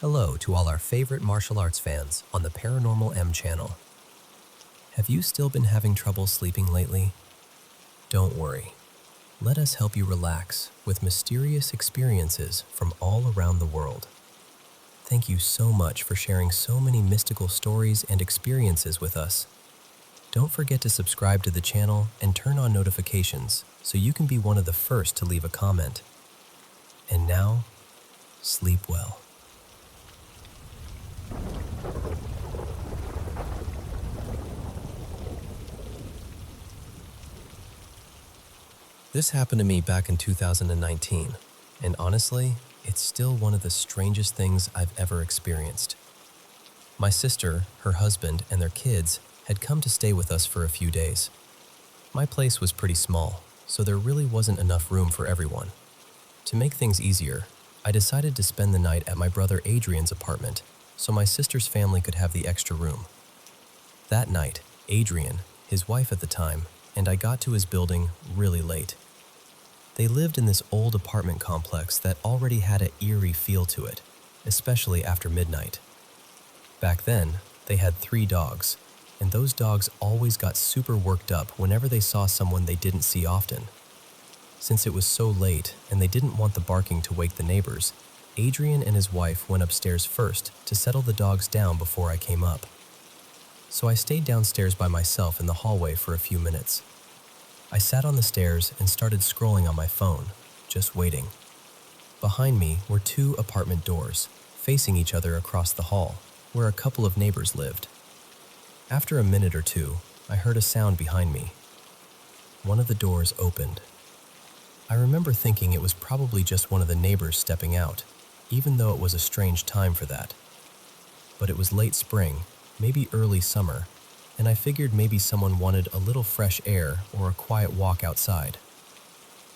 Hello to all our favorite martial arts fans on the Paranormal M channel. Have you still been having trouble sleeping lately? Don't worry. Let us help you relax with mysterious experiences from all around the world. Thank you so much for sharing so many mystical stories and experiences with us. Don't forget to subscribe to the channel and turn on notifications so you can be one of the first to leave a comment. And now, sleep well. This happened to me back in 2019, and honestly, it's still one of the strangest things I've ever experienced. My sister, her husband, and their kids had come to stay with us for a few days. My place was pretty small, so there really wasn't enough room for everyone. To make things easier, I decided to spend the night at my brother Adrian's apartment, so my sister's family could have the extra room. That night, Adrian, his wife at the time, and I got to his building really late. They lived in this old apartment complex that already had an eerie feel to it, especially after midnight. Back then, they had 3 dogs, and those dogs always got super worked up whenever they saw someone they didn't see often. Since it was so late and they didn't want the barking to wake the neighbors, Adrian and his wife went upstairs first to settle the dogs down before I came up. So I stayed downstairs by myself in the hallway for a few minutes. I sat on the stairs and started scrolling on my phone, just waiting. Behind me were 2 apartment doors, facing each other across the hall, where a couple of neighbors lived. After a minute or two, I heard a sound behind me. One of the doors opened. I remember thinking it was probably just one of the neighbors stepping out, even though it was a strange time for that. But it was late spring, maybe early summer, and I figured maybe someone wanted a little fresh air or a quiet walk outside.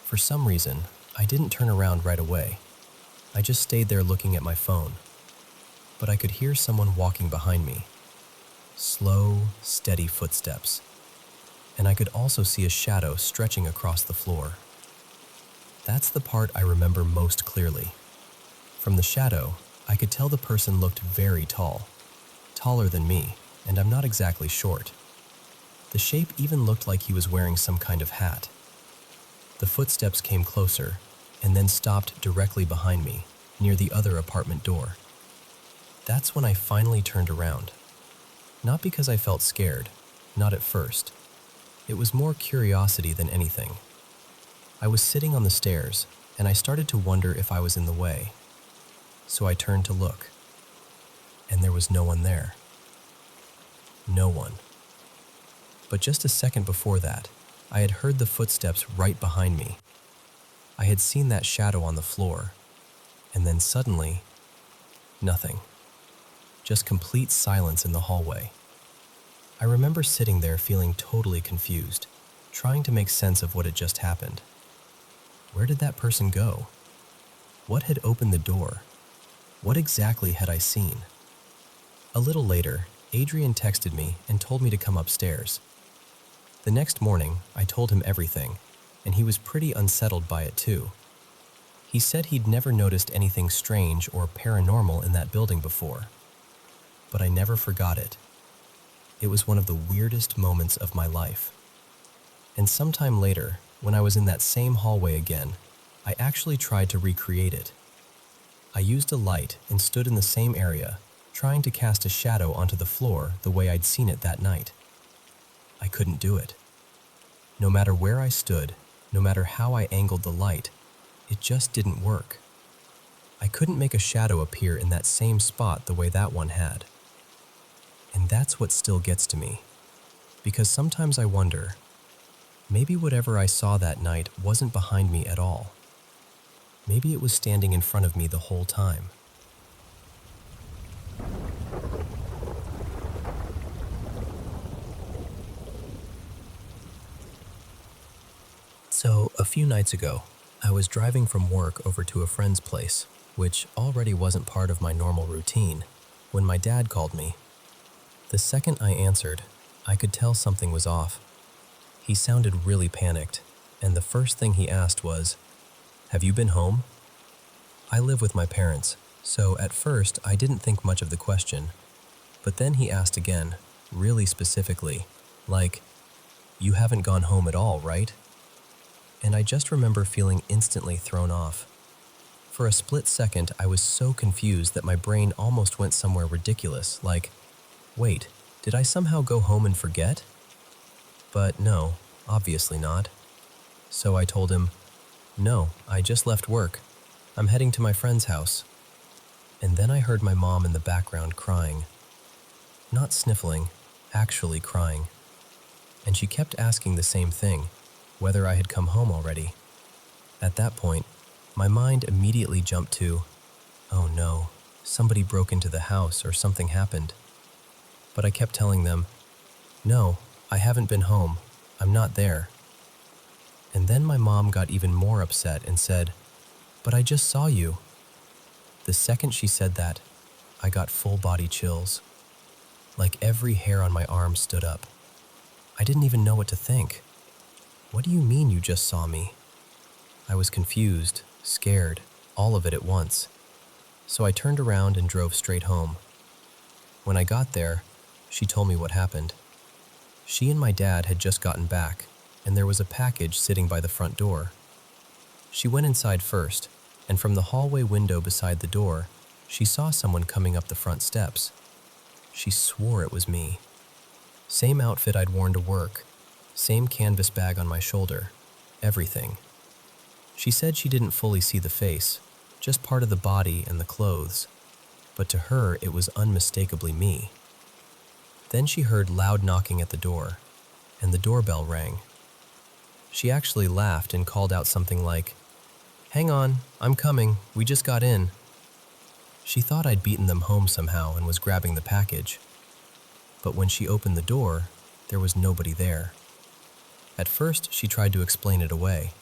For some reason, I didn't turn around right away. I just stayed there looking at my phone. But I could hear someone walking behind me. Slow, steady footsteps. And I could also see a shadow stretching across the floor. That's the part I remember most clearly. From the shadow, I could tell the person looked very tall, taller than me, and I'm not exactly short. The shape even looked like he was wearing some kind of hat. The footsteps came closer, and then stopped directly behind me, near the other apartment door. That's when I finally turned around. Not because I felt scared, not at first. It was more curiosity than anything. I was sitting on the stairs, and I started to wonder if I was in the way. So I turned to look, and there was no one there. No one. But just a second before that, I had heard the footsteps right behind me. I had seen that shadow on the floor, and then suddenly, nothing. Just complete silence in the hallway. I remember sitting there feeling totally confused, trying to make sense of what had just happened. Where did that person go? What had opened the door? What exactly had I seen? A little later, Adrian texted me and told me to come upstairs. The next morning, I told him everything, and he was pretty unsettled by it too. He said he'd never noticed anything strange or paranormal in that building before. But I never forgot it. It was one of the weirdest moments of my life. And sometime later, when I was in that same hallway again, I actually tried to recreate it. I used a light and stood in the same area, trying to cast a shadow onto the floor the way I'd seen it that night. I couldn't do it. No matter where I stood, no matter how I angled the light, it just didn't work. I couldn't make a shadow appear in that same spot the way that one had. And that's what still gets to me. Because sometimes I wonder, maybe whatever I saw that night wasn't behind me at all. Maybe it was standing in front of me the whole time. So, a few nights ago, I was driving from work over to a friend's place, which already wasn't part of my normal routine, when my dad called me. The second I answered, I could tell something was off. He sounded really panicked, and the first thing he asked was, "Have you been home?" I live with my parents, so at first I didn't think much of the question, but then he asked again, really specifically, like, "You haven't gone home at all, right?" And I just remember feeling instantly thrown off. For a split second, I was so confused that my brain almost went somewhere ridiculous, like, wait, did I somehow go home and forget? But no, obviously not. So I told him, "No, I just left work. I'm heading to my friend's house." And then I heard my mom in the background crying. Not sniffling, actually crying. And she kept asking the same thing, whether I had come home already. At that point, my mind immediately jumped to, oh no, somebody broke into the house or something happened. But I kept telling them, "No, I haven't been home. I'm not there." And then my mom got even more upset and said, "But I just saw you." The second she said that, I got full body chills. Like every hair on my arm stood up. I didn't even know what to think. "What do you mean you just saw me?" I was confused, scared, all of it at once. So I turned around and drove straight home. When I got there, she told me what happened. She and my dad had just gotten back, and there was a package sitting by the front door. She went inside first, and from the hallway window beside the door, she saw someone coming up the front steps. She swore it was me. Same outfit I'd worn to work, same canvas bag on my shoulder, everything. She said she didn't fully see the face, just part of the body and the clothes, but to her it was unmistakably me. Then she heard loud knocking at the door, and the doorbell rang. She actually laughed and called out something like, "Hang on, I'm coming, we just got in." She thought I'd beaten them home somehow and was grabbing the package. But when she opened the door, there was nobody there. At first, she tried to explain it away.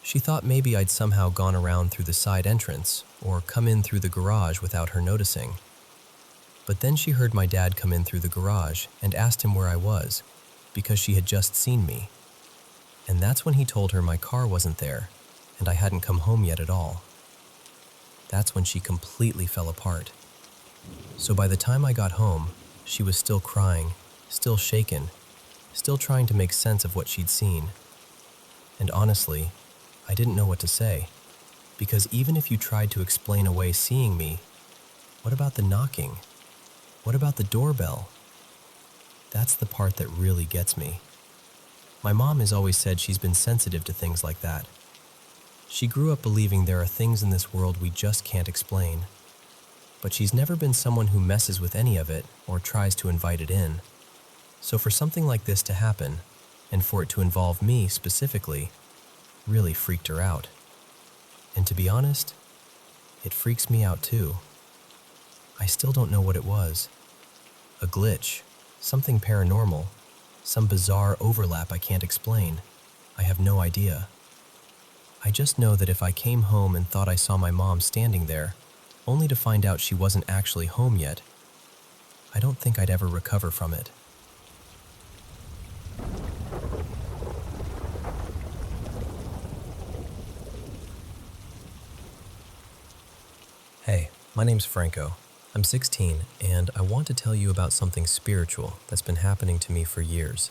She thought maybe I'd somehow gone around through the side entrance or come in through the garage without her noticing. But then she heard my dad come in through the garage and asked him where I was, because she had just seen me. And that's when he told her my car wasn't there and I hadn't come home yet at all. That's when she completely fell apart. So by the time I got home, she was still crying, still shaken, still trying to make sense of what she'd seen. And honestly, I didn't know what to say, because even if you tried to explain away seeing me, what about the knocking? What about the doorbell? That's the part that really gets me. My mom has always said she's been sensitive to things like that. She grew up believing there are things in this world we just can't explain. But she's never been someone who messes with any of it or tries to invite it in. So for something like this to happen, and for it to involve me specifically, really freaked her out. And to be honest, it freaks me out too. I still don't know what it was. A glitch, something paranormal, some bizarre overlap I can't explain. I have no idea. I just know that if I came home and thought I saw my mom standing there, only to find out she wasn't actually home yet, I don't think I'd ever recover from it. Hey, my name's Franco. I'm 16, and I want to tell you about something spiritual that's been happening to me for years.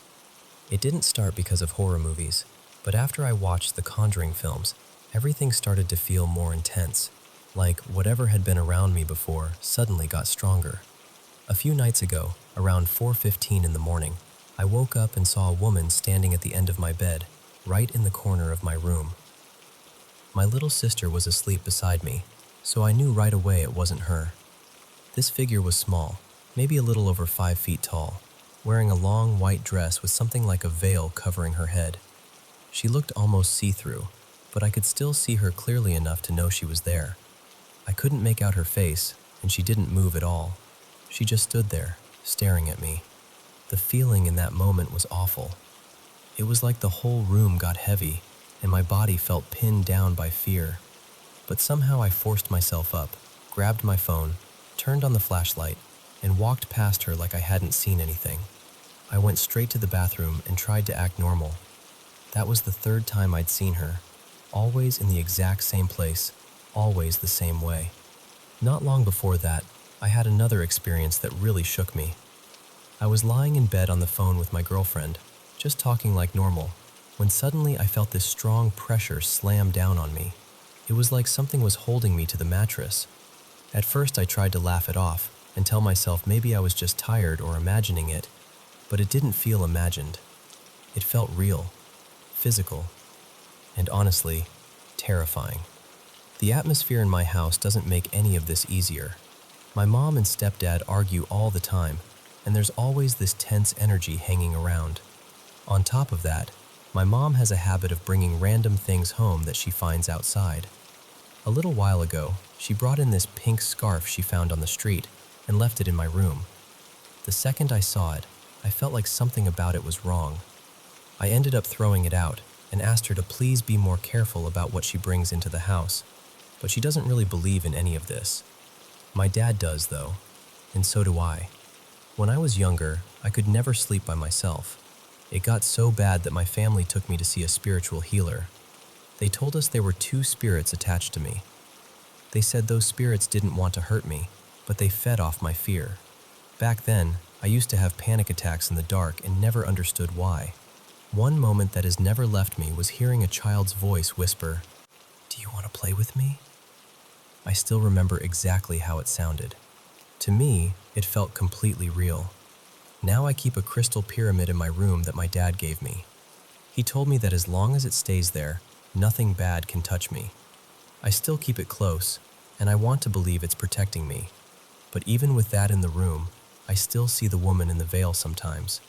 It didn't start because of horror movies, but after I watched the Conjuring films, everything started to feel more intense, like whatever had been around me before suddenly got stronger. A few nights ago, around 4:15 in the morning, I woke up and saw a woman standing at the end of my bed, right in the corner of my room. My little sister was asleep beside me, so I knew right away it wasn't her. This figure was small, maybe a little over 5 feet tall, wearing a long white dress with something like a veil covering her head. She looked almost see-through, but I could still see her clearly enough to know she was there. I couldn't make out her face, and she didn't move at all. She just stood there, staring at me. The feeling in that moment was awful. It was like the whole room got heavy, and my body felt pinned down by fear. But somehow I forced myself up, grabbed my phone, turned on the flashlight, and walked past her like I hadn't seen anything. I went straight to the bathroom and tried to act normal. That was the third time I'd seen her, always in the exact same place, always the same way. Not long before that, I had another experience that really shook me. I was lying in bed on the phone with my girlfriend, just talking like normal, when suddenly I felt this strong pressure slam down on me. It was like something was holding me to the mattress. At first I tried to laugh it off and tell myself maybe I was just tired or imagining it, but it didn't feel imagined. It felt real, physical, and honestly, terrifying. The atmosphere in my house doesn't make any of this easier. My mom and stepdad argue all the time, and there's always this tense energy hanging around. On top of that, my mom has a habit of bringing random things home that she finds outside. A little while ago, she brought in this pink scarf she found on the street and left it in my room. The second I saw it, I felt like something about it was wrong. I ended up throwing it out and asked her to please be more careful about what she brings into the house, but she doesn't really believe in any of this. My dad does, though, and so do I. When I was younger, I could never sleep by myself. It got so bad that my family took me to see a spiritual healer. They told us there were 2 spirits attached to me. They said those spirits didn't want to hurt me, but they fed off my fear. Back then, I used to have panic attacks in the dark and never understood why. One moment that has never left me was hearing a child's voice whisper, "Do you want to play with me?" I still remember exactly how it sounded. To me, it felt completely real. Now I keep a crystal pyramid in my room that my dad gave me. He told me that as long as it stays there, nothing bad can touch me. I still keep it close, and I want to believe it's protecting me. But even with that in the room, I still see the woman in the veil sometimes.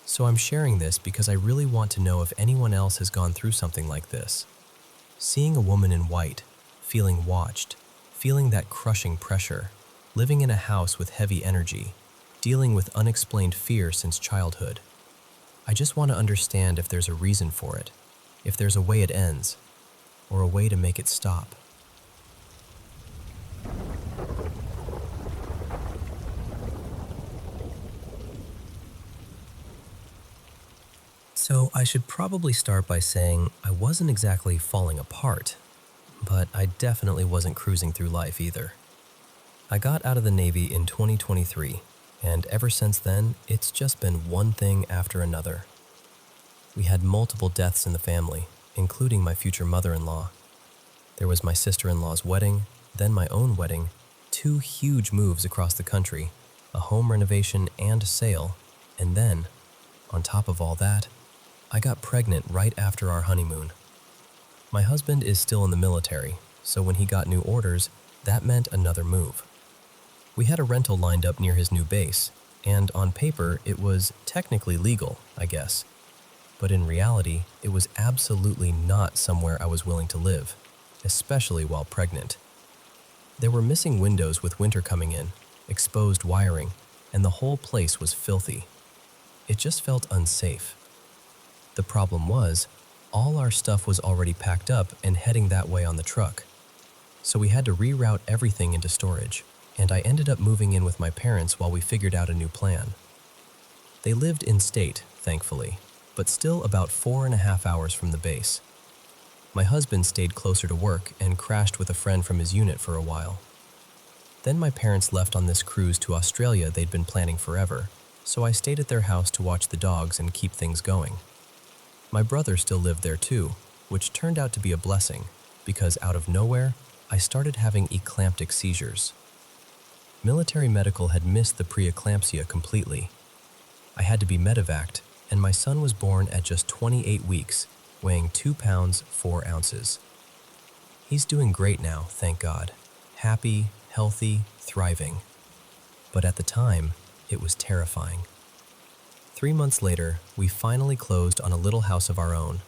So I'm sharing this because I really want to know if anyone else has gone through something like this. Seeing a woman in white, feeling watched, feeling that crushing pressure, living in a house with heavy energy, dealing with unexplained fear since childhood. I just want to understand if there's a reason for it, if there's a way it ends, or a way to make it stop. So I should probably start by saying I wasn't exactly falling apart, but I definitely wasn't cruising through life either. I got out of the Navy in 2023, and ever since then, it's just been one thing after another. We had multiple deaths in the family, including my future mother-in-law. There was my sister-in-law's wedding, then my own wedding, 2 huge moves across the country, a home renovation and a sale, and then, on top of all that, I got pregnant right after our honeymoon. My husband is still in the military, so when he got new orders, that meant another move. We had a rental lined up near his new base, and on paper it was technically legal, I guess. But in reality, it was absolutely not somewhere I was willing to live, especially while pregnant. There were missing windows with winter coming in, exposed wiring, and the whole place was filthy. It just felt unsafe. The problem was, all our stuff was already packed up and heading that way on the truck. So we had to reroute everything into storage, and I ended up moving in with my parents while we figured out a new plan. They lived in state, thankfully, but still about 4.5 hours from the base. My husband stayed closer to work and crashed with a friend from his unit for a while. Then my parents left on this cruise to Australia they'd been planning forever, so I stayed at their house to watch the dogs and keep things going. My brother still lived there too, which turned out to be a blessing, because out of nowhere, I started having eclamptic seizures. Military medical had missed the preeclampsia completely. I had to be medevaced, and my son was born at just 28 weeks, weighing 2 pounds 4 ounces. He's doing great now, thank God. Happy, healthy, thriving. But at the time, it was terrifying. 3 months later, we finally closed on a little house of our own,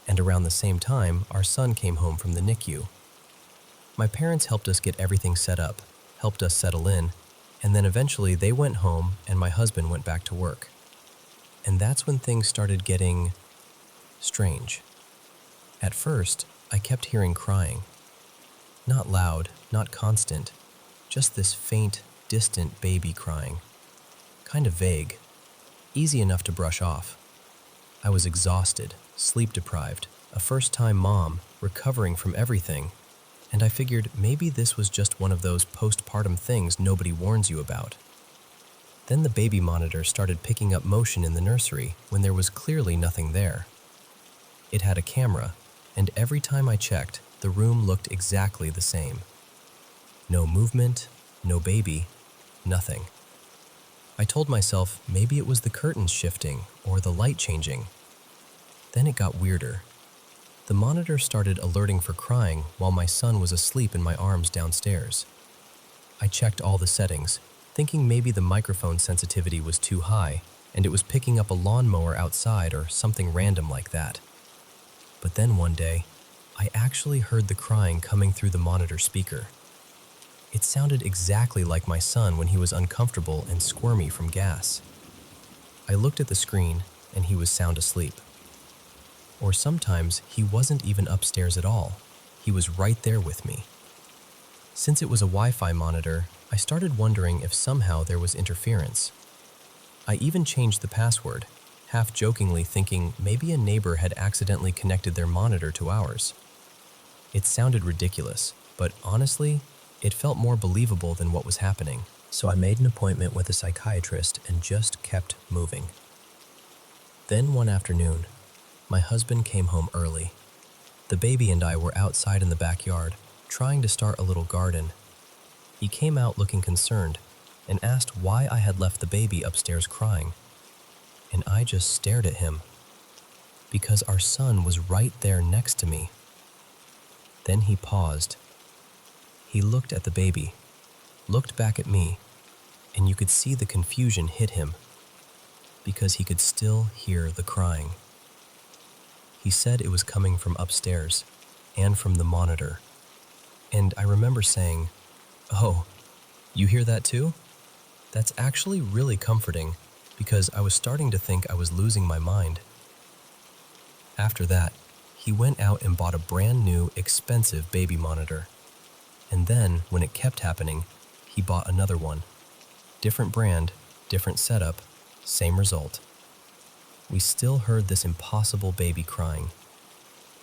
and around the same time, our son came home from the NICU. My parents helped us get everything set up, helped us settle in, and then eventually they went home and my husband went back to work. And that's when things started getting strange. At first, I kept hearing crying. Not loud, not constant, just this faint, distant baby crying. Kind of vague, easy enough to brush off. I was exhausted, sleep-deprived, a first-time mom, recovering from everything, and I figured maybe this was just one of those postpartum things nobody warns you about. Then the baby monitor started picking up motion in the nursery when there was clearly nothing there. It had a camera, and every time I checked, the room looked exactly the same. No movement, no baby, nothing. I told myself maybe it was the curtains shifting or the light changing. Then it got weirder. The monitor started alerting for crying while my son was asleep in my arms downstairs. I checked all the settings, thinking maybe the microphone sensitivity was too high and it was picking up a lawnmower outside or something random like that. But then one day, I actually heard the crying coming through the monitor speaker. It sounded exactly like my son when he was uncomfortable and squirmy from gas. I looked at the screen and he was sound asleep. Or sometimes he wasn't even upstairs at all. He was right there with me. Since it was a Wi-Fi monitor, I started wondering if somehow there was interference. I even changed the password, half jokingly thinking maybe a neighbor had accidentally connected their monitor to ours. It sounded ridiculous, but honestly, it felt more believable than what was happening. So I made an appointment with a psychiatrist and just kept moving. Then one afternoon, my husband came home early. The baby and I were outside in the backyard, trying to start a little garden. He came out looking concerned and asked why I had left the baby upstairs crying. And I just stared at him, because our son was right there next to me. Then he paused. He looked at the baby, looked back at me, and you could see the confusion hit him, because he could still hear the crying. He said it was coming from upstairs and from the monitor. And I remember saying, "Oh, you hear that too?" That's actually really comforting because I was starting to think I was losing my mind. After that, he went out and bought a brand new, expensive baby monitor. And then, when it kept happening, he bought another one. Different brand, different setup, same result. We still heard this impossible baby crying.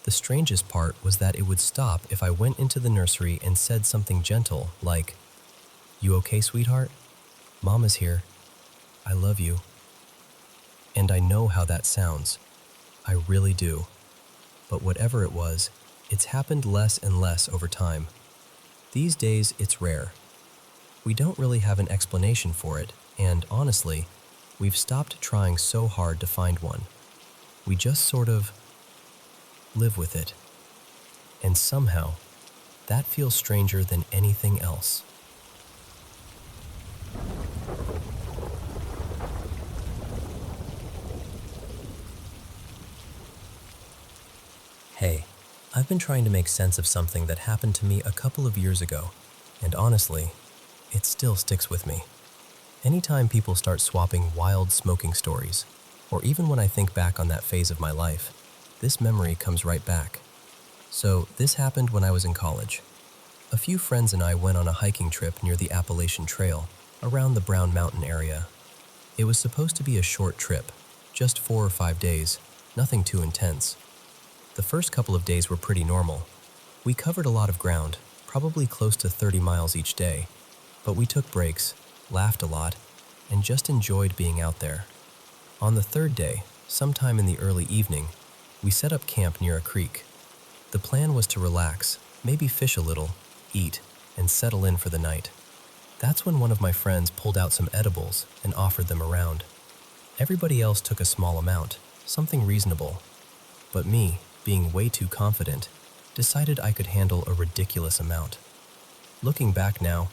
The strangest part was that it would stop if I went into the nursery and said something gentle like, "You okay, sweetheart? Mama's here. I love you." And I know how that sounds. I really do. But whatever it was, it's happened less and less over time. These days, it's rare. We don't really have an explanation for it, and honestly, we've stopped trying so hard to find one. We just sort of live with it. And somehow, that feels stranger than anything else. Hey, I've been trying to make sense of something that happened to me a couple of years ago, and honestly, it still sticks with me. Anytime people start swapping wild smoking stories, or even when I think back on that phase of my life, this memory comes right back. So this happened when I was in college. A few friends and I went on a hiking trip near the Appalachian Trail, around the Brown Mountain area. It was supposed to be a short trip, just 4 or 5 days, nothing too intense. The first couple of days were pretty normal. We covered a lot of ground, probably close to 30 miles each day, but we took breaks, laughed a lot, and just enjoyed being out there. On the third day, sometime in the early evening, we set up camp near a creek. The plan was to relax, maybe fish a little, eat, and settle in for the night. That's when one of my friends pulled out some edibles and offered them around. Everybody else took a small amount, something reasonable. But me, being way too confident, decided I could handle a ridiculous amount. Looking back now,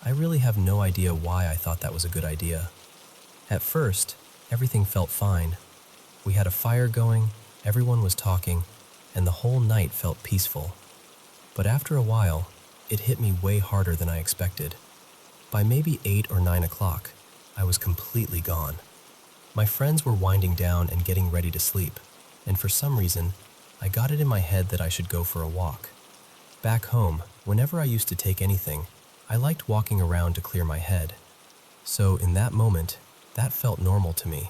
I really have no idea why I thought that was a good idea. At first, everything felt fine. We had a fire going, everyone was talking, and the whole night felt peaceful. But after a while, it hit me way harder than I expected. By maybe 8 or 9 o'clock, I was completely gone. My friends were winding down and getting ready to sleep, and for some reason, I got it in my head that I should go for a walk. Back home, whenever I used to take anything, I liked walking around to clear my head. So in that moment, that felt normal to me.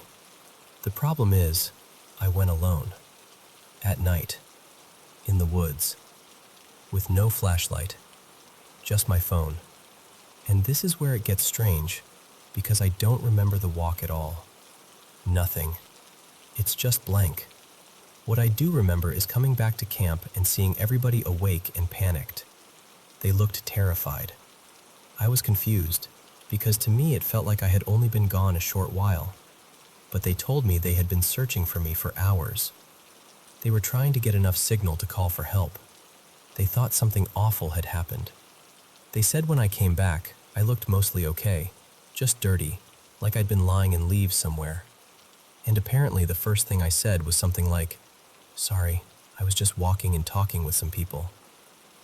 The problem is, I went alone. At night. In the woods. With no flashlight. Just my phone. And this is where it gets strange, because I don't remember the walk at all. Nothing. It's just blank. What I do remember is coming back to camp and seeing everybody awake and panicked. They looked terrified. I was confused, because to me it felt like I had only been gone a short while. But they told me they had been searching for me for hours. They were trying to get enough signal to call for help. They thought something awful had happened. They said when I came back, I looked mostly okay, just dirty, like I'd been lying in leaves somewhere. And apparently the first thing I said was something like, "Sorry, I was just walking and talking with some people."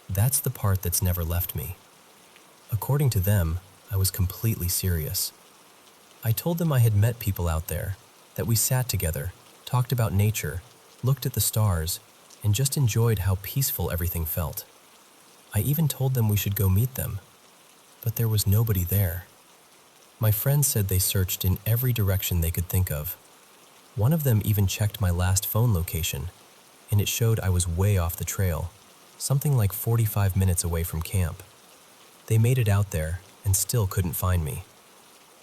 That's the part that's never left me. According to them, I was completely serious. I told them I had met people out there, that we sat together, talked about nature, looked at the stars, and just enjoyed how peaceful everything felt. I even told them we should go meet them, but there was nobody there. My friends said they searched in every direction they could think of. One of them even checked my last phone location, and it showed I was way off the trail, something like 45 minutes away from camp. They made it out there and still couldn't find me.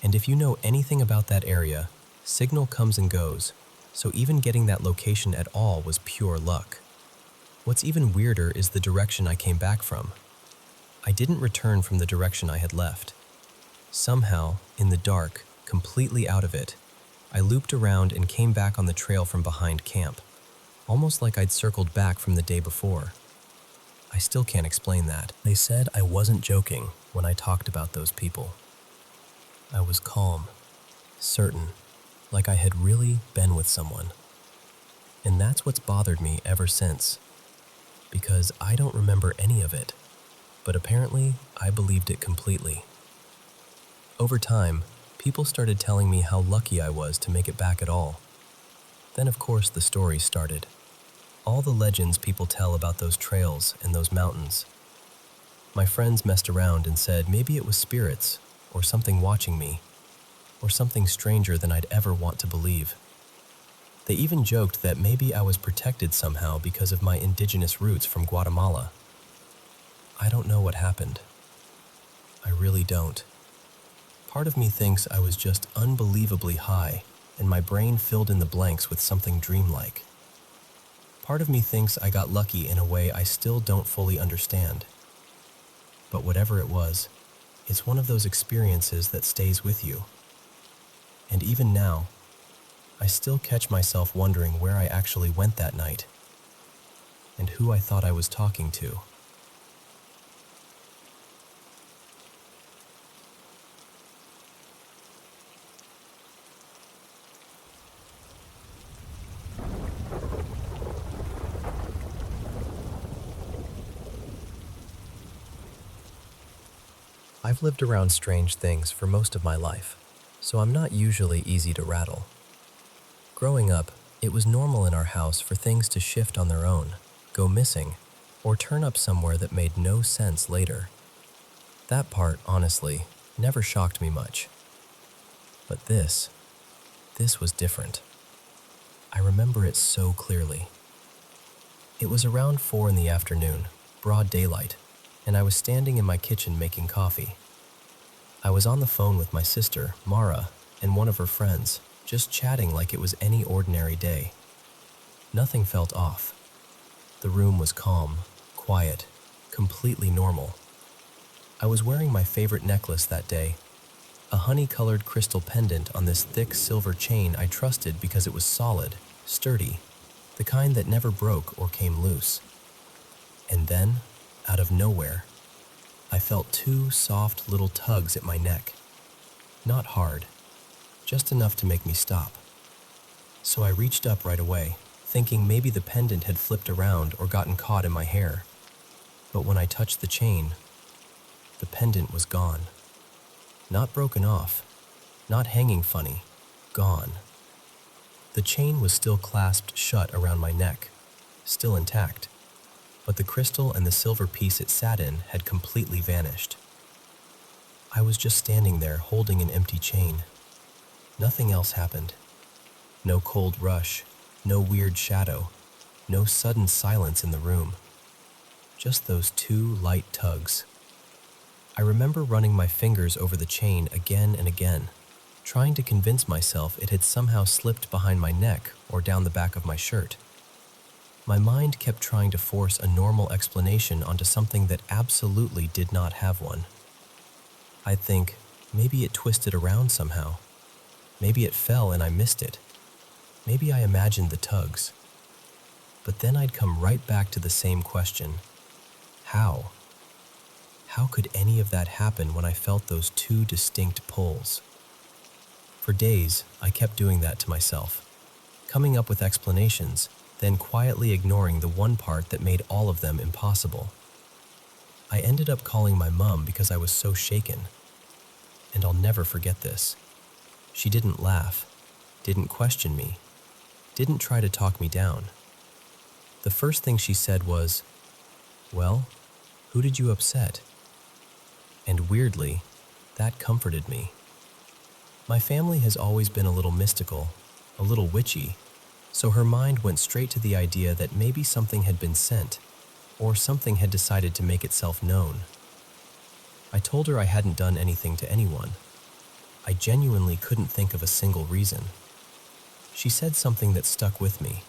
And if you know anything about that area, signal comes and goes, so even getting that location at all was pure luck. What's even weirder is the direction I came back from. I didn't return from the direction I had left. Somehow, in the dark, completely out of it, I looped around and came back on the trail from behind camp, almost like I'd circled back from the day before. I still can't explain that. They said I wasn't joking when I talked about those people. I was calm, certain, like I had really been with someone. And that's what's bothered me ever since, because I don't remember any of it, but apparently I believed it completely. Over time, people started telling me how lucky I was to make it back at all. Then of course the stories started. All the legends people tell about those trails and those mountains. My friends messed around and said maybe it was spirits, or something watching me, or something stranger than I'd ever want to believe. They even joked that maybe I was protected somehow because of my indigenous roots from Guatemala. I don't know what happened. I really don't. Part of me thinks I was just unbelievably high, and my brain filled in the blanks with something dreamlike. Part of me thinks I got lucky in a way I still don't fully understand. But whatever it was, it's one of those experiences that stays with you. And even now, I still catch myself wondering where I actually went that night, and who I thought I was talking to. I've lived around strange things for most of my life, so I'm not usually easy to rattle. Growing up, it was normal in our house for things to shift on their own, go missing, or turn up somewhere that made no sense later. That part, honestly, never shocked me much. But this was different. I remember it so clearly. It was around 4 in the afternoon, broad daylight, and I was standing in my kitchen making coffee. I was on the phone with my sister, Mara, and one of her friends, just chatting like it was any ordinary day. Nothing felt off. The room was calm, quiet, completely normal. I was wearing my favorite necklace that day, a honey-colored crystal pendant on this thick silver chain I trusted because it was solid, sturdy, the kind that never broke or came loose. And then, out of nowhere, I felt two soft little tugs at my neck. Not hard, just enough to make me stop. So I reached up right away, thinking maybe the pendant had flipped around or gotten caught in my hair. But when I touched the chain, the pendant was gone. Not broken off, not hanging funny, gone. The chain was still clasped shut around my neck, still intact, but the crystal and the silver piece it sat in had completely vanished. I was just standing there holding an empty chain. Nothing else happened. No cold rush, no weird shadow, no sudden silence in the room. Just those two light tugs. I remember running my fingers over the chain again and again, trying to convince myself it had somehow slipped behind my neck or down the back of my shirt. My mind kept trying to force a normal explanation onto something that absolutely did not have one. I'd think, maybe it twisted around somehow. Maybe it fell and I missed it. Maybe I imagined the tugs. But then I'd come right back to the same question. How? How could any of that happen when I felt those two distinct pulls? For days, I kept doing that to myself, coming up with explanations, then quietly ignoring the one part that made all of them impossible. I ended up calling my mom because I was so shaken. And I'll never forget this. She didn't laugh, didn't question me, didn't try to talk me down. The first thing she said was, "Well, who did you upset?" And weirdly, that comforted me. My family has always been a little mystical, a little witchy, so her mind went straight to the idea that maybe something had been sent, or something had decided to make itself known. I told her I hadn't done anything to anyone. I genuinely couldn't think of a single reason. She said something that stuck with me.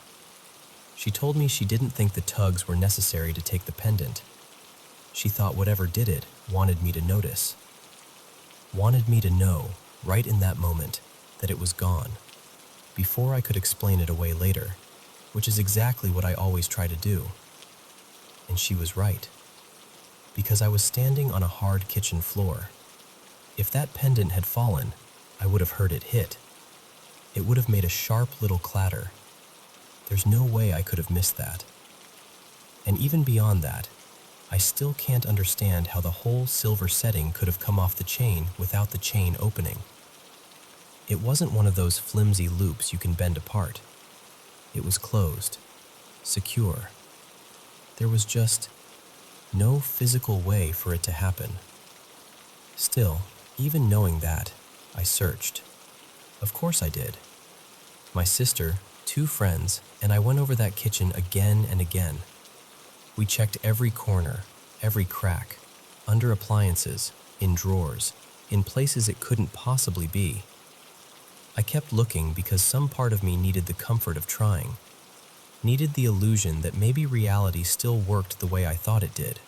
She told me she didn't think the tugs were necessary to take the pendant. She thought whatever did it wanted me to notice. Wanted me to know, right in that moment, that it was gone, before I could explain it away later, which is exactly what I always try to do. And she was right. Because I was standing on a hard kitchen floor. If that pendant had fallen, I would have heard it hit. It would have made a sharp little clatter. There's no way I could have missed that. And even beyond that, I still can't understand how the whole silver setting could have come off the chain without the chain opening. It wasn't one of those flimsy loops you can bend apart. It was closed, secure. There was just no physical way for it to happen. Still, even knowing that, I searched. Of course I did. My sister, 2 friends, and I went over that kitchen again and again. We checked every corner, every crack, under appliances, in drawers, in places it couldn't possibly be. I kept looking because some part of me needed the comfort of trying, needed the illusion that maybe reality still worked the way I thought it did.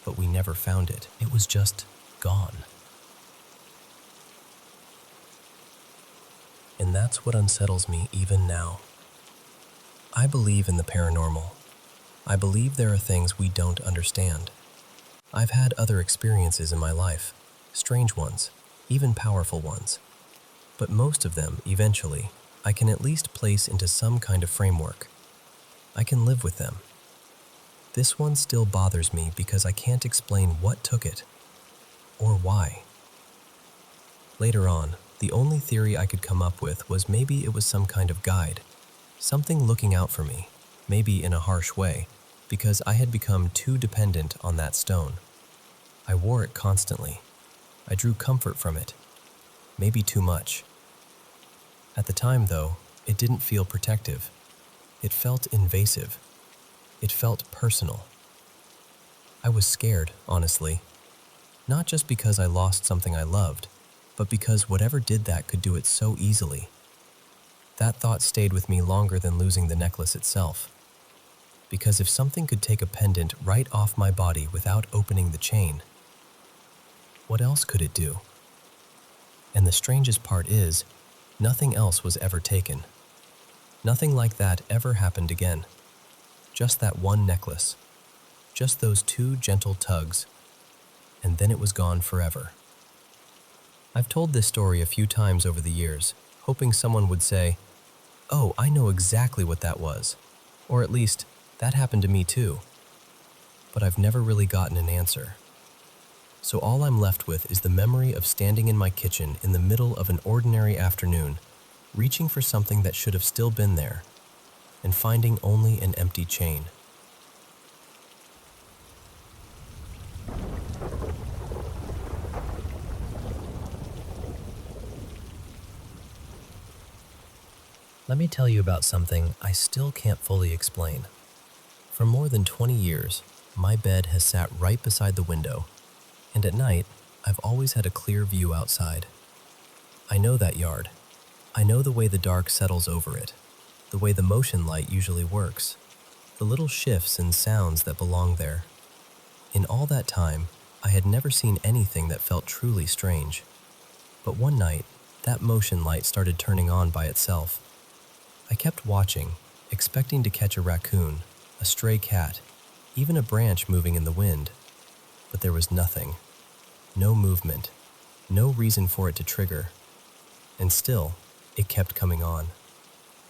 But we never found it. It was just gone. And that's what unsettles me even now. I believe in the paranormal. I believe there are things we don't understand. I've had other experiences in my life, strange ones, even powerful ones. But most of them, eventually, I can at least place into some kind of framework. I can live with them. This one still bothers me because I can't explain what took it, or why. Later on, the only theory I could come up with was maybe it was some kind of guide, something looking out for me, maybe in a harsh way, because I had become too dependent on that stone. I wore it constantly. I drew comfort from it, maybe too much. At the time, though, it didn't feel protective. It felt invasive. It felt personal. I was scared, honestly. Not just because I lost something I loved, but because whatever did that could do it so easily. That thought stayed with me longer than losing the necklace itself. Because if something could take a pendant right off my body without opening the chain, what else could it do? And the strangest part is, nothing else was ever taken. Nothing like that ever happened again. Just that one necklace. Just those two gentle tugs. And then it was gone forever. I've told this story a few times over the years, hoping someone would say, "Oh, I know exactly what that was." Or at least, that happened to me too. But I've never really gotten an answer. So all I'm left with is the memory of standing in my kitchen in the middle of an ordinary afternoon, reaching for something that should have still been there, and finding only an empty chain. Let me tell you about something I still can't fully explain. For more than 20 years, my bed has sat right beside the window, and at night, I've always had a clear view outside. I know that yard. I know the way the dark settles over it, the way the motion light usually works, the little shifts and sounds that belong there. In all that time, I had never seen anything that felt truly strange. But one night, that motion light started turning on by itself. I kept watching, expecting to catch a raccoon, a stray cat, even a branch moving in the wind. But there was nothing. No movement. No reason for it to trigger. And still, it kept coming on.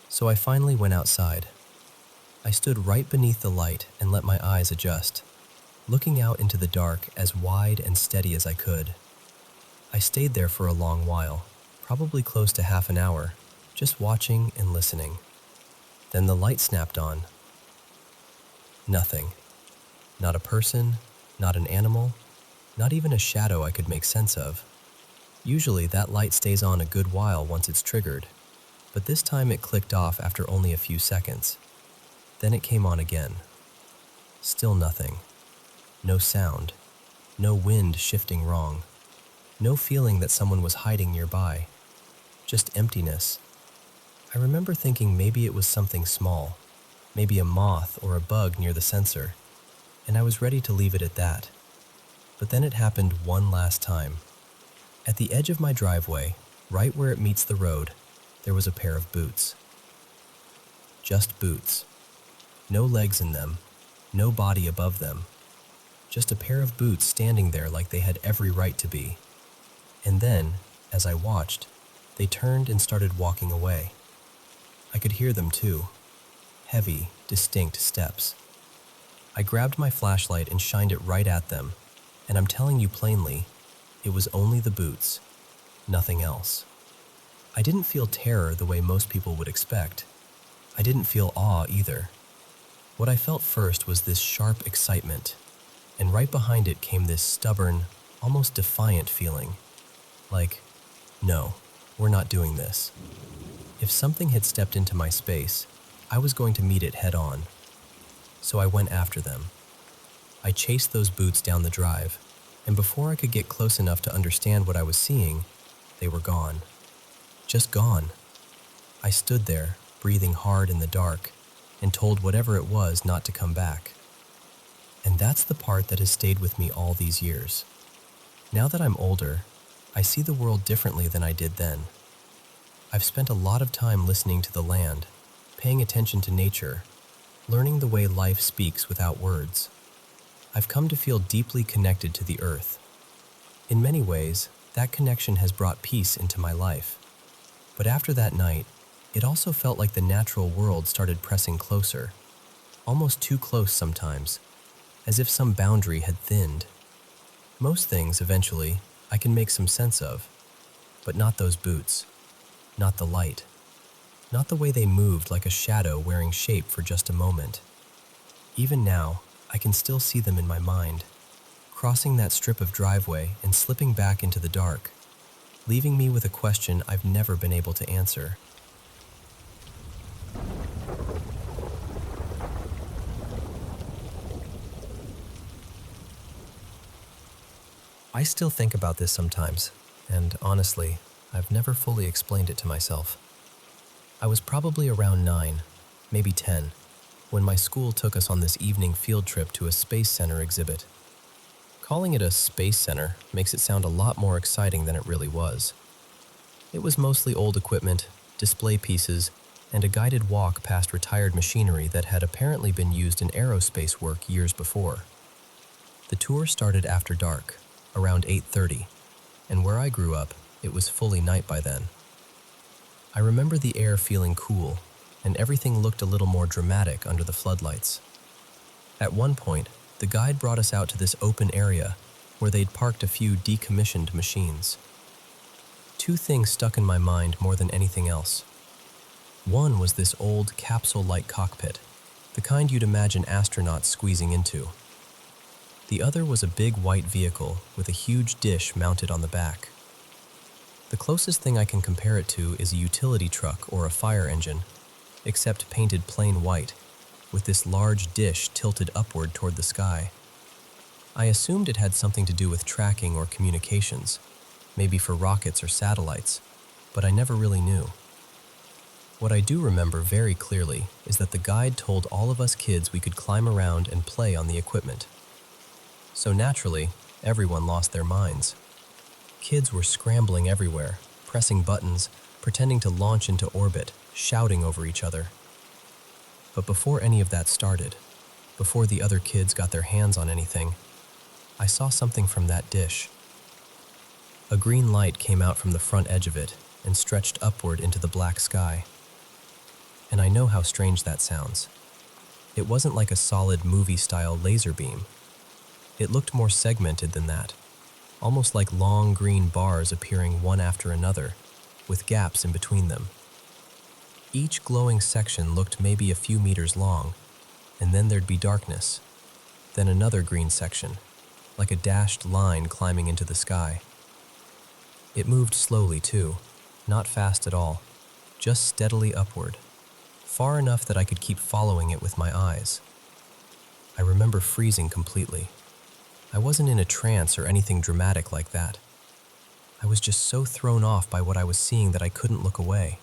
So I finally went outside. I stood right beneath the light and let my eyes adjust, looking out into the dark as wide and steady as I could. I stayed there for a long while, probably close to half an hour, just watching and listening. Then the light snapped on. Nothing. Not a person, not an animal, not even a shadow I could make sense of. Usually that light stays on a good while once it's triggered, but this time it clicked off after only a few seconds. Then it came on again. Still nothing. No sound. No wind shifting wrong. No feeling that someone was hiding nearby. Just emptiness. I remember thinking maybe it was something small, maybe a moth or a bug near the sensor, and I was ready to leave it at that. But then it happened one last time. At the edge of my driveway, right where it meets the road, there was a pair of boots. Just boots. No legs in them, no body above them. Just a pair of boots standing there like they had every right to be. And then, as I watched, they turned and started walking away. I could hear them too. Heavy, distinct steps. I grabbed my flashlight and shined it right at them, and I'm telling you plainly, it was only the boots, nothing else. I didn't feel terror the way most people would expect. I didn't feel awe either. What I felt first was this sharp excitement, and right behind it came this stubborn, almost defiant feeling. Like, no, we're not doing this. If something had stepped into my space, I was going to meet it head on. So I went after them. I chased those boots down the drive, and before I could get close enough to understand what I was seeing, they were gone. Just gone. I stood there, breathing hard in the dark, and told whatever it was not to come back. And that's the part that has stayed with me all these years. Now that I'm older, I see the world differently than I did then. I've spent a lot of time listening to the land, paying attention to nature, learning the way life speaks without words. I've come to feel deeply connected to the earth. In many ways, that connection has brought peace into my life. But after that night, it also felt like the natural world started pressing closer, almost too close sometimes, as if some boundary had thinned. Most things, eventually, I can make some sense of, but not those boots, not the light, not the way they moved like a shadow wearing shape for just a moment. Even now, I can still see them in my mind, crossing that strip of driveway and slipping back into the dark, leaving me with a question I've never been able to answer. I still think about this sometimes, and honestly, I've never fully explained it to myself. I was probably around 9, maybe 10, when my school took us on this evening field trip to a Space Center exhibit. Calling it a Space Center makes it sound a lot more exciting than it really was. It was mostly old equipment, display pieces, and a guided walk past retired machinery that had apparently been used in aerospace work years before. The tour started after dark, around 8:30, and where I grew up, it was fully night by then. I remember the air feeling cool, and everything looked a little more dramatic under the floodlights. At one point, the guide brought us out to this open area where they'd parked a few decommissioned machines. Two things stuck in my mind more than anything else. One was this old capsule-like cockpit, the kind you'd imagine astronauts squeezing into. The other was a big white vehicle with a huge dish mounted on the back. The closest thing I can compare it to is a utility truck or a fire engine, except painted plain white, with this large dish tilted upward toward the sky. I assumed it had something to do with tracking or communications, maybe for rockets or satellites, but I never really knew. What I do remember very clearly is that the guide told all of us kids we could climb around and play on the equipment. So naturally, everyone lost their minds. Kids were scrambling everywhere, pressing buttons, pretending to launch into orbit, shouting over each other. But before any of that started, before the other kids got their hands on anything, I saw something from that dish. A green light came out from the front edge of it and stretched upward into the black sky. And I know how strange that sounds. It wasn't like a solid movie-style laser beam. It looked more segmented than that, almost like long green bars appearing one after another, with gaps in between them. Each glowing section looked maybe a few meters long, and then there'd be darkness. Then another green section, like a dashed line climbing into the sky. It moved slowly too, not fast at all, just steadily upward, far enough that I could keep following it with my eyes. I remember freezing completely. I wasn't in a trance or anything dramatic like that. I was just so thrown off by what I was seeing that I couldn't look away.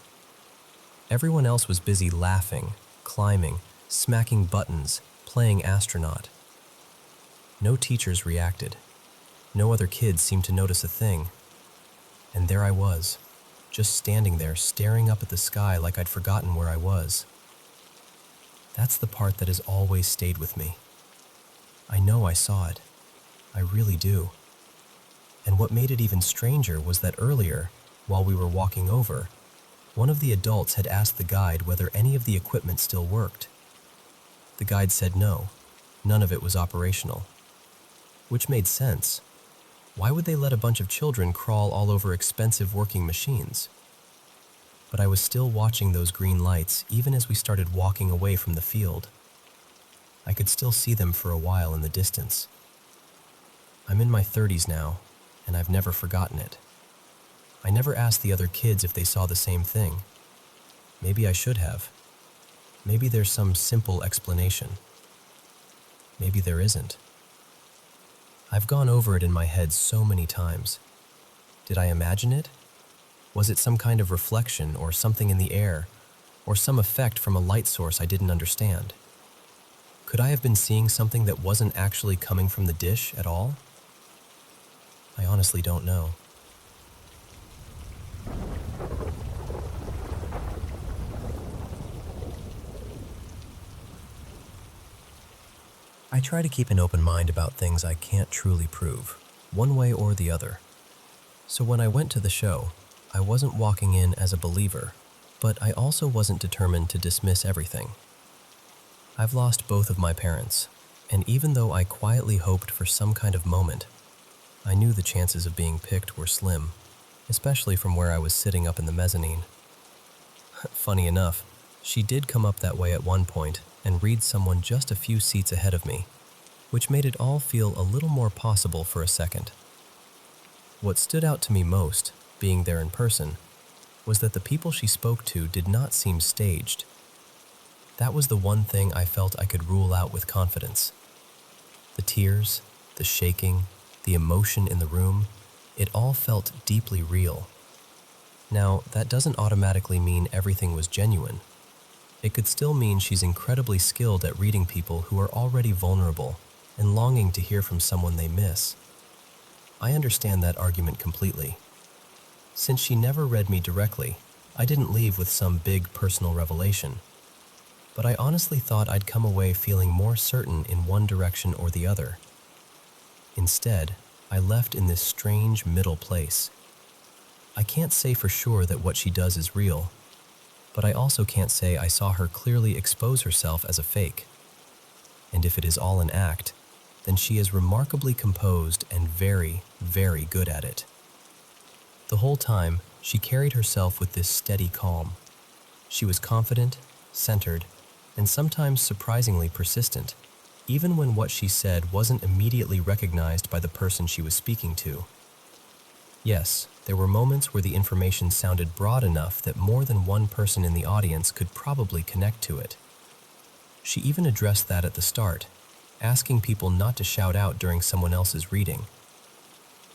Everyone else was busy laughing, climbing, smacking buttons, playing astronaut. No teachers reacted. No other kids seemed to notice a thing. And there I was, just standing there staring up at the sky like I'd forgotten where I was. That's the part that has always stayed with me. I know I saw it. I really do. And what made it even stranger was that earlier, while we were walking over, one of the adults had asked the guide whether any of the equipment still worked. The guide said no, none of it was operational. Which made sense. Why would they let a bunch of children crawl all over expensive working machines? But I was still watching those green lights even as we started walking away from the field. I could still see them for a while in the distance. I'm in my 30s now, and I've never forgotten it. I never asked the other kids if they saw the same thing. Maybe I should have. Maybe there's some simple explanation. Maybe there isn't. I've gone over it in my head so many times. Did I imagine it? Was it some kind of reflection or something in the air, or some effect from a light source I didn't understand? Could I have been seeing something that wasn't actually coming from the dish at all? I honestly don't know. I try to keep an open mind about things I can't truly prove, one way or the other. So when I went to the show, I wasn't walking in as a believer, but I also wasn't determined to dismiss everything. I've lost both of my parents, and even though I quietly hoped for some kind of moment, I knew the chances of being picked were slim, especially from where I was sitting up in the mezzanine. Funny enough, she did come up that way at one point and read someone just a few seats ahead of me, which made it all feel a little more possible for a second. What stood out to me most, being there in person, was that the people she spoke to did not seem staged. That was the one thing I felt I could rule out with confidence. The tears, the shaking, the emotion in the room, It all felt deeply real. Now, that doesn't automatically mean everything was genuine. It could still mean she's incredibly skilled at reading people who are already vulnerable and longing to hear from someone they miss. I understand that argument completely. Since she never read me directly, I didn't leave with some big personal revelation. But I honestly thought I'd come away feeling more certain in one direction or the other. Instead, I left in this strange middle place. I can't say for sure that what she does is real, but I also can't say I saw her clearly expose herself as a fake. And if it is all an act, then she is remarkably composed and very, very good at it. The whole time, she carried herself with this steady calm. She was confident, centered, and sometimes surprisingly persistent, even when what she said wasn't immediately recognized by the person she was speaking to. Yes, there were moments where the information sounded broad enough that more than one person in the audience could probably connect to it. She even addressed that at the start, asking people not to shout out during someone else's reading.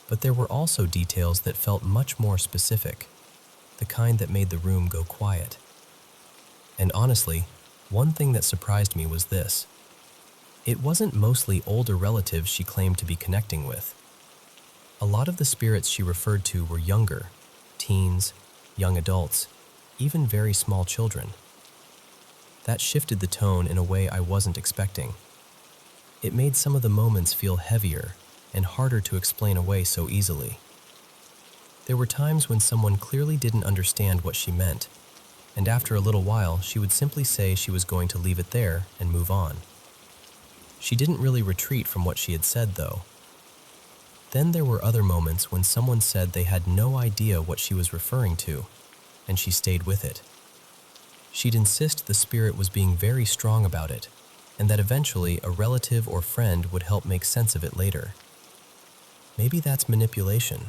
But there were also details that felt much more specific, the kind that made the room go quiet. And honestly, one thing that surprised me was this. It wasn't mostly older relatives she claimed to be connecting with. A lot of the spirits she referred to were younger, teens, young adults, even very small children. That shifted the tone in a way I wasn't expecting. It made some of the moments feel heavier and harder to explain away so easily. There were times when someone clearly didn't understand what she meant, and after a little while she would simply say she was going to leave it there and move on. She didn't really retreat from what she had said, though. Then there were other moments when someone said they had no idea what she was referring to, and she stayed with it. She'd insist the spirit was being very strong about it, and that eventually a relative or friend would help make sense of it later. Maybe that's manipulation.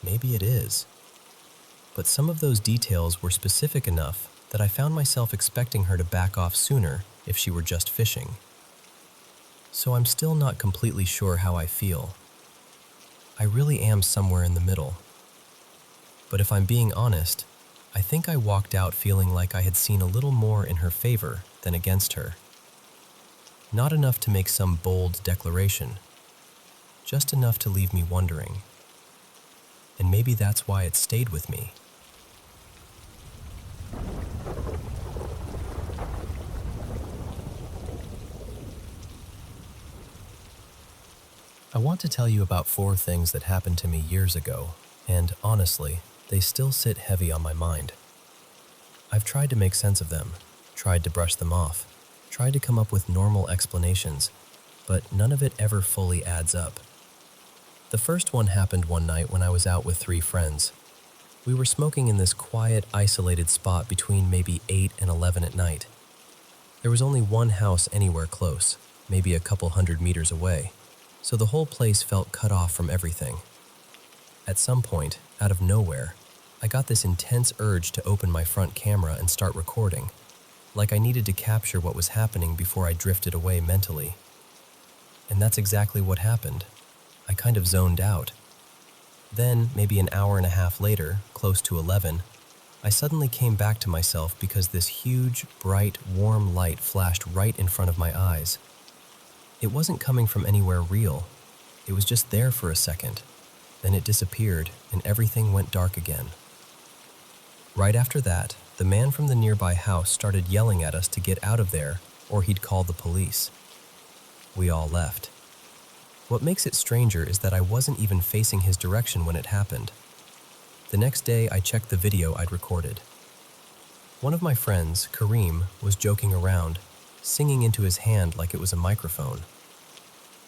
Maybe it is. But some of those details were specific enough that I found myself expecting her to back off sooner if she were just fishing. So I'm still not completely sure how I feel. I really am somewhere in the middle. But if I'm being honest, I think I walked out feeling like I had seen a little more in her favor than against her. Not enough to make some bold declaration, just enough to leave me wondering. And maybe that's why it stayed with me. I want to tell you about 4 things that happened to me years ago, and honestly, they still sit heavy on my mind. I've tried to make sense of them, tried to brush them off, tried to come up with normal explanations, but none of it ever fully adds up. The first one happened one night when I was out with 3 friends. We were smoking in this quiet, isolated spot between maybe 8 and 11 at night. There was only one house anywhere close, maybe a couple 100 meters away, so the whole place felt cut off from everything. At some point, out of nowhere, I got this intense urge to open my front camera and start recording, like I needed to capture what was happening before I drifted away mentally. And that's exactly what happened. I kind of zoned out. Then, maybe an hour and a half later, close to 11, I suddenly came back to myself because this huge, bright, warm light flashed right in front of my eyes. It wasn't coming from anywhere real. It was just there for a second. Then it disappeared, and everything went dark again. Right after that, the man from the nearby house started yelling at us to get out of there, or he'd call the police. We all left. What makes it stranger is that I wasn't even facing his direction when it happened. The next day, I checked the video I'd recorded. One of my friends, Kareem, was joking around, singing into his hand like it was a microphone.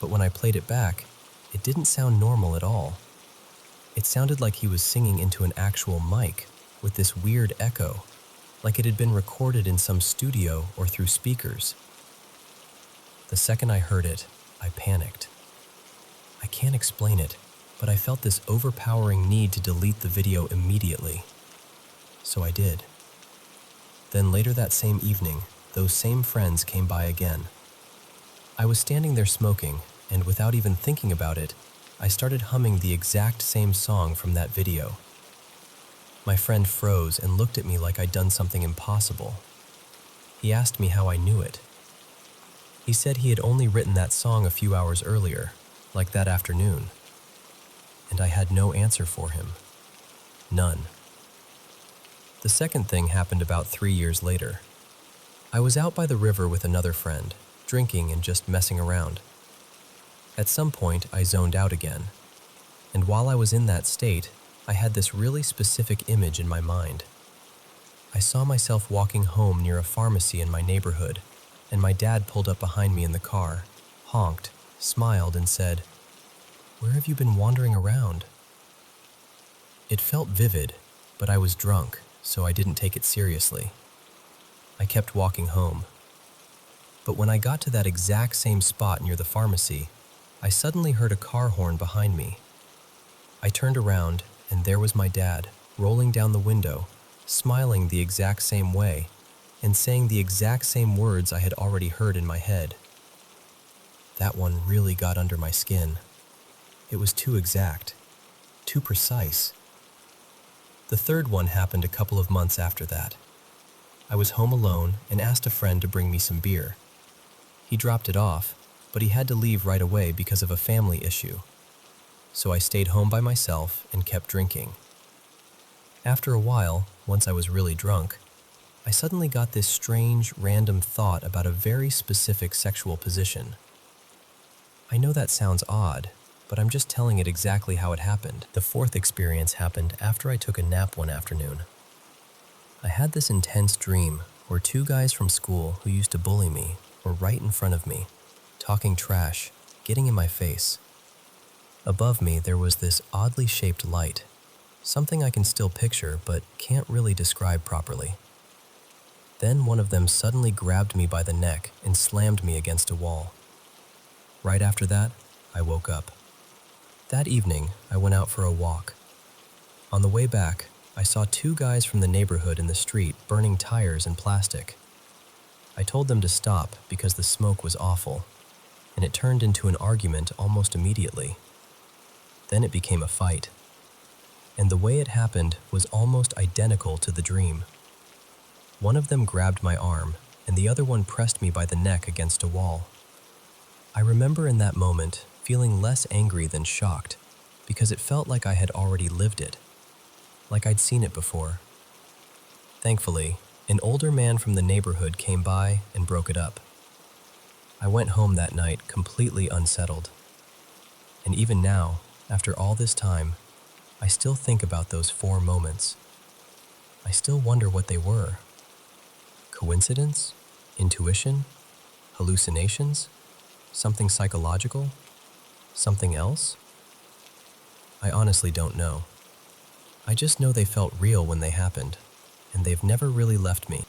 But when I played it back, it didn't sound normal at all. It sounded like he was singing into an actual mic, with this weird echo, like it had been recorded in some studio or through speakers. The second I heard it, I panicked. I can't explain it, but I felt this overpowering need to delete the video immediately. So I did. Then later that same evening, those same friends came by again. I was standing there smoking, and without even thinking about it, I started humming the exact same song from that video. My friend froze and looked at me like I'd done something impossible. He asked me how I knew it. He said he had only written that song a few hours earlier, like that afternoon. And I had no answer for him. None. The second thing happened about 3 years later. I was out by the river with another friend, drinking and just messing around. At some point, I zoned out again. And while I was in that state, I had this really specific image in my mind. I saw myself walking home near a pharmacy in my neighborhood, and my dad pulled up behind me in the car, honked, smiled, and said, "Where have you been wandering around?" It felt vivid, but I was drunk, so I didn't take it seriously. I kept walking home. But when I got to that exact same spot near the pharmacy, I suddenly heard a car horn behind me. I turned around, and there was my dad, rolling down the window, smiling the exact same way, and saying the exact same words I had already heard in my head. That one really got under my skin. It was too exact, too precise. The third one happened a couple of months after that. I was home alone and asked a friend to bring me some beer. He dropped it off, but he had to leave right away because of a family issue. So I stayed home by myself and kept drinking. After a while, once I was really drunk, I suddenly got this strange, random thought about a very specific sexual position. I know that sounds odd, but I'm just telling it exactly how it happened. The fourth experience happened after I took a nap one afternoon. I had this intense dream where two guys from school who used to bully me were right in front of me, talking trash, getting in my face. Above me there was this oddly shaped light, something I can still picture but can't really describe properly. Then one of them suddenly grabbed me by the neck and slammed me against a wall. Right after that, I woke up. That evening, I went out for a walk. On the way back, I saw two guys from the neighborhood in the street burning tires and plastic. I told them to stop because the smoke was awful, and it turned into an argument almost immediately. Then it became a fight. And the way it happened was almost identical to the dream. One of them grabbed my arm, and the other one pressed me by the neck against a wall. I remember in that moment feeling less angry than shocked, because it felt like I had already lived it, like I'd seen it before. Thankfully, an older man from the neighborhood came by and broke it up. I went home that night completely unsettled. And even now, after all this time, I still think about those 4 moments. I still wonder what they were. Coincidence? Intuition? Hallucinations? Something psychological? Something else? I honestly don't know. I just know they felt real when they happened, and they've never really left me.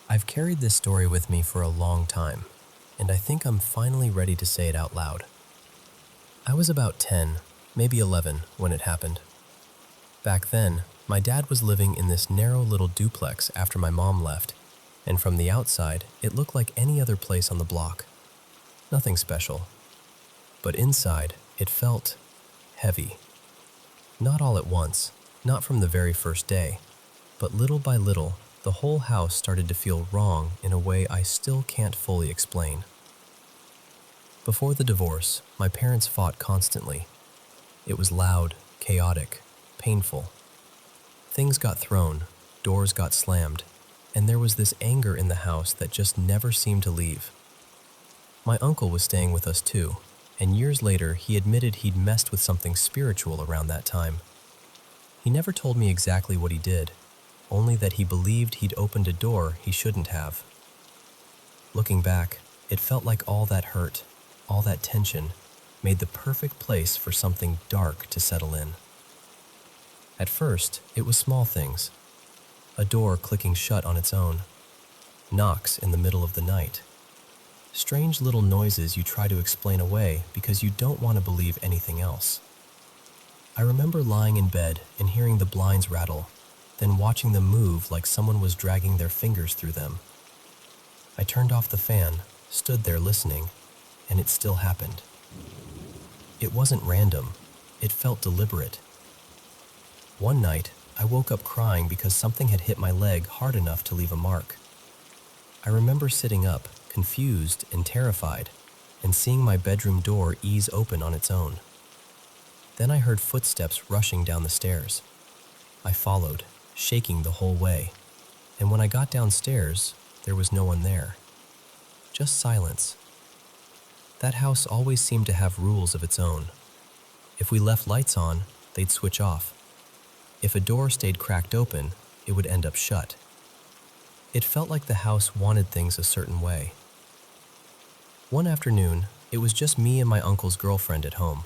I've carried this story with me for a long time, and I think I'm finally ready to say it out loud. I was about 10, maybe 11, when it happened. Back then, my dad was living in this narrow little duplex after my mom left, and from the outside, it looked like any other place on the block. Nothing special. But inside, it felt heavy. Not all at once, not from the very first day, but little by little, the whole house started to feel wrong in a way I still can't fully explain. Before the divorce, my parents fought constantly. It was loud, chaotic, painful. Things got thrown, doors got slammed, and there was this anger in the house that just never seemed to leave. My uncle was staying with us too, and years later he admitted he'd messed with something spiritual around that time. He never told me exactly what he did, only that he believed he'd opened a door he shouldn't have. Looking back, it felt like all that hurt, all that tension, made the perfect place for something dark to settle in. At first, it was small things. A door clicking shut on its own. Knocks in the middle of the night. Strange little noises you try to explain away because you don't want to believe anything else. I remember lying in bed and hearing the blinds rattle, then watching them move like someone was dragging their fingers through them. I turned off the fan, stood there listening, and it still happened. It wasn't random. It felt deliberate. One night, I woke up crying because something had hit my leg hard enough to leave a mark. I remember sitting up, confused and terrified, and seeing my bedroom door ease open on its own. Then I heard footsteps rushing down the stairs. I followed, shaking the whole way, and when I got downstairs, there was no one there. Just silence. That house always seemed to have rules of its own. If we left lights on, they'd switch off. If a door stayed cracked open, it would end up shut. It felt like the house wanted things a certain way. One afternoon, it was just me and my uncle's girlfriend at home.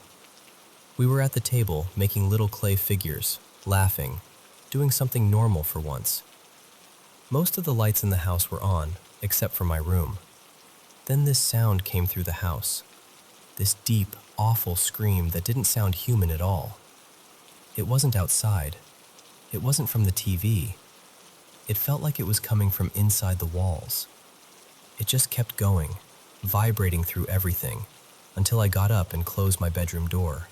We were at the table making little clay figures, laughing, doing something normal for once. Most of the lights in the house were on, except for my room. Then this sound came through the house. This deep, awful scream that didn't sound human at all. It wasn't outside. It wasn't from the TV. It felt like it was coming from inside the walls. It just kept going, vibrating through everything, until I got up and closed my bedroom door.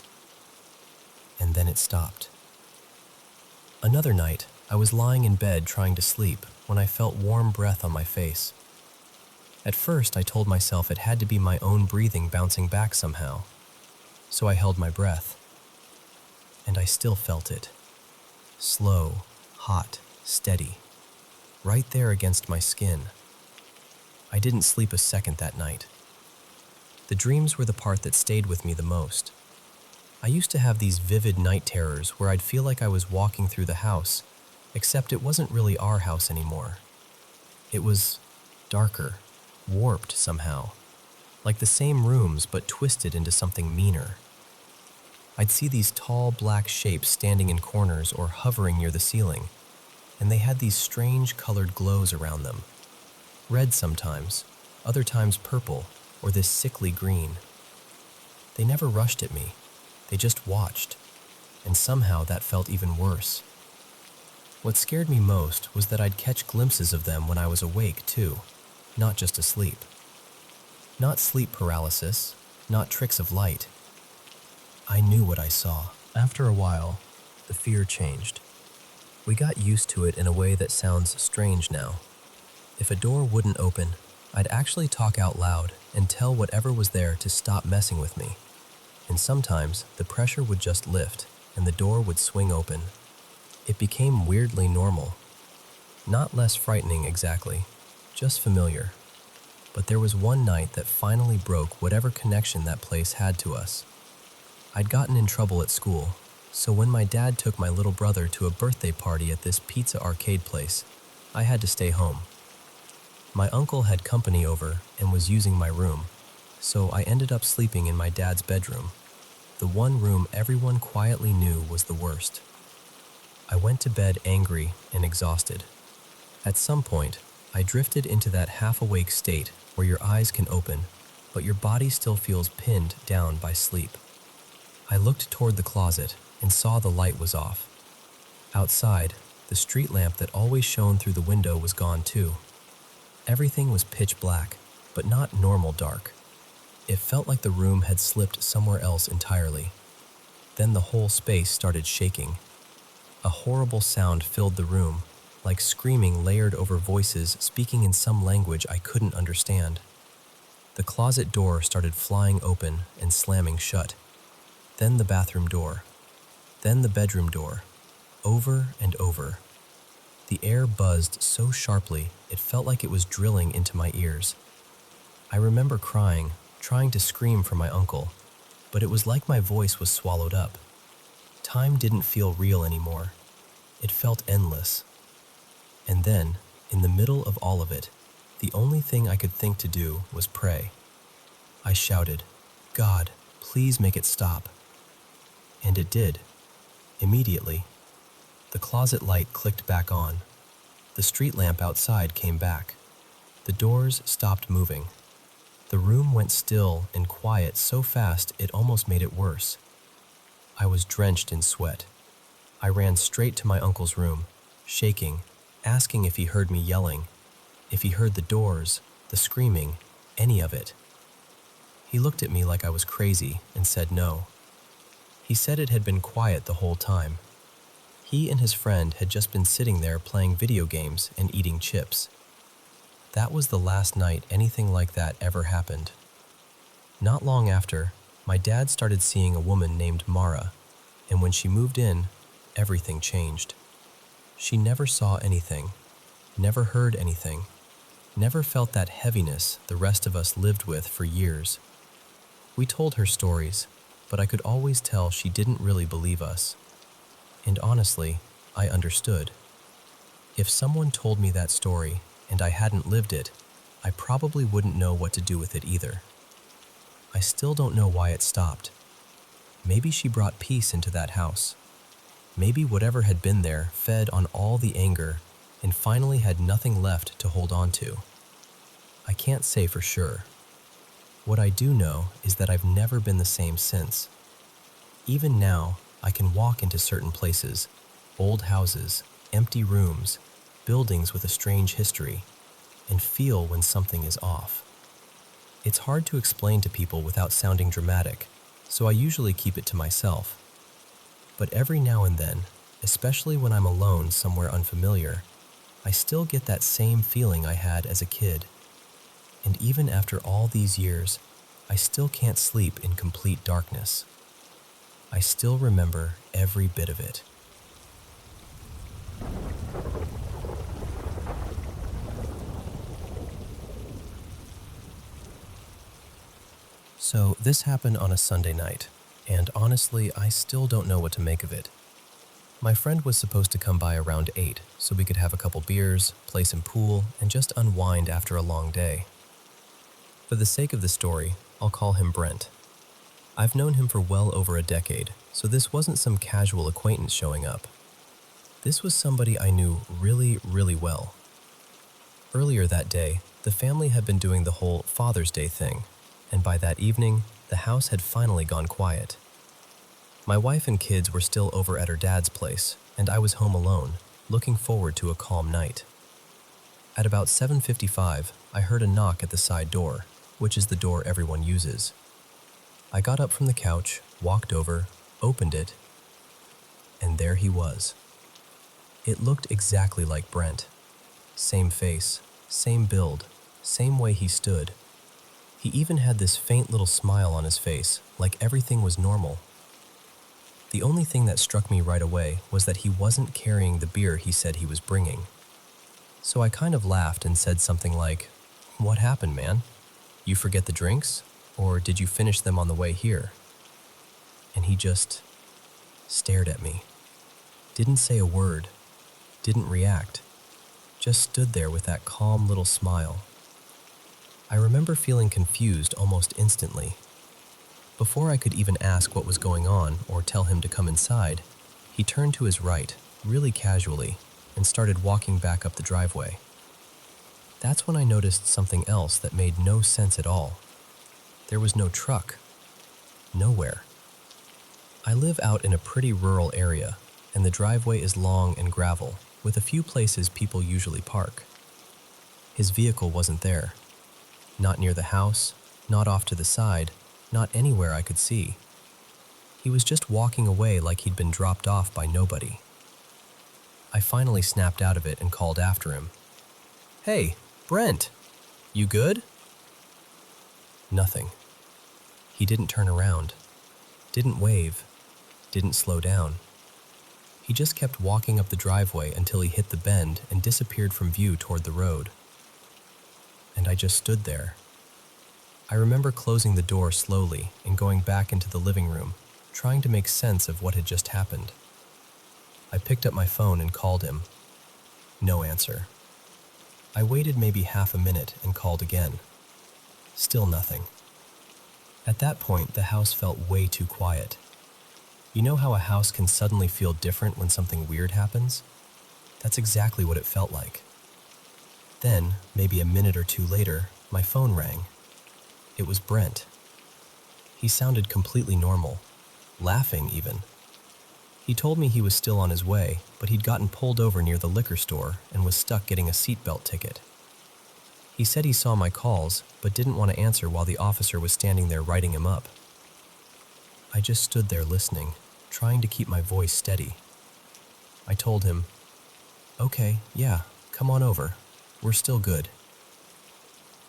And then it stopped. Another night, I was lying in bed trying to sleep when I felt warm breath on my face. At first, I told myself it had to be my own breathing bouncing back somehow, so I held my breath. And I still felt it. Slow, hot, steady, right there against my skin. I didn't sleep a second that night. The dreams were the part that stayed with me the most. I used to have these vivid night terrors where I'd feel like I was walking through the house, except it wasn't really our house anymore. It was darker, warped somehow, like the same rooms but twisted into something meaner. I'd see these tall black shapes standing in corners or hovering near the ceiling, and they had these strange colored glows around them. Red sometimes, other times purple, or this sickly green. They never rushed at me, they just watched, and somehow that felt even worse. What scared me most was that I'd catch glimpses of them when I was awake too, not just asleep. Not sleep paralysis, not tricks of light. I knew what I saw. After a while, the fear changed. We got used to it in a way that sounds strange now. If a door wouldn't open, I'd actually talk out loud and tell whatever was there to stop messing with me. And sometimes the pressure would just lift and the door would swing open. It became weirdly normal. Not less frightening exactly, just familiar. But there was one night that finally broke whatever connection that place had to us. I'd gotten in trouble at school, so when my dad took my little brother to a birthday party at this pizza arcade place, I had to stay home. My uncle had company over and was using my room, so I ended up sleeping in my dad's bedroom, the one room everyone quietly knew was the worst. I went to bed angry and exhausted. At some point, I drifted into that half-awake state where your eyes can open, but your body still feels pinned down by sleep. I looked toward the closet and saw the light was off. Outside, the street lamp that always shone through the window was gone too. Everything was pitch black, but not normal dark. It felt like the room had slipped somewhere else entirely. Then the whole space started shaking. A horrible sound filled the room, like screaming layered over voices speaking in some language I couldn't understand. The closet door started flying open and slamming shut. Then the bathroom door. Then the bedroom door. Over and over. The air buzzed so sharply it felt like it was drilling into my ears. I remember crying, trying to scream for my uncle, but it was like my voice was swallowed up. Time didn't feel real anymore. It felt endless. And then, in the middle of all of it, the only thing I could think to do was pray. I shouted, "God, please make it stop." And it did. Immediately. The closet light clicked back on. The street lamp outside came back. The doors stopped moving. The room went still and quiet so fast it almost made it worse. I was drenched in sweat. I ran straight to my uncle's room. shaking, asking if he heard me yelling, if he heard the doors, the screaming, any of it. He looked at me like I was crazy and said no. He said it had been quiet the whole time. He and his friend had just been sitting there playing video games and eating chips. That was the last night anything like that ever happened. Not long after, my dad started seeing a woman named Mara, and when she moved in, everything changed. She never saw anything, never heard anything, never felt that heaviness the rest of us lived with for years. We told her stories, but I could always tell she didn't really believe us. And honestly, I understood. If someone told me that story and I hadn't lived it, I probably wouldn't know what to do with it either. I still don't know why it stopped. Maybe she brought peace into that house. Maybe whatever had been there fed on all the anger and finally had nothing left to hold on to. I can't say for sure. What I do know is that I've never been the same since. Even now, I can walk into certain places, old houses, empty rooms, buildings with a strange history, and feel when something is off. It's hard to explain to people without sounding dramatic, so I usually keep it to myself. But every now and then, especially when I'm alone somewhere unfamiliar, I still get that same feeling I had as a kid. And even after all these years, I still can't sleep in complete darkness. I still remember every bit of it. So this happened on a Sunday night, and honestly, I still don't know what to make of it. My friend was supposed to come by around 8, so we could have a couple beers, play some pool, and just unwind after a long day. For the sake of the story, I'll call him Brent. I've known him for well over a decade, so this wasn't some casual acquaintance showing up. This was somebody I knew really, really well. Earlier that day, the family had been doing the whole Father's Day thing, and by that evening, the house had finally gone quiet. My wife and kids were still over at her dad's place, and I was home alone, looking forward to a calm night. At about 7:55, I heard a knock at the side door, which is the door everyone uses. I got up from the couch, walked over, opened it, and there he was. It looked exactly like Brent. Same face, same build, same way he stood. He even had this faint little smile on his face, like everything was normal. The only thing that struck me right away was that he wasn't carrying the beer he said he was bringing. So I kind of laughed and said something like, "What happened, man? You forget the drinks? Or did you finish them on the way here?" And he just stared at me. Didn't say a word. Didn't react. Just stood there with that calm little smile. I remember feeling confused almost instantly. Before I could even ask what was going on or tell him to come inside, he turned to his right, really casually, and started walking back up the driveway. That's when I noticed something else that made no sense at all. There was no truck. Nowhere. I live out in a pretty rural area, and the driveway is long and gravel, with a few places people usually park. His vehicle wasn't there. Not near the house, not off to the side, not anywhere I could see. He was just walking away like he'd been dropped off by nobody. I finally snapped out of it and called after him. "Hey, Brent, you good?" Nothing. He didn't turn around, didn't wave, didn't slow down. He just kept walking up the driveway until he hit the bend and disappeared from view toward the road. And I just stood there. I remember closing the door slowly and going back into the living room, trying to make sense of what had just happened. I picked up my phone and called him. No answer. I waited maybe half a minute and called again. Still nothing. At that point, the house felt way too quiet. You know how a house can suddenly feel different when something weird happens? That's exactly what it felt like. Then, maybe a minute or two later, my phone rang. It was Brent. He sounded completely normal, laughing even. He told me he was still on his way, but he'd gotten pulled over near the liquor store and was stuck getting a seatbelt ticket. He said he saw my calls, but didn't want to answer while the officer was standing there writing him up. I just stood there listening, trying to keep my voice steady. I told him, "Okay, yeah, come on over. We're still good."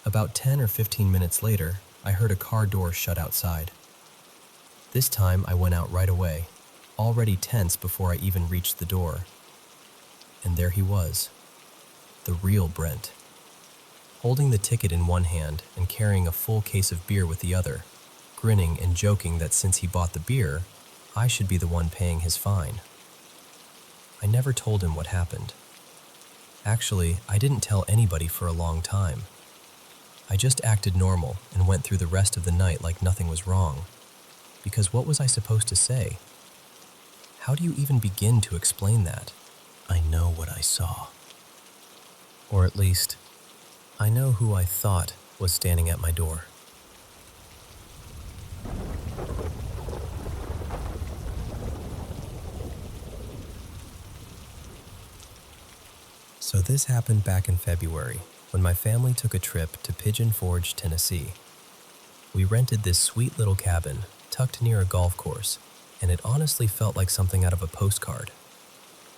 About 10 or 15 minutes later, I heard a car door shut outside. This time I went out right away, already tense before I even reached the door. And there he was, the real Brent, holding the ticket in one hand and carrying a full case of beer with the other, grinning and joking that since he bought the beer, I should be the one paying his fine. I never told him what happened. Actually, I didn't tell anybody for a long time. I just acted normal and went through the rest of the night like nothing was wrong. Because what was I supposed to say? How do you even begin to explain that? I know what I saw. Or at least, I know who I thought was standing at my door. So this happened back in February, when my family took a trip to Pigeon Forge, Tennessee. We rented this sweet little cabin tucked near a golf course, and it honestly felt like something out of a postcard.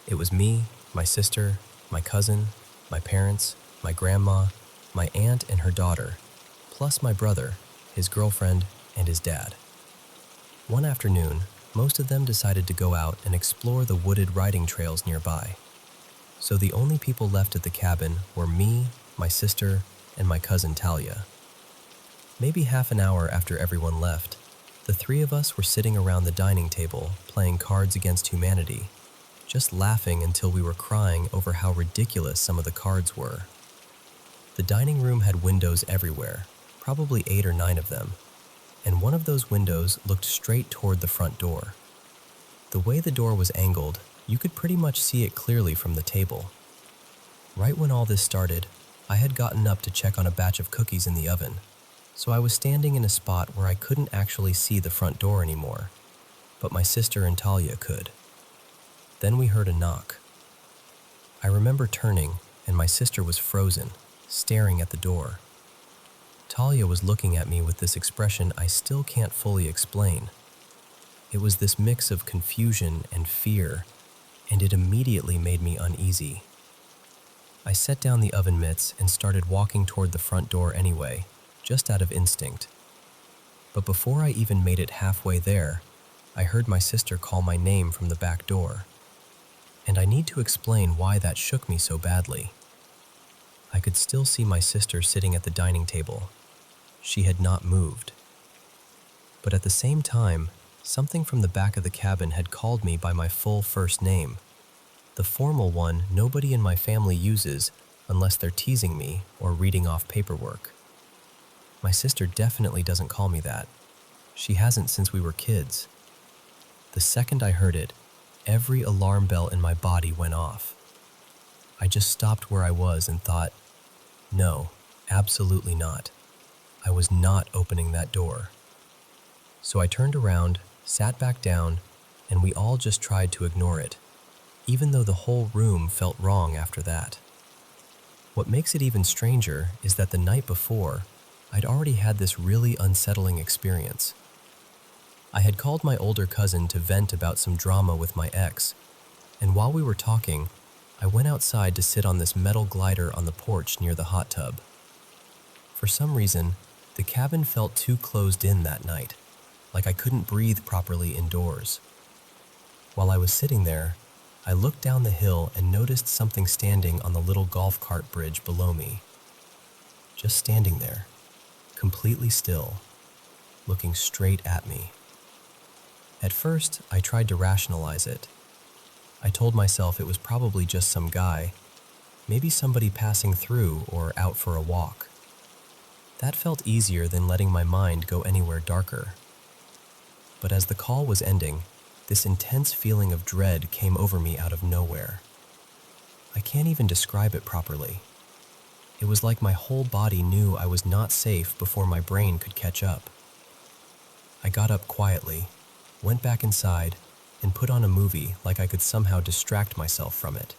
It was me, my sister, my cousin, my parents, my grandma, my aunt and her daughter, plus my brother, his girlfriend, and his dad. One afternoon, most of them decided to go out and explore the wooded riding trails nearby. So the only people left at the cabin were me, my sister, and my cousin Talia. Maybe half an hour after everyone left, the three of us were sitting around the dining table playing Cards Against Humanity, just laughing until we were crying over how ridiculous some of the cards were. The dining room had windows everywhere, probably 8 or 9 of them, and one of those windows looked straight toward the front door. The way the door was angled, you could pretty much see it clearly from the table. Right when all this started, I had gotten up to check on a batch of cookies in the oven, so I was standing in a spot where I couldn't actually see the front door anymore, but my sister and Talia could. Then we heard a knock. I remember turning, and my sister was frozen, staring at the door. Talia was looking at me with this expression I still can't fully explain. It was this mix of confusion and fear, and it immediately made me uneasy. I set down the oven mitts and started walking toward the front door anyway, just out of instinct. But before I even made it halfway there, I heard my sister call my name from the back door. And I need to explain why that shook me so badly. I could still see my sister sitting at the dining table. She had not moved. But at the same time, something from the back of the cabin had called me by my full first name, the formal one nobody in my family uses unless they're teasing me or reading off paperwork. My sister definitely doesn't call me that. She hasn't since we were kids. The second I heard it, every alarm bell in my body went off. I just stopped where I was and thought, no, absolutely not. I was not opening that door. So I turned around, sat back down, and we all just tried to ignore it, even though the whole room felt wrong after that. What makes it even stranger is that the night before, I'd already had this really unsettling experience. I had called my older cousin to vent about some drama with my ex, and while we were talking, I went outside to sit on this metal glider on the porch near the hot tub. For some reason, the cabin felt too closed in that night, like I couldn't breathe properly indoors. While I was sitting there, I looked down the hill and noticed something standing on the little golf cart bridge below me. Just standing there, completely still, looking straight at me. At first, I tried to rationalize it. I told myself it was probably just some guy, maybe somebody passing through or out for a walk. That felt easier than letting my mind go anywhere darker. But as the call was ending, this intense feeling of dread came over me out of nowhere. I can't even describe it properly. It was like my whole body knew I was not safe before my brain could catch up. I got up quietly, went back inside, and put on a movie like I could somehow distract myself from it.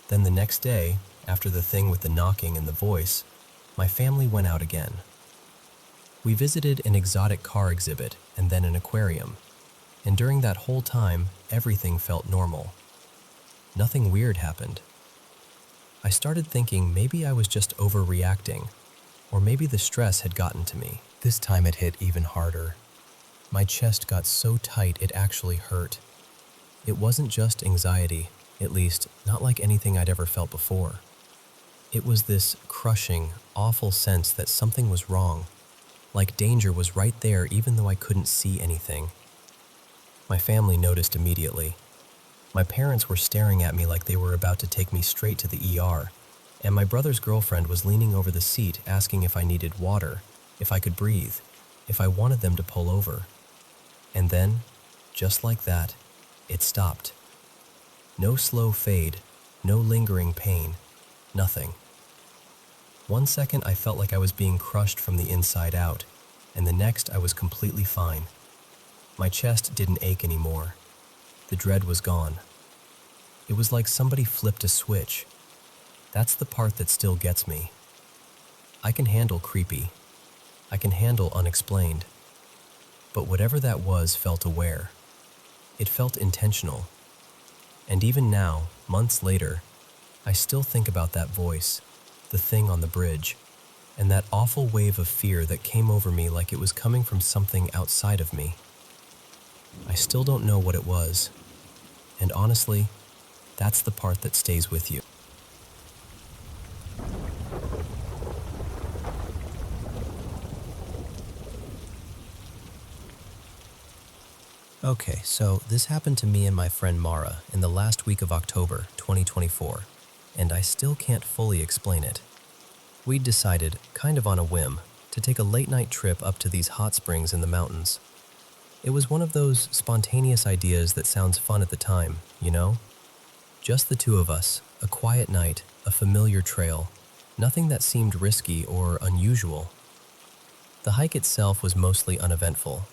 Then the next day, after the thing with the knocking and the voice, my family went out again. We visited an exotic car exhibit and then an aquarium, and during that whole time, everything felt normal. Nothing weird happened. I started thinking maybe I was just overreacting, or maybe the stress had gotten to me. This time it hit even harder. My chest got so tight it actually hurt. It wasn't just anxiety, at least not like anything I'd ever felt before. It was this crushing, awful sense that something was wrong, like danger was right there even though I couldn't see anything. My family noticed immediately. My parents were staring at me like they were about to take me straight to the ER, and my brother's girlfriend was leaning over the seat asking if I needed water, if I could breathe, if I wanted them to pull over. And then, just like that, it stopped. No slow fade, no lingering pain, nothing. 1 second I felt like I was being crushed from the inside out, and the next I was completely fine. My chest didn't ache anymore. The dread was gone. It was like somebody flipped a switch. That's the part that still gets me. I can handle creepy. I can handle unexplained. But whatever that was felt aware. It felt intentional. And even now, months later, I still think about that voice, the thing on the bridge, and that awful wave of fear that came over me like it was coming from something outside of me. I still don't know what it was, and honestly, that's the part that stays with you. Okay, so this happened to me and my friend Mara in the last week of October 2024, and I still can't fully explain it. We'd decided, kind of on a whim, to take a late-night trip up to these hot springs in the mountains. It was one of those spontaneous ideas that sounds fun at the time, you know? Just the two of us, a quiet night, a familiar trail, nothing that seemed risky or unusual. The hike itself was mostly uneventful.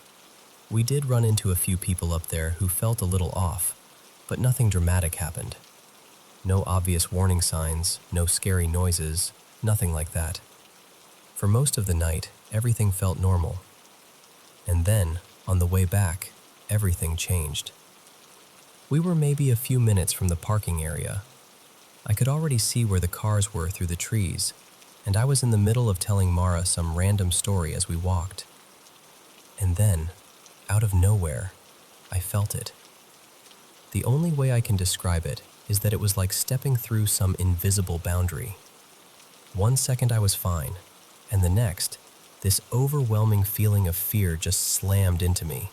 We did run into a few people up there who felt a little off, but nothing dramatic happened. No obvious warning signs, no scary noises, nothing like that. For most of the night, everything felt normal. And then, on the way back, everything changed. We were maybe a few minutes from the parking area. I could already see where the cars were through the trees, and I was in the middle of telling Mara some random story as we walked. And then, out of nowhere, I felt it. The only way I can describe it is that it was like stepping through some invisible boundary. 1 second I was fine, and the next, this overwhelming feeling of fear just slammed into me.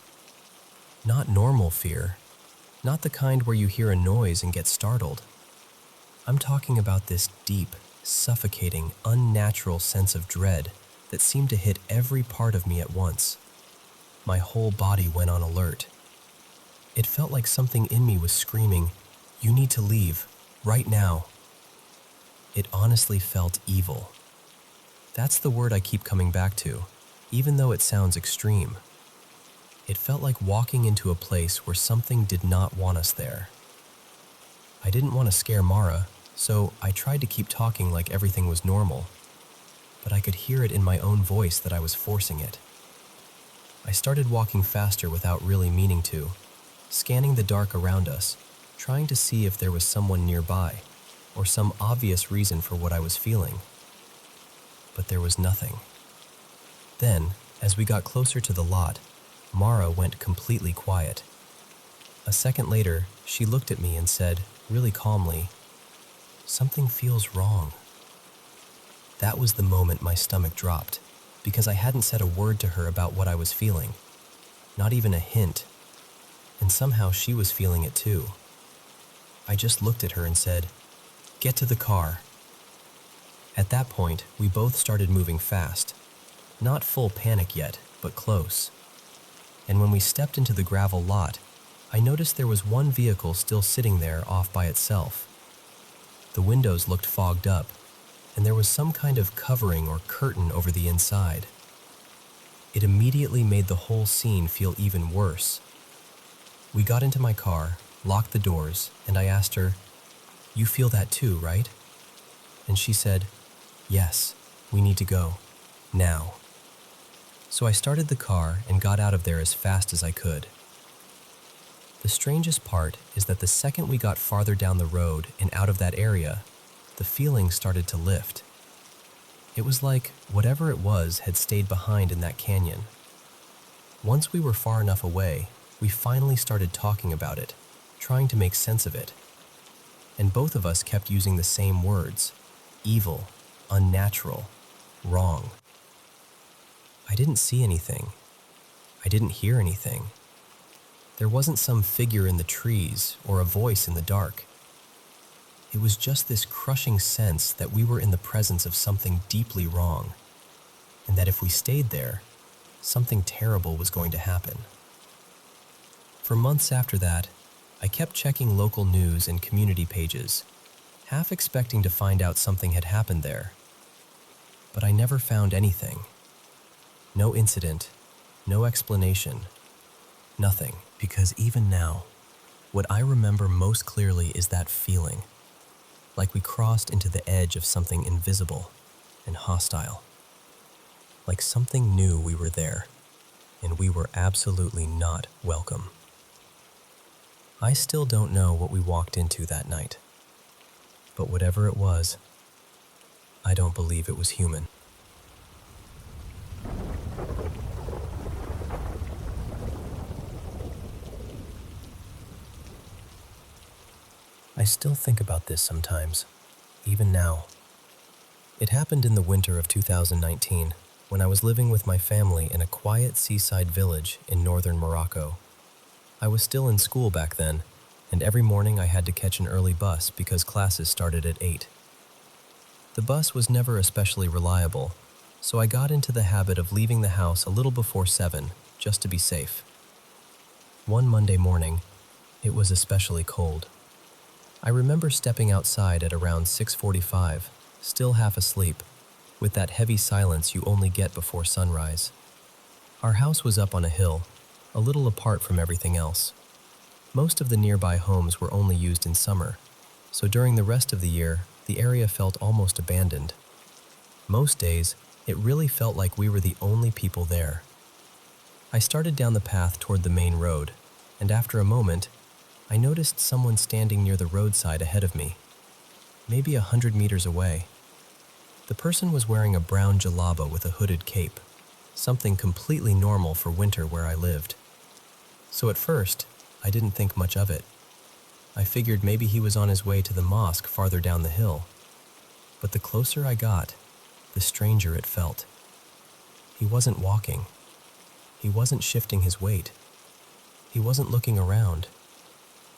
Not normal fear, not the kind where you hear a noise and get startled. I'm talking about this deep, suffocating, unnatural sense of dread that seemed to hit every part of me at once. My whole body went on alert. It felt like something in me was screaming, "You need to leave, right now." It honestly felt evil. That's the word I keep coming back to, even though it sounds extreme. It felt like walking into a place where something did not want us there. I didn't want to scare Mara, so I tried to keep talking like everything was normal, but I could hear it in my own voice that I was forcing it. I started walking faster without really meaning to, scanning the dark around us, trying to see if there was someone nearby, or some obvious reason for what I was feeling. But there was nothing. Then, as we got closer to the lot, Mara went completely quiet. A second later, she looked at me and said, really calmly, "Something feels wrong." That was the moment my stomach dropped, because I hadn't said a word to her about what I was feeling, not even a hint, and somehow she was feeling it too. I just looked at her and said, "Get to the car." At that point, we both started moving fast, not full panic yet, but close. And when we stepped into the gravel lot, I noticed there was one vehicle still sitting there off by itself. The windows looked fogged up, and there was some kind of covering or curtain over the inside. It immediately made the whole scene feel even worse. We got into my car, locked the doors, and I asked her, "You feel that too, right?" And she said, "Yes, we need to go. Now." So I started the car and got out of there as fast as I could. The strangest part is that the second we got farther down the road and out of that area, the feeling started to lift. It was like whatever it was had stayed behind in that canyon. Once we were far enough away, we finally started talking about it, trying to make sense of it. And both of us kept using the same words: evil, unnatural, wrong. I didn't see anything. I didn't hear anything. There wasn't some figure in the trees or a voice in the dark. It was just this crushing sense that we were in the presence of something deeply wrong, and that if we stayed there, something terrible was going to happen. For months after that, I kept checking local news and community pages, half expecting to find out something had happened there. But I never found anything. No incident, no explanation, nothing. Because even now, what I remember most clearly is that feeling, like we crossed into the edge of something invisible and hostile. Like something knew we were there, and we were absolutely not welcome. I still don't know what we walked into that night, but whatever it was, I don't believe it was human. I still think about this sometimes, even now. It happened in the winter of 2019, when I was living with my family in a quiet seaside village in northern Morocco. I was still in school back then, and every morning I had to catch an early bus because classes started at 8. The bus was never especially reliable, so I got into the habit of leaving the house a little before 7, just to be safe. One Monday morning, it was especially cold. I remember stepping outside at around 6:45, still half asleep, with that heavy silence you only get before sunrise. Our house was up on a hill, a little apart from everything else. Most of the nearby homes were only used in summer, so during the rest of the year, the area felt almost abandoned. Most days, it really felt like we were the only people there. I started down the path toward the main road, and after a moment, I noticed someone standing near the roadside ahead of me, maybe 100 meters away. The person was wearing a brown jalaba with a hooded cape, something completely normal for winter where I lived. So at first, I didn't think much of it. I figured maybe he was on his way to the mosque farther down the hill. But the closer I got, the stranger it felt. He wasn't walking. He wasn't shifting his weight. He wasn't looking around.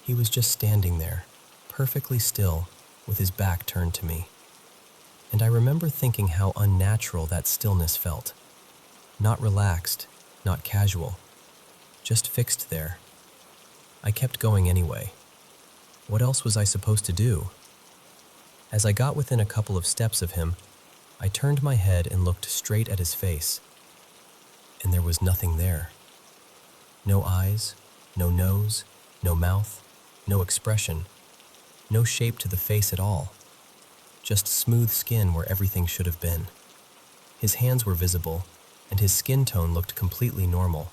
He was just standing there, perfectly still, with his back turned to me. And I remember thinking how unnatural that stillness felt. Not relaxed, not casual, just fixed there. I kept going anyway. What else was I supposed to do? As I got within a couple of steps of him, I turned my head and looked straight at his face. And there was nothing there. No eyes, no nose, no mouth, no expression, no shape to the face at all. Just smooth skin where everything should have been. His hands were visible, and his skin tone looked completely normal,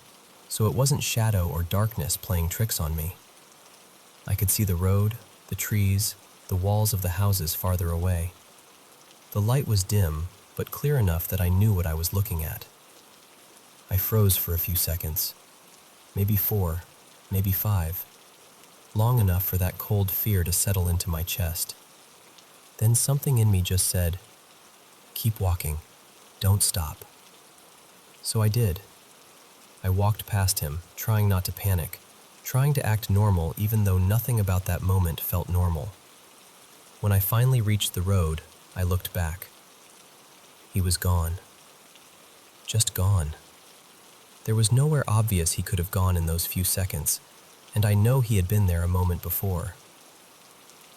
so it wasn't shadow or darkness playing tricks on me. I could see the road, the trees, the walls of the houses farther away. The light was dim, but clear enough that I knew what I was looking at. I froze for a few seconds, maybe 4, maybe 5, long enough for that cold fear to settle into my chest. Then something in me just said, "Keep walking, don't stop." So I did. I walked past him, trying not to panic, trying to act normal even though nothing about that moment felt normal. When I finally reached the road, I looked back. He was gone. Just gone. There was nowhere obvious he could have gone in those few seconds, and I know he had been there a moment before.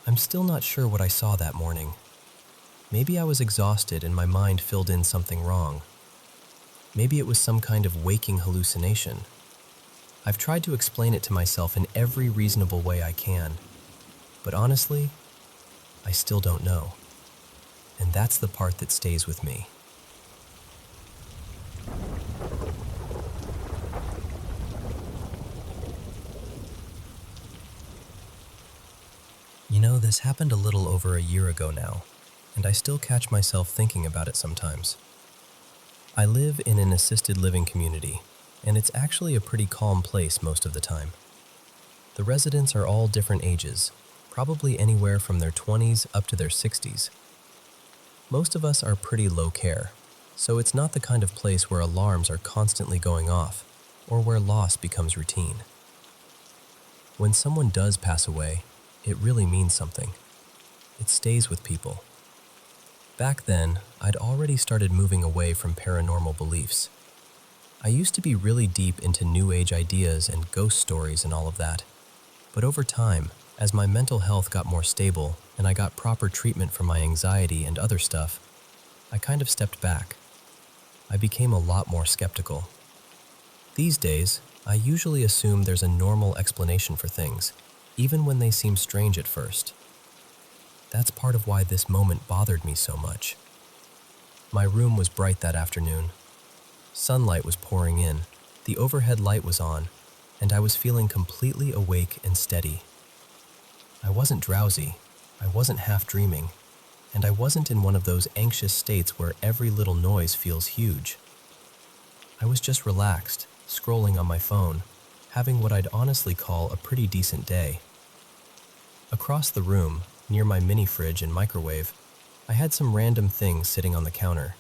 I'm still not sure what I saw that morning. Maybe I was exhausted and my mind filled in something wrong. Maybe it was some kind of waking hallucination. I've tried to explain it to myself in every reasonable way I can, but honestly, I still don't know. And that's the part that stays with me. You know, this happened a little over a year ago now, and I still catch myself thinking about it sometimes. I live in an assisted living community, and it's actually a pretty calm place most of the time. The residents are all different ages, probably anywhere from their 20s up to their 60s. Most of us are pretty low care, so it's not the kind of place where alarms are constantly going off or where loss becomes routine. When someone does pass away, it really means something. It stays with people. Back then, I'd already started moving away from paranormal beliefs. I used to be really deep into New Age ideas and ghost stories and all of that. But over time, as my mental health got more stable and I got proper treatment for my anxiety and other stuff, I kind of stepped back. I became a lot more skeptical. These days, I usually assume there's a normal explanation for things, even when they seem strange at first. That's part of why this moment bothered me so much. My room was bright that afternoon. Sunlight was pouring in, the overhead light was on, and I was feeling completely awake and steady. I wasn't drowsy, I wasn't half dreaming, and I wasn't in one of those anxious states where every little noise feels huge. I was just relaxed, scrolling on my phone, having what I'd honestly call a pretty decent day. Across the room, near my mini fridge and microwave, I had some random things sitting on the counter.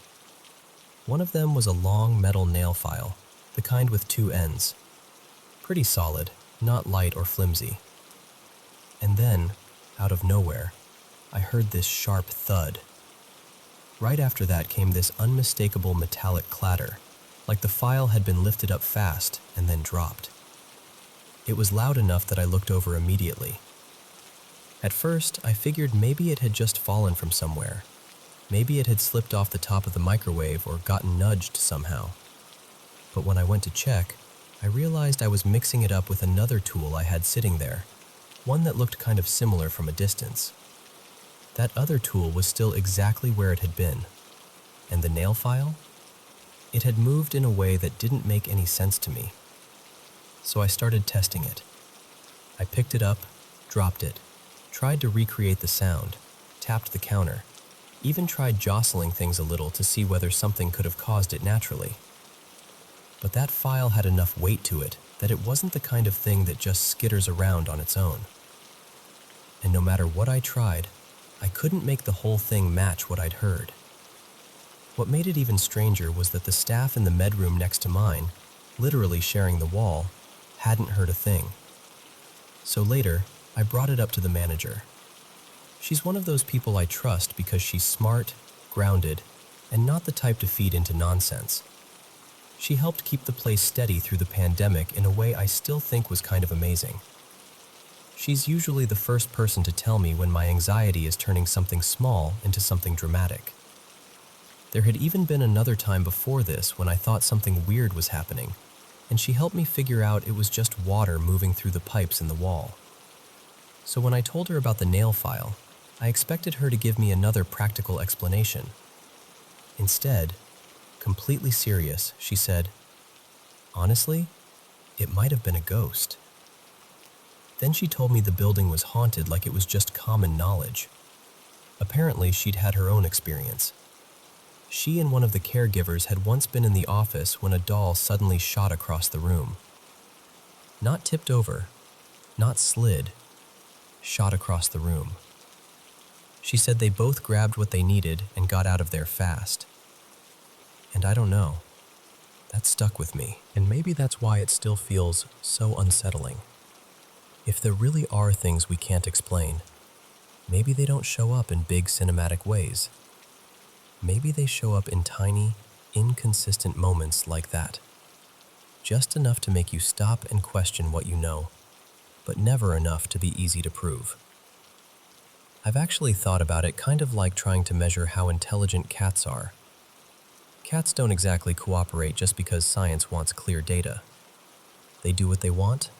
One of them was a long metal nail file, the kind with two ends. Pretty solid, not light or flimsy. And then, out of nowhere, I heard this sharp thud. Right after that came this unmistakable metallic clatter, like the file had been lifted up fast and then dropped. It was loud enough that I looked over immediately. At first, I figured maybe it had just fallen from somewhere. Maybe it had slipped off the top of the microwave or gotten nudged somehow. But when I went to check, I realized I was mixing it up with another tool I had sitting there, one that looked kind of similar from a distance. That other tool was still exactly where it had been. And the nail file? It had moved in a way that didn't make any sense to me. So I started testing it. I picked it up, dropped it, tried to recreate the sound, tapped the counter, even tried jostling things a little to see whether something could have caused it naturally. But that file had enough weight to it that it wasn't the kind of thing that just skitters around on its own. And no matter what I tried, I couldn't make the whole thing match what I'd heard. What made it even stranger was that the staff in the med room next to mine, literally sharing the wall, hadn't heard a thing. So later, I brought it up to the manager. She's one of those people I trust because she's smart, grounded, and not the type to feed into nonsense. She helped keep the place steady through the pandemic in a way I still think was kind of amazing. She's usually the first person to tell me when my anxiety is turning something small into something dramatic. There had even been another time before this when I thought something weird was happening, and she helped me figure out it was just water moving through the pipes in the wall. So when I told her about the nail file, I expected her to give me another practical explanation. Instead, completely serious, she said, "Honestly, it might have been a ghost." Then she told me the building was haunted like it was just common knowledge. Apparently, she'd had her own experience. She and one of the caregivers had once been in the office when a doll suddenly shot across the room. Not tipped over, not slid, shot across the room. She said they both grabbed what they needed and got out of there fast. And I don't know. That stuck with me, and maybe that's why it still feels so unsettling. If there really are things we can't explain, maybe they don't show up in big cinematic ways. Maybe they show up in tiny, inconsistent moments like that. Just enough to make you stop and question what you know, but never enough to be easy to prove. I've actually thought about it kind of like trying to measure how intelligent cats are. Cats don't exactly cooperate just because science wants clear data. They do what they want,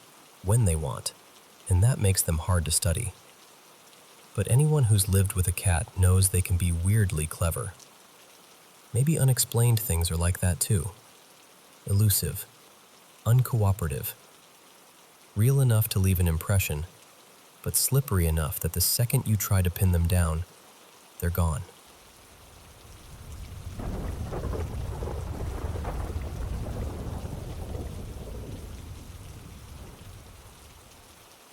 when they want, and that makes them hard to study. But anyone who's lived with a cat knows they can be weirdly clever. Maybe unexplained things are like that too. Elusive, uncooperative, real enough to leave an impression, but slippery enough that the second you try to pin them down, they're gone.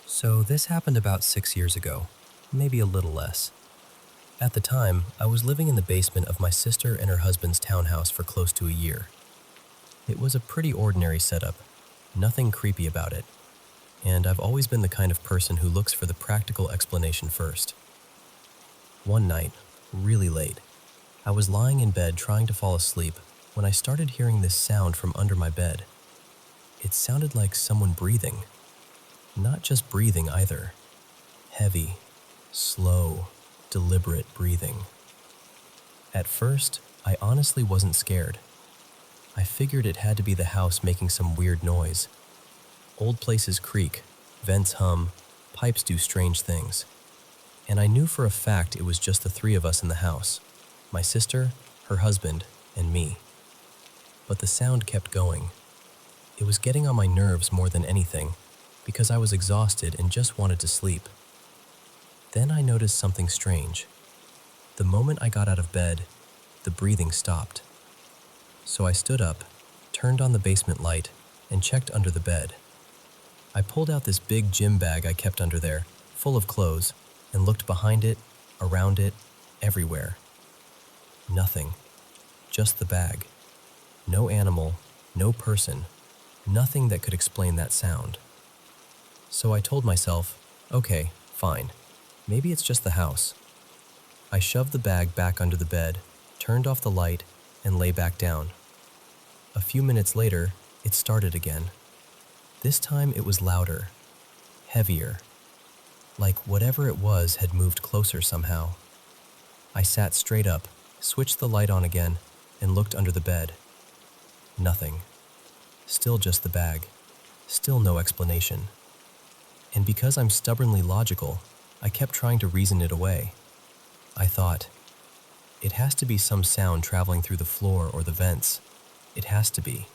So this happened about 6 years ago, maybe a little less. At the time, I was living in the basement of my sister and her husband's townhouse for close to a year. It was a pretty ordinary setup, nothing creepy about it, and I've always been the kind of person who looks for the practical explanation first. One night, really late, I was lying in bed trying to fall asleep when I started hearing this sound from under my bed. It sounded like someone breathing. Not just breathing either. Heavy, slow, deliberate breathing. At first, I honestly wasn't scared. I figured it had to be the house making some weird noise. Old places creak, vents hum, pipes do strange things. And I knew for a fact it was just the three of us in the house, my sister, her husband, and me. But the sound kept going. It was getting on my nerves more than anything, because I was exhausted and just wanted to sleep. Then I noticed something strange. The moment I got out of bed, the breathing stopped. So I stood up, turned on the basement light, and checked under the bed. I pulled out this big gym bag I kept under there, full of clothes, and looked behind it, around it, everywhere. Nothing. Just the bag. No animal, no person, nothing that could explain that sound. So I told myself, okay, fine. Maybe it's just the house. I shoved the bag back under the bed, turned off the light, and lay back down. A few minutes later, it started again. This time it was louder, heavier, like whatever it was had moved closer somehow. I sat straight up, switched the light on again, and looked under the bed. Nothing. Still just the bag. Still no explanation. And because I'm stubbornly logical, I kept trying to reason it away. I thought, it has to be some sound traveling through the floor or the vents. It has to be.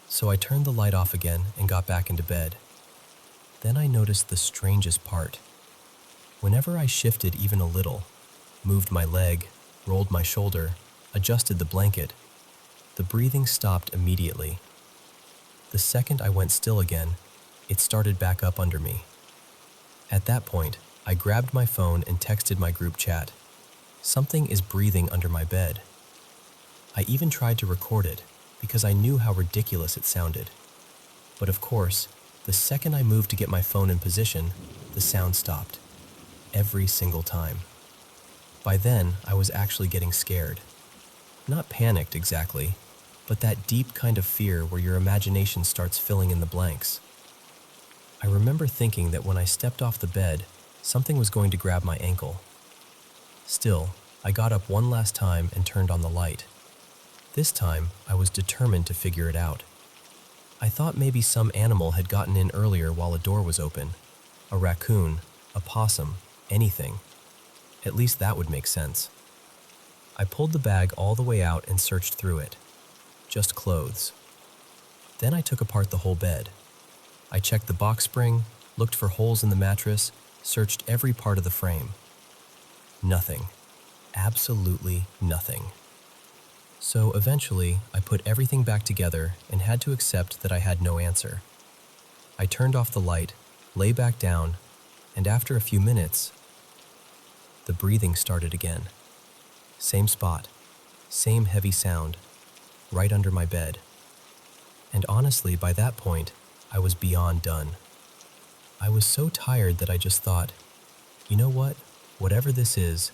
So I turned the light off again and got back into bed. Then I noticed the strangest part. Whenever I shifted even a little, moved my leg, rolled my shoulder, adjusted the blanket, the breathing stopped immediately. The second I went still again, it started back up under me. At that point, I grabbed my phone and texted my group chat. Something is breathing under my bed. I even tried to record it because I knew how ridiculous it sounded. But of course, the second I moved to get my phone in position, the sound stopped. Every single time. By then, I was actually getting scared. Not panicked exactly, but that deep kind of fear where your imagination starts filling in the blanks. I remember thinking that when I stepped off the bed, something was going to grab my ankle. Still, I got up one last time and turned on the light. This time, I was determined to figure it out. I thought maybe some animal had gotten in earlier while a door was open. A raccoon, a possum, anything. At least that would make sense. I pulled the bag all the way out and searched through it. Just clothes. Then I took apart the whole bed. I checked the box spring, looked for holes in the mattress, searched every part of the frame. Nothing. Absolutely nothing. So eventually, I put everything back together and had to accept that I had no answer. I turned off the light, lay back down, and after a few minutes, the breathing started again. Same spot, same heavy sound, right under my bed. And honestly, by that point, I was beyond done. I was so tired that I just thought, you know what? Whatever this is,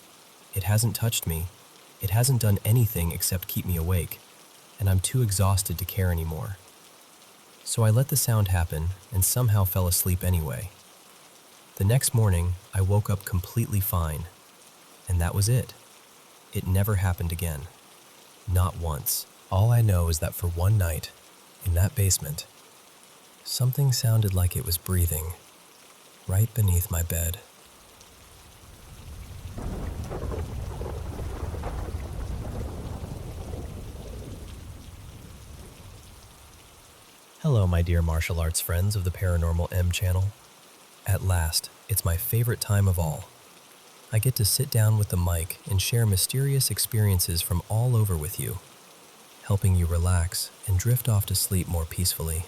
it hasn't touched me. It hasn't done anything except keep me awake, and I'm too exhausted to care anymore. So I let the sound happen and somehow fell asleep anyway. The next morning, I woke up completely fine, and that was it. It never happened again. Not once. All I know is that for one night, in that basement, Something sounded like it was breathing right beneath my bed. Hello, my dear martial arts friends of the Paranormal M channel. At last, it's my favorite time of all. I get to sit down with the mic and share mysterious experiences from all over with you, helping you relax and drift off to sleep more peacefully.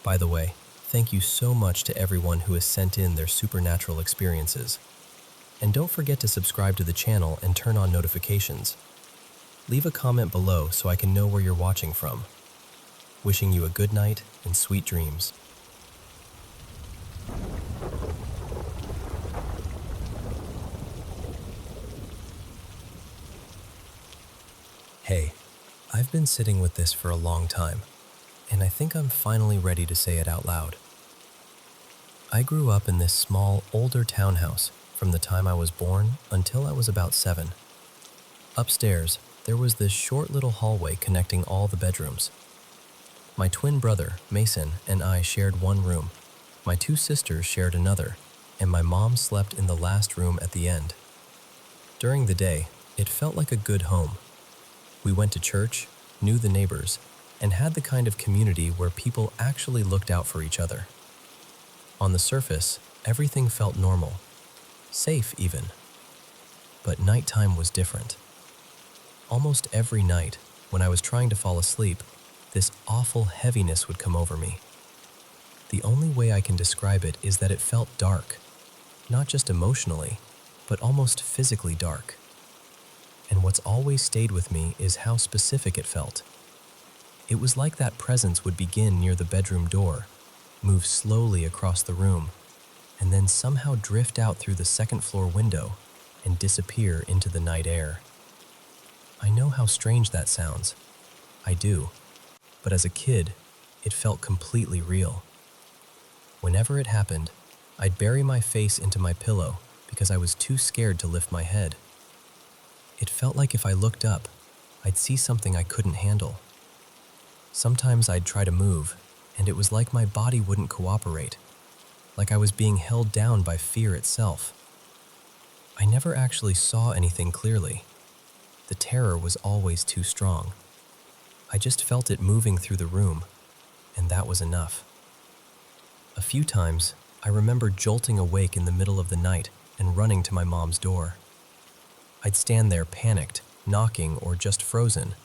By the way, thank you so much to everyone who has sent in their supernatural experiences. And don't forget to subscribe to the channel and turn on notifications. Leave a comment below so I can know where you're watching from. Wishing you a good night and sweet dreams. Hey, I've been sitting with this for a long time, and I think I'm finally ready to say it out loud. I grew up in this small, older townhouse from the time I was born until I was about 7. Upstairs, there was this short little hallway connecting all the bedrooms. My twin brother, Mason, and I shared one room. My 2 sisters shared another, and my mom slept in the last room at the end. During the day, it felt like a good home. We went to church, knew the neighbors, and had the kind of community where people actually looked out for each other. On the surface, everything felt normal, safe even. But nighttime was different. Almost every night, when I was trying to fall asleep, this awful heaviness would come over me. The only way I can describe it is that it felt dark, not just emotionally, but almost physically dark. And what's always stayed with me is how specific it felt. It was like that presence would begin near the bedroom door, move slowly across the room, and then somehow drift out through the second-floor window and disappear into the night air. I know how strange that sounds. I do. But as a kid, it felt completely real. Whenever it happened, I'd bury my face into my pillow because I was too scared to lift my head. It felt like if I looked up, I'd see something I couldn't handle. Sometimes I'd try to move, and it was like my body wouldn't cooperate, like I was being held down by fear itself. I never actually saw anything clearly. The terror was always too strong. I just felt it moving through the room, and that was enough. A few times, I remember jolting awake in the middle of the night and running to my mom's door. I'd stand there panicked, knocking, or just frozen,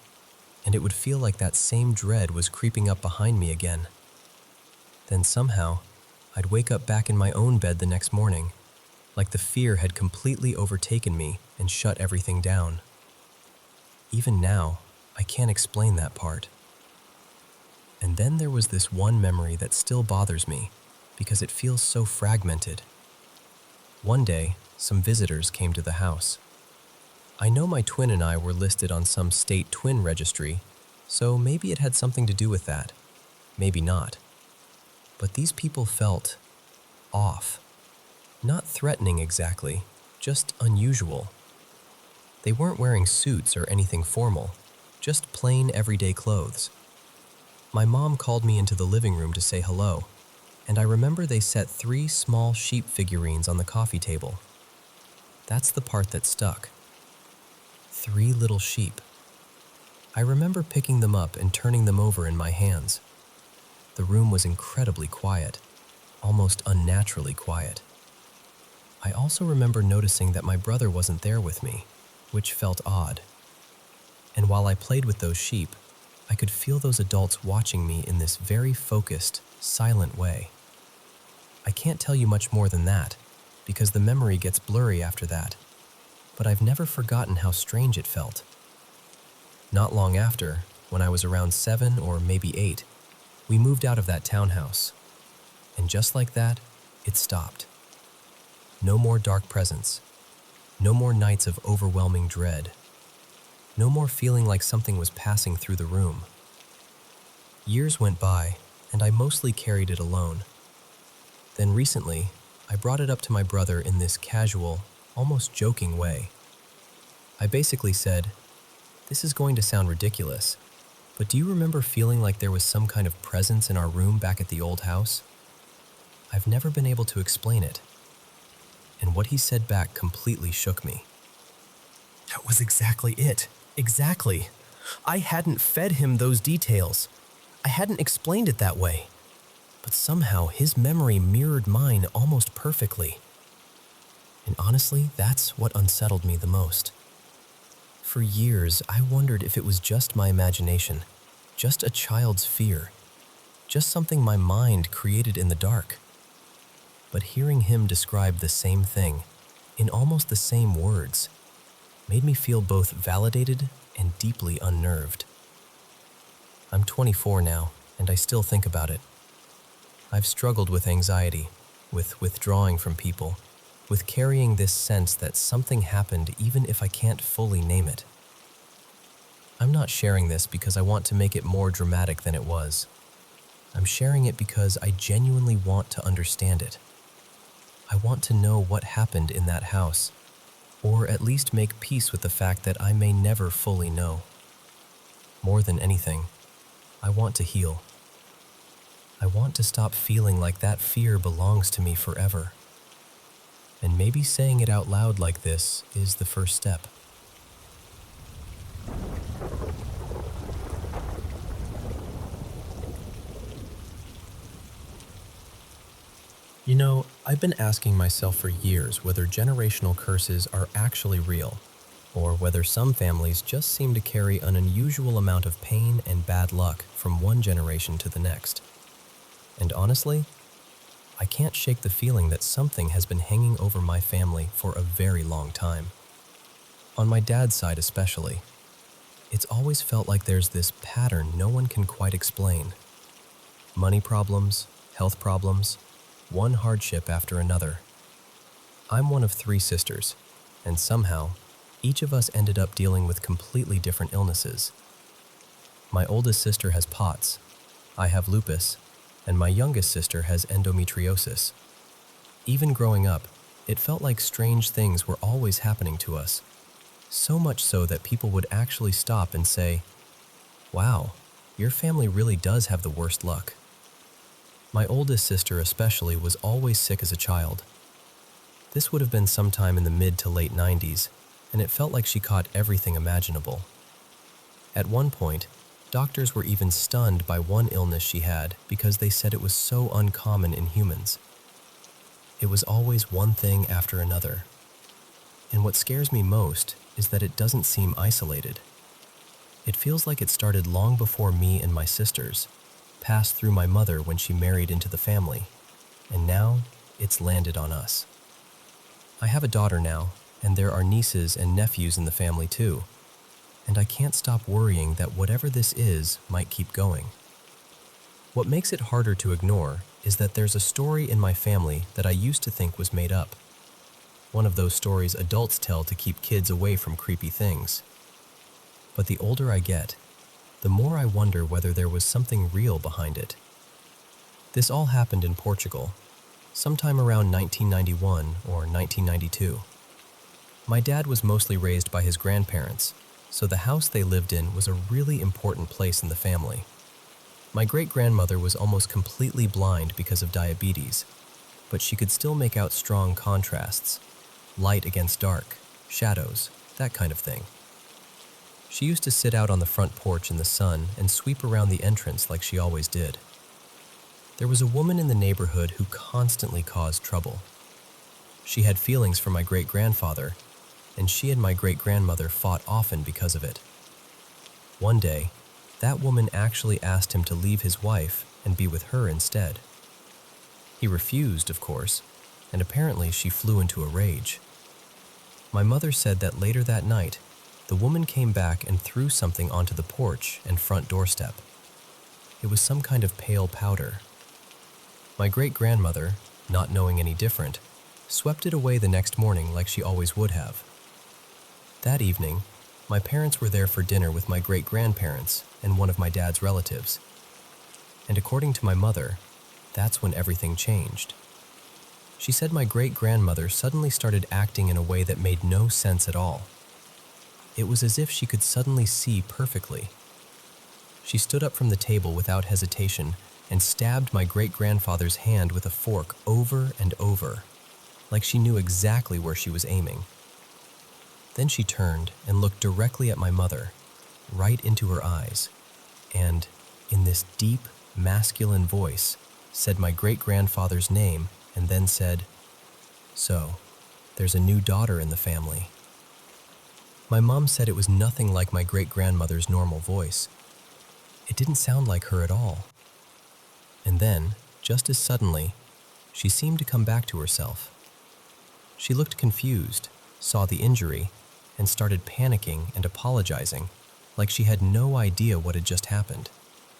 and it would feel like that same dread was creeping up behind me again. Then somehow, I'd wake up back in my own bed the next morning, like the fear had completely overtaken me and shut everything down. Even now, I can't explain that part. And then there was this one memory that still bothers me because it feels so fragmented. One day, some visitors came to the house. I know my twin and I were listed on some state twin registry, so maybe it had something to do with that. Maybe not. But these people felt off. Not threatening exactly, just unusual. They weren't wearing suits or anything formal, just plain everyday clothes. My mom called me into the living room to say hello, and I remember they set 3 small sheep figurines on the coffee table. That's the part that stuck. 3 little sheep. I remember picking them up and turning them over in my hands. The room was incredibly quiet, almost unnaturally quiet. I also remember noticing that my brother wasn't there with me, which felt odd. And while I played with those sheep, I could feel those adults watching me in this very focused, silent way. I can't tell you much more than that, because the memory gets blurry after that, but I've never forgotten how strange it felt. Not long after, when I was around 7 or maybe 8, we moved out of that townhouse. And just like that, it stopped. No more dark presence. No more nights of overwhelming dread. No more feeling like something was passing through the room. Years went by, and I mostly carried it alone. Then recently, I brought it up to my brother in this casual, almost joking way. I basically said, "This is going to sound ridiculous, But do you remember feeling like there was some kind of presence in our room back at the old house? I've never been able to explain it. And what he said back completely shook me. That was exactly it. Exactly. I hadn't fed him those details. I hadn't explained it that way. But somehow his memory mirrored mine almost perfectly. And honestly, that's what unsettled me the most. For years, I wondered if it was just my imagination, just a child's fear, just something my mind created in the dark. But hearing him describe the same thing, in almost the same words, made me feel both validated and deeply unnerved. I'm 24 now, and I still think about it. I've struggled with anxiety, with withdrawing from people, with carrying this sense that something happened even if I can't fully name it. I'm not sharing this because I want to make it more dramatic than it was. I'm sharing it because I genuinely want to understand it. I want to know what happened in that house, or at least make peace with the fact that I may never fully know. More than anything, I want to heal. I want to stop feeling like that fear belongs to me forever. And maybe saying it out loud like this is the first step. You know, I've been asking myself for years whether generational curses are actually real, or whether some families just seem to carry an unusual amount of pain and bad luck from one generation to the next. And honestly, I can't shake the feeling that something has been hanging over my family for a very long time. On my dad's side especially, it's always felt like there's this pattern no one can quite explain. Money problems, health problems, one hardship after another. I'm one of 3 sisters, and somehow, each of us ended up dealing with completely different illnesses. My oldest sister has POTS, I have lupus, and my youngest sister has endometriosis. Even growing up, it felt like strange things were always happening to us. So much so that people would actually stop and say, "Wow, your family really does have the worst luck." My oldest sister especially was always sick as a child. This would have been sometime in the mid to late 90s, and it felt like she caught everything imaginable. At one point, doctors were even stunned by one illness she had because they said it was so uncommon in humans. It was always one thing after another. And what scares me most is that it doesn't seem isolated. It feels like it started long before me and my sisters, passed through my mother when she married into the family, and now it's landed on us. I have a daughter now, and there are nieces and nephews in the family too, and I can't stop worrying that whatever this is might keep going. What makes it harder to ignore is that there's a story in my family that I used to think was made up. One of those stories adults tell to keep kids away from creepy things. But the older I get, the more I wonder whether there was something real behind it. This all happened in Portugal, sometime around 1991 or 1992. My dad was mostly raised by his grandparents, so the house they lived in was a really important place in the family. My great-grandmother was almost completely blind because of diabetes, but she could still make out strong contrasts, light against dark, shadows, that kind of thing. She used to sit out on the front porch in the sun and sweep around the entrance like she always did. There was a woman in the neighborhood who constantly caused trouble. She had feelings for my great-grandfather, and she and my great-grandmother fought often because of it. One day, that woman actually asked him to leave his wife and be with her instead. He refused, of course, and apparently she flew into a rage. My mother said that later that night, the woman came back and threw something onto the porch and front doorstep. It was some kind of pale powder. My great-grandmother, not knowing any different, swept it away the next morning like she always would have. That evening, my parents were there for dinner with my great-grandparents and one of my dad's relatives. And according to my mother, that's when everything changed. She said my great-grandmother suddenly started acting in a way that made no sense at all. It was as if she could suddenly see perfectly. She stood up from the table without hesitation and stabbed my great-grandfather's hand with a fork over and over, like she knew exactly where she was aiming. Then she turned and looked directly at my mother, right into her eyes, and, in this deep, masculine voice, said my great-grandfather's name and then said, "So, there's a new daughter in the family." My mom said it was nothing like my great-grandmother's normal voice. It didn't sound like her at all. And then, just as suddenly, she seemed to come back to herself. She looked confused, saw the injury, and started panicking and apologizing, like she had no idea what had just happened.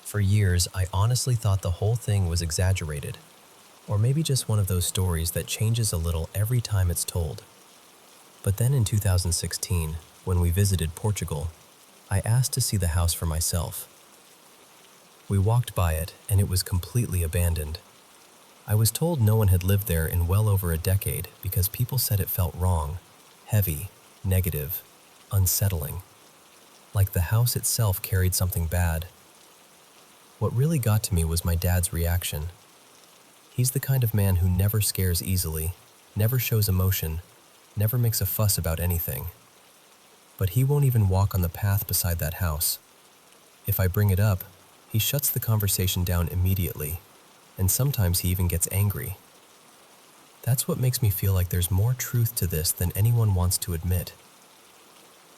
For years, I honestly thought the whole thing was exaggerated, or maybe just one of those stories that changes a little every time it's told. But then in 2016, when we visited Portugal, I asked to see the house for myself. We walked by it, and it was completely abandoned. I was told no one had lived there in well over a decade because people said it felt wrong, heavy, negative, unsettling. Like the house itself carried something bad. What really got to me was my dad's reaction. He's the kind of man who never scares easily, never shows emotion, never makes a fuss about anything. But he won't even walk on the path beside that house. If I bring it up, he shuts the conversation down immediately, and sometimes he even gets angry. That's what makes me feel like there's more truth to this than anyone wants to admit.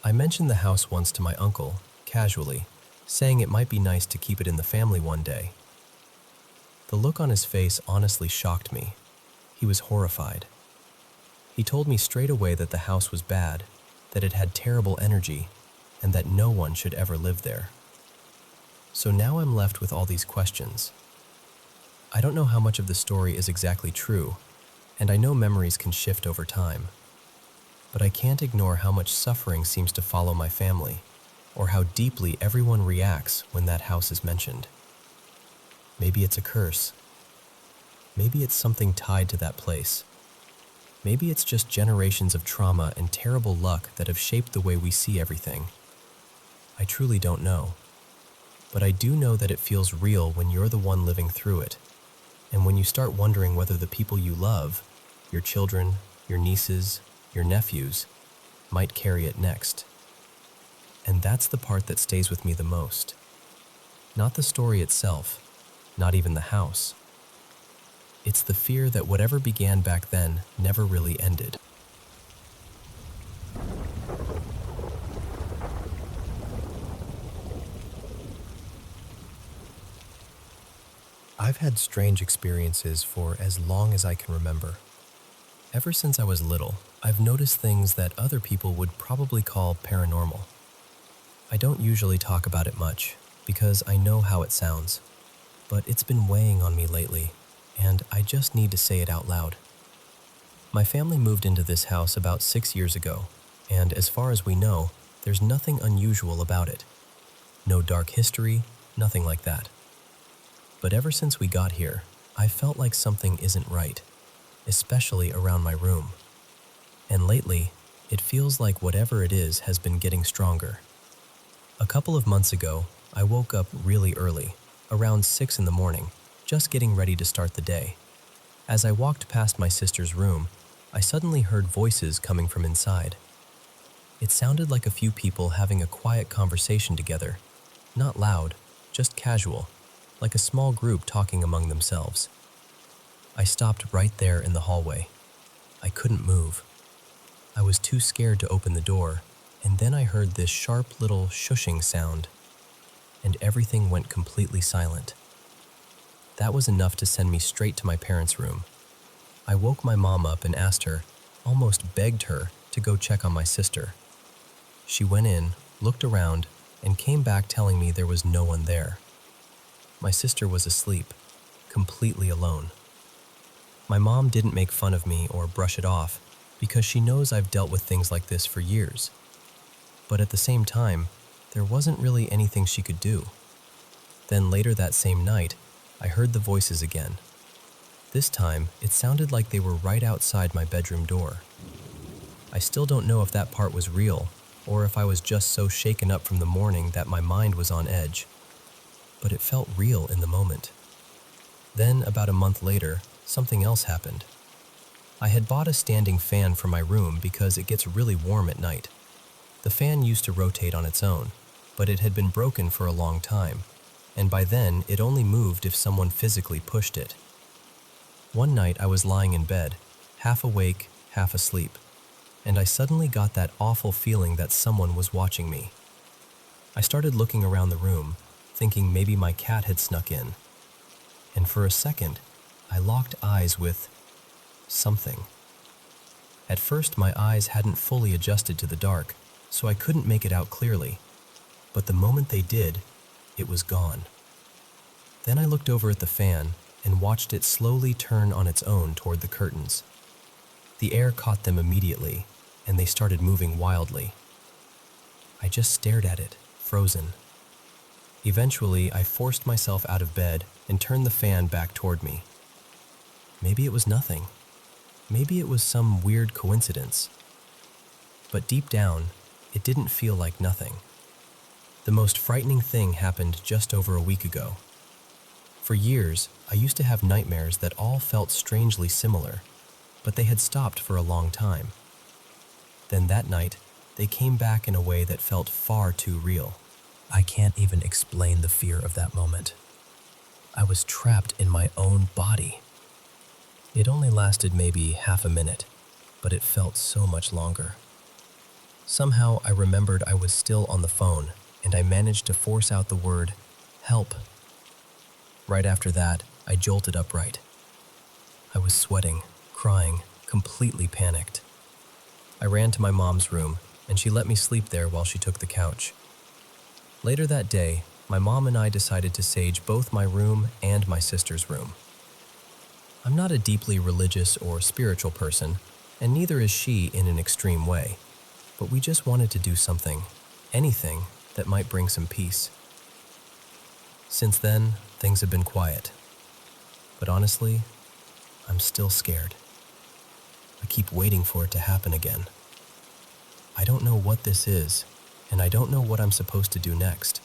I mentioned the house once to my uncle, casually, saying it might be nice to keep it in the family one day. The look on his face honestly shocked me. He was horrified. He told me straight away that the house was bad, that it had terrible energy, and that no one should ever live there. So now I'm left with all these questions. I don't know how much of the story is exactly true, and I know memories can shift over time. But I can't ignore how much suffering seems to follow my family, or how deeply everyone reacts when that house is mentioned. Maybe it's a curse. Maybe it's something tied to that place. Maybe it's just generations of trauma and terrible luck that have shaped the way we see everything. I truly don't know. But I do know that it feels real when you're the one living through it, and when you start wondering whether the people you love, your children, your nieces, your nephews, might carry it next. And that's the part that stays with me the most. Not the story itself, not even the house. It's the fear that whatever began back then never really ended. I've had strange experiences for as long as I can remember. Ever since I was little, I've noticed things that other people would probably call paranormal. I don't usually talk about it much, because I know how it sounds, but it's been weighing on me lately, and I just need to say it out loud. My family moved into this house about 6 years ago, and as far as we know, there's nothing unusual about it. No dark history, nothing like that. But ever since we got here, I felt like something isn't right, especially around my room. And lately, it feels like whatever it is has been getting stronger. A couple of months ago, I woke up really early, around 6 in the morning, just getting ready to start the day. As I walked past my sister's room, I suddenly heard voices coming from inside. It sounded like a few people having a quiet conversation together, not loud, just casual, like a small group talking among themselves. I stopped right there in the hallway. I couldn't move. I was too scared to open the door, and then I heard this sharp little shushing sound, and everything went completely silent. That was enough to send me straight to my parents' room. I woke my mom up and asked her, almost begged her, to go check on my sister. She went in, looked around, and came back telling me there was no one there. My sister was asleep, completely alone. My mom didn't make fun of me or brush it off because she knows I've dealt with things like this for years. But at the same time, there wasn't really anything she could do. Then later that same night, I heard the voices again. This time, it sounded like they were right outside my bedroom door. I still don't know if that part was real or if I was just so shaken up from the morning that my mind was on edge. but it felt real in the moment. Then, about a month later, something else happened. I had bought a standing fan for my room because it gets really warm at night. The fan used to rotate on its own, but it had been broken for a long time, and by then it only moved if someone physically pushed it. One night I was lying in bed, half awake, half asleep, and I suddenly got that awful feeling that someone was watching me. I started looking around the room, thinking maybe my cat had snuck in. And for a second, I locked eyes with something. At first, my eyes hadn't fully adjusted to the dark, so I couldn't make it out clearly. But the moment they did, it was gone. Then I looked over at the fan and watched it slowly turn on its own toward the curtains. The air caught them immediately, and they started moving wildly. I just stared at it, frozen. Eventually, I forced myself out of bed and turned the fan back toward me. Maybe it was nothing. Maybe it was some weird coincidence. But deep down, it didn't feel like nothing. The most frightening thing happened just over a week ago. For years, I used to have nightmares that all felt strangely similar, but they had stopped for a long time. Then that night, they came back in a way that felt far too real. I can't even explain the fear of that moment. I was trapped in my own body. It only lasted maybe half a minute, but it felt so much longer. Somehow I remembered I was still on the phone, and I managed to force out the word, "Help." Right after that, I jolted upright. I was sweating, crying, completely panicked. I ran to my mom's room, and she let me sleep there while she took the couch. Later that day, my mom and I decided to sage both my room and my sister's room. I'm not a deeply religious or spiritual person, and neither is she in an extreme way, but we just wanted to do something, anything, that might bring some peace. Since then, things have been quiet. But honestly, I'm still scared. I keep waiting for it to happen again. I don't know what this is, and I don't know what I'm supposed to do next.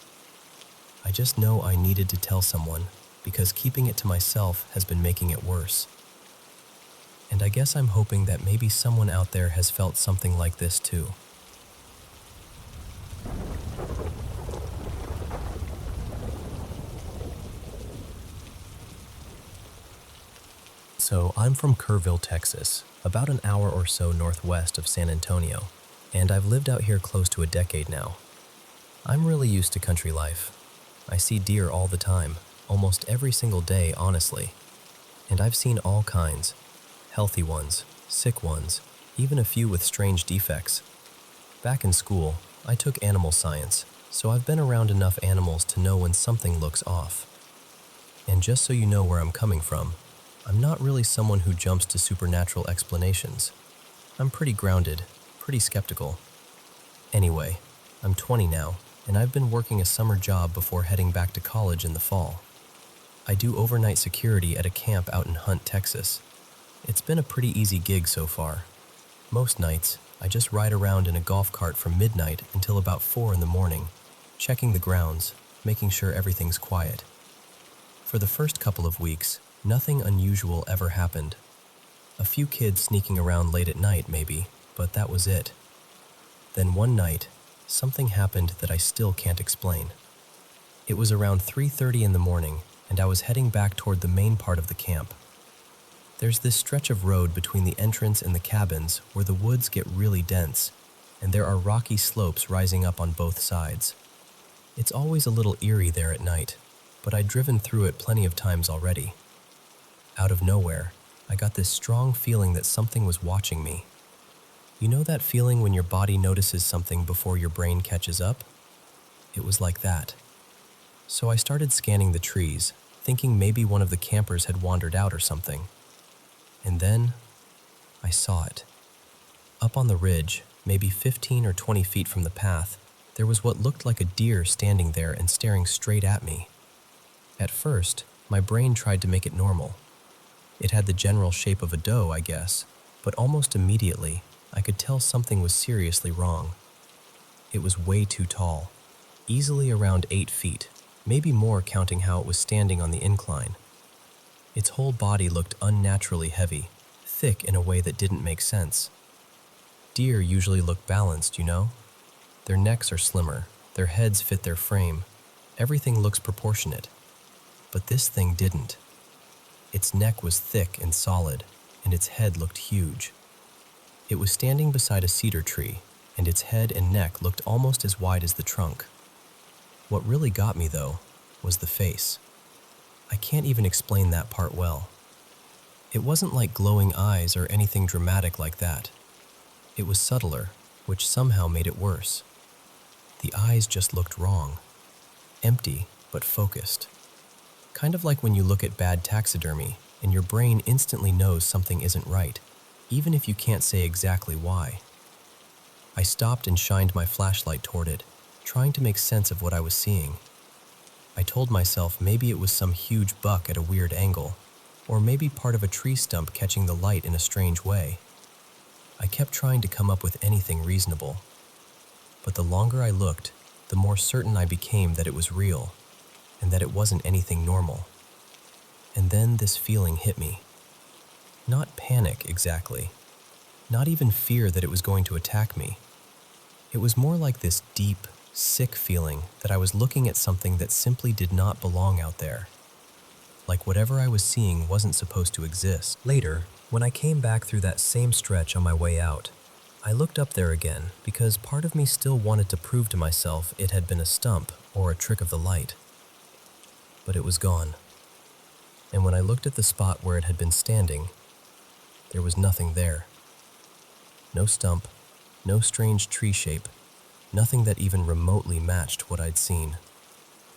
I just know I needed to tell someone, because keeping it to myself has been making it worse. And I guess I'm hoping that maybe someone out there has felt something like this too. So I'm from Kerrville, Texas, about an hour or so northwest of San Antonio, and I've lived out here close to a decade now. I'm really used to country life. I see deer all the time, almost every single day, honestly. And I've seen all kinds, healthy ones, sick ones, even a few with strange defects. Back in school, I took animal science, so I've been around enough animals to know when something looks off. And just so you know where I'm coming from, I'm not really someone who jumps to supernatural explanations. I'm pretty grounded, pretty skeptical. Anyway, I'm 20 now, and I've been working a summer job before heading back to college in the fall. I do overnight security at a camp out in Hunt, Texas. It's been a pretty easy gig so far. Most nights, I just ride around in a golf cart from midnight until about 4 in the morning, checking the grounds, making sure everything's quiet. For the first couple of weeks, nothing unusual ever happened. A few kids sneaking around late at night, maybe, but that was it. Then one night, something happened that I still can't explain. It was around 3:30 in the morning, and I was heading back toward the main part of the camp. There's this stretch of road between the entrance and the cabins where the woods get really dense, and there are rocky slopes rising up on both sides. It's always a little eerie there at night, but I'd driven through it plenty of times already. Out of nowhere, I got this strong feeling that something was watching me. You know that feeling when your body notices something before your brain catches up? It was like that. So I started scanning the trees, thinking maybe one of the campers had wandered out or something. And then, I saw it. Up on the ridge, maybe 15 or 20 feet from the path, there was what looked like a deer standing there and staring straight at me. At first, my brain tried to make it normal. It had the general shape of a doe, I guess, but almost immediately, I could tell something was seriously wrong. It was way too tall, easily around 8 feet, maybe more counting how it was standing on the incline. Its whole body looked unnaturally heavy, thick in a way that didn't make sense. Deer usually look balanced, you know? Their necks are slimmer, their heads fit their frame, everything looks proportionate. But this thing didn't. Its neck was thick and solid, and its head looked huge. It was standing beside a cedar tree, and its head and neck looked almost as wide as the trunk. What really got me, though, was the face. I can't even explain that part well. It wasn't like glowing eyes or anything dramatic like that. It was subtler, which somehow made it worse. The eyes just looked wrong. Empty, but focused. Kind of like when you look at bad taxidermy, and your brain instantly knows something isn't right, even if you can't say exactly why. I stopped and shined my flashlight toward it, trying to make sense of what I was seeing. I told myself maybe it was some huge buck at a weird angle, or maybe part of a tree stump catching the light in a strange way. I kept trying to come up with anything reasonable. But the longer I looked, the more certain I became that it was real, and that it wasn't anything normal. And then this feeling hit me. Not panic exactly, not even fear that it was going to attack me. It was more like this deep, sick feeling that I was looking at something that simply did not belong out there. Like whatever I was seeing wasn't supposed to exist. Later, when I came back through that same stretch on my way out, I looked up there again because part of me still wanted to prove to myself it had been a stump or a trick of the light. But it was gone. And when I looked at the spot where it had been standing, there was nothing there. No stump, no strange tree shape, nothing that even remotely matched what I'd seen.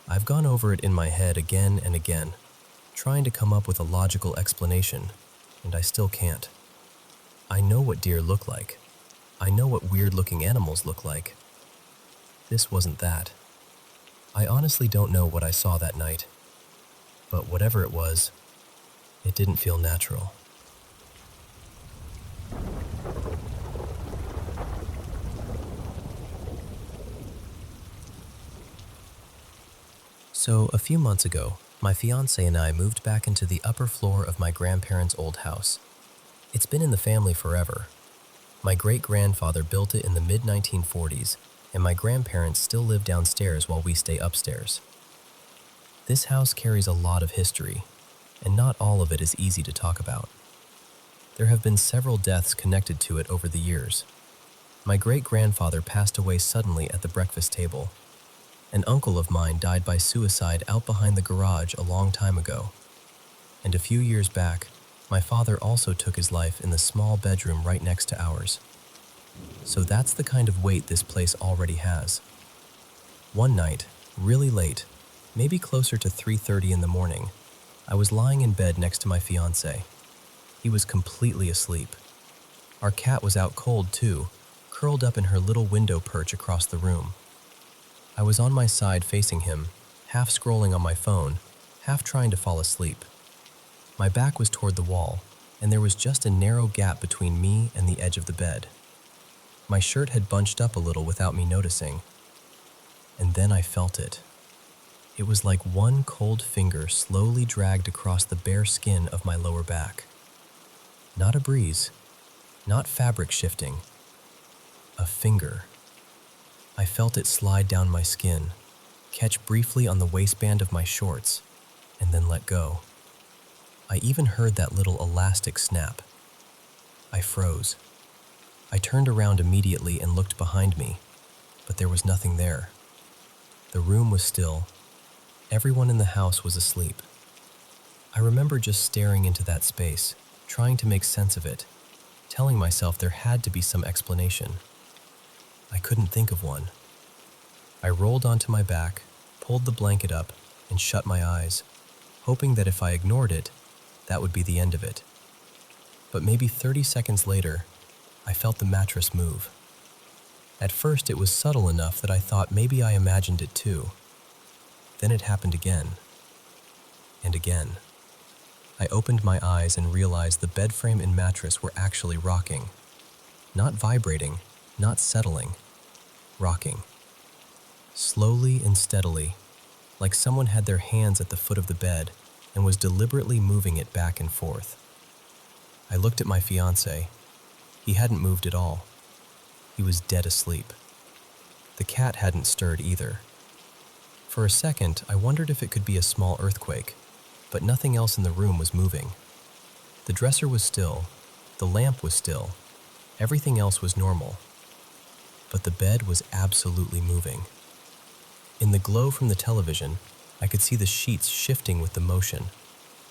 I've gone over it in my head again and again, trying to come up with a logical explanation, and I still can't. I know what deer look like. I know what weird-looking animals look like. This wasn't that. I honestly don't know what I saw that night, but whatever it was, it didn't feel natural. So, a few months ago, my fiancé and I moved back into the upper floor of my grandparents' old house. It's been in the family forever. My great-grandfather built it in the mid-1940s, and my grandparents still live downstairs while we stay upstairs. This house carries a lot of history, and not all of it is easy to talk about. There have been several deaths connected to it over the years. My great-grandfather passed away suddenly at the breakfast table. An uncle of mine died by suicide out behind the garage a long time ago. And a few years back, my father also took his life in the small bedroom right next to ours. So that's the kind of weight this place already has. One night, really late, maybe closer to 3:30 in the morning, I was lying in bed next to my fiancé. He was completely asleep. Our cat was out cold too, curled up in her little window perch across the room. I was on my side facing him, half scrolling on my phone, half trying to fall asleep. My back was toward the wall, and there was just a narrow gap between me and the edge of the bed. My shirt had bunched up a little without me noticing. And then I felt it. It was like one cold finger slowly dragged across the bare skin of my lower back. Not a breeze, not fabric shifting. A finger. I felt it slide down my skin, catch briefly on the waistband of my shorts, and then let go. I even heard that little elastic snap. I froze. I turned around immediately and looked behind me, but there was nothing there. The room was still. Everyone in the house was asleep. I remember just staring into that space, trying to make sense of it, telling myself there had to be some explanation. I couldn't think of one. I rolled onto my back, pulled the blanket up, and shut my eyes, hoping that if I ignored it, that would be the end of it. But maybe 30 seconds later, I felt the mattress move. At first, it was subtle enough that I thought maybe I imagined it too. Then it happened again. And again. I opened my eyes and realized the bed frame and mattress were actually rocking. Not vibrating, not settling. Rocking. Slowly and steadily, like someone had their hands at the foot of the bed and was deliberately moving it back and forth. I looked at my fiancé. He hadn't moved at all. He was dead asleep. The cat hadn't stirred either. For a second, I wondered if it could be a small earthquake, but nothing else in the room was moving. The dresser was still, the lamp was still, everything else was normal. But the bed was absolutely moving. In the glow from the television, I could see the sheets shifting with the motion,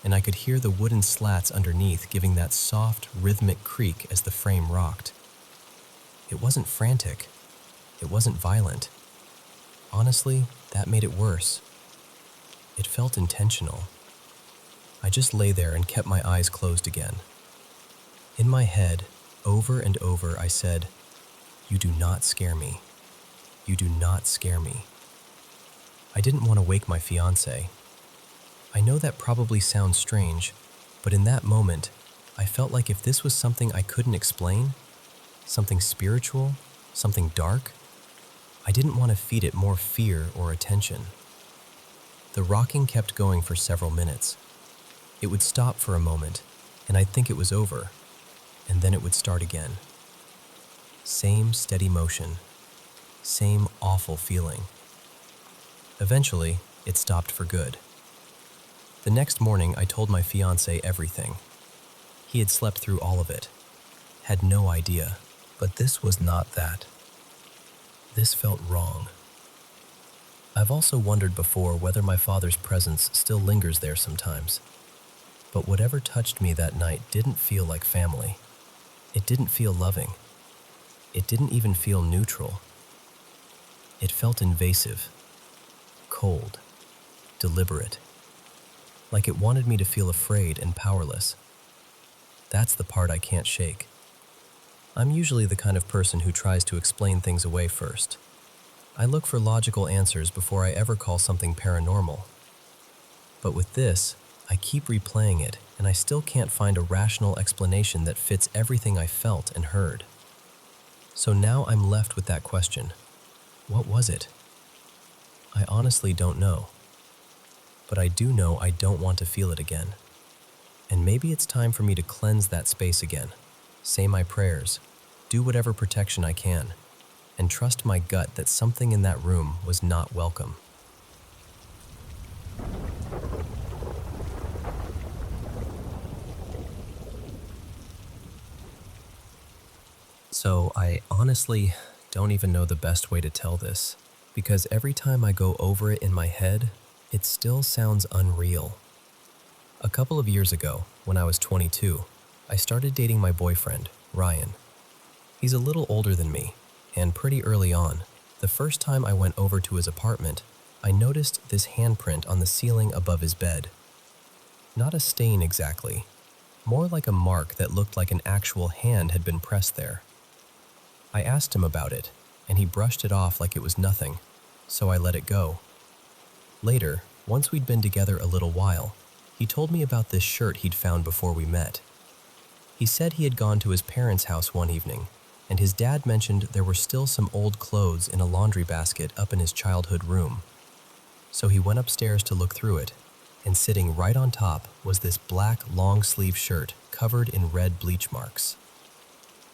and I could hear the wooden slats underneath giving that soft, rhythmic creak as the frame rocked. It wasn't frantic. It wasn't violent. Honestly, that made it worse. It felt intentional. I just lay there and kept my eyes closed again. In my head, over and over, I said, "You do not scare me. You do not scare me." I didn't want to wake my fiancé. I know that probably sounds strange, but in that moment, I felt like if this was something I couldn't explain, something spiritual, something dark, I didn't want to feed it more fear or attention. The rocking kept going for several minutes. It would stop for a moment, and I'd think it was over, and then it would start again. Same steady motion, same awful feeling. Eventually, it stopped for good. The next morning, I told my fiancé everything. He had slept through all of it, had no idea, but this was not that. This felt wrong. I've also wondered before whether my father's presence still lingers there sometimes. But whatever touched me that night didn't feel like family. It didn't feel loving. It didn't even feel neutral. It felt invasive, cold, deliberate, like it wanted me to feel afraid and powerless. That's the part I can't shake. I'm usually the kind of person who tries to explain things away first. I look for logical answers before I ever call something paranormal. But with this, I keep replaying it, and I still can't find a rational explanation that fits everything I felt and heard. So now I'm left with that question. What was it? I honestly don't know. But I do know I don't want to feel it again. And maybe it's time for me to cleanse that space again, say my prayers, do whatever protection I can, and trust my gut that something in that room was not welcome. So I honestly don't even know the best way to tell this, because every time I go over it in my head, it still sounds unreal. A couple of years ago, when I was 22, I started dating my boyfriend, Ryan. He's a little older than me, and pretty early on, the first time I went over to his apartment, I noticed this handprint on the ceiling above his bed. Not a stain exactly, more like a mark that looked like an actual hand had been pressed there. I asked him about it, and he brushed it off like it was nothing, so I let it go. Later, once we'd been together a little while, he told me about this shirt he'd found before we met. He said he had gone to his parents' house one evening, and his dad mentioned there were still some old clothes in a laundry basket up in his childhood room. So he went upstairs to look through it, and sitting right on top was this black long-sleeve shirt covered in red bleach marks.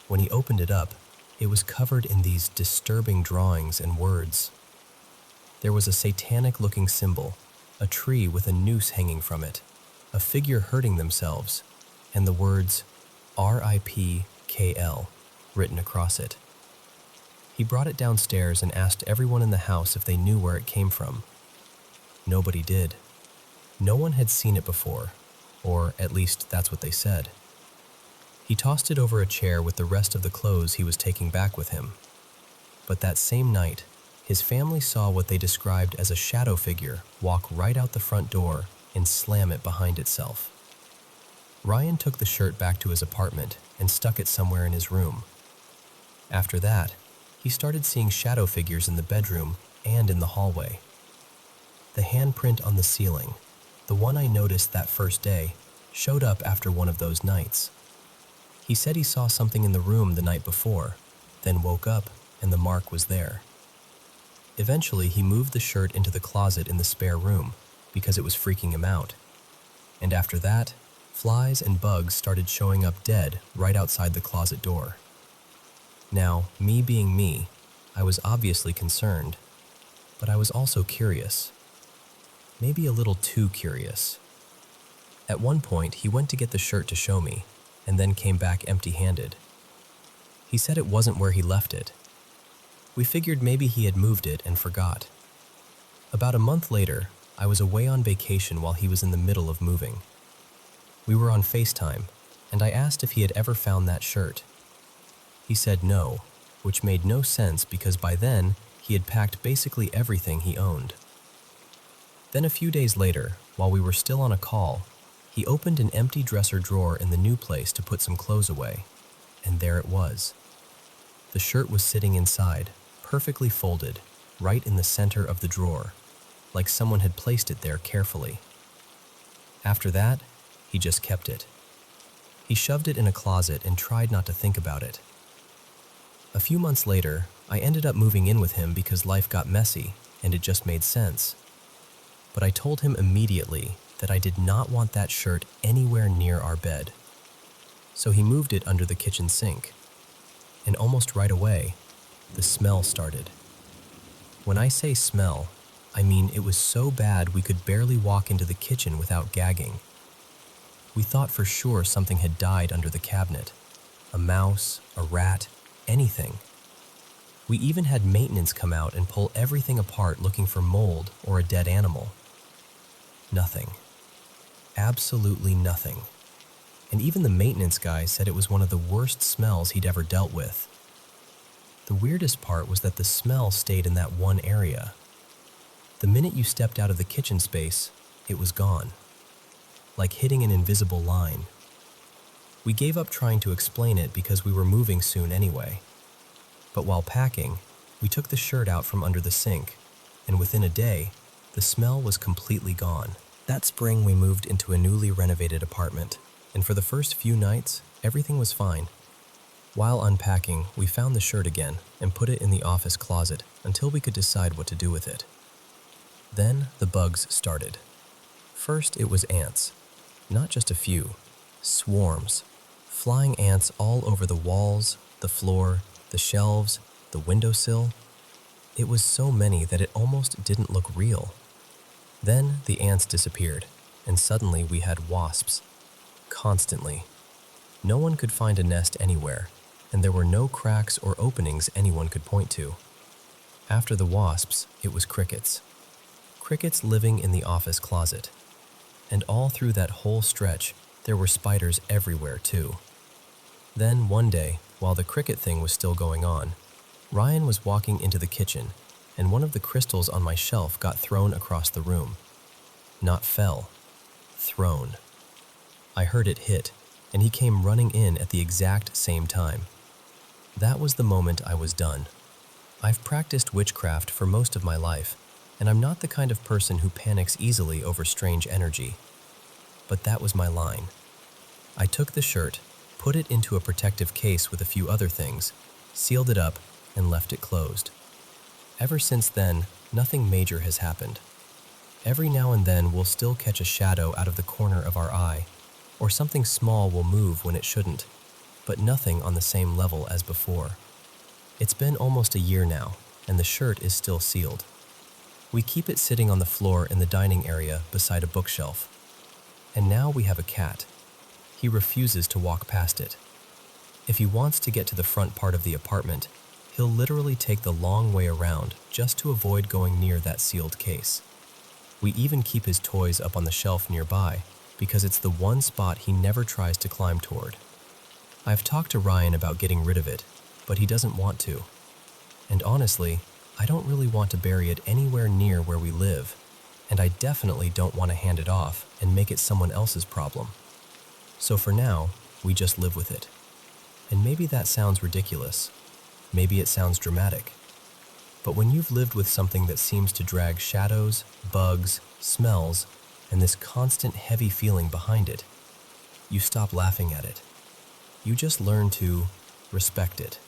When he opened it up, it was covered in these disturbing drawings and words. There was a satanic-looking symbol, a tree with a noose hanging from it, a figure hurting themselves, and the words RIPKL written across it. He brought it downstairs and asked everyone in the house if they knew where it came from. Nobody did. No one had seen it before, or at least that's what they said. He tossed it over a chair with the rest of the clothes he was taking back with him. But that same night, his family saw what they described as a shadow figure walk right out the front door and slam it behind itself. Ryan took the shirt back to his apartment and stuck it somewhere in his room. After that, he started seeing shadow figures in the bedroom and in the hallway. The handprint on the ceiling, the one I noticed that first day, showed up after one of those nights. He said he saw something in the room the night before, then woke up and the mark was there. Eventually, he moved the shirt into the closet in the spare room because it was freaking him out. And after that, flies and bugs started showing up dead right outside the closet door. Now, me being me, I was obviously concerned, but I was also curious. Maybe a little too curious. At one point, he went to get the shirt to show me, and then came back empty-handed. He said it wasn't where he left it. We figured maybe he had moved it and forgot. About a month later, I was away on vacation while he was in the middle of moving. We were on FaceTime, and I asked if he had ever found that shirt. He said no, which made no sense because by then, he had packed basically everything he owned. Then a few days later, while we were still on a call, he opened an empty dresser drawer in the new place to put some clothes away, and there it was. The shirt was sitting inside, perfectly folded, right in the center of the drawer, like someone had placed it there carefully. After that, he just kept it. He shoved it in a closet and tried not to think about it. A few months later, I ended up moving in with him because life got messy and it just made sense. But I told him immediately that I did not want that shirt anywhere near our bed. So he moved it under the kitchen sink. And almost right away, the smell started. When I say smell, I mean it was so bad we could barely walk into the kitchen without gagging. We thought for sure something had died under the cabinet. A mouse, a rat, anything. We even had maintenance come out and pull everything apart looking for mold or a dead animal. Nothing. Absolutely nothing. And even the maintenance guy said it was one of the worst smells he'd ever dealt with. The weirdest part was that the smell stayed in that one area. The minute you stepped out of the kitchen space, it was gone. Like hitting an invisible line. We gave up trying to explain it because we were moving soon anyway. But while packing, we took the shirt out from under the sink, and within a day, the smell was completely gone. That spring, we moved into a newly renovated apartment, and for the first few nights, everything was fine. While unpacking, we found the shirt again and put it in the office closet until we could decide what to do with it. Then the bugs started. First, it was ants. Not just a few. Swarms. Flying ants all over the walls, the floor, the shelves, the windowsill. It was so many that it almost didn't look real. Then the ants disappeared, and suddenly we had wasps. Constantly. No one could find a nest anywhere, and there were no cracks or openings anyone could point to. After the wasps, it was crickets. Crickets living in the office closet. And all through that whole stretch, there were spiders everywhere too. Then one day, while the cricket thing was still going on, Ryan was walking into the kitchen, and one of the crystals on my shelf got thrown across the room. Not fell, thrown. I heard it hit, and he came running in at the exact same time. That was the moment I was done. I've practiced witchcraft for most of my life, and I'm not the kind of person who panics easily over strange energy. But that was my line. I took the shirt, put it into a protective case with a few other things, sealed it up, and left it closed. Ever since then, nothing major has happened. Every now and then we'll still catch a shadow out of the corner of our eye, or something small will move when it shouldn't, but nothing on the same level as before. It's been almost a year now, and the shirt is still sealed. We keep it sitting on the floor in the dining area beside a bookshelf. And now we have a cat. He refuses to walk past it. If he wants to get to the front part of the apartment, he'll literally take the long way around just to avoid going near that sealed case. We even keep his toys up on the shelf nearby because it's the one spot he never tries to climb toward. I've talked to Ryan about getting rid of it, but he doesn't want to. And honestly, I don't really want to bury it anywhere near where we live, and I definitely don't want to hand it off and make it someone else's problem. So for now, we just live with it. And maybe that sounds ridiculous. Maybe it sounds dramatic. But when you've lived with something that seems to drag shadows, bugs, smells, and this constant heavy feeling behind it, you stop laughing at it. You just learn to respect it.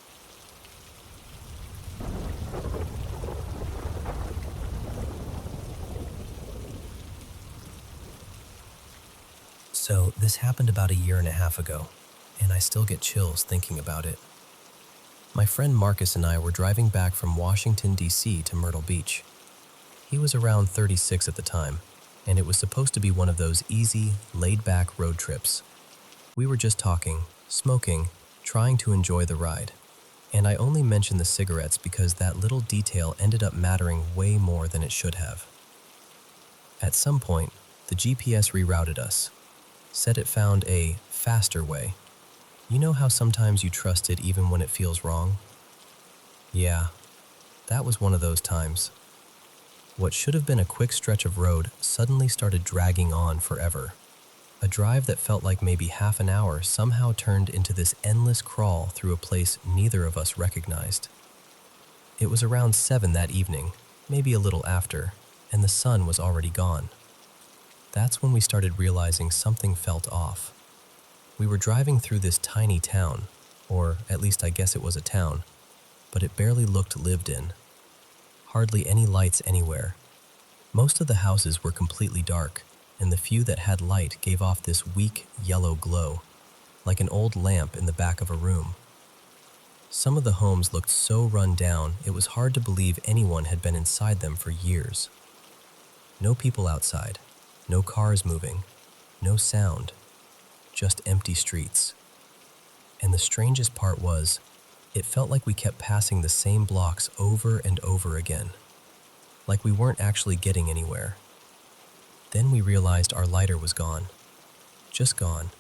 So this happened about a year and a half ago, and I still get chills thinking about it. My friend Marcus and I were driving back from Washington, D.C. to Myrtle Beach. He was around 36 at the time, and it was supposed to be one of those easy, laid-back road trips. We were just talking, smoking, trying to enjoy the ride. And I only mentioned the cigarettes because that little detail ended up mattering way more than it should have. At some point, the GPS rerouted us, said it found a faster way. You know how sometimes you trust it even when it feels wrong? Yeah, that was one of those times. What should have been a quick stretch of road suddenly started dragging on forever. A drive that felt like maybe half an hour somehow turned into this endless crawl through a place neither of us recognized. It was around 7 that evening, maybe a little after, and the sun was already gone. That's when we started realizing something felt off. We were driving through this tiny town, or at least I guess it was a town, but it barely looked lived in. Hardly any lights anywhere. Most of the houses were completely dark, and the few that had light gave off this weak yellow glow, like an old lamp in the back of a room. Some of the homes looked so run down it was hard to believe anyone had been inside them for years. No people outside, no cars moving, no sound, just empty streets. And the strangest part was, it felt like we kept passing the same blocks over and over again, like we weren't actually getting anywhere. Then we realized our lighter was gone. Just gone.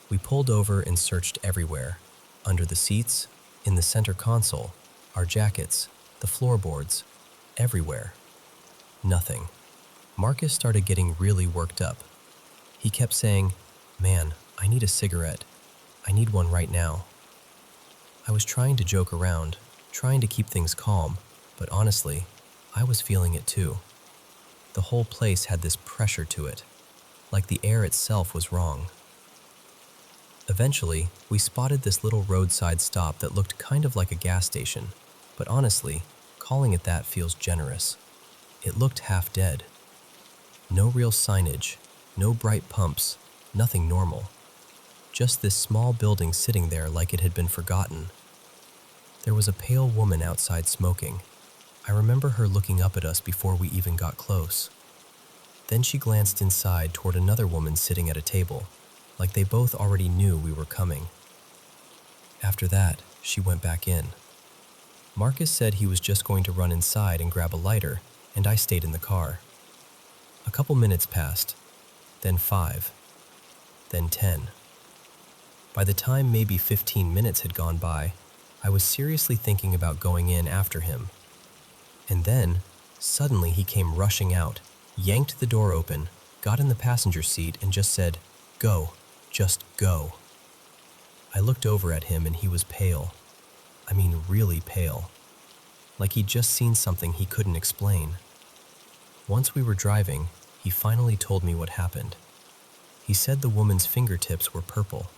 We pulled over and searched everywhere. Under the seats, in the center console, our jackets, the floorboards, everywhere. Nothing. Marcus started getting really worked up. He kept saying, "Man, I need a cigarette. I need one right now." I was trying to joke around, trying to keep things calm, but honestly, I was feeling it too. The whole place had this pressure to it, like the air itself was wrong. Eventually, we spotted this little roadside stop that looked kind of like a gas station, but honestly, calling it that feels generous. It looked half dead. No real signage, no bright pumps, nothing normal. Just this small building sitting there like it had been forgotten. There was a pale woman outside smoking. I remember her looking up at us before we even got close. Then she glanced inside toward another woman sitting at a table, like they both already knew we were coming. After that, she went back in. Marcus said he was just going to run inside and grab a lighter, and I stayed in the car. A couple minutes passed, then 5, then 10. By the time maybe 15 minutes had gone by, I was seriously thinking about going in after him. And then, suddenly he came rushing out, yanked the door open, got in the passenger seat and just said, "Go, just go." I looked over at him and he was pale. I mean really pale. Like he'd just seen something he couldn't explain. Once we were driving, he finally told me what happened. He said the woman's fingertips were purple.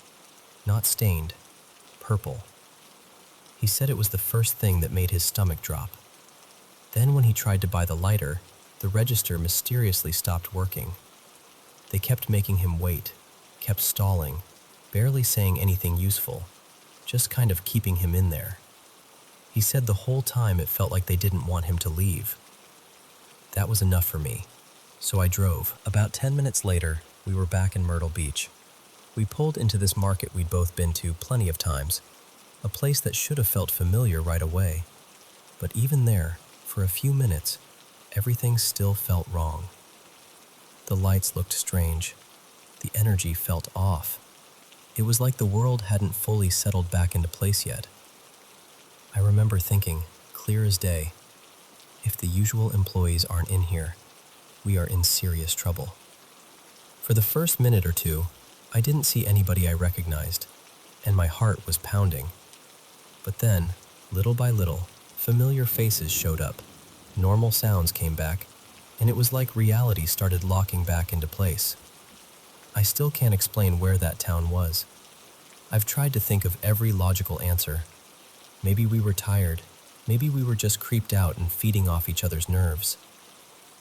Not stained, purple. He said it was the first thing that made his stomach drop. Then when he tried to buy the lighter, the register mysteriously stopped working. They kept making him wait, kept stalling, barely saying anything useful, just kind of keeping him in there. He said the whole time it felt like they didn't want him to leave. That was enough for me, so I drove. About 10 minutes later, we were back in Myrtle Beach. We pulled into this market we'd both been to plenty of times, a place that should have felt familiar right away. But even there, for a few minutes, everything still felt wrong. The lights looked strange. The energy felt off. It was like the world hadn't fully settled back into place yet. I remember thinking, clear as day, if the usual employees aren't in here, we are in serious trouble. For the first minute or two, I didn't see anybody I recognized, and my heart was pounding. But then, little by little, familiar faces showed up, normal sounds came back, and it was like reality started locking back into place. I still can't explain where that town was. I've tried to think of every logical answer. Maybe we were tired. Maybe we were just creeped out and feeding off each other's nerves.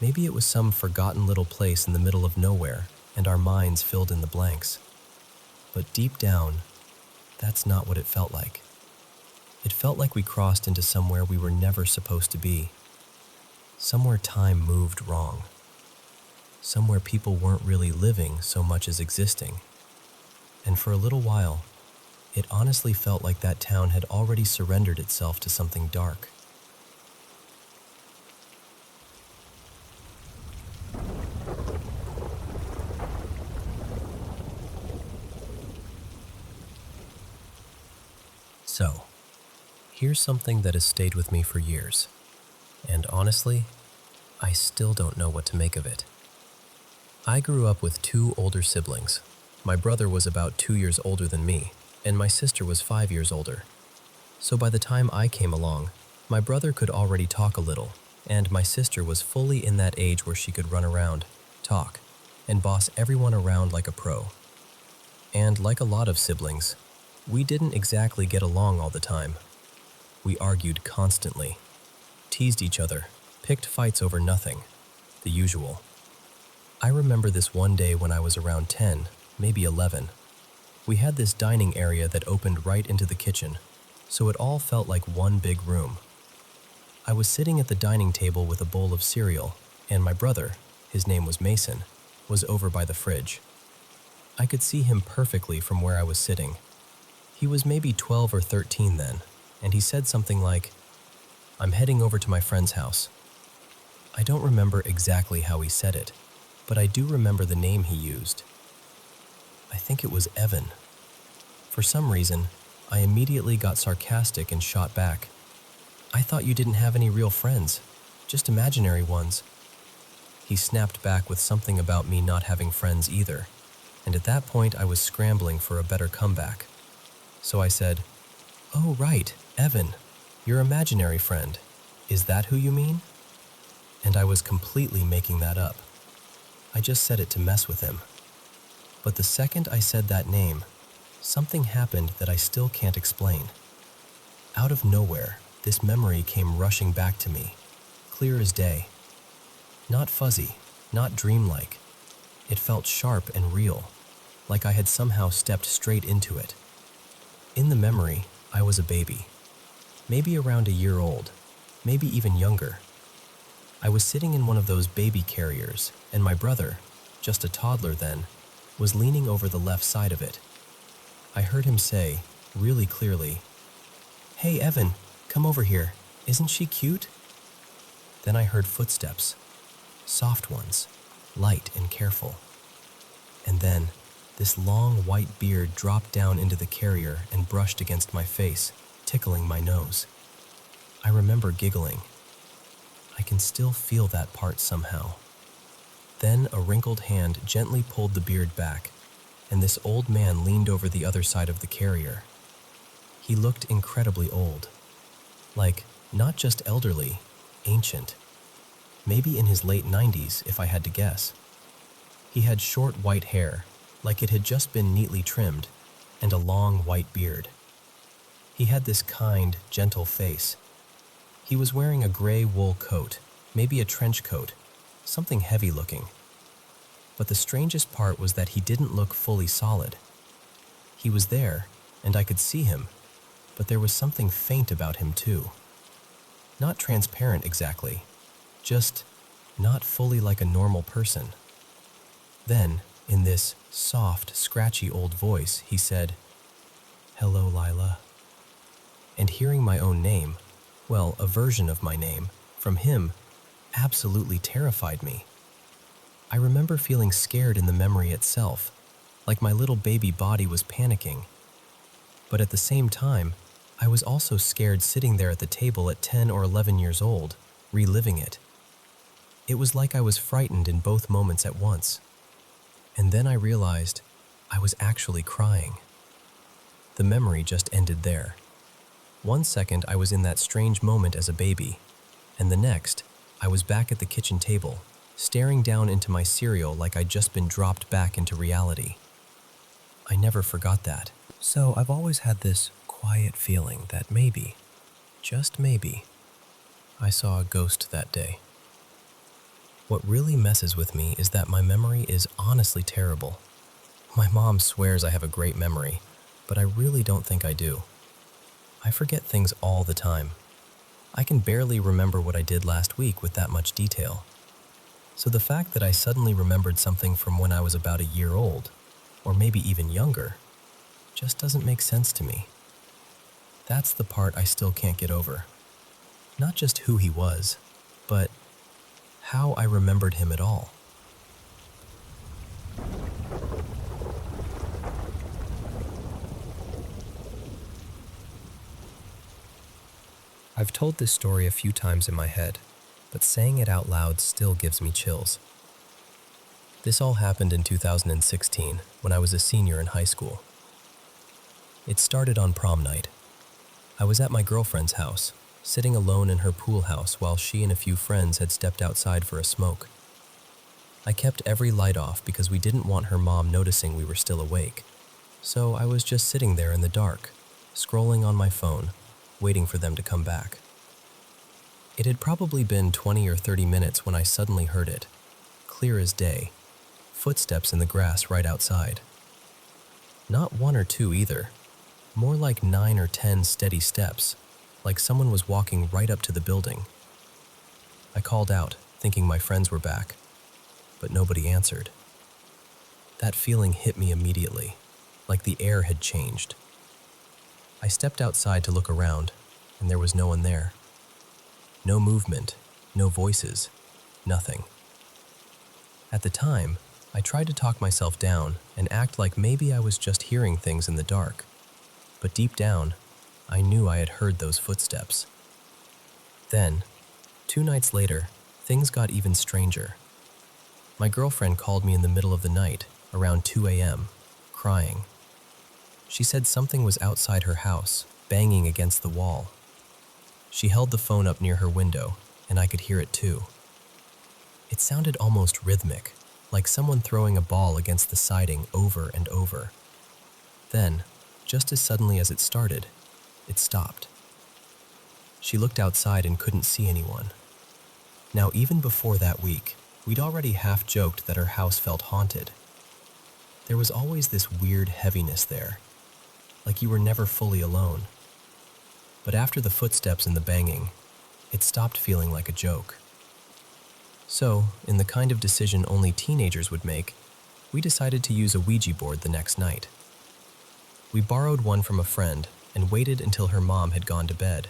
Maybe it was some forgotten little place in the middle of nowhere, and our minds filled in the blanks. But deep down, that's not what it felt like. It felt like we crossed into somewhere we were never supposed to be. Somewhere time moved wrong. Somewhere people weren't really living so much as existing. And for a little while, it honestly felt like that town had already surrendered itself to something dark. So, here's something that has stayed with me for years. And honestly, I still don't know what to make of it. I grew up with two older siblings. My brother was about 2 years older than me, and my sister was 5 years older. So by the time I came along, my brother could already talk a little, and my sister was fully in that age where she could run around, talk, and boss everyone around like a pro. And like a lot of siblings, we didn't exactly get along all the time. We argued constantly, teased each other, picked fights over nothing, the usual. I remember this one day when I was around 10, maybe 11. We had this dining area that opened right into the kitchen, so it all felt like one big room. I was sitting at the dining table with a bowl of cereal, and my brother, his name was Mason, was over by the fridge. I could see him perfectly from where I was sitting. He was maybe 12 or 13 then, and he said something like, "I'm heading over to my friend's house." I don't remember exactly how he said it, but I do remember the name he used. I think it was Evan. For some reason, I immediately got sarcastic and shot back. "I thought you didn't have any real friends, just imaginary ones." He snapped back with something about me not having friends either, and at that point I was scrambling for a better comeback. So I said, "Oh right, Evan, your imaginary friend. Is that who you mean?" And I was completely making that up. I just said it to mess with him. But the second I said that name, something happened that I still can't explain. Out of nowhere, this memory came rushing back to me, clear as day. Not fuzzy, not dreamlike. It felt sharp and real, like I had somehow stepped straight into it. In the memory, I was a baby, maybe around a year old, maybe even younger. I was sitting in one of those baby carriers, and my brother, just a toddler then, was leaning over the left side of it. I heard him say, really clearly, "Hey Evan, come over here. Isn't she cute?" Then I heard footsteps, soft ones, light and careful. And then, this long white beard dropped down into the carrier and brushed against my face, tickling my nose. I remember giggling. I can still feel that part somehow. Then a wrinkled hand gently pulled the beard back, and this old man leaned over the other side of the carrier. He looked incredibly old. Like, not just elderly, ancient. Maybe in his late 90s, if I had to guess. He had short white hair, like it had just been neatly trimmed, and a long white beard. He had this kind, gentle face. He was wearing a gray wool coat, maybe a trench coat, something heavy looking. But the strangest part was that he didn't look fully solid. He was there, and I could see him, but there was something faint about him too. Not transparent exactly, just not fully like a normal person. Then, in this soft, scratchy old voice, he said, "Hello, Lila." And hearing my own name, well, a version of my name, from him, absolutely terrified me. I remember feeling scared in the memory itself, like my little baby body was panicking. But at the same time, I was also scared sitting there at the table at 10 or 11 years old, reliving it. It was like I was frightened in both moments at once. And then I realized I was actually crying. The memory just ended there. One second I was in that strange moment as a baby, and the next, I was back at the kitchen table, staring down into my cereal like I'd just been dropped back into reality. I never forgot that. So I've always had this quiet feeling that maybe, just maybe, I saw a ghost that day. What really messes with me is that my memory is honestly terrible. My mom swears I have a great memory, but I really don't think I do. I forget things all the time. I can barely remember what I did last week with that much detail. So the fact that I suddenly remembered something from when I was about a year old, or maybe even younger, just doesn't make sense to me. That's the part I still can't get over. Not just who he was, but how I remembered him at all. I've told this story a few times in my head, but saying it out loud still gives me chills. This all happened in 2016 when I was a senior in high school. It started on prom night. I was at my girlfriend's house, sitting alone in her pool house while she and a few friends had stepped outside for a smoke. I kept every light off because we didn't want her mom noticing we were still awake, so I was just sitting there in the dark, scrolling on my phone, waiting for them to come back. It had probably been 20 or 30 minutes when I suddenly heard it, clear as day, footsteps in the grass right outside. Not one or two either, more like 9 or 10 steady steps, like someone was walking right up to the building. I called out, thinking my friends were back, but nobody answered. That feeling hit me immediately, like the air had changed. I stepped outside to look around, and there was no one there. No movement, no voices, nothing. At the time, I tried to talk myself down and act like maybe I was just hearing things in the dark. But deep down, I knew I had heard those footsteps. Then, 2 nights later, things got even stranger. My girlfriend called me in the middle of the night, around 2 a.m., crying. She said something was outside her house, banging against the wall. She held the phone up near her window, and I could hear it too. It sounded almost rhythmic, like someone throwing a ball against the siding over and over. Then, just as suddenly as it started, it stopped. She looked outside and couldn't see anyone. Now, even before that week, we'd already half joked that her house felt haunted. There was always this weird heaviness there, like you were never fully alone. But after the footsteps and the banging, it stopped feeling like a joke. So, in the kind of decision only teenagers would make, we decided to use a Ouija board the next night. We borrowed one from a friend and waited until her mom had gone to bed.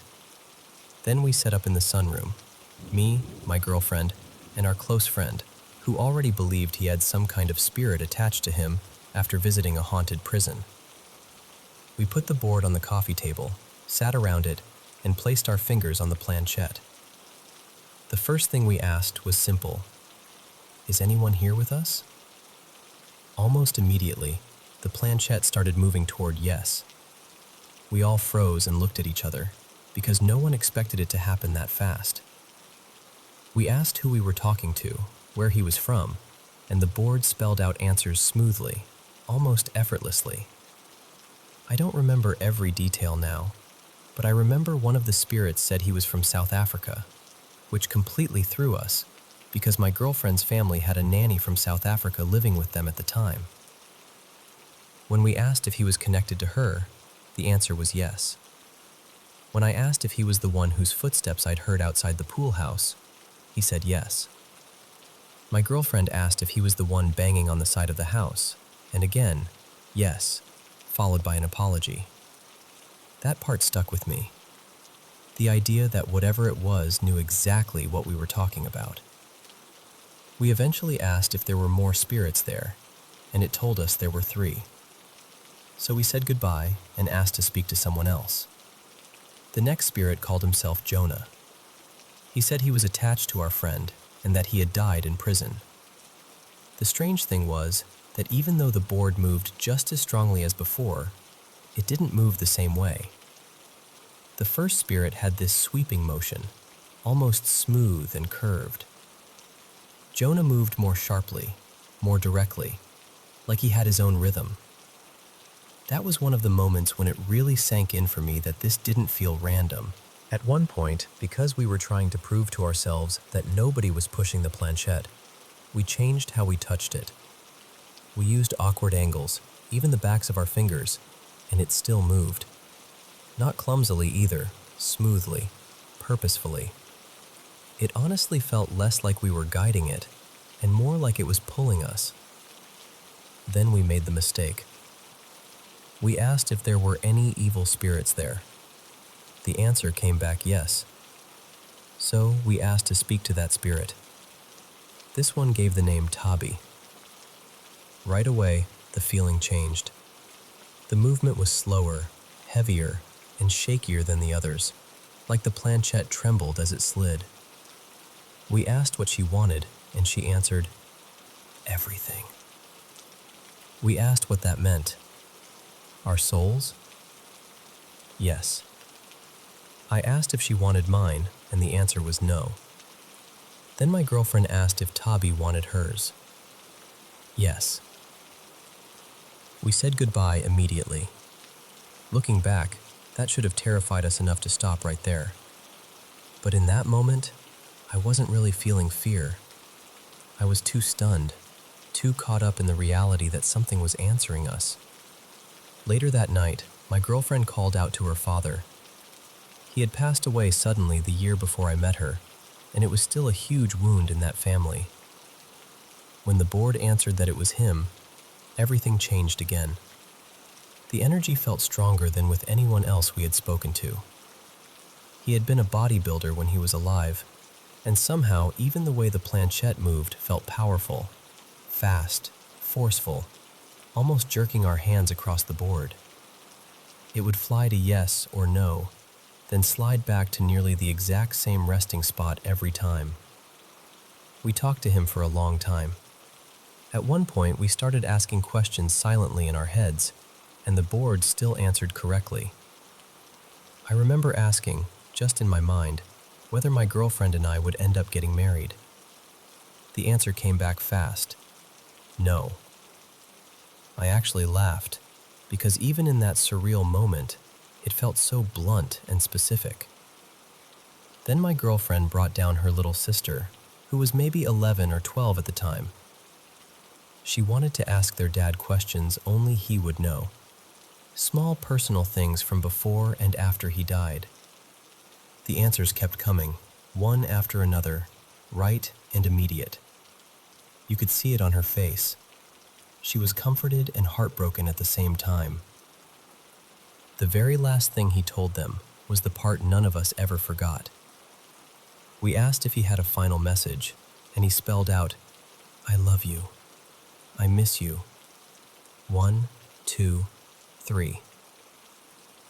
Then we set up in the sunroom, me, my girlfriend, and our close friend, who already believed he had some kind of spirit attached to him after visiting a haunted prison. We put the board on the coffee table, sat around it, and placed our fingers on the planchette. The first thing we asked was simple: "Is anyone here with us?" Almost immediately, the planchette started moving toward yes. We all froze and looked at each other, because no one expected it to happen that fast. We asked who we were talking to, where he was from, and the board spelled out answers smoothly, almost effortlessly. I don't remember every detail now, but I remember one of the spirits said he was from South Africa, which completely threw us, because my girlfriend's family had a nanny from South Africa living with them at the time. When we asked if he was connected to her, the answer was yes. When I asked if he was the one whose footsteps I'd heard outside the pool house, he said yes. My girlfriend asked if he was the one banging on the side of the house, and again, yes, followed by an apology. That part stuck with me. The idea that whatever it was knew exactly what we were talking about. We eventually asked if there were more spirits there, and it told us there were 3. So we said goodbye and asked to speak to someone else. The next spirit called himself Jonah. He said he was attached to our friend and that he had died in prison. The strange thing was that even though the board moved just as strongly as before, it didn't move the same way. The first spirit had this sweeping motion, almost smooth and curved. Jonah moved more sharply, more directly, like he had his own rhythm. That was one of the moments when it really sank in for me that this didn't feel random. At one point, because we were trying to prove to ourselves that nobody was pushing the planchette, we changed how we touched it. We used awkward angles, even the backs of our fingers, and it still moved. Not clumsily either, smoothly, purposefully. It honestly felt less like we were guiding it, and more like it was pulling us. Then we made the mistake. We asked if there were any evil spirits there. The answer came back yes. So we asked to speak to that spirit. This one gave the name Tabi. Right away, the feeling changed. The movement was slower, heavier, and shakier than the others, like the planchette trembled as it slid. We asked what she wanted, and she answered, everything. We asked what that meant. Our souls? Yes. I asked if she wanted mine, and the answer was no. Then my girlfriend asked if Tabi wanted hers. Yes. We said goodbye immediately. Looking back, that should have terrified us enough to stop right there. But in that moment, I wasn't really feeling fear. I was too stunned, too caught up in the reality that something was answering us. Later that night, my girlfriend called out to her father. He had passed away suddenly the year before I met her, and it was still a huge wound in that family. When the board answered that it was him, everything changed again. The energy felt stronger than with anyone else we had spoken to. He had been a bodybuilder when he was alive, and somehow even the way the planchette moved felt powerful, fast, forceful, almost jerking our hands across the board. It would fly to yes or no, then slide back to nearly the exact same resting spot every time. We talked to him for a long time. At one point, we started asking questions silently in our heads, and the board still answered correctly. I remember asking, just in my mind, whether my girlfriend and I would end up getting married. The answer came back fast. No. I actually laughed, because even in that surreal moment, it felt so blunt and specific. Then my girlfriend brought down her little sister, who was maybe 11 or 12 at the time. She wanted to ask their dad questions only he would know. Small personal things from before and after he died. The answers kept coming, one after another, right and immediate. You could see it on her face. She was comforted and heartbroken at the same time. The very last thing he told them was the part none of us ever forgot. We asked if he had a final message, and he spelled out, "I love you. I miss you. 1, 2, 3.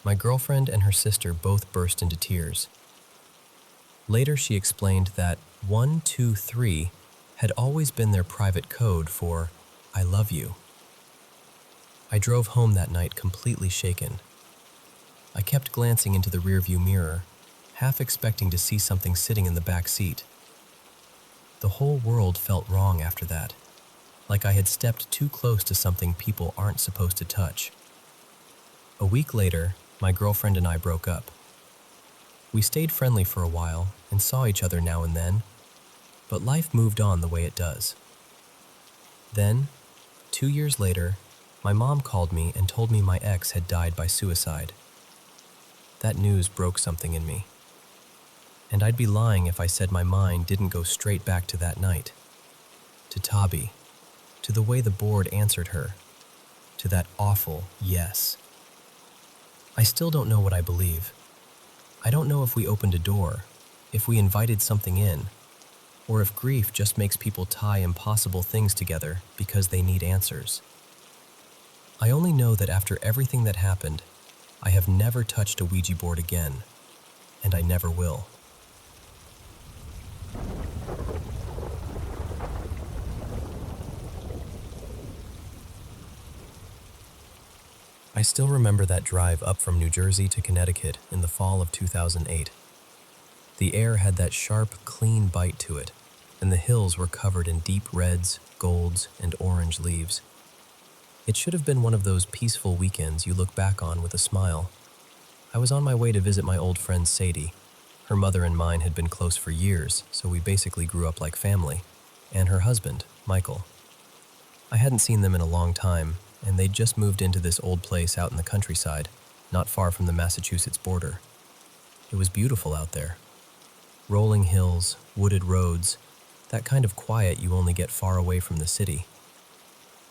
My girlfriend and her sister both burst into tears. Later, she explained that 1, 2, 3 had always been their private code for "I love you." I drove home that night completely shaken. I kept glancing into the rearview mirror, half expecting to see something sitting in the back seat. The whole world felt wrong after that, like I had stepped too close to something people aren't supposed to touch. A week later, my girlfriend and I broke up. We stayed friendly for a while and saw each other now and then, but life moved on the way it does. Then, 2 years later, my mom called me and told me my ex had died by suicide. That news broke something in me. And I'd be lying if I said my mind didn't go straight back to that night. To Tabi, to the way the board answered her, to that awful yes. I still don't know what I believe. I don't know if we opened a door, if we invited something in, or if grief just makes people tie impossible things together because they need answers. I only know that after everything that happened, I have never touched a Ouija board again, and I never will. I still remember that drive up from New Jersey to Connecticut in the fall of 2008. The air had that sharp, clean bite to it, and the hills were covered in deep reds, golds, and orange leaves. It should have been one of those peaceful weekends you look back on with a smile. I was on my way to visit my old friend Sadie, Her mother and mine had been close for years, so we basically grew up like family, and her husband, Michael. I hadn't seen them in a long time, and they'd just moved into this old place out in the countryside, not far from the Massachusetts border. It was beautiful out there. Rolling hills, wooded roads, that kind of quiet you only get far away from the city.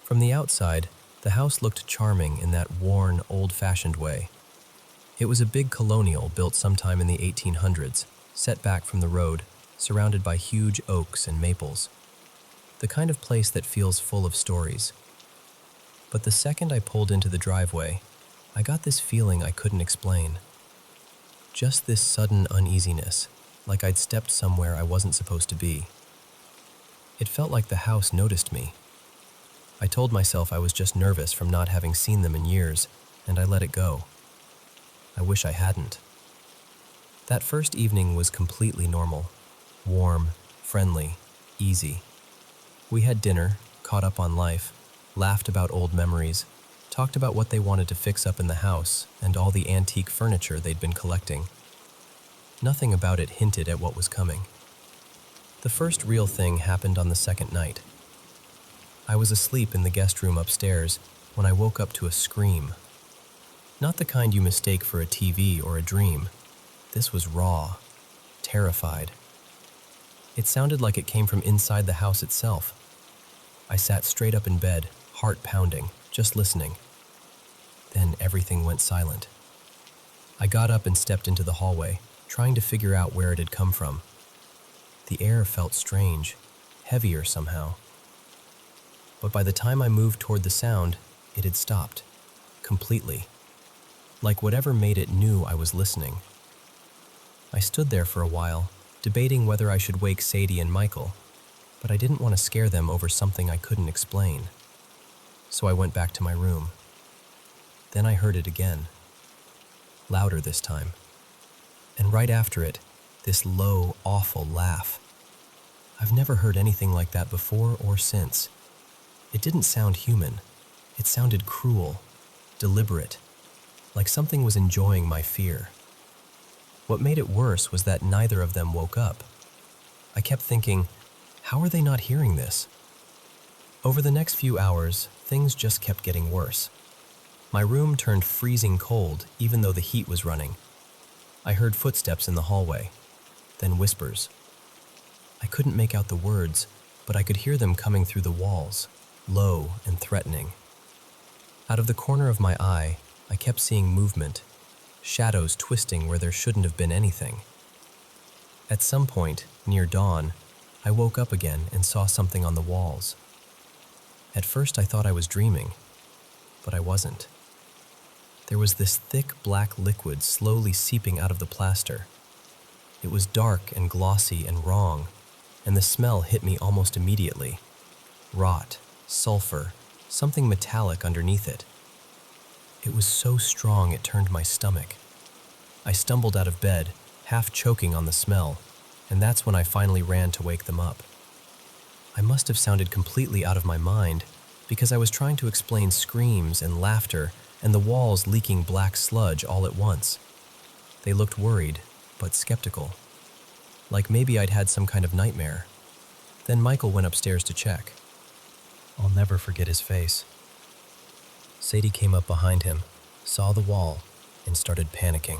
From the outside, the house looked charming in that worn, old-fashioned way. It was a big colonial built sometime in the 1800s, set back from the road, surrounded by huge oaks and maples. The kind of place that feels full of stories. But the second I pulled into the driveway, I got this feeling I couldn't explain. Just this sudden uneasiness, like I'd stepped somewhere I wasn't supposed to be. It felt like the house noticed me. I told myself I was just nervous from not having seen them in years, and I let it go. I wish I hadn't. That first evening was completely normal. Warm, friendly, easy. We had dinner, caught up on life, laughed about old memories, talked about what they wanted to fix up in the house and all the antique furniture they'd been collecting. Nothing about it hinted at what was coming. The first real thing happened on the second night. I was asleep in the guest room upstairs when I woke up to a scream. Not the kind you mistake for a TV or a dream. This was raw, terrified. It sounded like it came from inside the house itself. I sat straight up in bed, heart pounding, just listening. Then everything went silent. I got up and stepped into the hallway, trying to figure out where it had come from. The air felt strange, heavier somehow. But by the time I moved toward the sound, it had stopped, completely. Like whatever made it knew I was listening. I stood there for a while, debating whether I should wake Sadie and Michael, but I didn't want to scare them over something I couldn't explain. So I went back to my room. Then I heard it again. Louder this time. And right after it, this low, awful laugh. I've never heard anything like that before or since. It didn't sound human. It sounded cruel, deliberate, like something was enjoying my fear. What made it worse was that neither of them woke up. I kept thinking, how are they not hearing this? Over the next few hours, things just kept getting worse. My room turned freezing cold even though the heat was running. I heard footsteps in the hallway, then whispers. I couldn't make out the words, but I could hear them coming through the walls, low and threatening. Out of the corner of my eye, I kept seeing movement, shadows twisting where there shouldn't have been anything. At some point, near dawn, I woke up again and saw something on the walls. At first I thought I was dreaming, but I wasn't. There was this thick black liquid slowly seeping out of the plaster. It was dark and glossy and wrong, and the smell hit me almost immediately. Rot, sulfur, something metallic underneath it. It was so strong it turned my stomach. I stumbled out of bed, half choking on the smell, and that's when I finally ran to wake them up. I must have sounded completely out of my mind because I was trying to explain screams and laughter and the walls leaking black sludge all at once. They looked worried, but skeptical. Like maybe I'd had some kind of nightmare. Then Michael went upstairs to check. I'll never forget his face. Sadie came up behind him, saw the wall, and started panicking.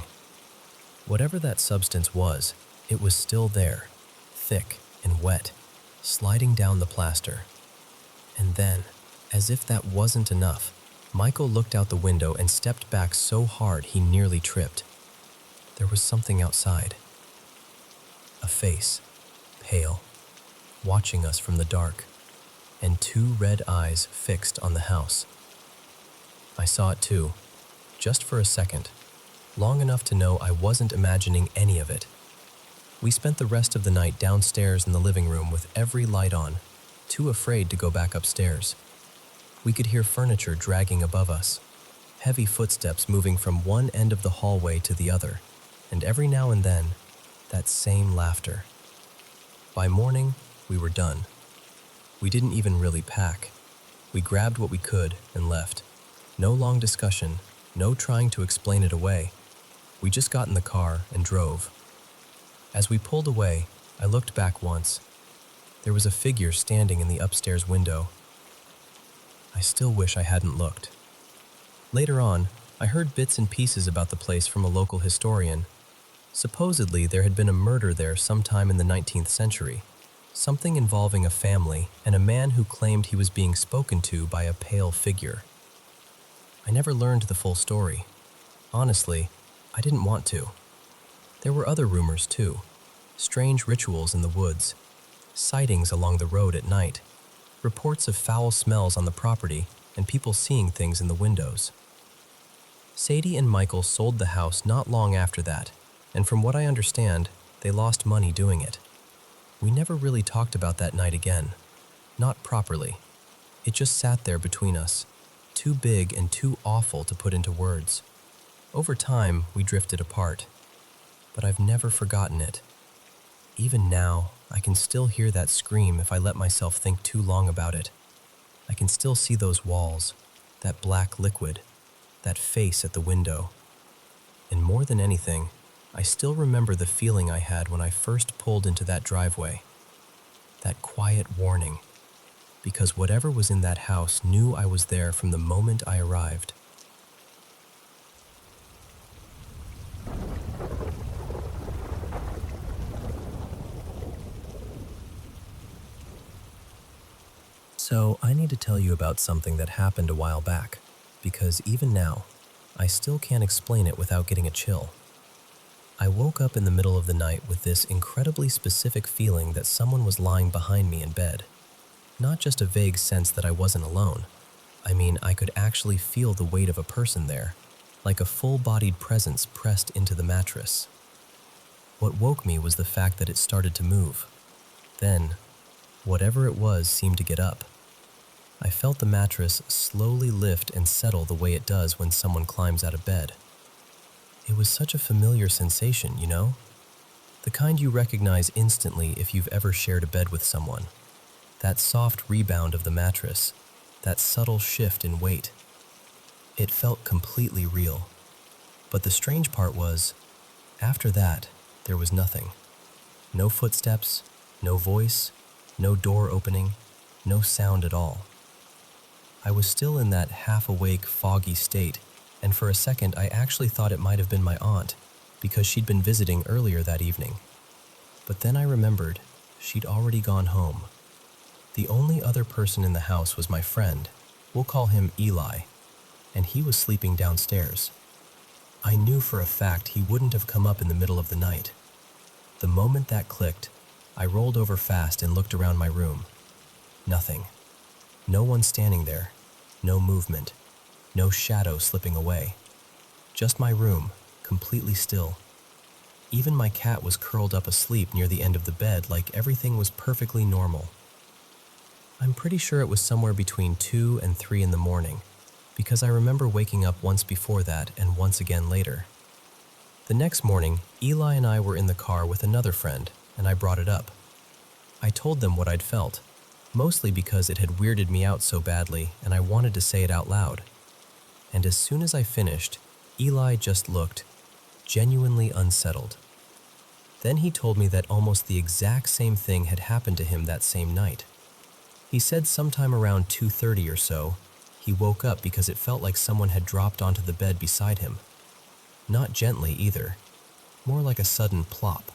Whatever that substance was, it was still there, thick and wet, sliding down the plaster. And then, as if that wasn't enough, Michael looked out the window and stepped back so hard he nearly tripped. There was something outside. A face, pale, watching us from the dark, and two red eyes fixed on the house. I saw it too, just for a second, long enough to know I wasn't imagining any of it. We spent the rest of the night downstairs in the living room with every light on, too afraid to go back upstairs. We could hear furniture dragging above us, heavy footsteps moving from one end of the hallway to the other, and every now and then, that same laughter. By morning, we were done. We didn't even really pack. We grabbed what we could and left. No long discussion, no trying to explain it away. We just got in the car and drove. As we pulled away, I looked back once. There was a figure standing in the upstairs window. I still wish I hadn't looked. Later on, I heard bits and pieces about the place from a local historian. Supposedly, there had been a murder there sometime in the 19th century, something involving a family and a man who claimed he was being spoken to by a pale figure. I never learned the full story. Honestly, I didn't want to. There were other rumors too. Strange rituals in the woods, sightings along the road at night, reports of foul smells on the property, and people seeing things in the windows. Sadie and Michael sold the house not long after that, and from what I understand, they lost money doing it. We never really talked about that night again. Not properly. It just sat there between us, too big and too awful to put into words. Over time, we drifted apart. But I've never forgotten it. Even now, I can still hear that scream if I let myself think too long about it. I can still see those walls, that black liquid, that face at the window. And more than anything, I still remember the feeling I had when I first pulled into that driveway. That quiet warning, because whatever was in that house knew I was there from the moment I arrived. So I need to tell you about something that happened a while back, because even now, I still can't explain it without getting a chill. I woke up in the middle of the night with this incredibly specific feeling that someone was lying behind me in bed. Not just a vague sense that I wasn't alone. I mean, I could actually feel the weight of a person there, like a full-bodied presence pressed into the mattress. What woke me was the fact that it started to move. Then, whatever it was seemed to get up. I felt the mattress slowly lift and settle the way it does when someone climbs out of bed. It was such a familiar sensation, you know? The kind you recognize instantly if you've ever shared a bed with someone. That soft rebound of the mattress, that subtle shift in weight. It felt completely real. But the strange part was, after that, there was nothing. No footsteps, no voice, no door opening, no sound at all. I was still in that half-awake, foggy state, and for a second I actually thought it might have been my aunt, because she'd been visiting earlier that evening. But then I remembered she'd already gone home. The only other person in the house was my friend, we'll call him Eli, and he was sleeping downstairs. I knew for a fact he wouldn't have come up in the middle of the night. The moment that clicked, I rolled over fast and looked around my room. Nothing. No one standing there, no movement, no shadow slipping away. Just my room, completely still. Even my cat was curled up asleep near the end of the bed like everything was perfectly normal. I'm pretty sure it was somewhere between 2 and 3 in the morning, because I remember waking up once before that and once again later. The next morning, Eli and I were in the car with another friend, and I brought it up. I told them what I'd felt, mostly because it had weirded me out so badly and I wanted to say it out loud. And as soon as I finished, Eli just looked genuinely unsettled. Then he told me that almost the exact same thing had happened to him that same night. He said sometime around 2:30 or so, he woke up because it felt like someone had dropped onto the bed beside him. Not gently either, more like a sudden plop.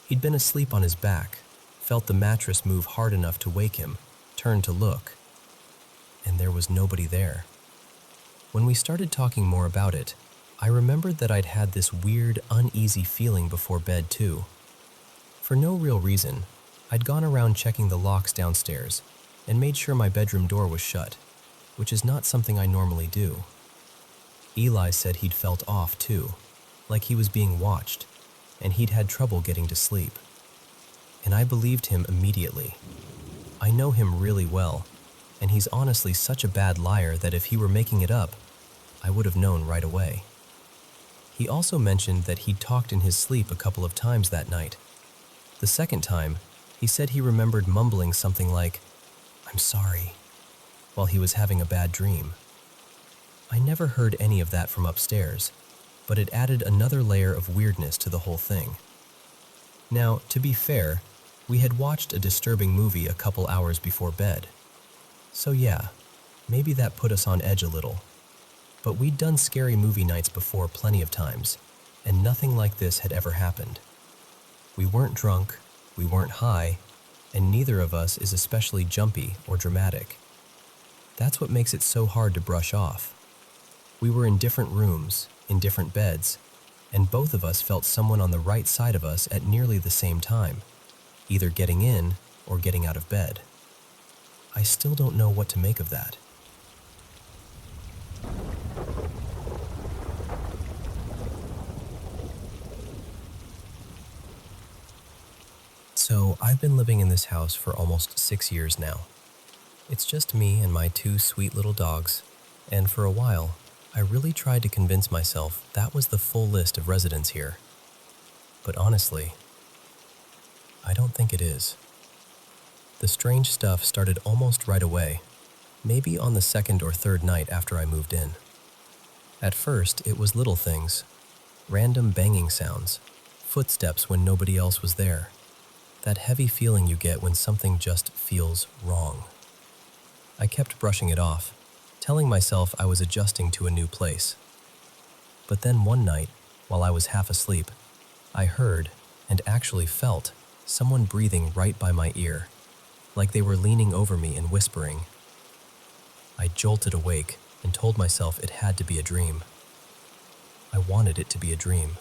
He'd been asleep on his back, felt the mattress move hard enough to wake him, turned to look, and there was nobody there. When we started talking more about it, I remembered that I'd had this weird, uneasy feeling before bed too. For no real reason, I'd gone around checking the locks downstairs and made sure my bedroom door was shut, which is not something I normally do. Eli said he'd felt off too, like he was being watched, and he'd had trouble getting to sleep. And I believed him immediately. I know him really well, and he's honestly such a bad liar that if he were making it up, I would have known right away. He also mentioned that he'd talked in his sleep a couple of times that night. The second time, he said he remembered mumbling something like, "I'm sorry," while he was having a bad dream. I never heard any of that from upstairs, but it added another layer of weirdness to the whole thing. Now, to be fair, we had watched a disturbing movie a couple hours before bed. So yeah, maybe that put us on edge a little. But we'd done scary movie nights before plenty of times, and nothing like this had ever happened. We weren't drunk, we weren't high, and neither of us is especially jumpy or dramatic. That's what makes it so hard to brush off. We were in different rooms, in different beds, and both of us felt someone on the right side of us at nearly the same time, either getting in or getting out of bed. I still don't know what to make of that. So I've been living in this house for almost 6 years now. It's just me and my 2 sweet little dogs, and for a while, I really tried to convince myself that was the full list of residents here. But honestly, I don't think it is. The strange stuff started almost right away, maybe on the 2nd or 3rd night after I moved in. At first, it was little things, random banging sounds, footsteps when nobody else was there. That heavy feeling you get when something just feels wrong. I kept brushing it off, telling myself I was adjusting to a new place. But then one night, while I was half asleep, I heard, and actually felt, someone breathing right by my ear, like they were leaning over me and whispering. I jolted awake and told myself it had to be a dream. I wanted it to be a dream.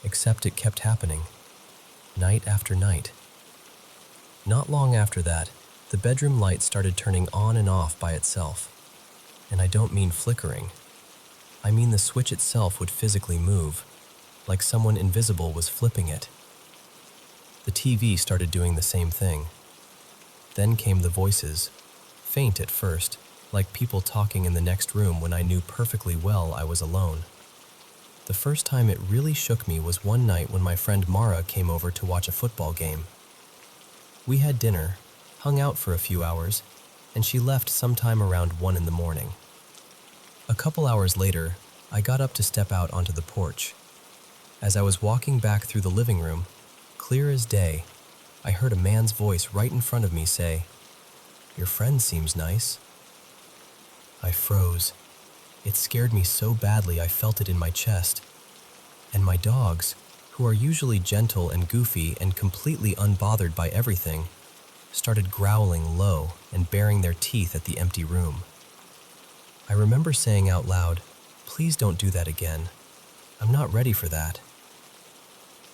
Except it kept happening. Night after night. Not long after that, the bedroom light started turning on and off by itself. And I don't mean flickering. I mean the switch itself would physically move, like someone invisible was flipping it. The TV started doing the same thing. Then came the voices, faint at first, like people talking in the next room when I knew perfectly well I was alone. The first time it really shook me was one night when my friend Mara came over to watch a football game. We had dinner, hung out for a few hours, and she left sometime around 1 in the morning. A couple hours later, I got up to step out onto the porch. As I was walking back through the living room, clear as day, I heard a man's voice right in front of me say, "Your friend seems nice." I froze. It scared me so badly I felt it in my chest. And my dogs, who are usually gentle and goofy and completely unbothered by everything, started growling low and baring their teeth at the empty room. I remember saying out loud, "Please don't do that again. I'm not ready for that."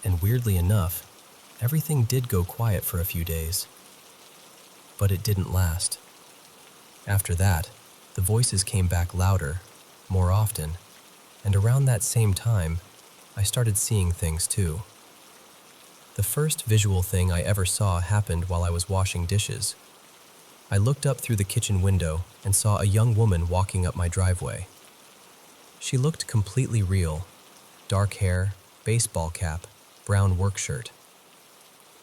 And weirdly enough, everything did go quiet for a few days. But it didn't last. After that, the voices came back louder, more often, and around that same time, I started seeing things too. The first visual thing I ever saw happened while I was washing dishes. I looked up through the kitchen window and saw a young woman walking up my driveway. She looked completely real, dark hair, baseball cap, brown work shirt.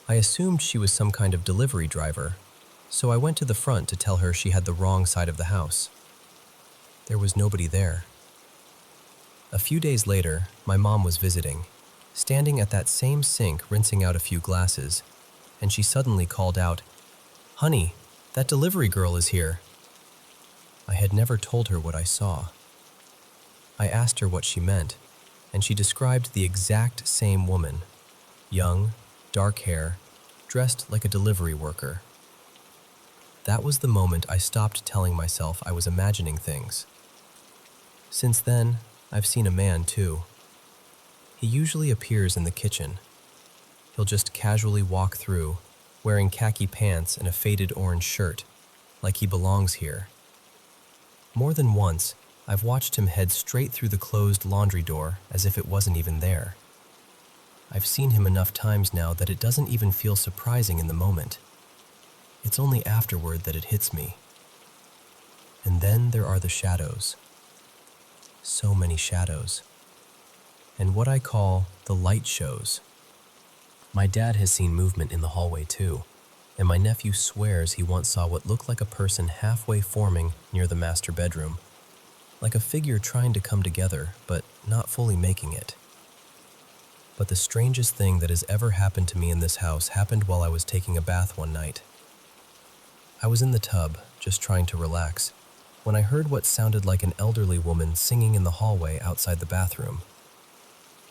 I assumed she was some kind of delivery driver, so I went to the front to tell her she had the wrong side of the house. There was nobody there. A few days later, my mom was visiting, standing at that same sink rinsing out a few glasses, and she suddenly called out, "Honey, that delivery girl is here." I had never told her what I saw. I asked her what she meant, and she described the exact same woman, young, dark hair, dressed like a delivery worker. That was the moment I stopped telling myself I was imagining things. Since then, I've seen a man too. He usually appears in the kitchen. He'll just casually walk through, wearing khaki pants and a faded orange shirt, like he belongs here. More than once, I've watched him head straight through the closed laundry door as if it wasn't even there. I've seen him enough times now that it doesn't even feel surprising in the moment. It's only afterward that it hits me. And then there are the shadows. So many shadows. And what I call the light shows. My dad has seen movement in the hallway too, and my nephew swears he once saw what looked like a person halfway forming near the master bedroom, like a figure trying to come together, but not fully making it. But the strangest thing that has ever happened to me in this house happened while I was taking a bath one night. I was in the tub, just trying to relax, when I heard what sounded like an elderly woman singing in the hallway outside the bathroom.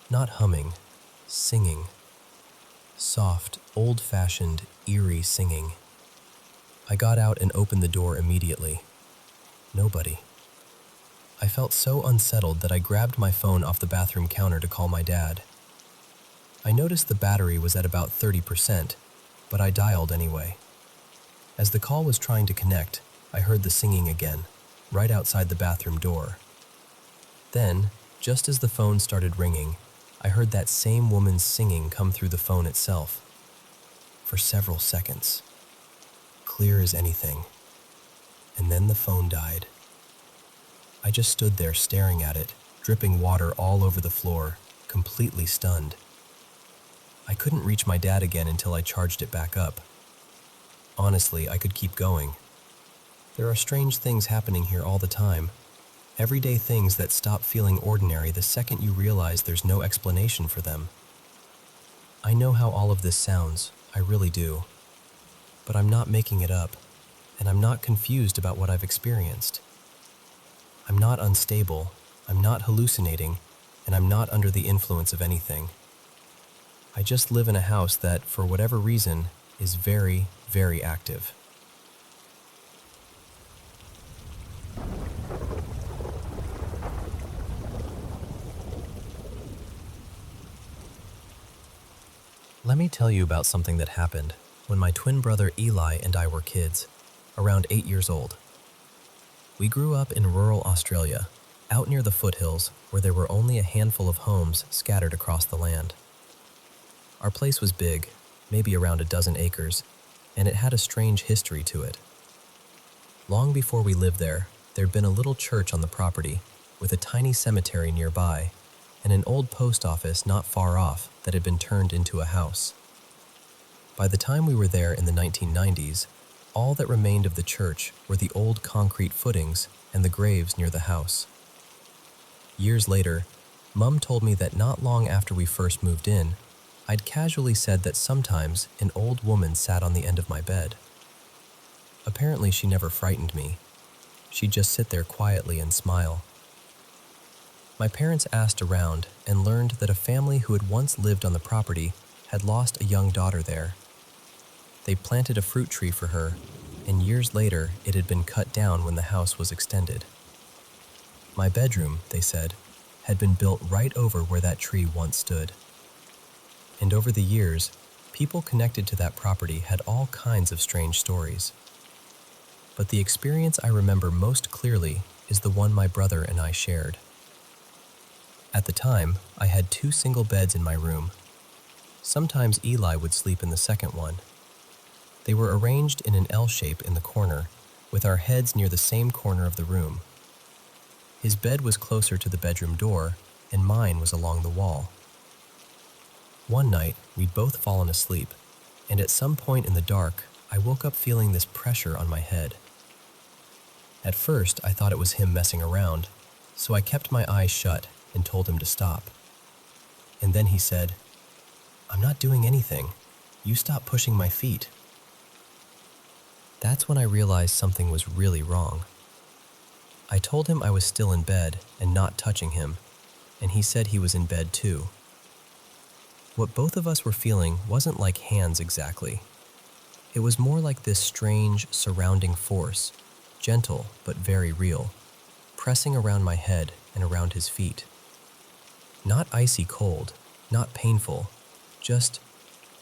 Not humming, singing. Soft, old-fashioned, eerie singing. I got out and opened the door immediately. Nobody. I felt so unsettled that I grabbed my phone off the bathroom counter to call my dad. I noticed the battery was at about 30%, but I dialed anyway. As the call was trying to connect, I heard the singing again, right outside the bathroom door. Then, just as the phone started ringing, I heard that same woman's singing come through the phone itself. For several seconds. Clear as anything. And then the phone died. I just stood there staring at it, dripping water all over the floor, completely stunned. I couldn't reach my dad again until I charged it back up. Honestly, I could keep going. There are strange things happening here all the time. Everyday things that stop feeling ordinary the second you realize there's no explanation for them. I know how all of this sounds, I really do. But I'm not making it up, and I'm not confused about what I've experienced. I'm not unstable, I'm not hallucinating, and I'm not under the influence of anything. I just live in a house that, for whatever reason, is very, very active. Let me tell you about something that happened when my twin brother Eli and I were kids, around 8 years old. We grew up in rural Australia, out near the foothills where there were only a handful of homes scattered across the land. Our place was big, maybe around a dozen acres, and it had a strange history to it. Long before we lived there, there'd been a little church on the property, with a tiny cemetery nearby, and an old post office not far off that had been turned into a house. By the time we were there in the 1990s, all that remained of the church were the old concrete footings and the graves near the house. Years later, Mum told me that not long after we first moved in, I'd casually said that sometimes an old woman sat on the end of my bed. Apparently she never frightened me. She'd just sit there quietly and smile. My parents asked around and learned that a family who had once lived on the property had lost a young daughter there. They planted a fruit tree for her, and years later it had been cut down when the house was extended. My bedroom, they said, had been built right over where that tree once stood. And over the years, people connected to that property had all kinds of strange stories. But the experience I remember most clearly is the one my brother and I shared. At the time, I had 2 single beds in my room. Sometimes Eli would sleep in the second one. They were arranged in an L shape in the corner, with our heads near the same corner of the room. His bed was closer to the bedroom door, and mine was along the wall. One night, we'd both fallen asleep, and at some point in the dark, I woke up feeling this pressure on my head. At first, I thought it was him messing around, so I kept my eyes shut and told him to stop. And then he said, "I'm not doing anything. You stop pushing my feet." That's when I realized something was really wrong. I told him I was still in bed and not touching him, and he said he was in bed too. What both of us were feeling wasn't like hands exactly. It was more like this strange, surrounding force, gentle but very real, pressing around my head and around his feet. Not icy cold, not painful, just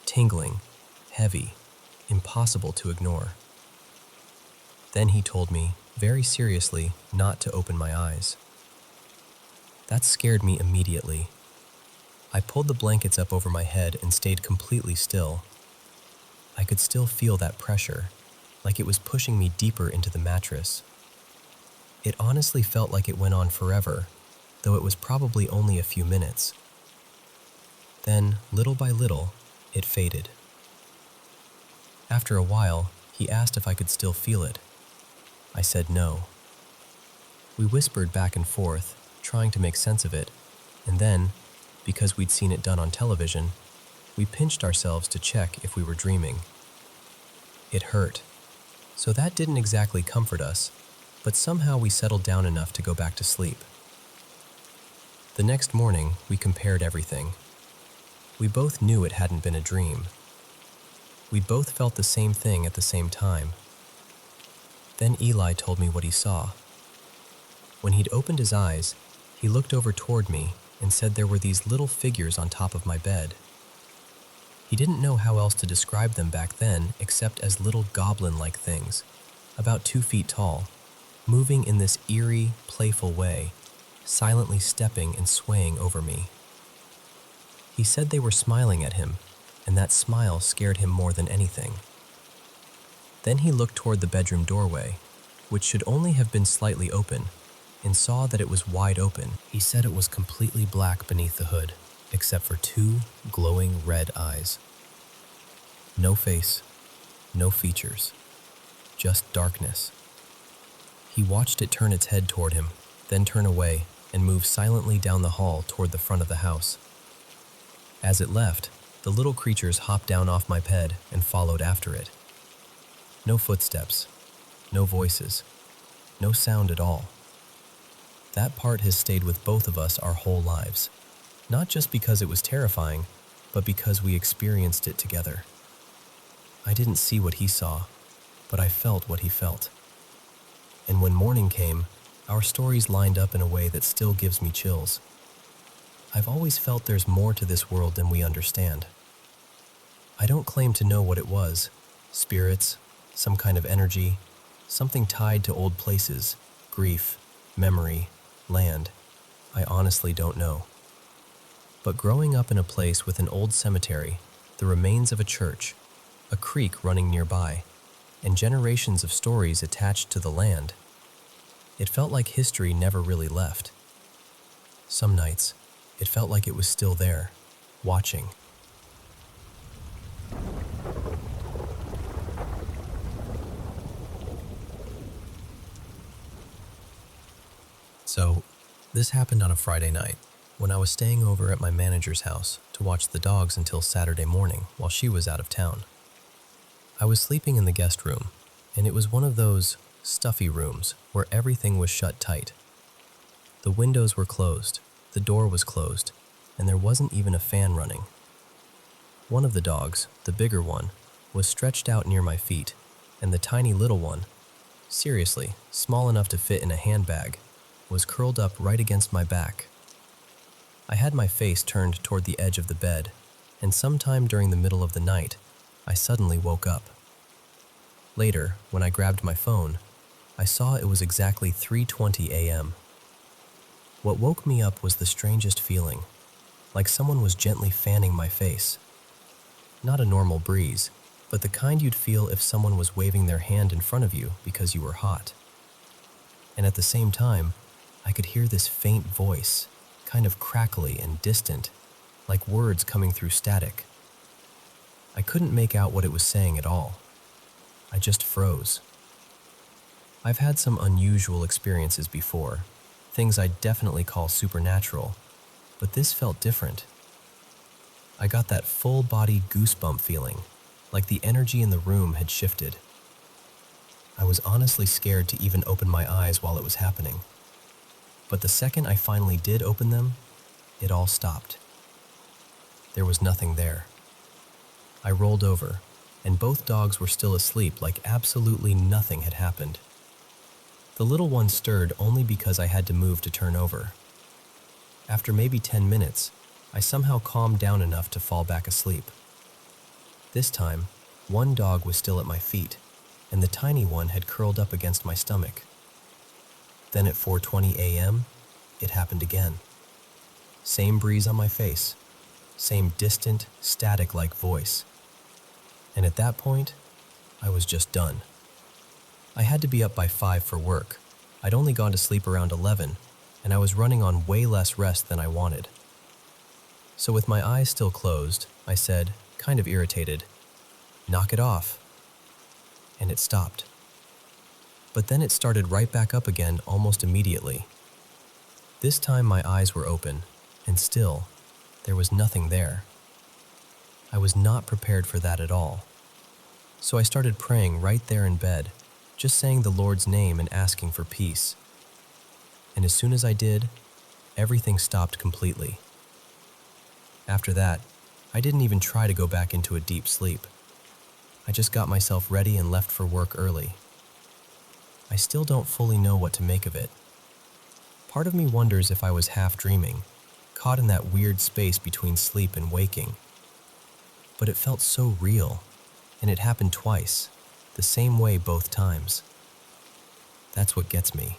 tingling, heavy, impossible to ignore. Then he told me, very seriously, not to open my eyes. That scared me immediately. I pulled the blankets up over my head and stayed completely still. I could still feel that pressure, like it was pushing me deeper into the mattress. It honestly felt like it went on forever, though it was probably only a few minutes. Then, little by little, it faded. After a while, he asked if I could still feel it. I said no. We whispered back and forth, trying to make sense of it, and then, because we'd seen it done on television, we pinched ourselves to check if we were dreaming. It hurt, so that didn't exactly comfort us, but somehow we settled down enough to go back to sleep. The next morning, we compared everything. We both knew it hadn't been a dream. We both felt the same thing at the same time. Then Eli told me what he saw. When he'd opened his eyes, he looked over toward me and said there were these little figures on top of my bed. He didn't know how else to describe them back then except as little goblin-like things, about 2 feet tall, moving in this eerie, playful way, silently stepping and swaying over me. He said they were smiling at him, and that smile scared him more than anything. Then he looked toward the bedroom doorway, which should only have been slightly open, and saw that it was wide open. He said it was completely black beneath the hood, except for 2 glowing red eyes. No face, no features, just darkness. He watched it turn its head toward him, then turn away and move silently down the hall toward the front of the house. As it left, the little creatures hopped down off my bed and followed after it. No footsteps, no voices, no sound at all. That part has stayed with both of us our whole lives, not just because it was terrifying, but because we experienced it together. I didn't see what he saw, but I felt what he felt. And when morning came, our stories lined up in a way that still gives me chills. I've always felt there's more to this world than we understand. I don't claim to know what it was, spirits, some kind of energy, something tied to old places, grief, memory, land. I honestly don't know. But growing up in a place with an old cemetery, the remains of a church, a creek running nearby, and generations of stories attached to the land, it felt like history never really left. Some nights, it felt like it was still there, watching. So, this happened on a Friday night, when I was staying over at my manager's house to watch the dogs until Saturday morning while she was out of town. I was sleeping in the guest room, and it was one of those stuffy rooms where everything was shut tight. The windows were closed, the door was closed, and there wasn't even a fan running. One of the dogs, the bigger one, was stretched out near my feet, and the tiny little one, seriously, small enough to fit in a handbag, was curled up right against my back. I had my face turned toward the edge of the bed, and sometime during the middle of the night, I suddenly woke up. Later, when I grabbed my phone, I saw it was exactly 3:20 a.m. What woke me up was the strangest feeling, like someone was gently fanning my face. Not a normal breeze, but the kind you'd feel if someone was waving their hand in front of you because you were hot. And at the same time, I could hear this faint voice, kind of crackly and distant, like words coming through static. I couldn't make out what it was saying at all. I just froze. I've had some unusual experiences before, things I'd definitely call supernatural, but this felt different. I got that full-body goosebump feeling, like the energy in the room had shifted. I was honestly scared to even open my eyes while it was happening. But the second I finally did open them, it all stopped. There was nothing there. I rolled over, and both dogs were still asleep like absolutely nothing had happened. The little one stirred only because I had to move to turn over. After maybe 10 minutes, I somehow calmed down enough to fall back asleep. This time, one dog was still at my feet, and the tiny one had curled up against my stomach. Then at 4:20 a.m., it happened again. Same breeze on my face, same distant, static-like voice. And at that point, I was just done. I had to be up by 5 for work. I'd only gone to sleep around 11, and I was running on way less rest than I wanted. So with my eyes still closed, I said, kind of irritated, "Knock it off." And it stopped. But then it started right back up again almost immediately. This time my eyes were open, and still, there was nothing there. I was not prepared for that at all. So I started praying right there in bed, just saying the Lord's name and asking for peace. And as soon as I did, everything stopped completely. After that, I didn't even try to go back into a deep sleep. I just got myself ready and left for work early. I still don't fully know what to make of it. Part of me wonders if I was half dreaming, caught in that weird space between sleep and waking. But it felt so real, and it happened twice, the same way both times. That's what gets me.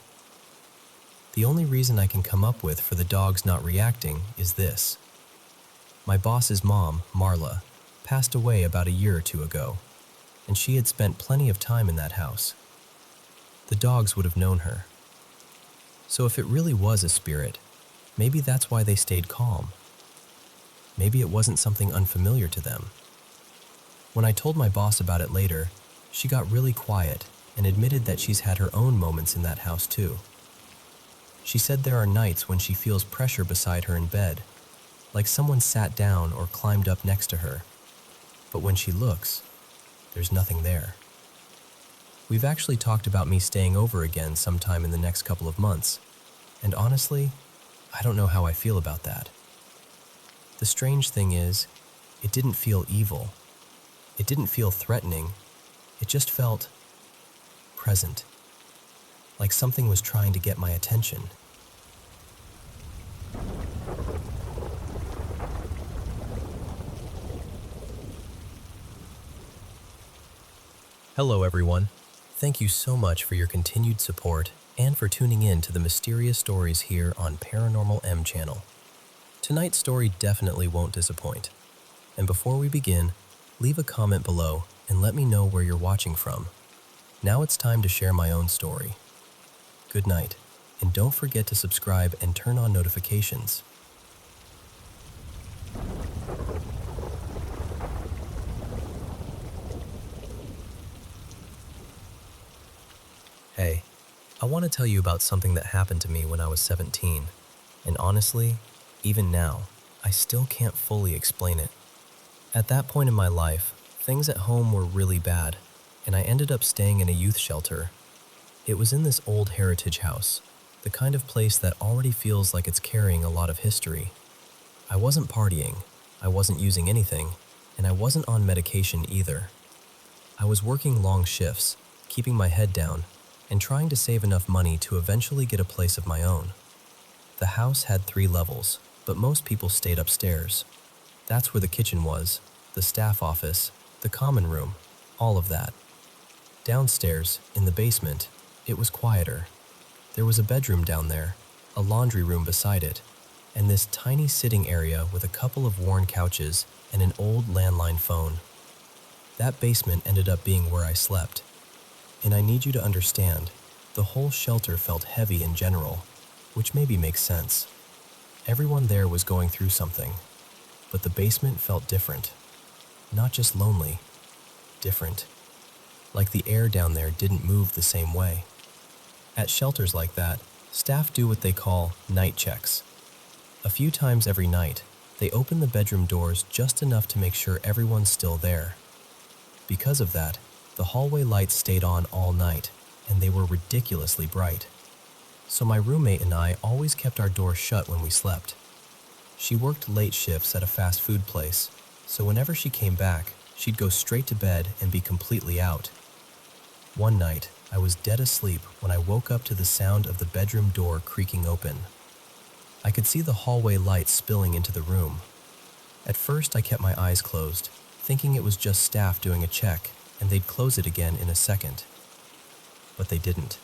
The only reason I can come up with for the dogs not reacting is this. My boss's mom, Marla, passed away about a year or two ago, and she had spent plenty of time in that house. The dogs would have known her. So if it really was a spirit, maybe that's why they stayed calm. Maybe it wasn't something unfamiliar to them. When I told my boss about it later, she got really quiet and admitted that she's had her own moments in that house too. She said there are nights when she feels pressure beside her in bed, like someone sat down or climbed up next to her. But when she looks, there's nothing there. We've actually talked about me staying over again sometime in the next couple of months, and honestly, I don't know how I feel about that. The strange thing is, it didn't feel evil. It didn't feel threatening. It just felt present, like something was trying to get my attention. Hello everyone. Thank you so much for your continued support and for tuning in to the mysterious stories here on Paranormal M channel. Tonight's story definitely won't disappoint. And before we begin, leave a comment below and let me know where you're watching from. Now it's time to share my own story. Good night, and don't forget to subscribe and turn on notifications. Hey, I want to tell you about something that happened to me when I was 17, and honestly, even now, I still can't fully explain it. At that point in my life, things at home were really bad, and I ended up staying in a youth shelter. It was in this old heritage house, the kind of place that already feels like it's carrying a lot of history. I wasn't partying, I wasn't using anything, and I wasn't on medication either. I was working long shifts, keeping my head down, and trying to save enough money to eventually get a place of my own. The house had 3 levels, but most people stayed upstairs. That's where the kitchen was, the staff office, the common room, all of that. Downstairs, in the basement, it was quieter. There was a bedroom down there, a laundry room beside it, and this tiny sitting area with a couple of worn couches and an old landline phone. That basement ended up being where I slept. And I need you to understand, the whole shelter felt heavy in general, which maybe makes sense. Everyone there was going through something, but the basement felt different. Not just lonely, different. Like the air down there didn't move the same way. At shelters like that, staff do what they call night checks. A few times every night, they open the bedroom doors just enough to make sure everyone's still there. Because of that, the hallway lights stayed on all night, and they were ridiculously bright. So my roommate and I always kept our door shut when we slept. She worked late shifts at a fast food place, so whenever she came back, she'd go straight to bed and be completely out. One night, I was dead asleep when I woke up to the sound of the bedroom door creaking open. I could see the hallway lights spilling into the room. At first, I kept my eyes closed, thinking it was just staff doing a check, and they'd close it again in a second. But they didn't.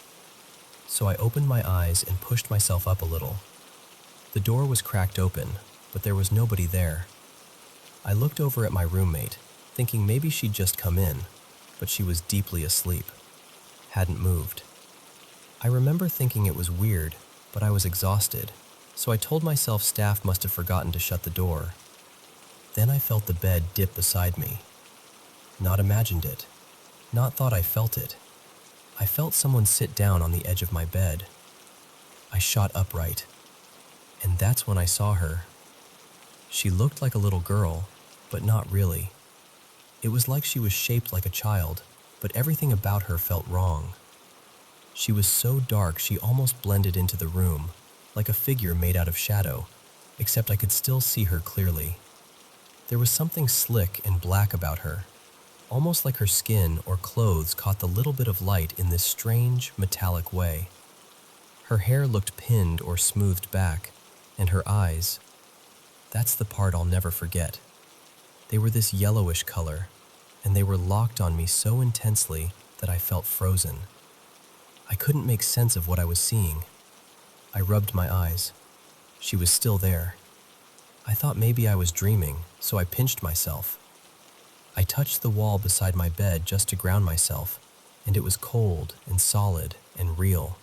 So I opened my eyes and pushed myself up a little. The door was cracked open, but there was nobody there. I looked over at my roommate, thinking maybe she'd just come in, but she was deeply asleep. Hadn't moved. I remember thinking it was weird, but I was exhausted, so I told myself staff must have forgotten to shut the door. Then I felt the bed dip beside me. Not imagined it. Not thought I felt it. I felt someone sit down on the edge of my bed. I shot upright. And that's when I saw her. She looked like a little girl, but not really. It was like she was shaped like a child, but everything about her felt wrong. She was so dark she almost blended into the room, like a figure made out of shadow, except I could still see her clearly. There was something slick and black about her, almost like her skin or clothes caught the little bit of light in this strange, metallic way. Her hair looked pinned or smoothed back, and her eyes, that's the part I'll never forget. They were this yellowish color, and they were locked on me so intensely that I felt frozen. I couldn't make sense of what I was seeing. I rubbed my eyes. She was still there. I thought maybe I was dreaming, so I pinched myself. I touched the wall beside my bed just to ground myself, and it was cold and solid and real.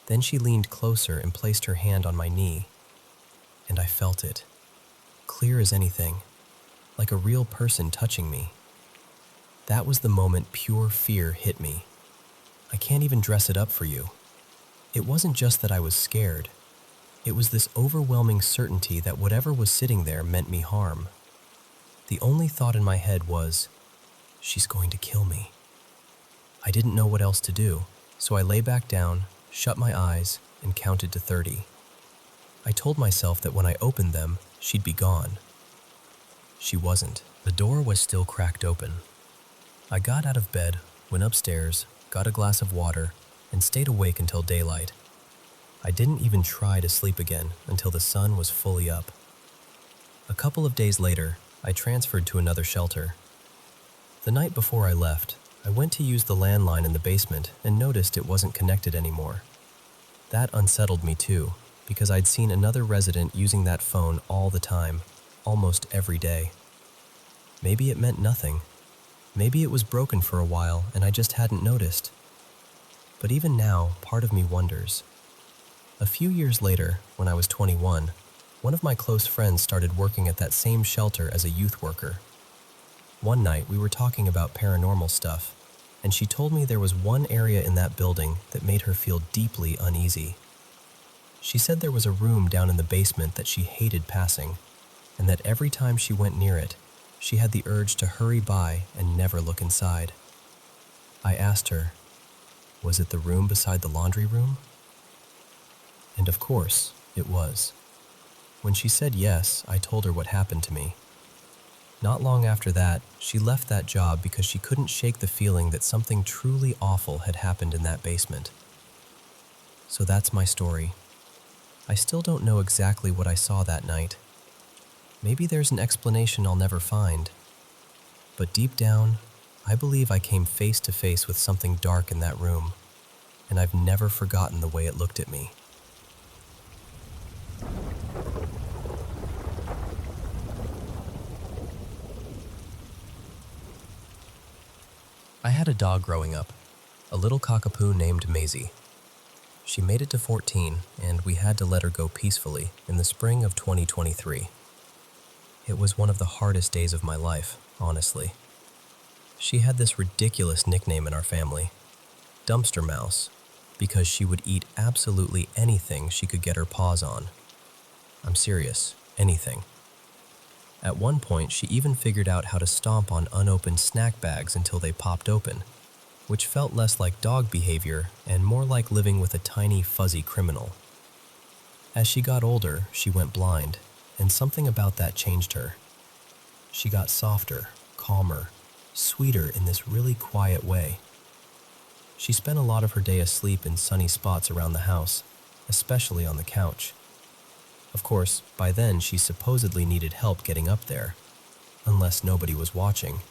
Then she leaned closer and placed her hand on my knee, and I felt it, clear as anything, like a real person touching me. That was the moment pure fear hit me. I can't even dress it up for you. It wasn't just that I was scared. It was this overwhelming certainty that whatever was sitting there meant me harm. The only thought in my head was, she's going to kill me. I didn't know what else to do, so I lay back down, shut my eyes, and counted to 30. I told myself that when I opened them, she'd be gone. She wasn't. The door was still cracked open. I got out of bed, went upstairs, got a glass of water, and stayed awake until daylight. I didn't even try to sleep again until the sun was fully up. A couple of days later, I transferred to another shelter. The night before I left, I went to use the landline in the basement and noticed it wasn't connected anymore. That unsettled me too, because I'd seen another resident using that phone all the time, almost every day. Maybe it meant nothing. Maybe it was broken for a while and I just hadn't noticed. But even now, part of me wonders. A few years later, when I was 21, one of my close friends started working at that same shelter as a youth worker. One night, we were talking about paranormal stuff, and she told me there was one area in that building that made her feel deeply uneasy. She said there was a room down in the basement that she hated passing, and that every time she went near it, she had the urge to hurry by and never look inside. I asked her, was it the room beside the laundry room? And of course, it was. When she said yes, I told her what happened to me. Not long after that, she left that job because she couldn't shake the feeling that something truly awful had happened in that basement. So that's my story. I still don't know exactly what I saw that night. Maybe there's an explanation I'll never find. But deep down, I believe I came face to face with something dark in that room, and I've never forgotten the way it looked at me. I had a dog growing up, a little cockapoo named Maisie. She made it to 14, and we had to let her go peacefully in the spring of 2023. It was one of the hardest days of my life, honestly. She had this ridiculous nickname in our family, Dumpster Mouse, because she would eat absolutely anything she could get her paws on. I'm serious, anything. At one point, she even figured out how to stomp on unopened snack bags until they popped open, which felt less like dog behavior and more like living with a tiny, fuzzy criminal. As she got older, she went blind, and something about that changed her. She got softer, calmer, sweeter in this really quiet way. She spent a lot of her day asleep in sunny spots around the house, especially on the couch. Of course, by then she supposedly needed help getting up there, unless nobody was watching.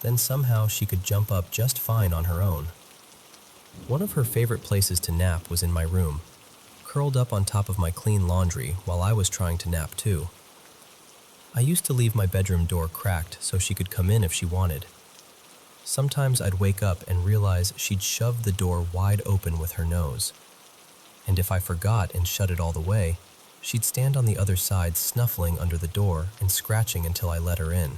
Then somehow she could jump up just fine on her own. One of her favorite places to nap was in my room, curled up on top of my clean laundry while I was trying to nap too. I used to leave my bedroom door cracked so she could come in if she wanted. Sometimes I'd wake up and realize she'd shoved the door wide open with her nose. And if I forgot and shut it all the way, she'd stand on the other side snuffling under the door and scratching until I let her in.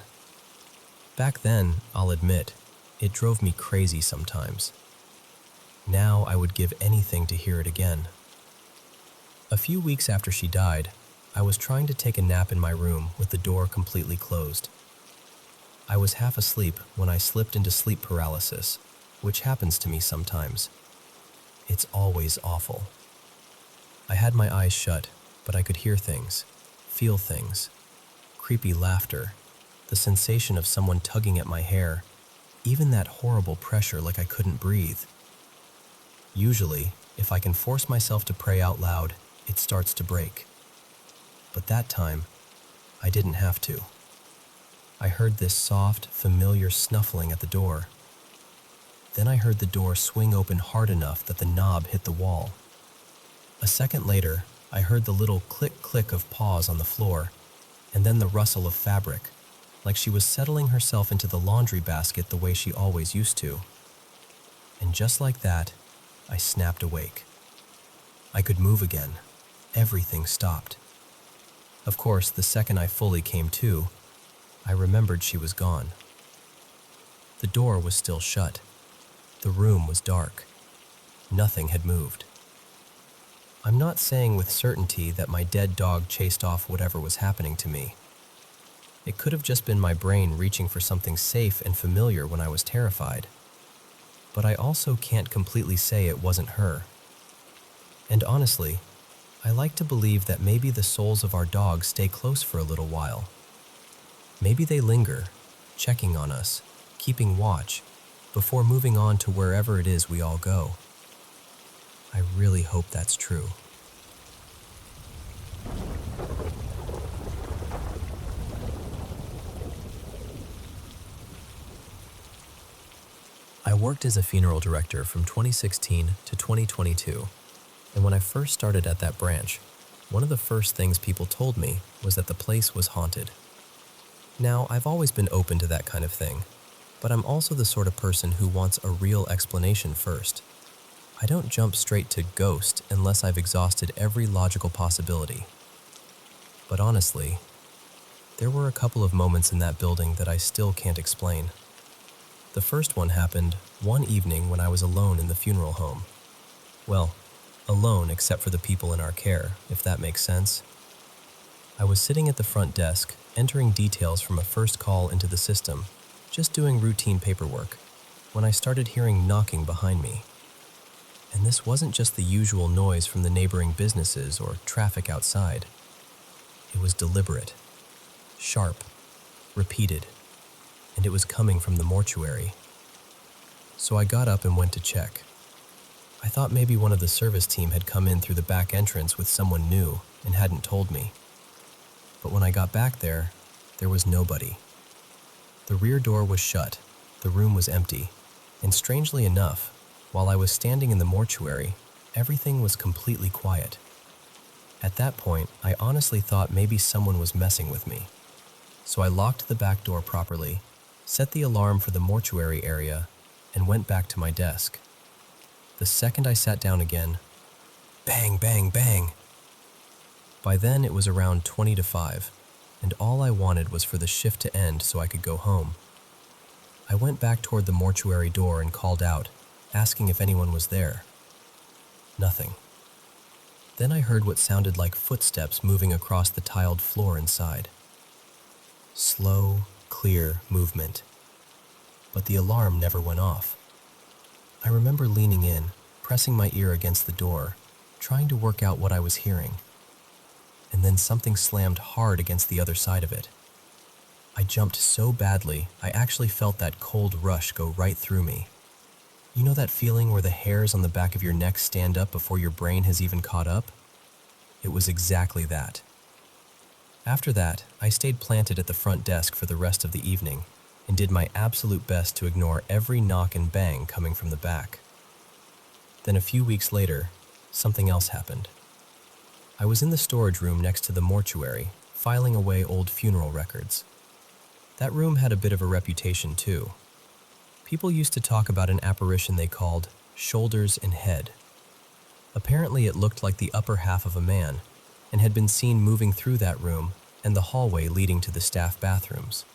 Back then, I'll admit, it drove me crazy sometimes. Now I would give anything to hear it again. A few weeks after she died, I was trying to take a nap in my room with the door completely closed. I was half asleep when I slipped into sleep paralysis, which happens to me sometimes. It's always awful. I had my eyes shut, but I could hear things, feel things, creepy laughter, the sensation of someone tugging at my hair, even that horrible pressure like I couldn't breathe. Usually, if I can force myself to pray out loud, it starts to break. But that time, I didn't have to. I heard this soft, familiar snuffling at the door. Then I heard the door swing open hard enough that the knob hit the wall. A second later, I heard the little click-click of paws on the floor, and then the rustle of fabric, like she was settling herself into the laundry basket the way she always used to. And just like that, I snapped awake. I could move again. Everything stopped. Of course, the second I fully came to, I remembered she was gone. The door was still shut. The room was dark. Nothing had moved. I'm not saying with certainty that my dead dog chased off whatever was happening to me. It could have just been my brain reaching for something safe and familiar when I was terrified. But I also can't completely say it wasn't her. And honestly, I like to believe that maybe the souls of our dogs stay close for a little while. Maybe they linger, checking on us, keeping watch, before moving on to wherever it is we all go. I really hope that's true. I worked as a funeral director from 2016 to 2022, and when I first started at that branch, one of the first things people told me was that the place was haunted. Now, I've always been open to that kind of thing, but I'm also the sort of person who wants a real explanation first. I don't jump straight to ghost unless I've exhausted every logical possibility. But honestly, there were a couple of moments in that building that I still can't explain. The first one happened one evening when I was alone in the funeral home. Well, alone except for the people in our care, if that makes sense. I was sitting at the front desk, entering details from a first call into the system, just doing routine paperwork, when I started hearing knocking behind me. And this wasn't just the usual noise from the neighboring businesses or traffic outside. It was deliberate, sharp, repeated, and it was coming from the mortuary. So I got up and went to check. I thought maybe one of the service team had come in through the back entrance with someone new and hadn't told me. But when I got back there was nobody. The rear door was shut, the room was empty, and strangely enough, while I was standing in the mortuary, everything was completely quiet. At that point, I honestly thought maybe someone was messing with me. So I locked the back door properly, set the alarm for the mortuary area, and went back to my desk. The second I sat down again, bang, bang, bang. By then it was around 20 to 5, and all I wanted was for the shift to end so I could go home. I went back toward the mortuary door and called out, asking if anyone was there. Nothing. Then I heard what sounded like footsteps moving across the tiled floor inside. Slow, clear movement. But the alarm never went off. I remember leaning in, pressing my ear against the door, trying to work out what I was hearing. And then something slammed hard against the other side of it. I jumped so badly, I actually felt that cold rush go right through me. You know that feeling where the hairs on the back of your neck stand up before your brain has even caught up? It was exactly that. After that, I stayed planted at the front desk for the rest of the evening and did my absolute best to ignore every knock and bang coming from the back. Then a few weeks later, something else happened. I was in the storage room next to the mortuary, filing away old funeral records. That room had a bit of a reputation too. People used to talk about an apparition they called shoulders and head. Apparently it looked like the upper half of a man and had been seen moving through that room and the hallway leading to the staff bathrooms.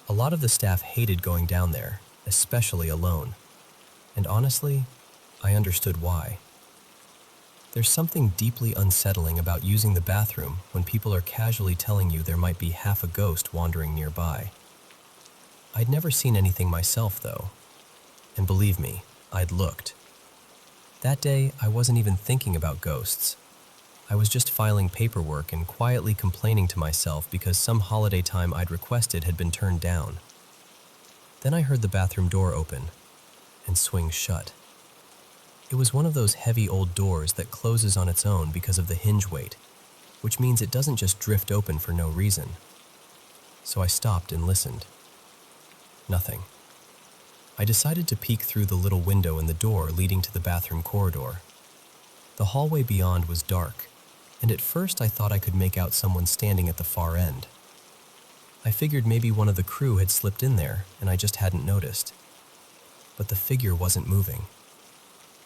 A lot of the staff hated going down there, especially alone. And honestly, I understood why. There's something deeply unsettling about using the bathroom when people are casually telling you there might be half a ghost wandering nearby. I'd never seen anything myself, though. And believe me, I'd looked. That day, I wasn't even thinking about ghosts. I was just filing paperwork and quietly complaining to myself because some holiday time I'd requested had been turned down. Then I heard the bathroom door open and swing shut. It was one of those heavy old doors that closes on its own because of the hinge weight, which means it doesn't just drift open for no reason. So I stopped and listened. Nothing. I decided to peek through the little window in the door leading to the bathroom corridor. The hallway beyond was dark, and at first I thought I could make out someone standing at the far end. I figured maybe one of the crew had slipped in there and I just hadn't noticed. But the figure wasn't moving.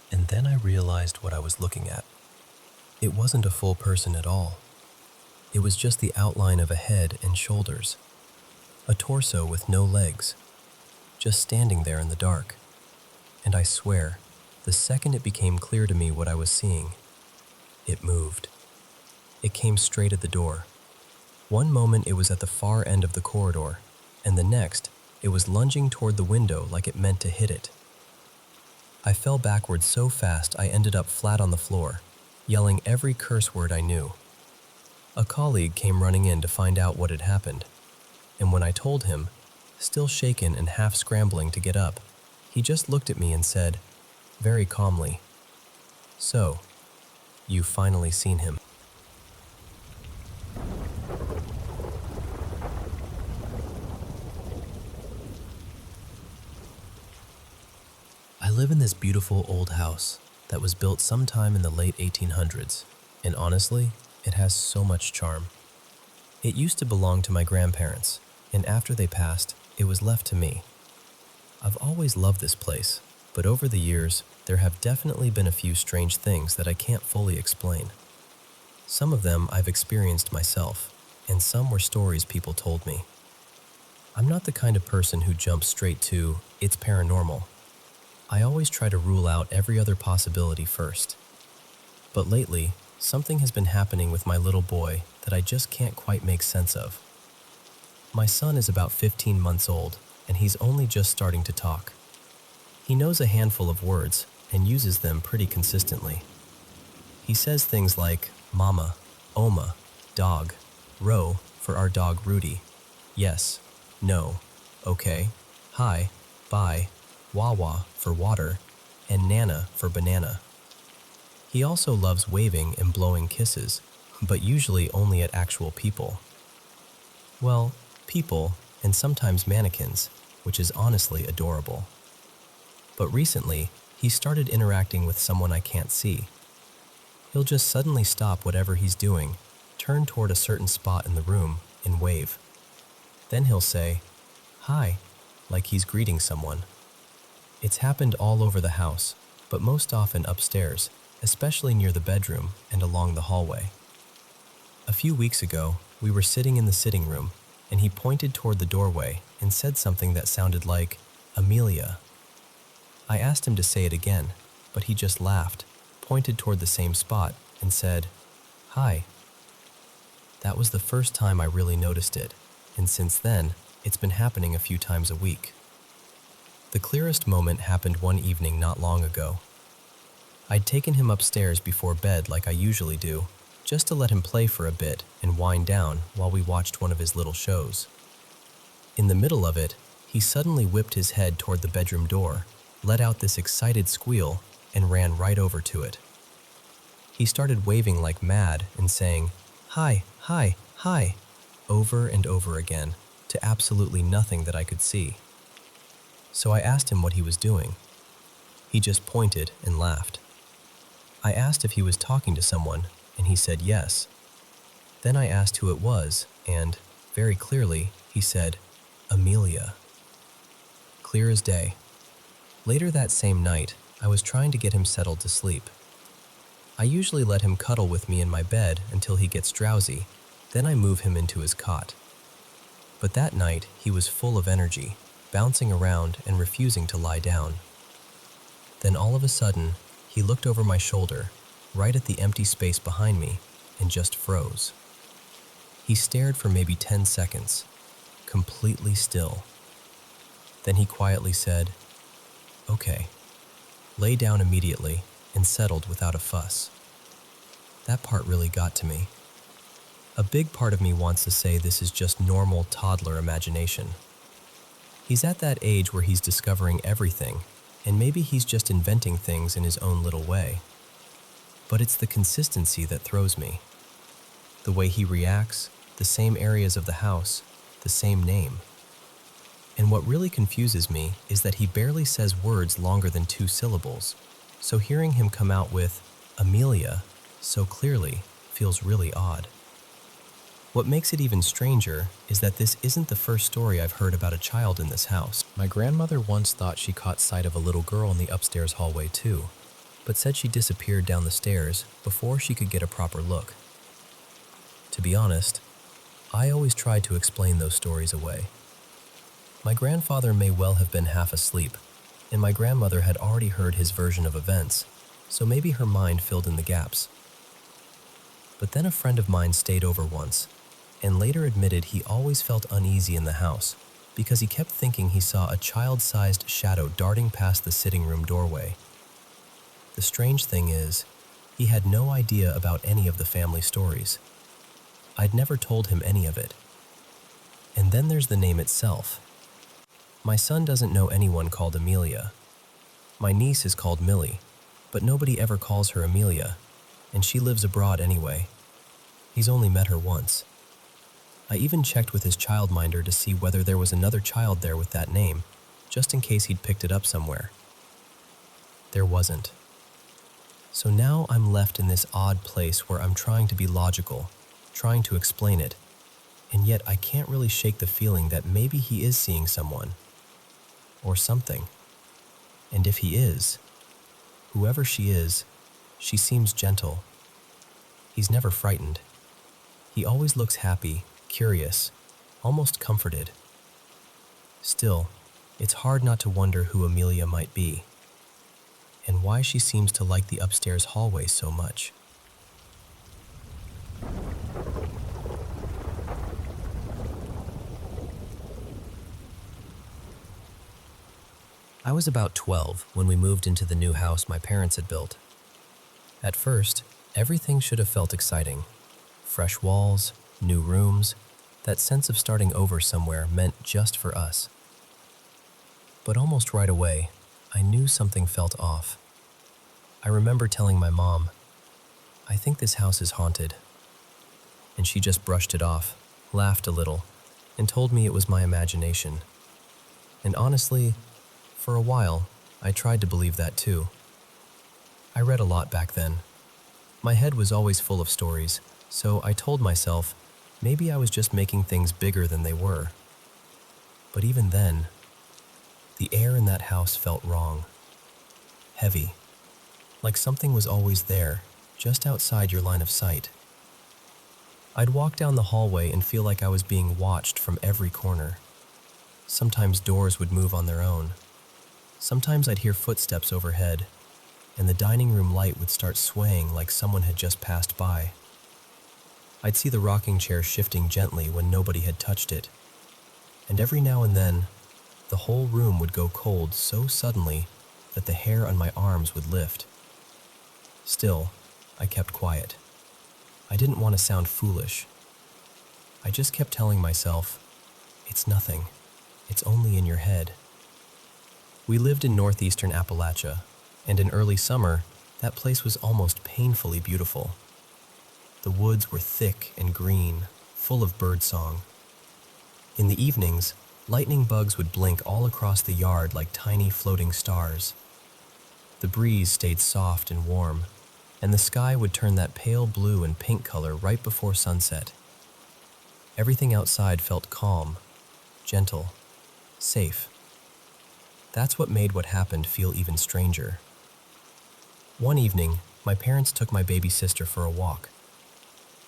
And then I realized what I was looking at. It wasn't a full person at all. It was just the outline of a head and shoulders. A torso with no legs, just standing there in the dark. And I swear, the second it became clear to me what I was seeing, it moved. It came straight at the door. One moment it was at the far end of the corridor, and the next, it was lunging toward the window like it meant to hit it. I fell backwards so fast I ended up flat on the floor, yelling every curse word I knew. A colleague came running in to find out what had happened, and when I told him, still shaken and half scrambling to get up, he just looked at me and said, very calmly, "So, you've finally seen him." I live in this beautiful old house that was built sometime in the late 1800s, and honestly, it has so much charm. It used to belong to my grandparents, and after they passed, it was left to me. I've always loved this place, but over the years, there have definitely been a few strange things that I can't fully explain. Some of them I've experienced myself, and some were stories people told me. I'm not the kind of person who jumps straight to, "It's paranormal." I always try to rule out every other possibility first. But lately, something has been happening with my little boy that I just can't quite make sense of. My son is about 15 months old, and he's only just starting to talk. He knows a handful of words and uses them pretty consistently. He says things like mama, oma, dog, row for our dog Rudy, yes, no, okay, hi, bye, wawa for water, and nana for banana. He also loves waving and blowing kisses, but usually only at actual people. Well, people, and sometimes mannequins, which is honestly adorable. But recently, he started interacting with someone I can't see. He'll just suddenly stop whatever he's doing, turn toward a certain spot in the room, and wave. Then he'll say, "Hi," like he's greeting someone. It's happened all over the house, but most often upstairs, especially near the bedroom and along the hallway. A few weeks ago, we were sitting in the sitting room, and he pointed toward the doorway and said something that sounded like, "Amelia." I asked him to say it again, but he just laughed, pointed toward the same spot, and said, "Hi." That was the first time I really noticed it, and since then, it's been happening a few times a week. The clearest moment happened one evening not long ago. I'd taken him upstairs before bed like I usually do, just to let him play for a bit and wind down while we watched one of his little shows. In the middle of it, he suddenly whipped his head toward the bedroom door, let out this excited squeal, and ran right over to it. He started waving like mad and saying, "Hi, hi, hi," over and over again, to absolutely nothing that I could see. So I asked him what he was doing. He just pointed and laughed. I asked if he was talking to someone, and he said yes. Then I asked who it was, and, very clearly, he said, "Amelia." Clear as day. Later that same night, I was trying to get him settled to sleep. I usually let him cuddle with me in my bed until he gets drowsy, then I move him into his cot. But that night, he was full of energy, bouncing around and refusing to lie down. Then all of a sudden, he looked over my shoulder, right at the empty space behind me and just froze. He stared for maybe 10 seconds, completely still. Then he quietly said, "Okay," lay down immediately and settled without a fuss. That part really got to me. A big part of me wants to say this is just normal toddler imagination. He's at that age where he's discovering everything, and maybe he's just inventing things in his own little way. But it's the consistency that throws me. The way he reacts, the same areas of the house, the same name. And what really confuses me is that he barely says words longer than 2 syllables, so hearing him come out with Amelia so clearly feels really odd. What makes it even stranger is that this isn't the first story I've heard about a child in this house. My grandmother once thought she caught sight of a little girl in the upstairs hallway too, but said she disappeared down the stairs before she could get a proper look. To be honest, I always tried to explain those stories away. My grandfather may well have been half asleep, and my grandmother had already heard his version of events, so maybe her mind filled in the gaps. But then a friend of mine stayed over once, and later admitted he always felt uneasy in the house because he kept thinking he saw a child-sized shadow darting past the sitting room doorway. The strange thing is, he had no idea about any of the family stories. I'd never told him any of it. And then there's the name itself. My son doesn't know anyone called Amelia. My niece is called Millie, but nobody ever calls her Amelia, and she lives abroad anyway. He's only met her once. I even checked with his childminder to see whether there was another child there with that name, just in case he'd picked it up somewhere. There wasn't. So now I'm left in this odd place where I'm trying to be logical, trying to explain it, and yet I can't really shake the feeling that maybe he is seeing someone, or something. And if he is, whoever she is, she seems gentle. He's never frightened. He always looks happy, curious, almost comforted. Still, it's hard not to wonder who Amelia might be, and why she seems to like the upstairs hallway so much. I was about 12 when we moved into the new house my parents had built. At first, everything should have felt exciting. Fresh walls, new rooms, that sense of starting over somewhere meant just for us. But almost right away, I knew something felt off. I remember telling my mom, "I think this house is haunted." And she just brushed it off, laughed a little, and told me it was my imagination. And honestly, for a while, I tried to believe that too. I read a lot back then. My head was always full of stories, so I told myself maybe I was just making things bigger than they were. But even then, the air in that house felt wrong. Heavy. Like something was always there, just outside your line of sight. I'd walk down the hallway and feel like I was being watched from every corner. Sometimes doors would move on their own. Sometimes I'd hear footsteps overhead, and the dining room light would start swaying like someone had just passed by. I'd see the rocking chair shifting gently when nobody had touched it, and every now and then, the whole room would go cold so suddenly that the hair on my arms would lift. Still, I kept quiet. I didn't want to sound foolish. I just kept telling myself, "It's nothing. It's only in your head." We lived in northeastern Appalachia, and in early summer, that place was almost painfully beautiful. The woods were thick and green, full of birdsong. In the evenings, lightning bugs would blink all across the yard like tiny floating stars. The breeze stayed soft and warm, and the sky would turn that pale blue and pink color right before sunset. Everything outside felt calm, gentle, safe. That's what made what happened feel even stranger. One evening, my parents took my baby sister for a walk.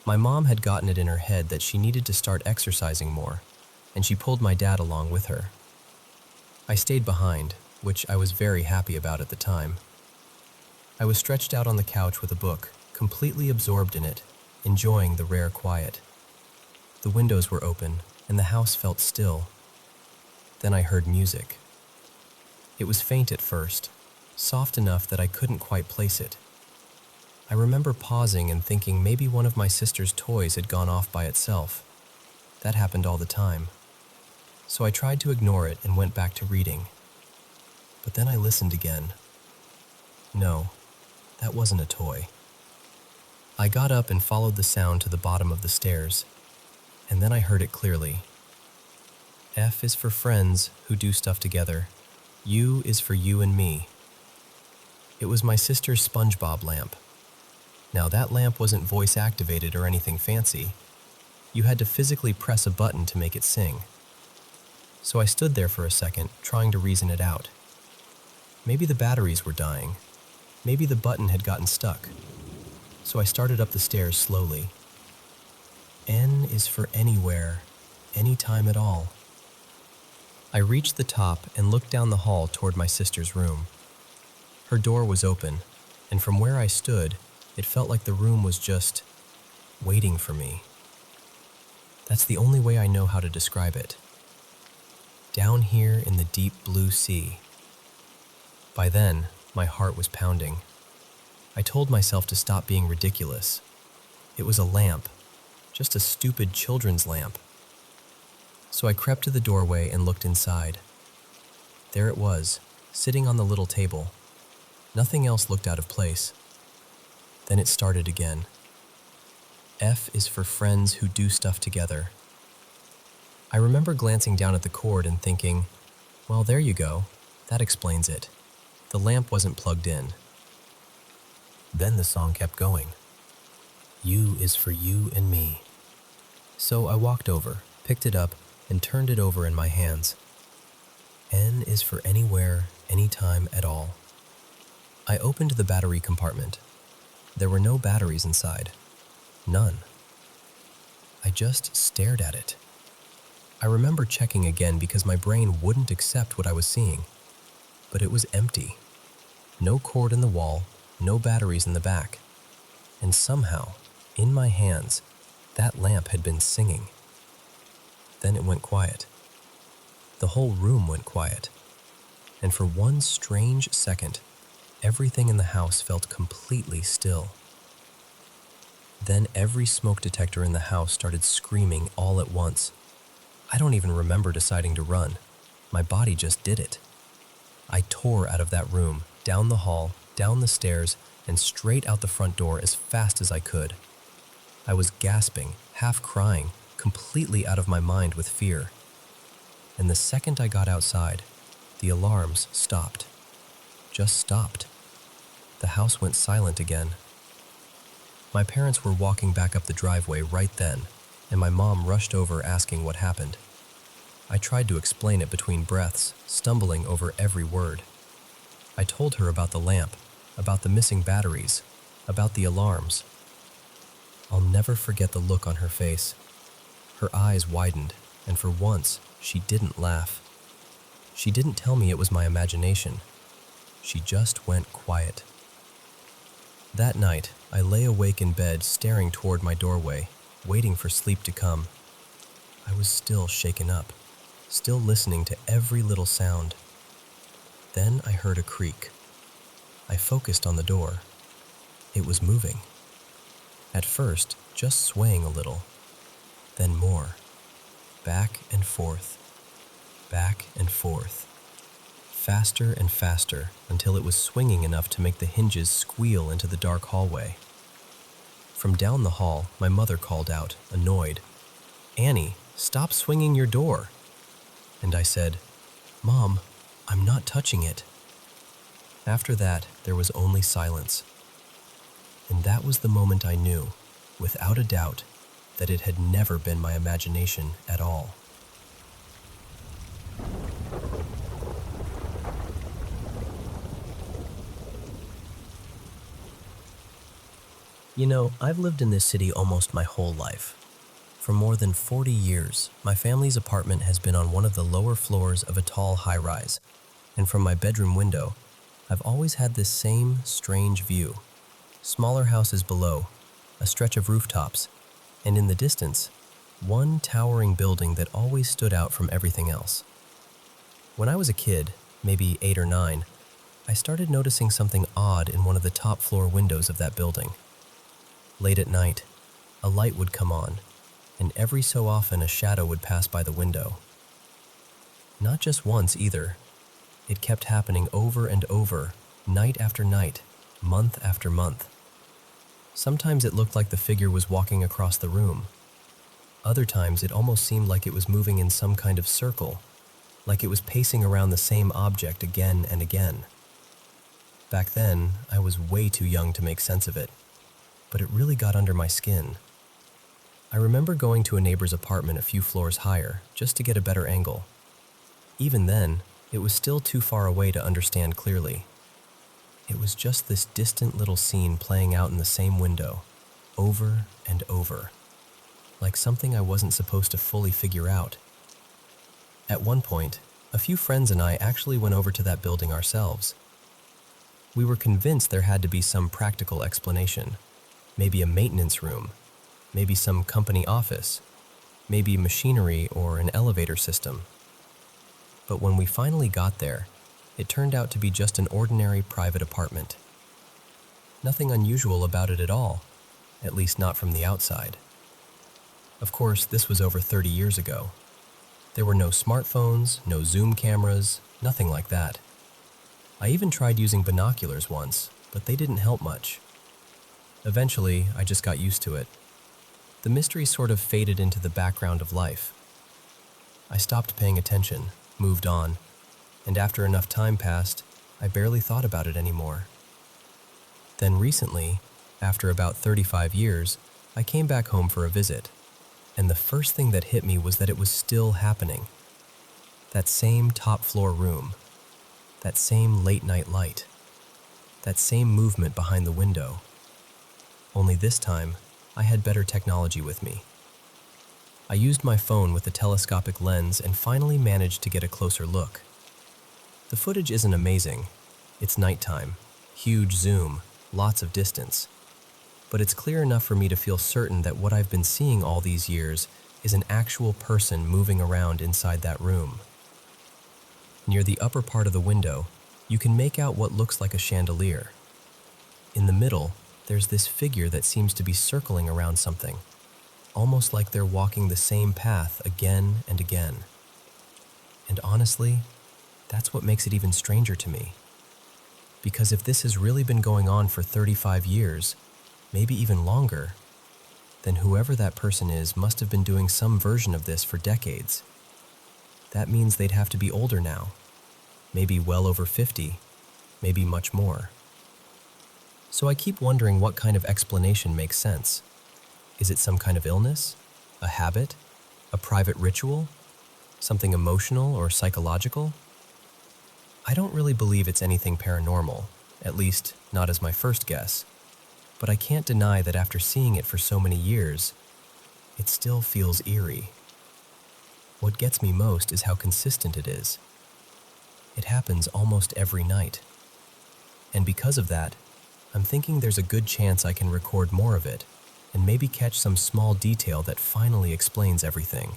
My mom had gotten it in her head that she needed to start exercising more, and she pulled my dad along with her. I stayed behind, which I was very happy about at the time. I was stretched out on the couch with a book, completely absorbed in it, enjoying the rare quiet. The windows were open, and the house felt still. Then I heard music. It was faint at first, soft enough that I couldn't quite place it. I remember pausing and thinking maybe one of my sister's toys had gone off by itself. That happened all the time. So I tried to ignore it and went back to reading. But then I listened again. No, that wasn't a toy. I got up and followed the sound to the bottom of the stairs, and then I heard it clearly. F is for friends who do stuff together. U is for you and me. It was my sister's SpongeBob lamp. Now that lamp wasn't voice activated or anything fancy. You had to physically press a button to make it sing. So I stood there for a second, trying to reason it out. Maybe the batteries were dying. Maybe the button had gotten stuck. So I started up the stairs slowly. N is for anywhere, anytime at all. I reached the top and looked down the hall toward my sister's room. Her door was open, and from where I stood, it felt like the room was just waiting for me. That's the only way I know how to describe it. Down here in the deep blue sea. By then, my heart was pounding. I told myself to stop being ridiculous. It was a lamp, just a stupid children's lamp. So I crept to the doorway and looked inside. There it was, sitting on the little table. Nothing else looked out of place. Then it started again. F is for friends who do stuff together. I remember glancing down at the cord and thinking, well, there you go. That explains it. The lamp wasn't plugged in. Then the song kept going. U is for you and me. So I walked over, picked it up, and turned it over in my hands. N is for anywhere, anytime at all. I opened the battery compartment. There were no batteries inside. None. I just stared at it. I remember checking again because my brain wouldn't accept what I was seeing. But it was empty. No cord in the wall, no batteries in the back. And somehow, in my hands, that lamp had been singing. Then it went quiet. The whole room went quiet. And for one strange second, everything in the house felt completely still. Then every smoke detector in the house started screaming all at once. I don't even remember deciding to run. My body just did it. I tore out of that room, down the hall, down the stairs, and straight out the front door as fast as I could. I was gasping, half crying, completely out of my mind with fear. And the second I got outside, the alarms stopped. Just stopped. The house went silent again. My parents were walking back up the driveway right then, and my mom rushed over asking what happened. I tried to explain it between breaths, stumbling over every word. I told her about the lamp, about the missing batteries, about the alarms. I'll never forget the look on her face. Her eyes widened, and for once, she didn't laugh. She didn't tell me it was my imagination. She just went quiet. That night, I lay awake in bed staring toward my doorway, waiting for sleep to come. I was still shaken up, still listening to every little sound. Then I heard a creak. I focused on the door. It was moving. At first, just swaying a little. Then more. Back and forth. Back and forth. Faster and faster until it was swinging enough to make the hinges squeal into the dark hallway. From down the hall, my mother called out, annoyed, "Annie, stop swinging your door." And I said, "Mom, I'm not touching it." After that, there was only silence. And that was the moment I knew, without a doubt, that it had never been my imagination at all. You know, I've lived in this city almost my whole life. For more than 40 years, my family's apartment has been on one of the lower floors of a tall high-rise, and from my bedroom window, I've always had this same strange view. Smaller houses below, a stretch of rooftops, and in the distance, one towering building that always stood out from everything else. When I was a kid, maybe 8 or 9, I started noticing something odd in one of the top floor windows of that building. Late at night, a light would come on, and every so often a shadow would pass by the window. Not just once either. It kept happening over and over, night after night, month after month. Sometimes it looked like the figure was walking across the room. Other times it almost seemed like it was moving in some kind of circle, like it was pacing around the same object again and again. Back then, I was way too young to make sense of it, but it really got under my skin. I remember going to a neighbor's apartment a few floors higher just to get a better angle. Even then, it was still too far away to understand clearly. It was just this distant little scene playing out in the same window, over and over, like something I wasn't supposed to fully figure out. At one point, a few friends and I actually went over to that building ourselves. We were convinced there had to be some practical explanation, maybe a maintenance room, maybe some company office, maybe machinery or an elevator system. But when we finally got there, it turned out to be just an ordinary private apartment. Nothing unusual about it at all, at least not from the outside. Of course, this was over 30 years ago. There were no smartphones, no zoom cameras, nothing like that. I even tried using binoculars once, but they didn't help much. Eventually, I just got used to it. The mystery sort of faded into the background of life. I stopped paying attention, moved on, and after enough time passed, I barely thought about it anymore. Then recently, after about 35 years, I came back home for a visit, and the first thing that hit me was that it was still happening. That same top floor room, that same late night light, that same movement behind the window. Only this time, I had better technology with me. I used my phone with a telescopic lens and finally managed to get a closer look. The footage isn't amazing. It's nighttime, huge zoom, lots of distance. But it's clear enough for me to feel certain that what I've been seeing all these years is an actual person moving around inside that room. Near the upper part of the window, you can make out what looks like a chandelier. In the middle, there's this figure that seems to be circling around something, almost like they're walking the same path again and again. And honestly, that's what makes it even stranger to me. Because if this has really been going on for 35 years, maybe even longer, then whoever that person is must have been doing some version of this for decades. That means they'd have to be older now, maybe well over 50, maybe much more. So I keep wondering what kind of explanation makes sense. Is it some kind of illness? A habit? A private ritual? Something emotional or psychological? I don't really believe it's anything paranormal, at least not as my first guess. But I can't deny that after seeing it for so many years, it still feels eerie. What gets me most is how consistent it is. It happens almost every night. And because of that, I'm thinking there's a good chance I can record more of it and maybe catch some small detail that finally explains everything.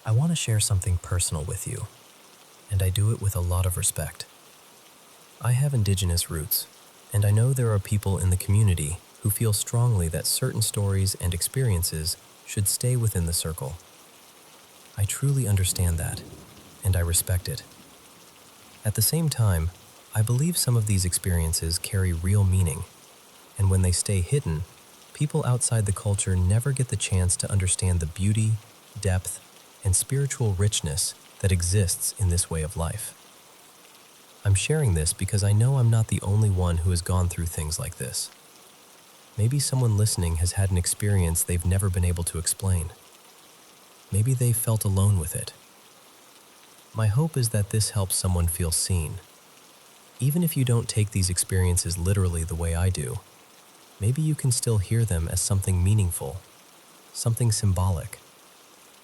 I want to share something personal with you, and I do it with a lot of respect. I have indigenous roots, and I know there are people in the community who feel strongly that certain stories and experiences should stay within the circle. I truly understand that, and I respect it. At the same time, I believe some of these experiences carry real meaning, and when they stay hidden, people outside the culture never get the chance to understand the beauty, depth, and spiritual richness that exists in this way of life. I'm sharing this because I know I'm not the only one who has gone through things like this. Maybe someone listening has had an experience they've never been able to explain. Maybe they've felt alone with it. My hope is that this helps someone feel seen. Even if you don't take these experiences literally the way I do, maybe you can still hear them as something meaningful, something symbolic,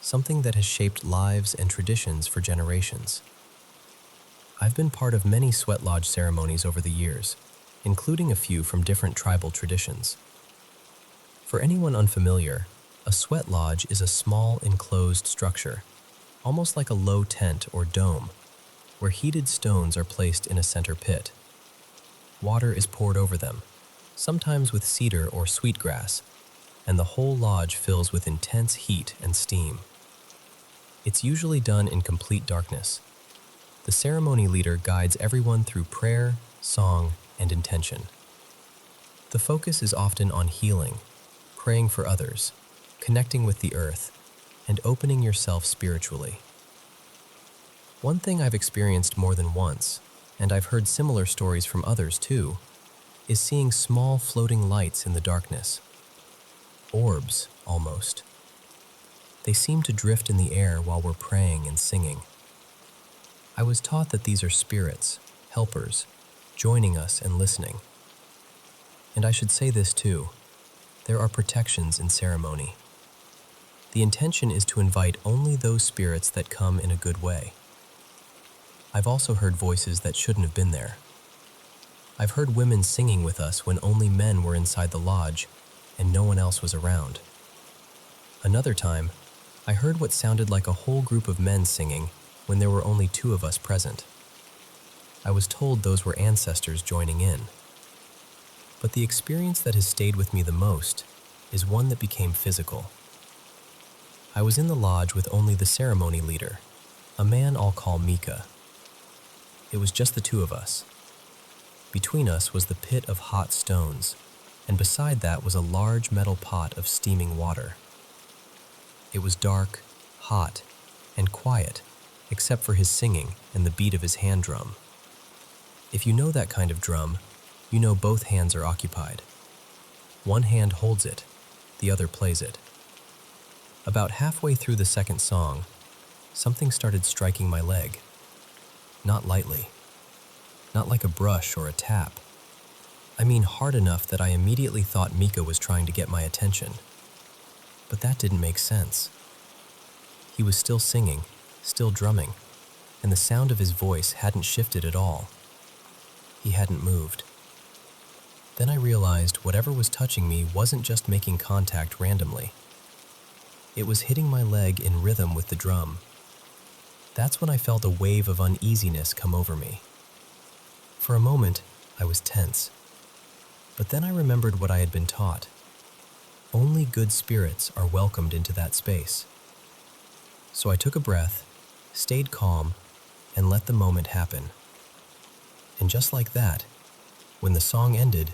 something that has shaped lives and traditions for generations. I've been part of many sweat lodge ceremonies over the years, including a few from different tribal traditions. For anyone unfamiliar, a sweat lodge is a small enclosed structure, almost like a low tent or dome, where heated stones are placed in a center pit. Water is poured over them, sometimes with cedar or sweetgrass, and the whole lodge fills with intense heat and steam. It's usually done in complete darkness. The ceremony leader guides everyone through prayer, song, and intention. The focus is often on healing, praying for others, connecting with the earth, and opening yourself spiritually. One thing I've experienced more than once, and I've heard similar stories from others too, is seeing small floating lights in the darkness. Orbs, almost. They seem to drift in the air while we're praying and singing. I was taught that these are spirits, helpers, joining us and listening. And I should say this too, there are protections in ceremony. The intention is to invite only those spirits that come in a good way. I've also heard voices that shouldn't have been there. I've heard women singing with us when only men were inside the lodge and no one else was around. Another time, I heard what sounded like a whole group of men singing when there were only 2 of us present. I was told those were ancestors joining in. But the experience that has stayed with me the most is one that became physical. I was in the lodge with only the ceremony leader, a man I'll call Mika. It was just the 2 of us. Between us was the pit of hot stones, and beside that was a large metal pot of steaming water. It was dark, hot, and quiet, except for his singing and the beat of his hand drum. If you know that kind of drum, you know both hands are occupied. One hand holds it, the other plays it. About halfway through the second song, something started striking my leg. Not lightly. Not like a brush or a tap. I mean hard enough that I immediately thought Mika was trying to get my attention. But that didn't make sense. He was still singing, still drumming, and the sound of his voice hadn't shifted at all. He hadn't moved. Then I realized whatever was touching me wasn't just making contact randomly. It was hitting my leg in rhythm with the drum. That's when I felt a wave of uneasiness come over me. For a moment, I was tense. But then I remembered what I had been taught. Only good spirits are welcomed into that space. So I took a breath, stayed calm, and let the moment happen. And just like that, when the song ended,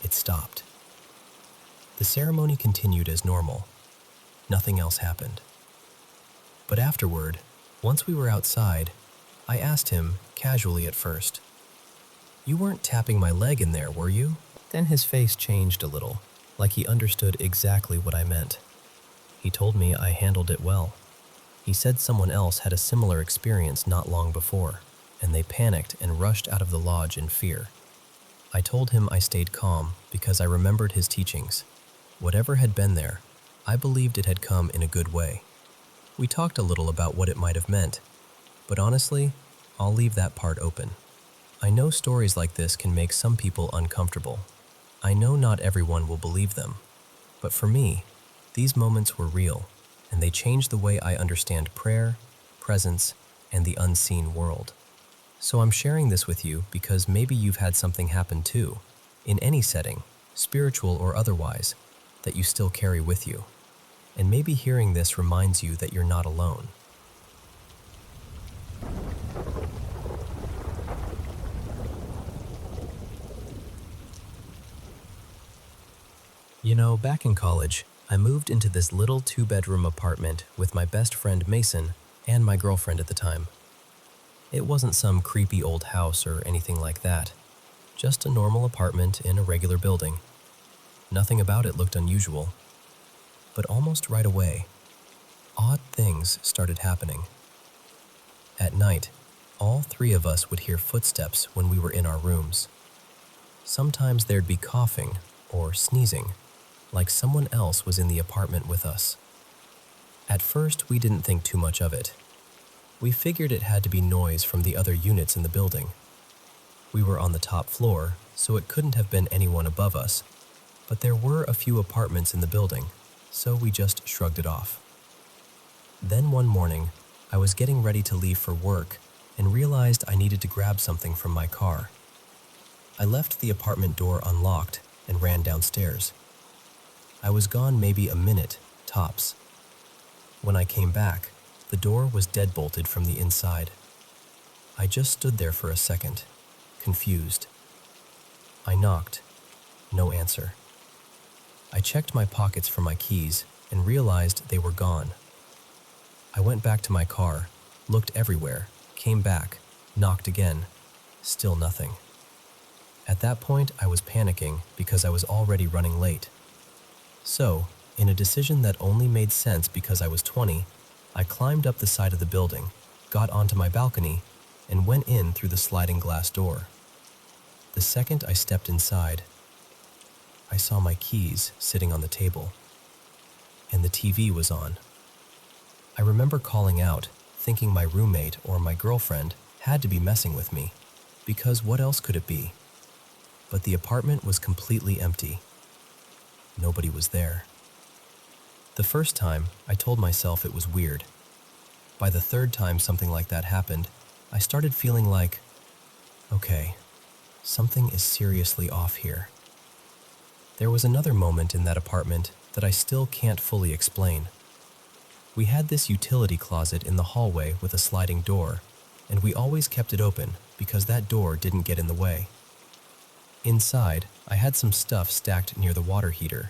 it stopped. The ceremony continued as normal. Nothing else happened. But afterward, once we were outside, I asked him, casually at first, "You weren't tapping my leg in there, were you?" Then his face changed a little, like he understood exactly what I meant. He told me I handled it well. He said someone else had a similar experience not long before, and they panicked and rushed out of the lodge in fear. I told him I stayed calm because I remembered his teachings. Whatever had been there, I believed it had come in a good way. We talked a little about what it might have meant, but honestly, I'll leave that part open. I know stories like this can make some people uncomfortable. I know not everyone will believe them, but for me, these moments were real, and they changed the way I understand prayer, presence, and the unseen world. So I'm sharing this with you because maybe you've had something happen too, in any setting, spiritual or otherwise, that you still carry with you. And maybe hearing this reminds you that you're not alone. You know, back in college, I moved into this little 2-bedroom apartment with my best friend Mason and my girlfriend at the time. It wasn't some creepy old house or anything like that, just a normal apartment in a regular building. Nothing about it looked unusual. But almost right away, odd things started happening. At night, all 3 of us would hear footsteps when we were in our rooms. Sometimes there'd be coughing or sneezing, like someone else was in the apartment with us. At first, we didn't think too much of it. We figured it had to be noise from the other units in the building. We were on the top floor, so it couldn't have been anyone above us, but there were a few apartments in the building, so we just shrugged it off. Then one morning, I was getting ready to leave for work and realized I needed to grab something from my car. I left the apartment door unlocked and ran downstairs. I was gone maybe a minute, tops. When I came back, the door was deadbolted from the inside. I just stood there for a second, confused. I knocked. No answer. I checked my pockets for my keys and realized they were gone. I went back to my car, looked everywhere, came back, knocked again. Still nothing. At that point, I was panicking because I was already running late. So, in a decision that only made sense because I was 20, I climbed up the side of the building, got onto my balcony, and went in through the sliding glass door. The second I stepped inside, I saw my keys sitting on the table, and the TV was on. I remember calling out, thinking my roommate or my girlfriend had to be messing with me, because what else could it be? But the apartment was completely empty. Nobody was there. The first time, I told myself it was weird. By the third time something like that happened, I started feeling like, okay, something is seriously off here. There was another moment in that apartment that I still can't fully explain. We had this utility closet in the hallway with a sliding door, and we always kept it open because that door didn't get in the way. Inside, I had some stuff stacked near the water heater,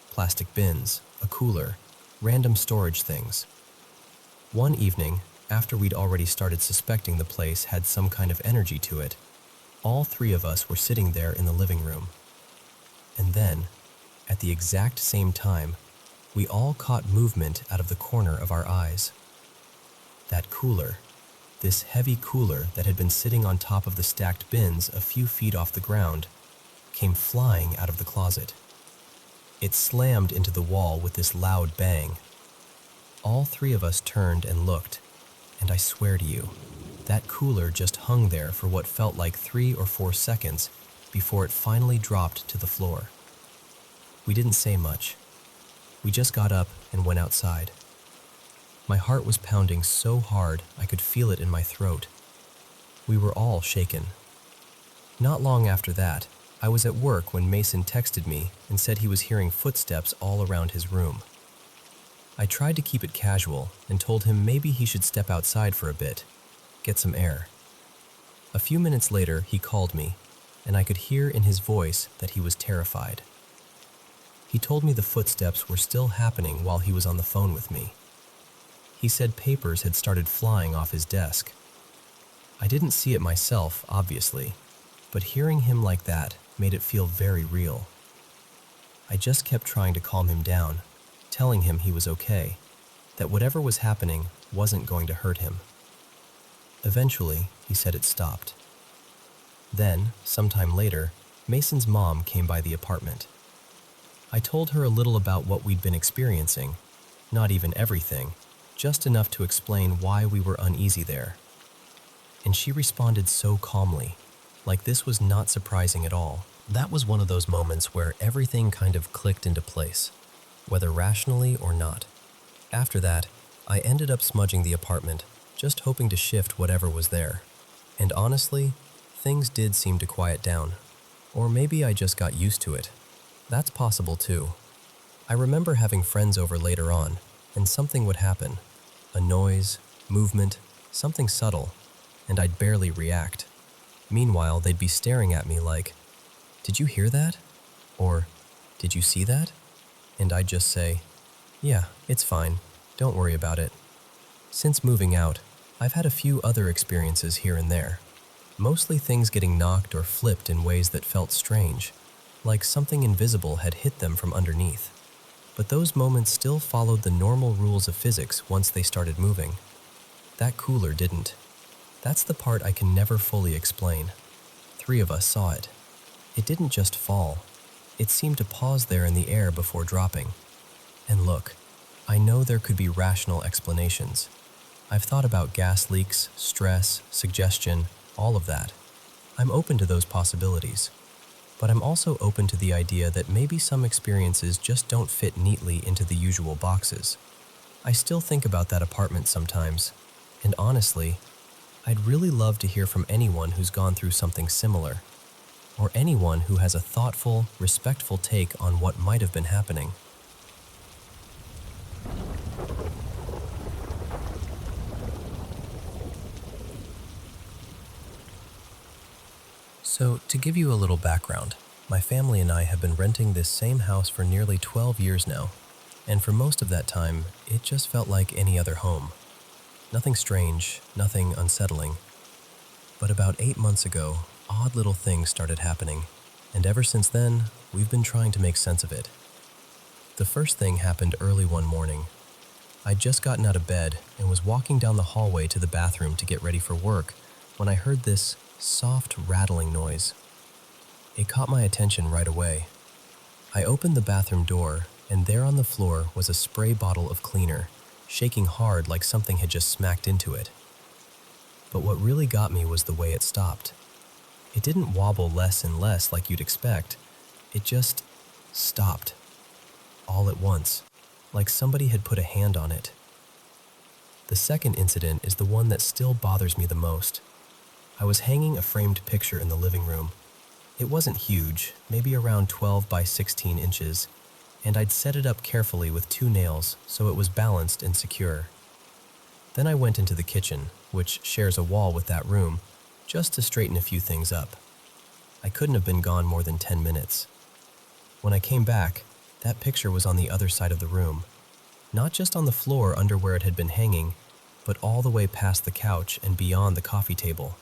plastic bins, a cooler, random storage things. One evening, after we'd already started suspecting the place had some kind of energy to it, all three of us were sitting there in the living room. And then, at the exact same time, we all caught movement out of the corner of our eyes. That cooler, this heavy cooler that had been sitting on top of the stacked bins a few feet off the ground, came flying out of the closet. It slammed into the wall with this loud bang. All three of us turned and looked, and I swear to you, that cooler just hung there for what felt like 3 or 4 seconds before it finally dropped to the floor. We didn't say much. We just got up and went outside. My heart was pounding so hard I could feel it in my throat. We were all shaken. Not long after that, I was at work when Mason texted me and said he was hearing footsteps all around his room. I tried to keep it casual and told him maybe he should step outside for a bit, get some air. A few minutes later, he called me, and I could hear in his voice that he was terrified. He told me the footsteps were still happening while he was on the phone with me. He said papers had started flying off his desk. I didn't see it myself, obviously, but hearing him like that made it feel very real. I just kept trying to calm him down, telling him he was okay, that whatever was happening wasn't going to hurt him. Eventually, he said it stopped. Then, sometime later, Mason's mom came by the apartment. I told her a little about what we'd been experiencing, not even everything, just enough to explain why we were uneasy there. And she responded so calmly, like this was not surprising at all. That was one of those moments where everything kind of clicked into place, whether rationally or not. After that, I ended up smudging the apartment, just hoping to shift whatever was there. And honestly, things did seem to quiet down. Or maybe I just got used to it. That's possible too. I remember having friends over later on, and something would happen. A noise, movement, something subtle, and I'd barely react. Meanwhile, they'd be staring at me like, "Did you hear that?" Or, "Did you see that?" And I'd just say, "Yeah, it's fine. Don't worry about it." Since moving out, I've had a few other experiences here and there. Mostly things getting knocked or flipped in ways that felt strange, like something invisible had hit them from underneath. But those moments still followed the normal rules of physics once they started moving. That cooler didn't. That's the part I can never fully explain. 3 of us saw it. It didn't just fall. It seemed to pause there in the air before dropping. And look, I know there could be rational explanations. I've thought about gas leaks, stress, suggestion, all of that. I'm open to those possibilities. But I'm also open to the idea that maybe some experiences just don't fit neatly into the usual boxes. I still think about that apartment sometimes, and honestly, I'd really love to hear from anyone who's gone through something similar, or anyone who has a thoughtful, respectful take on what might have been happening. So, to give you a little background, my family and I have been renting this same house for nearly 12 years now, and for most of that time, it just felt like any other home. Nothing strange, nothing unsettling. But about 8 months ago, odd little things started happening, and ever since then, we've been trying to make sense of it. The first thing happened early one morning. I'd just gotten out of bed and was walking down the hallway to the bathroom to get ready for work when I heard this soft rattling noise. It caught my attention right away. I opened the bathroom door, and there on the floor was a spray bottle of cleaner, shaking hard like something had just smacked into it. But what really got me was the way it stopped. It didn't wobble less and less like you'd expect. It just stopped. All at once, like somebody had put a hand on it. The second incident is the one that still bothers me the most. I was hanging a framed picture in the living room. It wasn't huge, maybe around 12 by 16 inches, and I'd set it up carefully with 2 nails so it was balanced and secure. Then I went into the kitchen, which shares a wall with that room, just to straighten a few things up. I couldn't have been gone more than 10 minutes. When I came back, that picture was on the other side of the room, not just on the floor under where it had been hanging, but all the way past the couch and beyond the coffee table.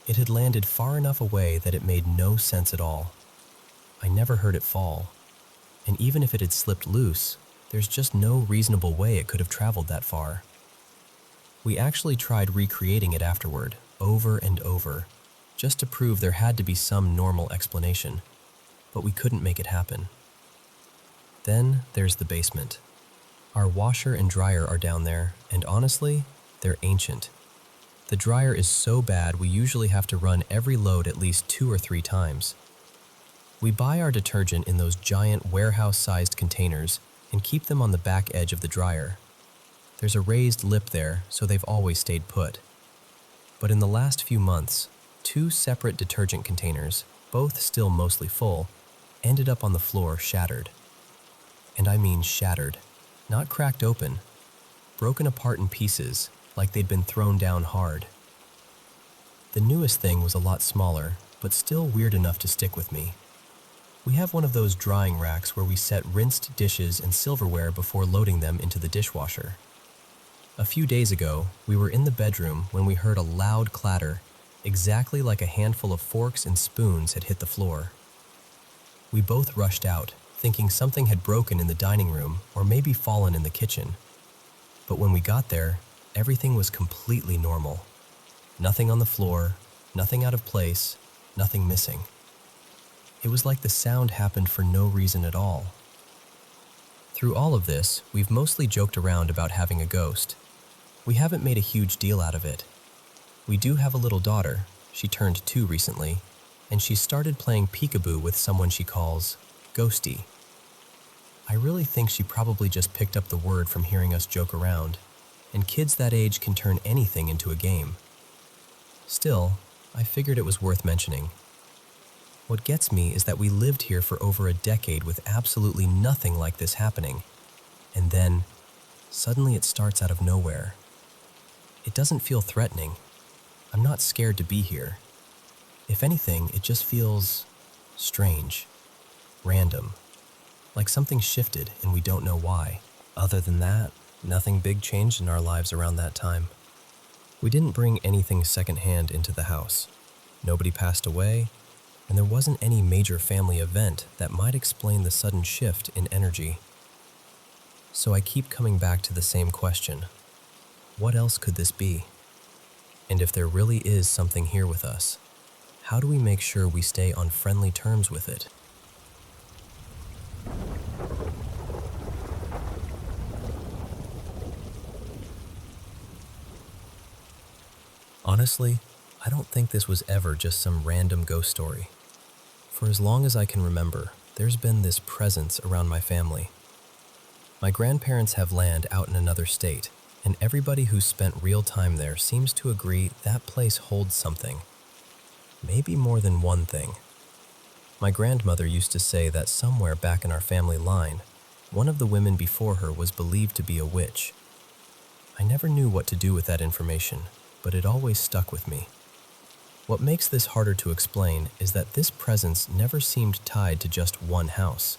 It had landed far enough away that it made no sense at all. I never heard it fall, and even if it had slipped loose, there's just no reasonable way it could have traveled that far. We actually tried recreating it afterward, over and over, just to prove there had to be some normal explanation, but we couldn't make it happen. Then there's the basement. Our washer and dryer are down there, and honestly, they're ancient. The dryer is so bad we usually have to run every load at least 2 or 3 times. We buy our detergent in those giant warehouse-sized containers and keep them on the back edge of the dryer. There's a raised lip there, so they've always stayed put. But in the last few months, 2 separate detergent containers, both still mostly full, ended up on the floor shattered. And I mean shattered, not cracked open, broken apart in pieces, like they'd been thrown down hard. The newest thing was a lot smaller, but still weird enough to stick with me. We have one of those drying racks where we set rinsed dishes and silverware before loading them into the dishwasher. A few days ago, we were in the bedroom when we heard a loud clatter, exactly like a handful of forks and spoons had hit the floor. We both rushed out, thinking something had broken in the dining room or maybe fallen in the kitchen. But when we got there, everything was completely normal. Nothing on the floor, nothing out of place, nothing missing. It was like the sound happened for no reason at all. Through all of this, we've mostly joked around about having a ghost. We haven't made a huge deal out of it. We do have a little daughter, she turned 2 recently, and she started playing peekaboo with someone she calls Ghosty. I really think she probably just picked up the word from hearing us joke around, and kids that age can turn anything into a game. Still, I figured it was worth mentioning. What gets me is that we lived here for over a decade with absolutely nothing like this happening, and then, suddenly it starts out of nowhere. It doesn't feel threatening. I'm not scared to be here. If anything, it just feels strange, random, like something shifted and we don't know why. Other than that, nothing big changed in our lives around that time. We didn't bring anything secondhand into the house. Nobody passed away, and there wasn't any major family event that might explain the sudden shift in energy. So I keep coming back to the same question. What else could this be? And if there really is something here with us, how do we make sure we stay on friendly terms with it? Honestly, I don't think this was ever just some random ghost story. For as long as I can remember, there's been this presence around my family. My grandparents have land out in another state, and everybody who's spent real time there seems to agree that place holds something. Maybe more than one thing. My grandmother used to say that somewhere back in our family line, one of the women before her was believed to be a witch. I never knew what to do with that information, but it always stuck with me. What makes this harder to explain is that this presence never seemed tied to just one house.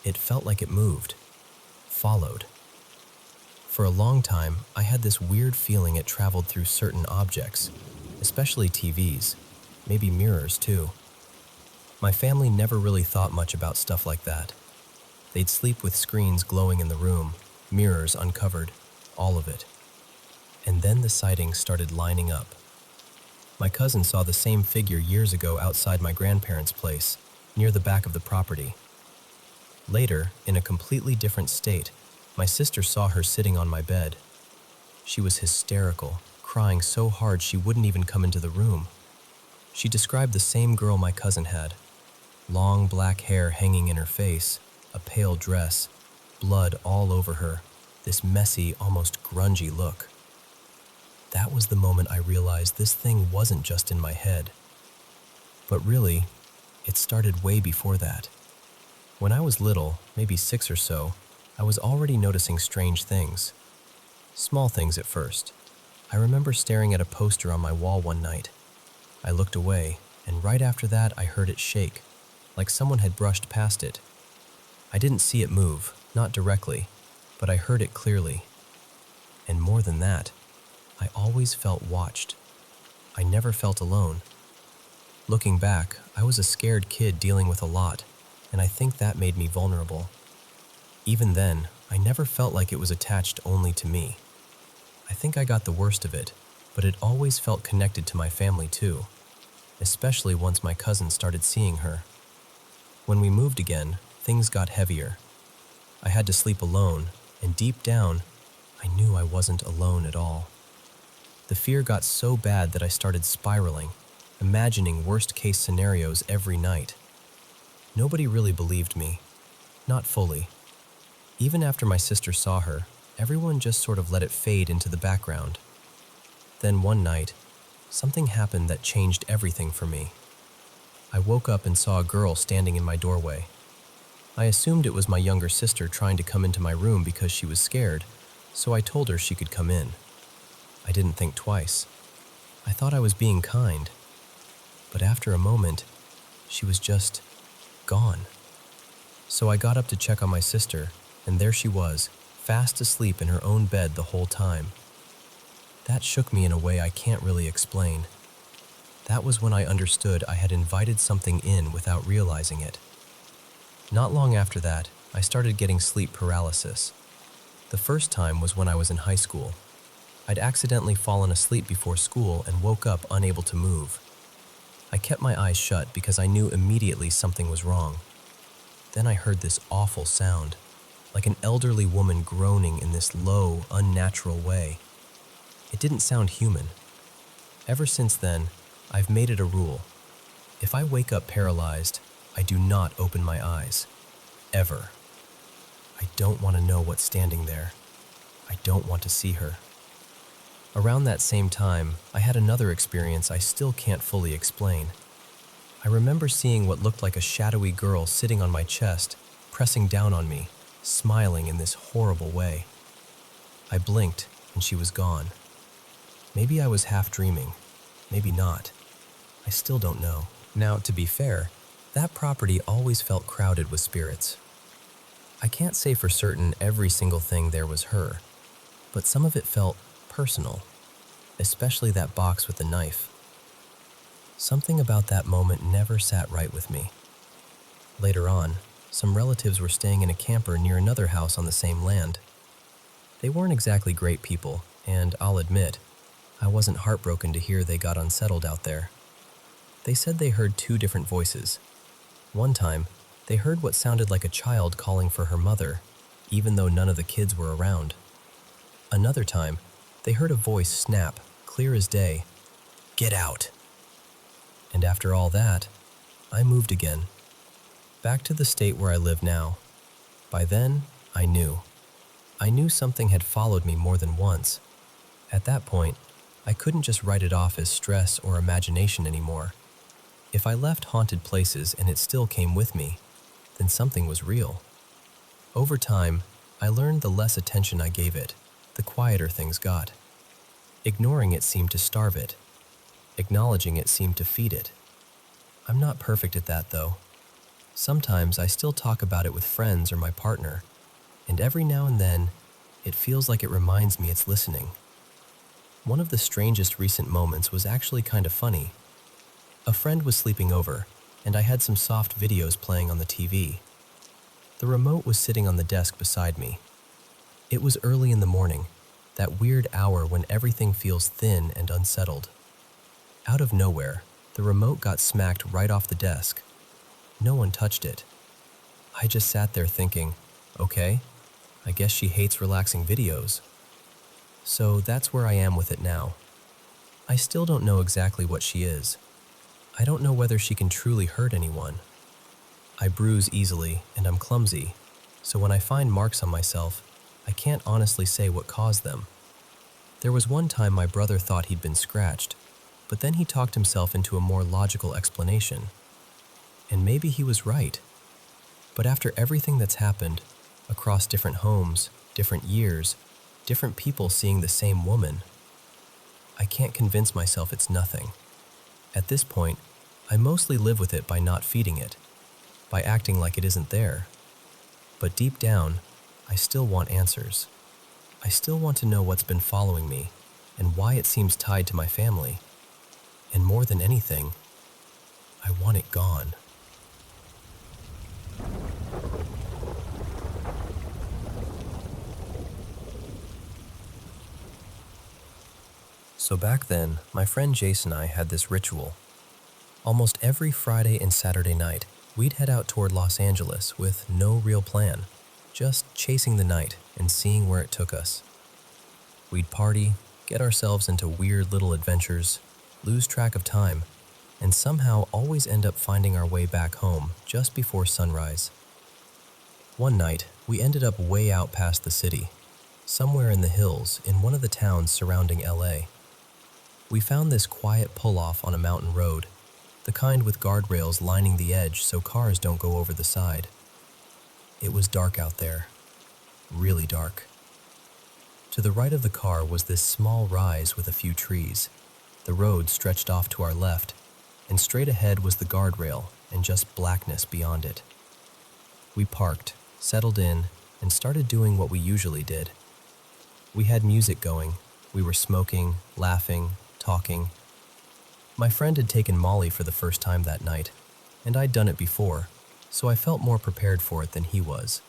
It felt like it moved, followed. For a long time, I had this weird feeling it traveled through certain objects, especially TVs, maybe mirrors too. My family never really thought much about stuff like that. They'd sleep with screens glowing in the room, mirrors uncovered, all of it. And then the sightings started lining up. My cousin saw the same figure years ago outside my grandparents' place, near the back of the property. Later, in a completely different state, my sister saw her sitting on my bed. She was hysterical, crying so hard she wouldn't even come into the room. She described the same girl my cousin had. Long black hair hanging in her face, a pale dress, blood all over her, this messy, almost grungy look. That was the moment I realized this thing wasn't just in my head. But really, it started way before that. When I was little, maybe 6 or so, I was already noticing strange things. Small things at first. I remember staring at a poster on my wall one night. I looked away, and right after that I heard it shake, like someone had brushed past it. I didn't see it move, not directly, but I heard it clearly. And more than that, I always felt watched. I never felt alone. Looking back, I was a scared kid dealing with a lot, and I think that made me vulnerable. Even then, I never felt like it was attached only to me. I think I got the worst of it, but it always felt connected to my family too, especially once my cousin started seeing her. When we moved again, things got heavier. I had to sleep alone, and deep down, I knew I wasn't alone at all. The fear got so bad that I started spiraling, imagining worst-case scenarios every night. Nobody really believed me. Not fully. Even after my sister saw her, everyone just sort of let it fade into the background. Then one night, something happened that changed everything for me. I woke up and saw a girl standing in my doorway. I assumed it was my younger sister trying to come into my room because she was scared, so I told her she could come in. I didn't think twice. I thought I was being kind. But after a moment, she was just gone. So I got up to check on my sister, and there she was, fast asleep in her own bed the whole time. That shook me in a way I can't really explain. That was when I understood I had invited something in without realizing it. Not long after that, I started getting sleep paralysis. The first time was when I was in high school. I'd accidentally fallen asleep before school and woke up unable to move. I kept my eyes shut because I knew immediately something was wrong. Then I heard this awful sound, like an elderly woman groaning in this low, unnatural way. It didn't sound human. Ever since then, I've made it a rule. If I wake up paralyzed, I do not open my eyes. Ever. I don't want to know what's standing there. I don't want to see her. Around that same time, I had another experience I still can't fully explain. I remember seeing what looked like a shadowy girl sitting on my chest, pressing down on me, smiling in this horrible way. I blinked, and she was gone. Maybe I was half dreaming, maybe not. I still don't know. Now, to be fair, that property always felt crowded with spirits. I can't say for certain every single thing there was her, but some of it felt personal, especially that box with the knife. Something about that moment never sat right with me. Later on, some relatives were staying in a camper near another house on the same land. They weren't exactly great people, and I'll admit, I wasn't heartbroken to hear they got unsettled out there. They said they heard 2 different voices. One time, they heard what sounded like a child calling for her mother, even though none of the kids were around. Another time, they heard a voice snap, clear as day, Get out. And after all that, I moved again, back to the state where I live now. By then, I knew. I knew something had followed me more than once. At that point, I couldn't just write it off as stress or imagination anymore. If I left haunted places and it still came with me, then something was real. Over time, I learned the less attention I gave it, the quieter things got. Ignoring it seemed to starve it. Acknowledging it seemed to feed it. I'm not perfect at that, though. Sometimes I still talk about it with friends or my partner, and every now and then, it feels like it reminds me it's listening. One of the strangest recent moments was actually kind of funny. A friend was sleeping over, and I had some soft videos playing on the TV. The remote was sitting on the desk beside me. It was early in the morning, that weird hour when everything feels thin and unsettled. Out of nowhere, the remote got smacked right off the desk. No one touched it. I just sat there thinking, okay, I guess she hates relaxing videos. So that's where I am with it now. I still don't know exactly what she is. I don't know whether she can truly hurt anyone. I bruise easily and I'm clumsy, so when I find marks on myself, I can't honestly say what caused them. There was one time my brother thought he'd been scratched, but then he talked himself into a more logical explanation. And maybe he was right. But after everything that's happened, across different homes, different years, different people seeing the same woman, I can't convince myself it's nothing. At this point, I mostly live with it by not feeding it, by acting like it isn't there. But deep down, I still want answers. I still want to know what's been following me and why it seems tied to my family. And more than anything, I want it gone. So back then, my friend Jason and I had this ritual. Almost every Friday and Saturday night, we'd head out toward Los Angeles with no real plan, just chasing the night and seeing where it took us. We'd party, get ourselves into weird little adventures, lose track of time, and somehow always end up finding our way back home just before sunrise. One night, we ended up way out past the city, somewhere in the hills in one of the towns surrounding LA. We found this quiet pull-off on a mountain road, the kind with guardrails lining the edge so cars don't go over the side. It was dark out there, really dark. To the right of the car was this small rise with a few trees. The road stretched off to our left, and straight ahead was the guardrail and just blackness beyond it. We parked, settled in, and started doing what we usually did. We had music going, we were smoking, laughing, talking. My friend had taken Molly for the first time that night, and I'd done it before, so I felt more prepared for it than he was.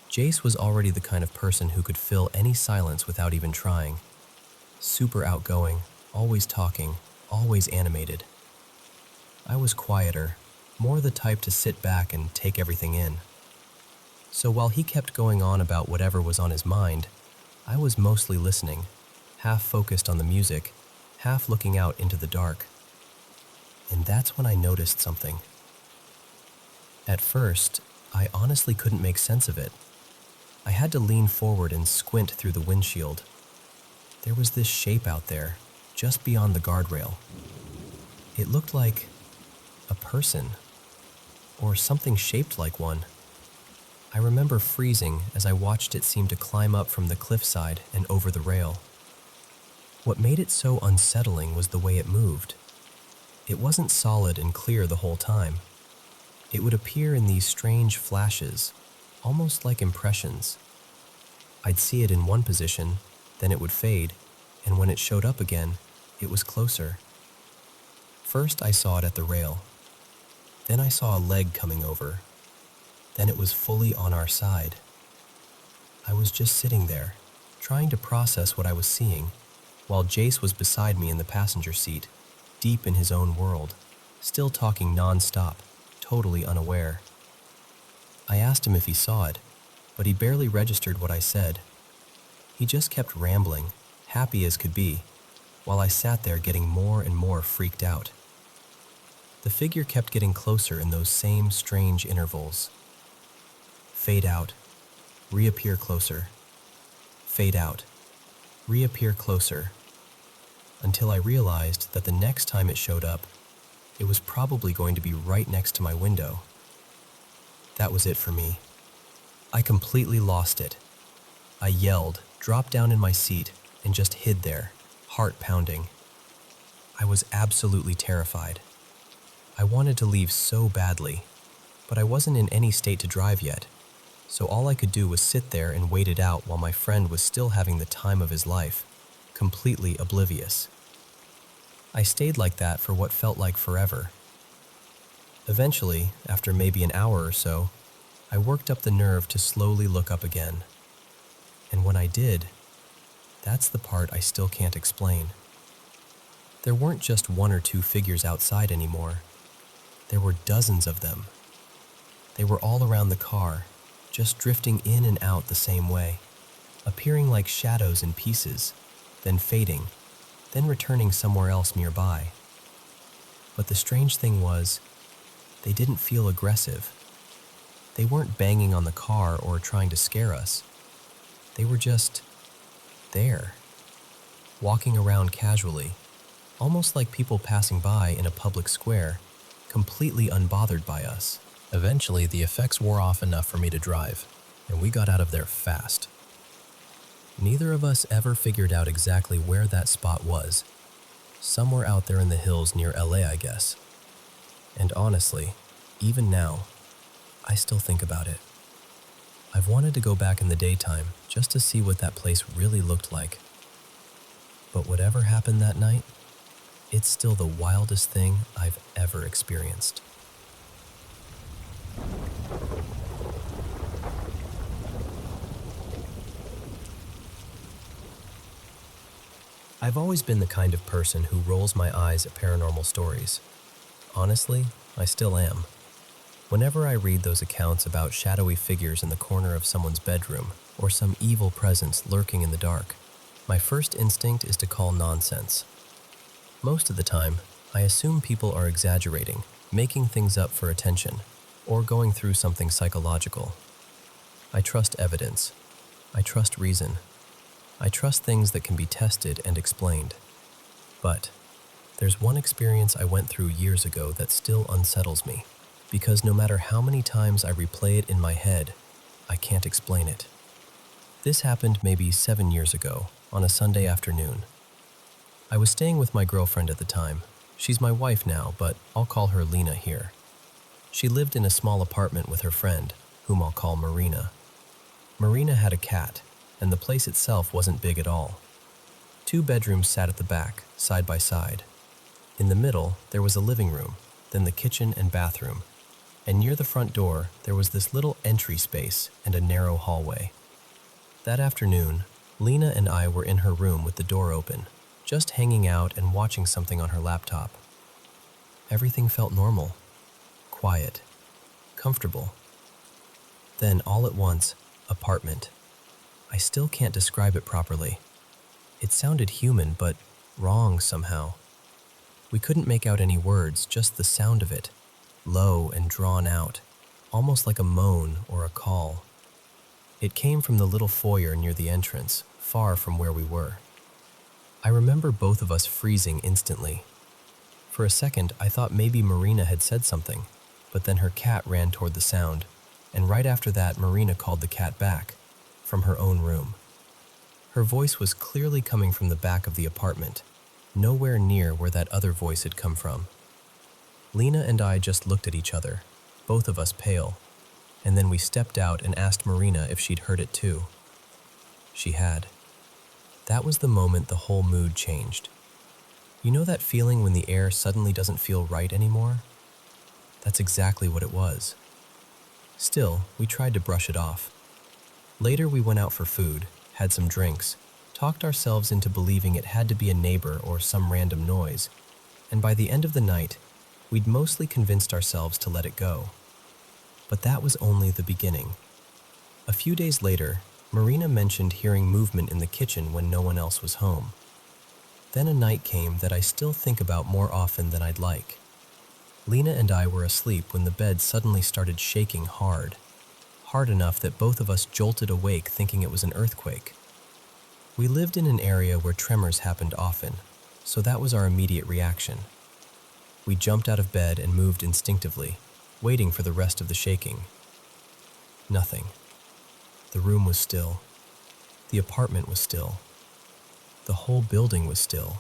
Jace was already the kind of person who could fill any silence without even trying. Super outgoing, always talking, always animated. I was quieter, more the type to sit back and take everything in. So while he kept going on about whatever was on his mind, I was mostly listening, half focused on the music, half looking out into the dark. And that's when I noticed something. At first, I honestly couldn't make sense of it. I had to lean forward and squint through the windshield. There was this shape out there, just beyond the guardrail. It looked like a person, or something shaped like one. I remember freezing as I watched it seem to climb up from the cliffside and over the rail. What made it so unsettling was the way it moved. It wasn't solid and clear the whole time. It would appear in these strange flashes, almost like impressions. I'd see it in one position, then it would fade, and when it showed up again, it was closer. First I saw it at the rail. Then I saw a leg coming over. Then it was fully on our side. I was just sitting there, trying to process what I was seeing, while Jace was beside me in the passenger seat, deep in his own world, still talking non-stop, totally unaware. I asked him if he saw it, but he barely registered what I said. He just kept rambling, happy as could be, while I sat there getting more and more freaked out. The figure kept getting closer in those same strange intervals. Fade out, reappear closer. Fade out, reappear closer. Until I realized that the next time it showed up, it was probably going to be right next to my window. That was it for me. I completely lost it. I yelled, dropped down in my seat, and just hid there, heart pounding. I was absolutely terrified. I wanted to leave so badly, but I wasn't in any state to drive yet, so all I could do was sit there and wait it out while my friend was still having the time of his life, completely oblivious. I stayed like that for what felt like forever. Eventually, after maybe an hour or so, I worked up the nerve to slowly look up again. And when I did, that's the part I still can't explain. There weren't just one or two figures outside anymore. There were dozens of them. They were all around the car, just drifting in and out the same way, appearing like shadows in pieces, then fading, then returning somewhere else nearby. But the strange thing was, they didn't feel aggressive. They weren't banging on the car or trying to scare us. They were just there, walking around casually, almost like people passing by in a public square, completely unbothered by us. Eventually, the effects wore off enough for me to drive, and we got out of there fast. Neither of us ever figured out exactly where that spot was. Somewhere out there in the hills near LA, I guess. And honestly, even now, I still think about it. I've wanted to go back in the daytime just to see what that place really looked like. But whatever happened that night, it's still the wildest thing I've ever experienced. I've always been the kind of person who rolls my eyes at paranormal stories. Honestly, I still am. Whenever I read those accounts about shadowy figures in the corner of someone's bedroom or some evil presence lurking in the dark, my first instinct is to call nonsense. Most of the time, I assume people are exaggerating, making things up for attention, or going through something psychological. I trust evidence. I trust reason. I trust things that can be tested and explained. But there's one experience I went through years ago that still unsettles me, because no matter how many times I replay it in my head, I can't explain it. This happened maybe 7 years ago, on a Sunday afternoon. I was staying with my girlfriend at the time. She's my wife now, but I'll call her Lena here. She lived in a small apartment with her friend, whom I'll call Marina. Marina had a cat, and the place itself wasn't big at all. 2 bedrooms sat at the back, side by side. In the middle, there was a living room, then the kitchen and bathroom, and near the front door, there was this little entry space and a narrow hallway. That afternoon, Lena and I were in her room with the door open, just hanging out and watching something on her laptop. Everything felt normal, quiet, comfortable. Then, all at once, apartment. I still can't describe it properly. It sounded human, but wrong somehow. We couldn't make out any words, just the sound of it, low and drawn out, almost like a moan or a call. It came from the little foyer near the entrance, far from where we were. I remember both of us freezing instantly. For a second, I thought maybe Marina had said something, but then her cat ran toward the sound, and right after that, Marina called the cat back, from her own room. Her voice was clearly coming from the back of the apartment, nowhere near where that other voice had come from. Lena and I just looked at each other, both of us pale, and then we stepped out and asked Marina if she'd heard it too. She had. That was the moment the whole mood changed. You know that feeling when the air suddenly doesn't feel right anymore? That's exactly what it was. Still, we tried to brush it off. Later we went out for food, had some drinks, talked ourselves into believing it had to be a neighbor or some random noise, and by the end of the night, we'd mostly convinced ourselves to let it go. But that was only the beginning. A few days later, Marina mentioned hearing movement in the kitchen when no one else was home. Then a night came that I still think about more often than I'd like. Lena and I were asleep when the bed suddenly started shaking hard enough that both of us jolted awake thinking it was an earthquake. We lived in an area where tremors happened often, so that was our immediate reaction. We jumped out of bed and moved instinctively, waiting for the rest of the shaking. Nothing. The room was still. The apartment was still. The whole building was still.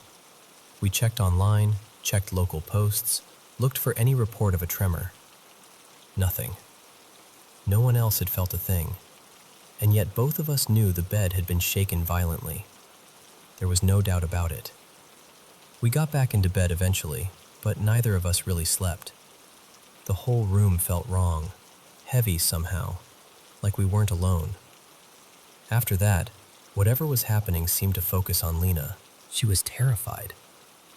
We checked online, checked local posts, looked for any report of a tremor. Nothing. No one else had felt a thing, and yet both of us knew the bed had been shaken violently. There was no doubt about it. We got back into bed eventually, but neither of us really slept. The whole room felt wrong, heavy somehow, like we weren't alone. After that, whatever was happening seemed to focus on Lena. She was terrified,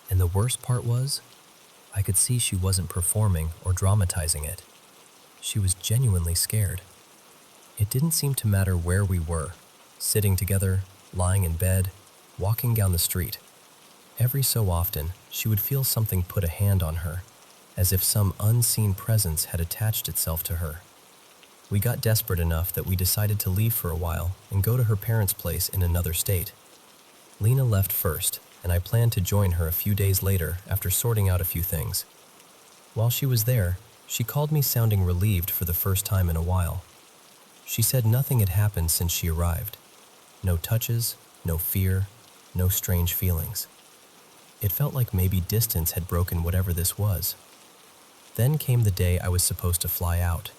and the worst part was, I could see she wasn't performing or dramatizing it. She was genuinely scared. It didn't seem to matter where we were, sitting together, lying in bed, walking down the street. Every so often, she would feel something put a hand on her, as if some unseen presence had attached itself to her. We got desperate enough that we decided to leave for a while and go to her parents' place in another state. Lena left first, and I planned to join her a few days later after sorting out a few things. While she was there, she called me sounding relieved for the first time in a while. She said nothing had happened since she arrived. No touches, no fear, no strange feelings. It felt like maybe distance had broken whatever this was. Then came the day I was supposed to fly out.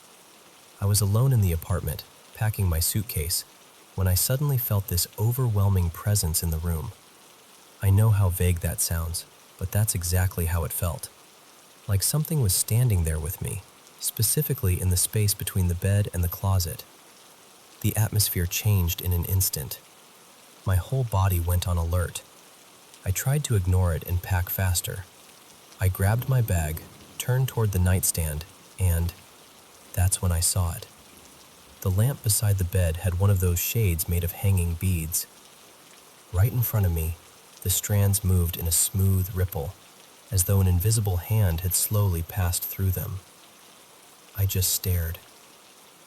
I was alone in the apartment, packing my suitcase, when I suddenly felt this overwhelming presence in the room. I know how vague that sounds, but that's exactly how it felt. Like something was standing there with me, specifically in the space between the bed and the closet. The atmosphere changed in an instant. My whole body went on alert. I tried to ignore it and pack faster. I grabbed my bag, turned toward the nightstand, and that's when I saw it. The lamp beside the bed had one of those shades made of hanging beads. Right in front of me, the strands moved in a smooth ripple, as though an invisible hand had slowly passed through them. I just stared.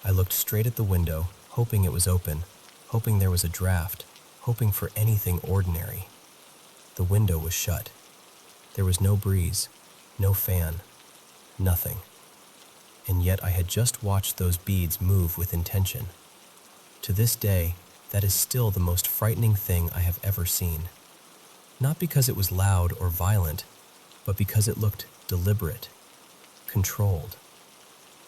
I looked straight at the window, hoping it was open, hoping there was a draft, hoping for anything ordinary. The window was shut. There was no breeze, no fan, nothing. And yet I had just watched those beads move with intention. To this day, that is still the most frightening thing I have ever seen. Not because it was loud or violent, but because it looked deliberate, controlled,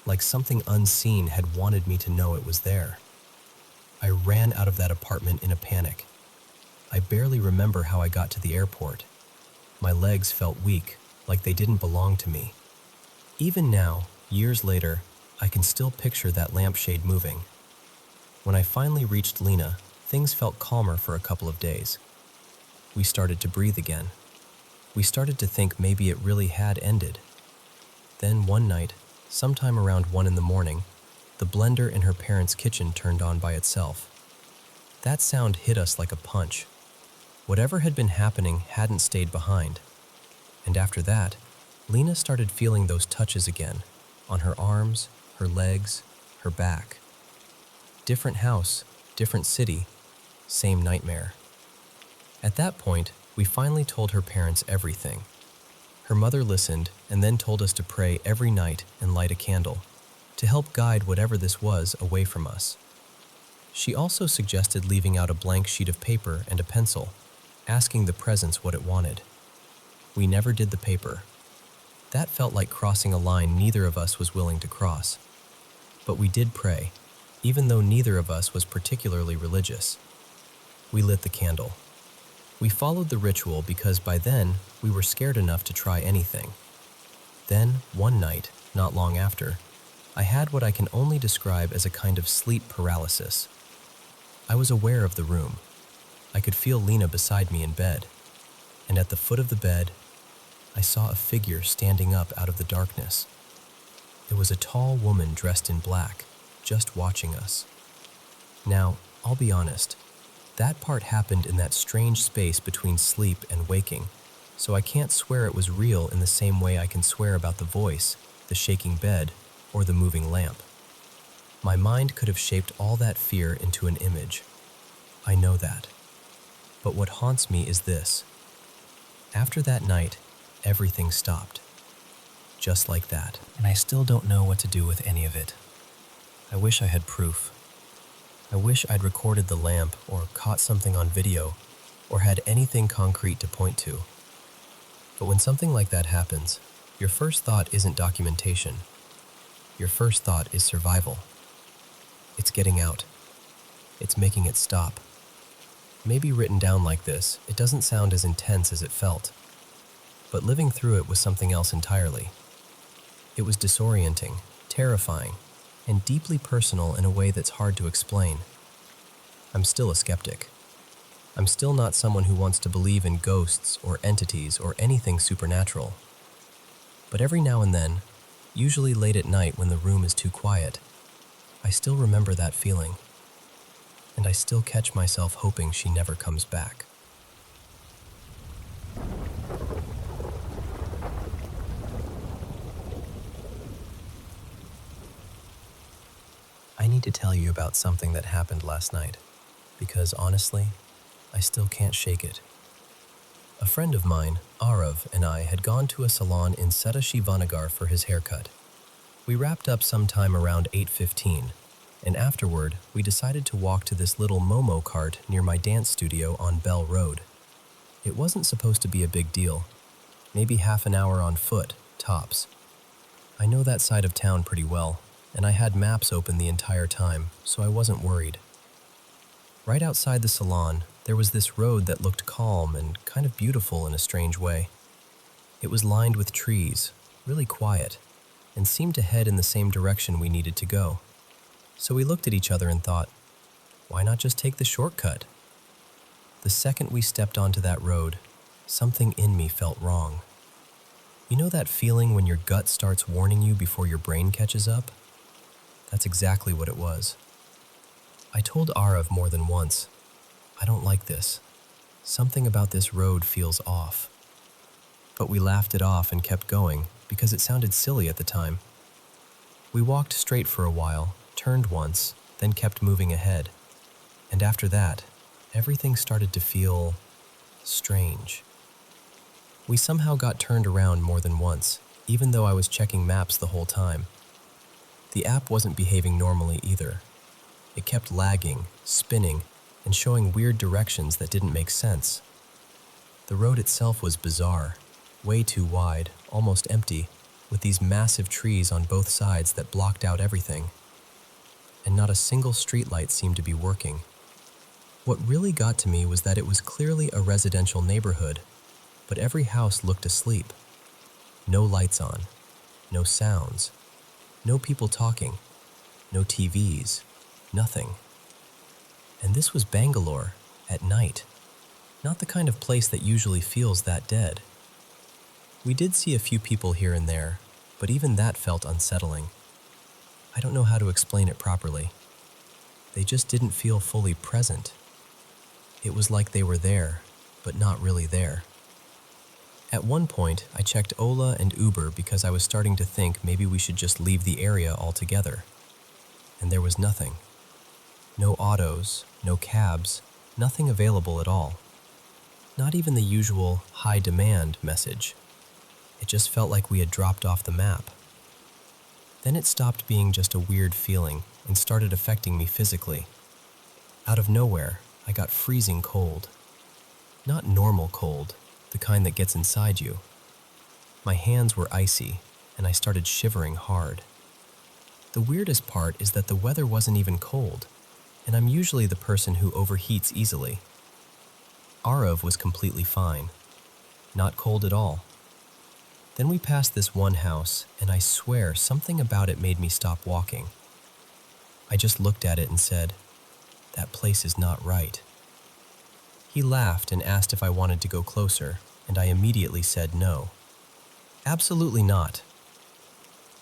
like something unseen had wanted me to know it was there. I ran out of that apartment in a panic. I barely remember how I got to the airport. My legs felt weak, like they didn't belong to me. Even now, years later, I can still picture that lampshade moving. When I finally reached Lena, things felt calmer for a couple of days. We started to breathe again. We started to think maybe it really had ended. Then one night, sometime around 1 a.m, the blender in her parents' kitchen turned on by itself. That sound hit us like a punch. Whatever had been happening hadn't stayed behind. And after that, Lena started feeling those touches again, on her arms, her legs, her back. Different house, different city, same nightmare. At that point, we finally told her parents everything. Her mother listened and then told us to pray every night and light a candle, to help guide whatever this was away from us. She also suggested leaving out a blank sheet of paper and a pencil, asking the presence what it wanted. We never did the paper. That felt like crossing a line neither of us was willing to cross. But we did pray, even though neither of us was particularly religious. We lit the candle. We followed the ritual because by then we were scared enough to try anything. Then, one night, not long after, I had what I can only describe as a kind of sleep paralysis. I was aware of the room. I could feel Lena beside me in bed, and at the foot of the bed, I saw a figure standing up out of the darkness. It was a tall woman dressed in black, just watching us. Now, I'll be honest, That part happened in that strange space between sleep and waking, so I can't swear it was real in the same way I can swear about the voice, the shaking bed, or the moving lamp. My mind could have shaped all that fear into an image. I know that. But what haunts me is this. After that night, everything stopped. Just like that. And I still don't know what to do with any of it. I wish I had proof. I wish I'd recorded the lamp or caught something on video or had anything concrete to point to. But when something like that happens, your first thought isn't documentation. Your first thought is survival. It's getting out. It's making it stop. Maybe written down like this, it doesn't sound as intense as it felt. But living through it was something else entirely. It was disorienting, terrifying, and deeply personal in a way that's hard to explain. I'm still a skeptic. I'm still not someone who wants to believe in ghosts or entities or anything supernatural. But every now and then, usually late at night when the room is too quiet, I still remember that feeling. And I still catch myself hoping she never comes back. I need to tell you about something that happened last night, because honestly, I still can't shake it. A friend of mine, Arav, and I had gone to a salon in Shivanagar for his haircut. We wrapped up sometime around 8:15, and afterward, we decided to walk to this little Momo cart near my dance studio on Bell Road. It wasn't supposed to be a big deal, maybe half an hour on foot, tops. I know that side of town pretty well, and I had maps open the entire time, so I wasn't worried. Right outside the salon, there was this road that looked calm and kind of beautiful in a strange way. It was lined with trees, really quiet, and seemed to head in the same direction we needed to go. So we looked at each other and thought, why not just take the shortcut? The second we stepped onto that road, something in me felt wrong. You know that feeling when your gut starts warning you before your brain catches up? That's exactly what it was. I told Arav more than once, I don't like this. Something about this road feels off. But we laughed it off and kept going because it sounded silly at the time. We walked straight for a while, turned once, then kept moving ahead. And after that, everything started to feel strange. We somehow got turned around more than once, even though I was checking maps the whole time. The app wasn't behaving normally either. It kept lagging, spinning, and showing weird directions that didn't make sense. The road itself was bizarre, way too wide, almost empty, with these massive trees on both sides that blocked out everything. And not a single streetlight seemed to be working. What really got to me was that it was clearly a residential neighborhood, but every house looked asleep. No lights on, no sounds, no people talking, no TVs, nothing. And this was Bangalore, at night. Not the kind of place that usually feels that dead. We did see a few people here and there, but even that felt unsettling. I don't know how to explain it properly. They just didn't feel fully present. It was like they were there, but not really there. At one point, I checked Ola and Uber because I was starting to think maybe we should just leave the area altogether. And there was nothing. No autos, no cabs, nothing available at all. Not even the usual high demand message. It just felt like we had dropped off the map. Then it stopped being just a weird feeling and started affecting me physically. Out of nowhere, I got freezing cold. Not normal cold, the kind that gets inside you. My hands were icy, and I started shivering hard. The weirdest part is that the weather wasn't even cold, and I'm usually the person who overheats easily. Arav was completely fine, not cold at all. Then we passed this one house, and I swear something about it made me stop walking. I just looked at it and said, "That place is not right." He laughed and asked if I wanted to go closer, and I immediately said no. Absolutely not.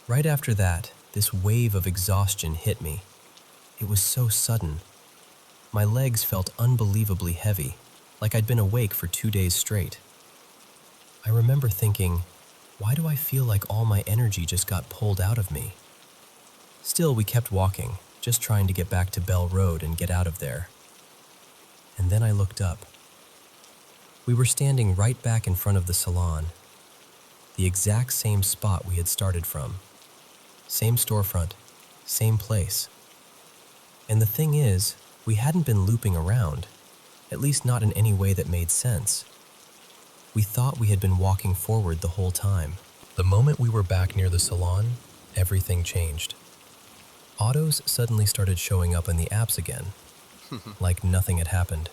Right after that, this wave of exhaustion hit me. It was so sudden. My legs felt unbelievably heavy, like I'd been awake for 2 days straight. I remember thinking, why do I feel like all my energy just got pulled out of me? Still, we kept walking, just trying to get back to Bell Road and get out of there. And then I looked up. We were standing right back in front of the salon, the exact same spot we had started from. Same storefront, same place. And the thing is, we hadn't been looping around, at least not in any way that made sense. We thought we had been walking forward the whole time. The moment we were back near the salon, everything changed. Autos suddenly started showing up in the apps again, like nothing had happened.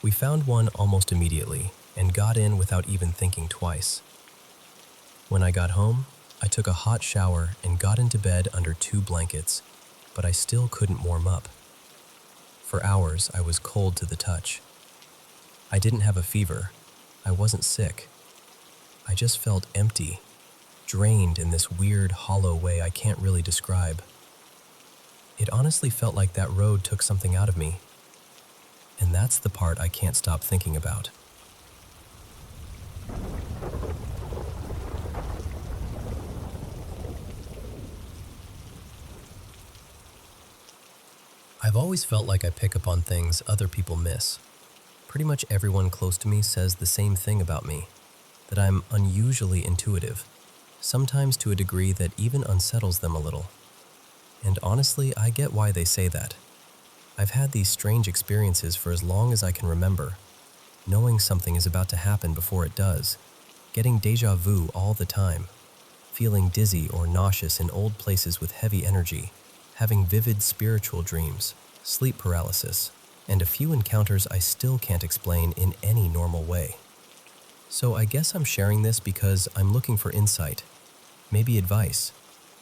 We found one almost immediately and got in without even thinking twice. When I got home, I took a hot shower and got into bed under 2 blankets, but I still couldn't warm up. For hours, I was cold to the touch. I didn't have a fever. I wasn't sick. I just felt empty, drained in this weird, hollow way I can't really describe. It honestly felt like that road took something out of me. And that's the part I can't stop thinking about. I've always felt like I pick up on things other people miss. Pretty much everyone close to me says the same thing about me, that I'm unusually intuitive, sometimes to a degree that even unsettles them a little. And honestly, I get why they say that. I've had these strange experiences for as long as I can remember, knowing something is about to happen before it does, getting déjà vu all the time, feeling dizzy or nauseous in old places with heavy energy, having vivid spiritual dreams, sleep paralysis, and a few encounters I still can't explain in any normal way. So I guess I'm sharing this because I'm looking for insight, maybe advice,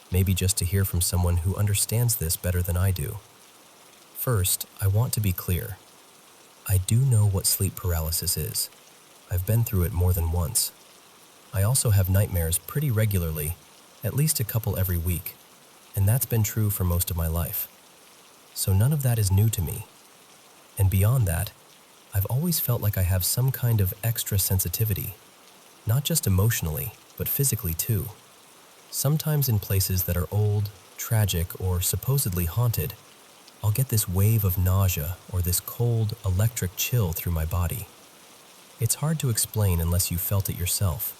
maybe just to hear from someone who understands this better than I do. First, I want to be clear. I do know what sleep paralysis is. I've been through it more than once. I also have nightmares pretty regularly, at least a couple every week, and that's been true for most of my life. So none of that is new to me. And beyond that, I've always felt like I have some kind of extra sensitivity, not just emotionally, but physically too. Sometimes in places that are old, tragic, or supposedly haunted, I'll get this wave of nausea or this cold, electric chill through my body. It's hard to explain unless you felt it yourself.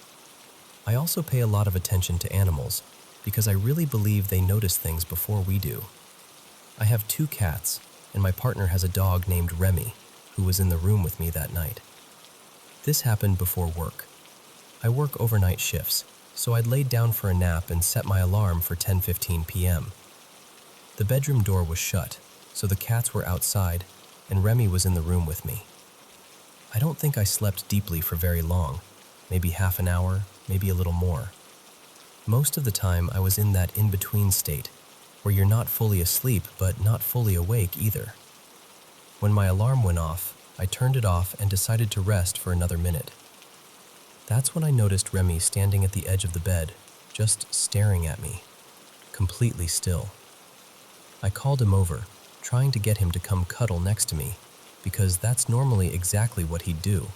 I also pay a lot of attention to animals because I really believe they notice things before we do. I have 2 cats, and my partner has a dog named Remy, who was in the room with me that night. This happened before work. I work overnight shifts, so I'd laid down for a nap and set my alarm for 10:15 p.m. The bedroom door was shut, so the cats were outside, and Remy was in the room with me. I don't think I slept deeply for very long, maybe half an hour, maybe a little more. Most of the time, I was in that in-between state, where you're not fully asleep but not fully awake either. When my alarm went off, I turned it off and decided to rest for another minute. That's when I noticed Remy standing at the edge of the bed, just staring at me, completely still. I called him over, trying to get him to come cuddle next to me, because that's normally exactly what he'd do.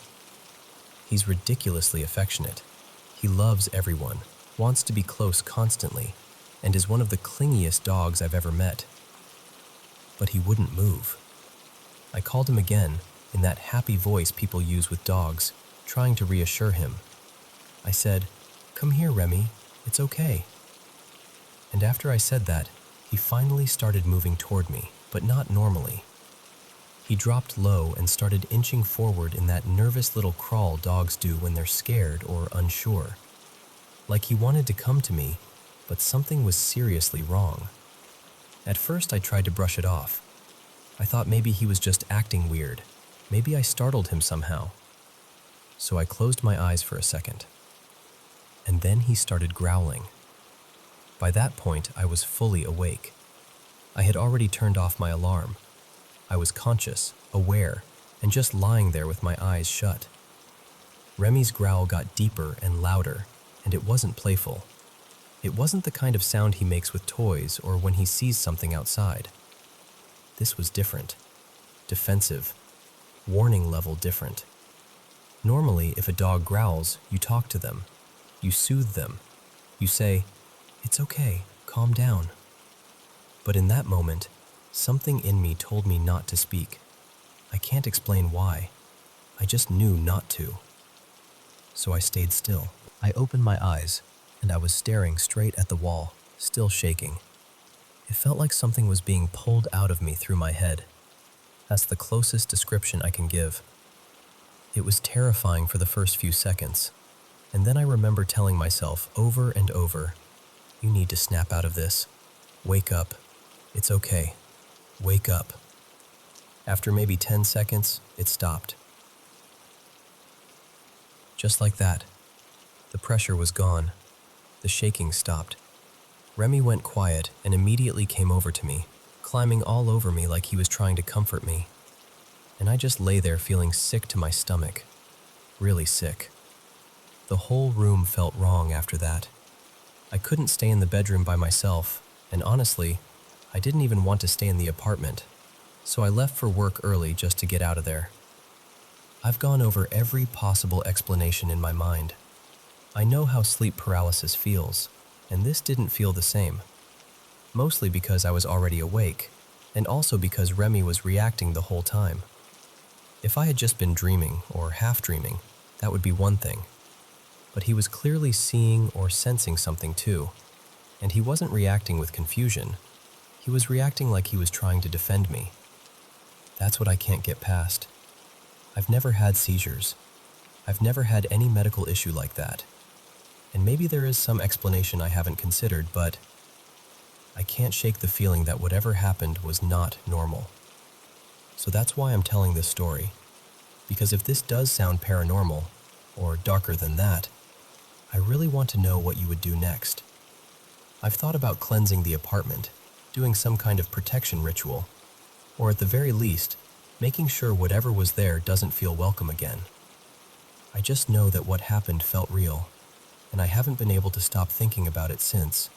He's ridiculously affectionate. He loves everyone, wants to be close constantly, and is one of the clingiest dogs I've ever met. But he wouldn't move. I called him again, in that happy voice people use with dogs, trying to reassure him. I said, "Come here, Remy, it's okay." And after I said that, he finally started moving toward me, but not normally. He dropped low and started inching forward in that nervous little crawl dogs do when they're scared or unsure. Like he wanted to come to me, but something was seriously wrong. At first I tried to brush it off. I thought maybe he was just acting weird. Maybe I startled him somehow. So I closed my eyes for a second. And then he started growling. By that point, I was fully awake. I had already turned off my alarm. I was conscious, aware, and just lying there with my eyes shut. Remy's growl got deeper and louder, and it wasn't playful. It wasn't the kind of sound he makes with toys or when he sees something outside. This was different. defensive, warning level different. Normally, if a dog growls, you talk to them, you soothe them, you say, "It's okay, calm down." But in that moment, something in me told me not to speak. I can't explain why. I just knew not to. So I stayed still. I opened my eyes, and I was staring straight at the wall, still shaking. It felt like something was being pulled out of me through my head. That's the closest description I can give. It was terrifying for the first few seconds, and then I remember telling myself over and over, "You need to snap out of this. Wake up. It's okay. Wake up." After maybe 10 seconds, it stopped. Just like that. The pressure was gone. The shaking stopped. Remy went quiet and immediately came over to me, climbing all over me like he was trying to comfort me. And I just lay there feeling sick to my stomach. Really sick. The whole room felt wrong after that. I couldn't stay in the bedroom by myself, and honestly, I didn't even want to stay in the apartment, so I left for work early just to get out of there. I've gone over every possible explanation in my mind. I know how sleep paralysis feels, and this didn't feel the same. Mostly because I was already awake, and also because Remy was reacting the whole time. If I had just been dreaming or half dreaming, that would be one thing. But he was clearly seeing or sensing something too, and he wasn't reacting with confusion. He was reacting like he was trying to defend me. That's what I can't get past. I've never had seizures. I've never had any medical issue like that. And maybe there is some explanation I haven't considered, but I can't shake the feeling that whatever happened was not normal. So that's why I'm telling this story. Because if this does sound paranormal, or darker than that, I really want to know what you would do next. I've thought about cleansing the apartment, doing some kind of protection ritual, or at the very least, making sure whatever was there doesn't feel welcome again. I just know that what happened felt real, and I haven't been able to stop thinking about it since.